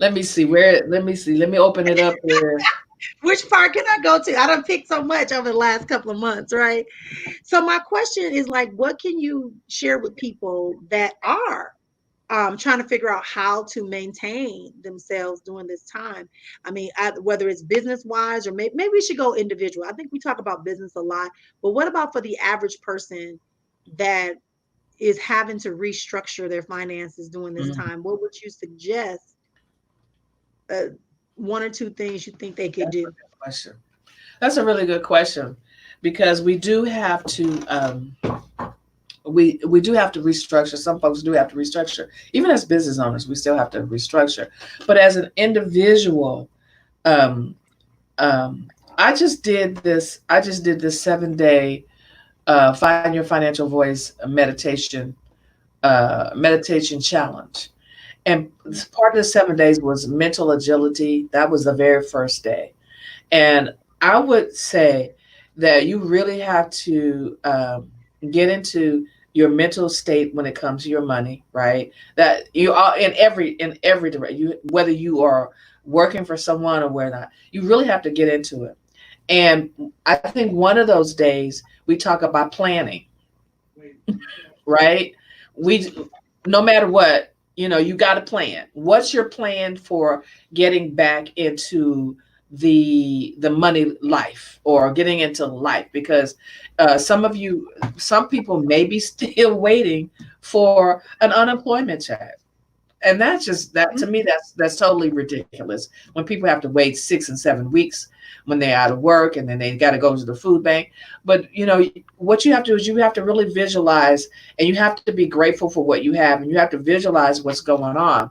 Let me see where. Let me see. Let me open it up here. Which part can I go to? I don't pick so much over the last couple of months, right? So my question is like, what can you share with people that are trying to figure out how to maintain themselves during this time? I mean, whether it's business wise or maybe we should go individual. I think we talk about business a lot, but what about for the average person that is having to restructure their finances during this Mm, time? What would you suggest? Uh, one or two things you think they could that's a do? good question. That's a really good question, because we do have to we do have to restructure. Some folks do have to restructure. Even as business owners, we still have to restructure. But as an individual, um, um, I just did this 7 day find your financial voice meditation challenge. And part of the 7 days was mental agility. That was the very first day. And I would say that you really have to get into your mental state when it comes to your money, right? That you are in every direction. Whether you are working for someone or whether not, you really have to get into it. And I think one of those days we talk about planning, right? We No matter what, you got to plan. What's your plan for getting back into the money life, or getting into life? Because some people may be still waiting for an unemployment check, and that's just that, to me, that's totally ridiculous when people have to wait 6 and 7 weeks when they're out of work, and then they got to go to the food bank. But what you have to do is you have to really visualize, and you have to be grateful for what you have, and you have to visualize what's going on.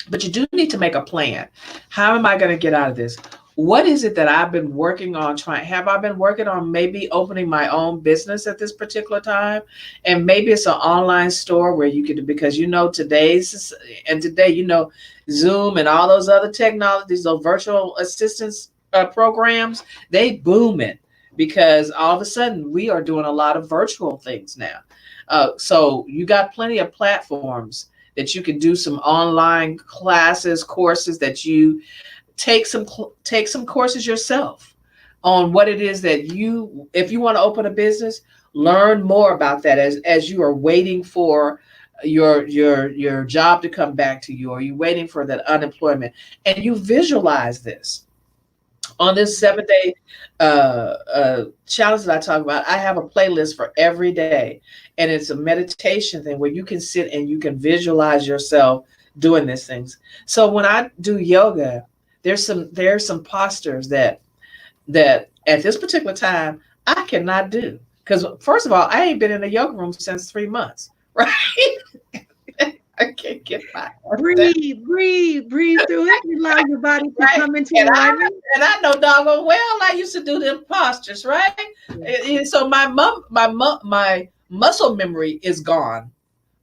But you do need to make a plan. How am I going to get out of this? What is it that I've been working on trying? Have I been working on maybe opening my own business at this particular time? And maybe it's an online store where you could, because today, Zoom and all those other technologies, those virtual assistance programs, they booming, because all of a sudden we are doing a lot of virtual things now. So you got plenty of platforms that you can do some online classes, courses, that you take some courses yourself on what it is that if you want to open a business, learn more about that as you are waiting for your job to come back to you, or you waiting for that unemployment, and you visualize this on this 7 day challenge that I talk about. I have a playlist for every day, and it's a meditation thing where you can sit and you can visualize yourself doing these things. So when I do yoga, there's some postures that at this particular time I cannot do, because first of all, I ain't been in a yoga room since 3 months, right? I can't get my ass down. Breathe, breathe, breathe through it. Allow your body to Right. come into And alignment. I know doggone well I used to do them postures, right? Yeah. And so my muscle memory is gone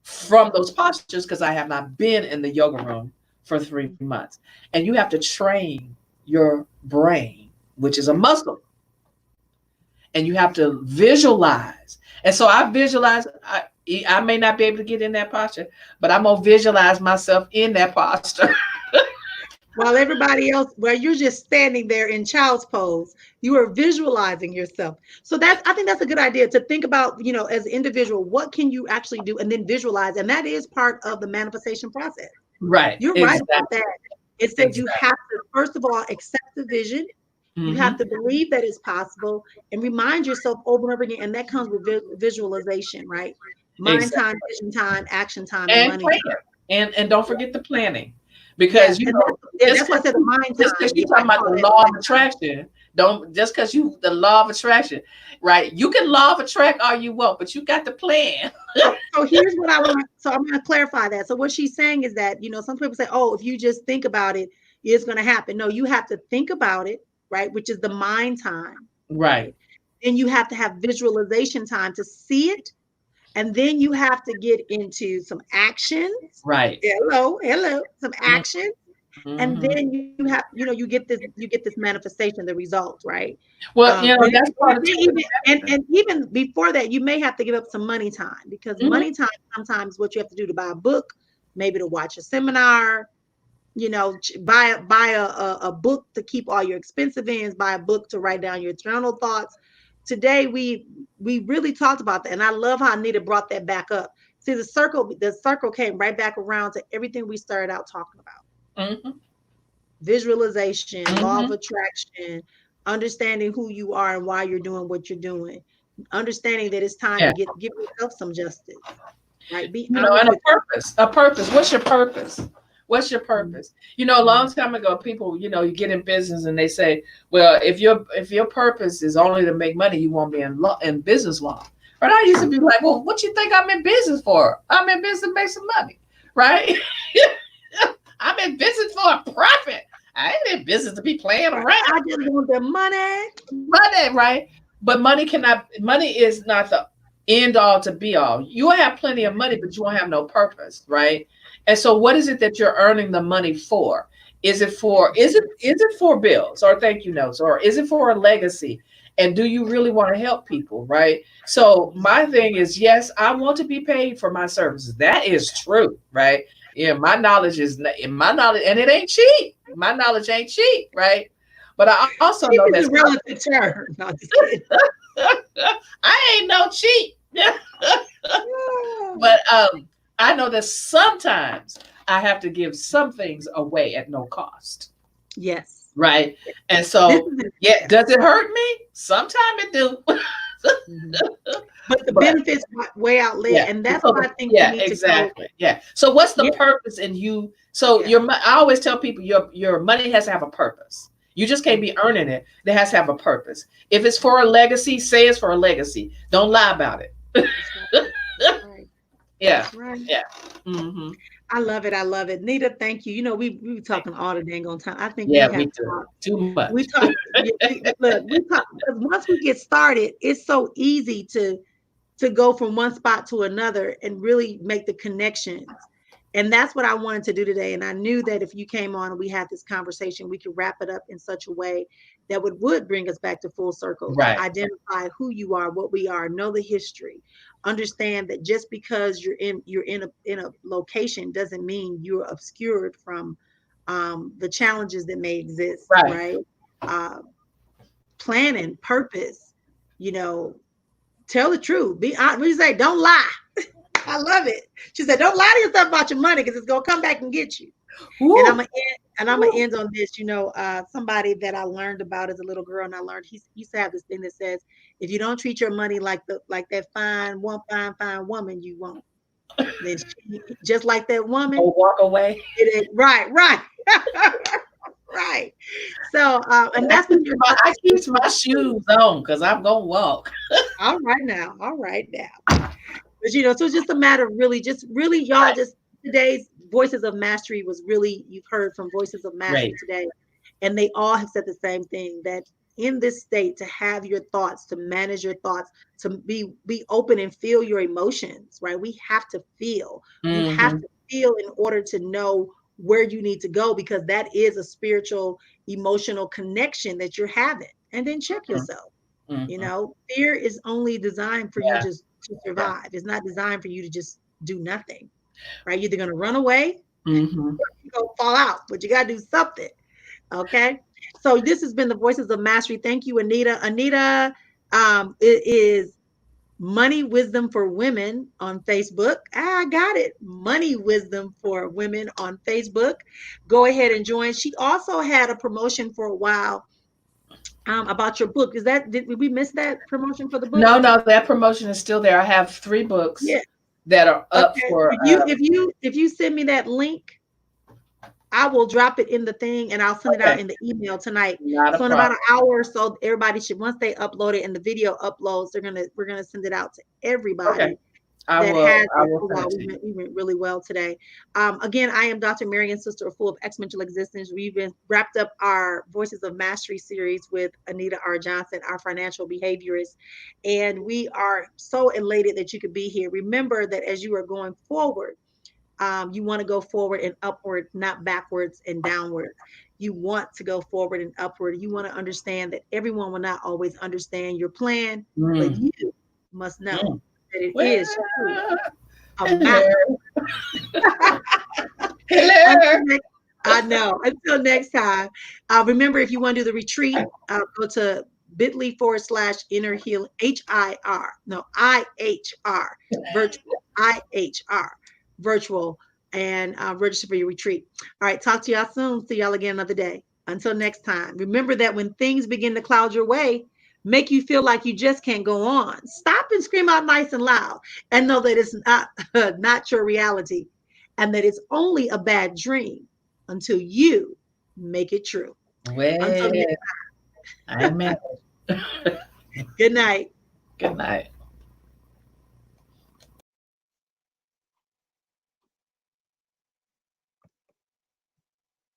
from those postures, because I have not been in the yoga room for 3 months. And you have to train your brain, which is a muscle. And you have to visualize. And so I visualize, I may not be able to get in that posture, but I'm going to visualize myself in that posture. While everybody else, where you're just standing there in child's pose, you are visualizing yourself. So I think that's a good idea to think about, as an individual, what can you actually do, and then visualize. And that is part of the manifestation process. Right. You're right about that. It says you have to, first of all, accept the vision. You have to believe that it's possible and remind yourself over and over again. And that comes with visualization, right? Mind time, vision time, action time, and money time. And don't forget the planning. Because that's why I said the mind time. Just because you're talking about the law of attraction, the law of attraction, right? You can law of attract all you want, but you got to plan. So here's what I want. So I'm going to clarify that. So what she's saying is that, some people say, oh, if you just think about it, it's going to happen. No, you have to think about it, right? Which is the mind time. Right. Then you have to have visualization time to see it. And then you have to get into some actions. Right. Hello. Some actions. And then you have, you get this manifestation, the result, right? Well, that's part of and even before that, you may have to give up some money time, because money time sometimes what you have to do to buy a book, maybe to watch a seminar, buy a book to keep all your expensive ends, buy a book to write down your journal thoughts. Today we really talked about that, and I love how Anita brought that back up. See, the circle came right back around to everything we started out talking about. Visualization, law of attraction, understanding who you are and why you're doing what you're doing, understanding that it's time to give yourself some justice, right? And a purpose. What's your purpose? What's your purpose? A long time ago, people, you get in business and they say, well, if your purpose is only to make money, you won't be in business long. But I used to be like, well, what you think I'm in business for? I'm in business to make some money, right? I'm in business for a profit. I ain't in business to be playing around. I just want the money. Money, right? But money is not the end all to be all. You will have plenty of money, but you won't have no purpose, right? And so what is it that you're earning the money for? Is it for bills or thank you notes, or is it for a legacy? And do you really want to help people, right? So my thing is, yes, I want to be paid for my services. That is true, right? Yeah, my knowledge, and it ain't cheap. My knowledge ain't cheap, right? But I also know that's a relative term. No, just kidding. I ain't no cheap. But I know that sometimes I have to give some things away at no cost. Yes. Right. And so, does it hurt me? Sometimes it do. But the benefits way outlive, and that's what I think. Yeah, exactly. Yeah. So what's the purpose in you? So I always tell people your money has to have a purpose. You just can't be earning it. It has to have a purpose. If it's for a legacy, say it's for a legacy. Don't lie about it. Right. Yeah. Right. Yeah. I love it. Nita, thank you. We were talking all the dang on time. I think we do. Too much. We talk because once we get started, it's so easy to go from one spot to another and really make the connections. And that's what I wanted to do today. And I knew that if you came on and we had this conversation, we could wrap it up in such a way that would bring us back to full circle, right. To identify who you are, what we are, know the history, understand that just because you're in a location doesn't mean you're obscured from the challenges that may exist, right? Planning, purpose, tell the truth. Be honest. We say, don't lie. I love it. She said, don't lie to yourself about your money because it's gonna come back and get you. Ooh. And I'm gonna end on this. Somebody that I learned about as a little girl, and I learned he used to have this thing that says, if you don't treat your money like that fine woman, you won't. Then just like that woman, walk away. Right. Right. So, and that's when I keep my shoes on because I'm gonna walk. All right now. But so it's just a matter of really, y'all, just today's Voices of Mastery was really, you've heard from Voices of Mastery today, and they all have said the same thing, that in this state, to have your thoughts, to manage your thoughts, to be open and feel your emotions, right? We have to feel. You have to feel in order to know where you need to go, because that is a spiritual, emotional connection that you're having. And then check yourself. You know, fear is only designed for you just to survive. It's not designed for you to just do nothing, right? You're either going to run away or you're going to fall out, but you got to do something. Okay. So this has been the Voices of Mastery. Thank you, Anita. Anita, it is Money Wisdom for Women on Facebook. I got it. Money Wisdom for Women on Facebook. Go ahead and join. She also had a promotion for a while about your book. Did we miss that promotion for the book? No, that promotion is still there. I have 3 books that are up for. If you send me that link, I will drop it in the thing and I'll send it out in the email tonight. So in about an hour or so, everybody should, once they upload it and the video uploads, we're gonna send it out to everybody. Okay. I will we went really well today. Again, I am Dr. Marion, sister full of exponential existence. We've been wrapped up our Voices of Mastery series with Anita R. Johnson, our financial behaviorist. And we are so elated that you could be here. Remember that as you are going forward, you want to go forward and upward, not backwards and downward. You want to go forward and upward. You want to understand that everyone will not always understand your plan, but you must know that it is true. Hello. I know. Until next time. Remember, if you want to do the retreat, go to bit.ly/inner healing, IHR, virtual, IHR, virtual, and register for your retreat. All right. Talk to y'all soon. See y'all again another day. Until next time. Remember that when things begin to cloud your way, make you feel like you just can't go on, stop and scream out nice and loud and know that it's not your reality and that it's only a bad dream until you make it true. Well, until next time. Amen. Good night. Good night.